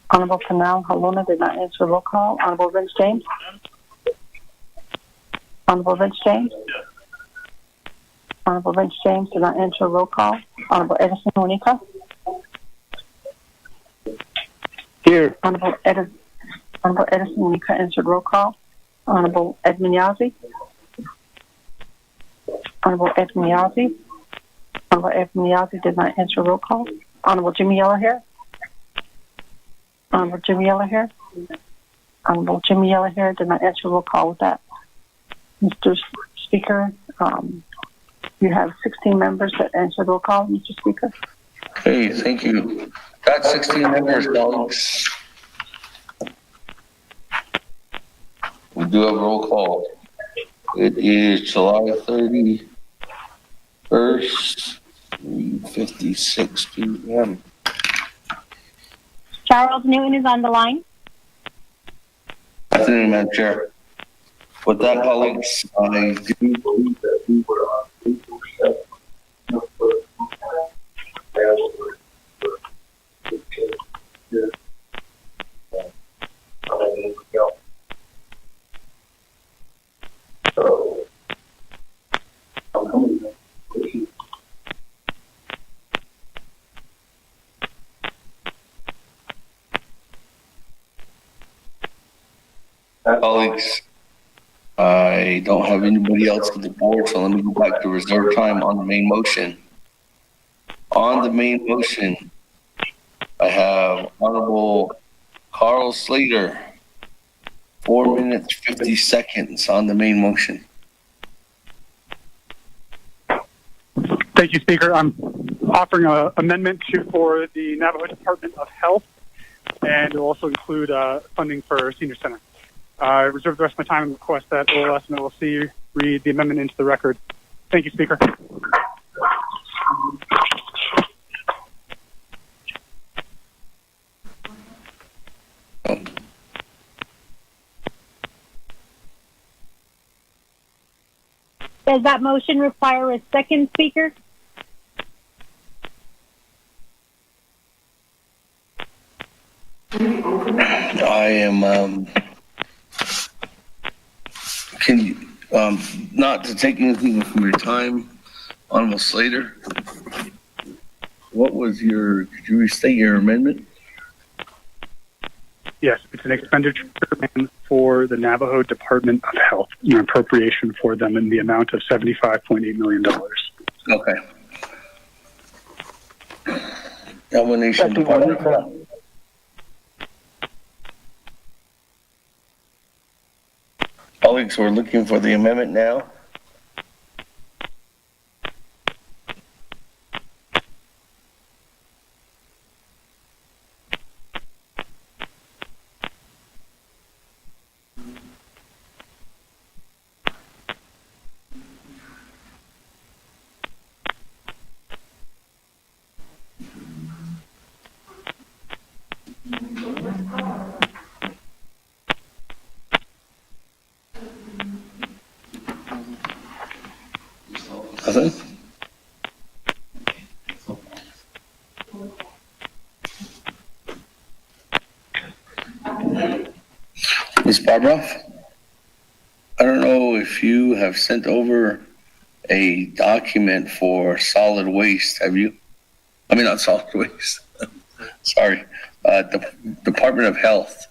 Honorable Panel Halona did not answer roll call. Honorable Vince James. Honorable Vince James. Honorable Vince James did not answer roll call. Honorable Edison Winika. Here. Honorable Edison Winika answered roll call. Honorable Edmund Yazzie. Honorable Edmund Yazzie. Honorable Edmund Yazzie did not answer roll call. Honorable Jimmy Yellowhair. Honorable Jimmy Yellowhair. Honorable Jimmy Yellowhair did not answer roll call with that. Mr. Speaker, you have 16 members that answered roll call, Mr. Speaker. Okay, thank you. Got 16 members, colleagues. We do have roll call. It is July 31st, 3:56 p.m. Charles Newton is on the line. Afternoon, Madam Chair. With that, colleagues, I do believe that we were on April 7th. Colleagues, I don't have anybody else on the board, so let me go back to reserve time on the main motion. On the main motion, I have Honorable Carl Slater, 4 minutes, 50 seconds on the main motion. Thank you, Speaker. I'm offering an amendment for the Navajo Department of Health and it will also include funding for senior center. I reserve the rest of my time and request that OLS and OLC read the amendment into the record. Thank you, Speaker. Does that motion require a second, Speaker? I am, can you, not to take anything from your time, Honorable Slater, could you restate your amendment? Yes, it's an expenditure plan for the Navajo Department of Health, an appropriation for them in the amount of $75.8 million. Okay. Nomination Department of Health. Colleagues, we're looking for the amendment now. Nothing? Ms. Barbara, I don't know if you have sent over a document for solid waste, have you? I mean, not solid waste. Sorry. The Department of Health.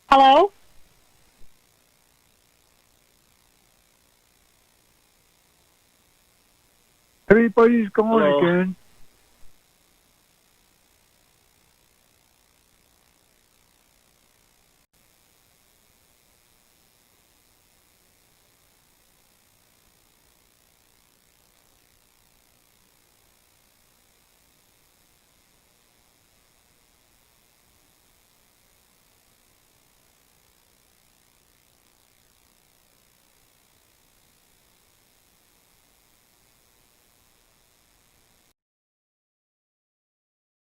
Hello? Everybody's gone again.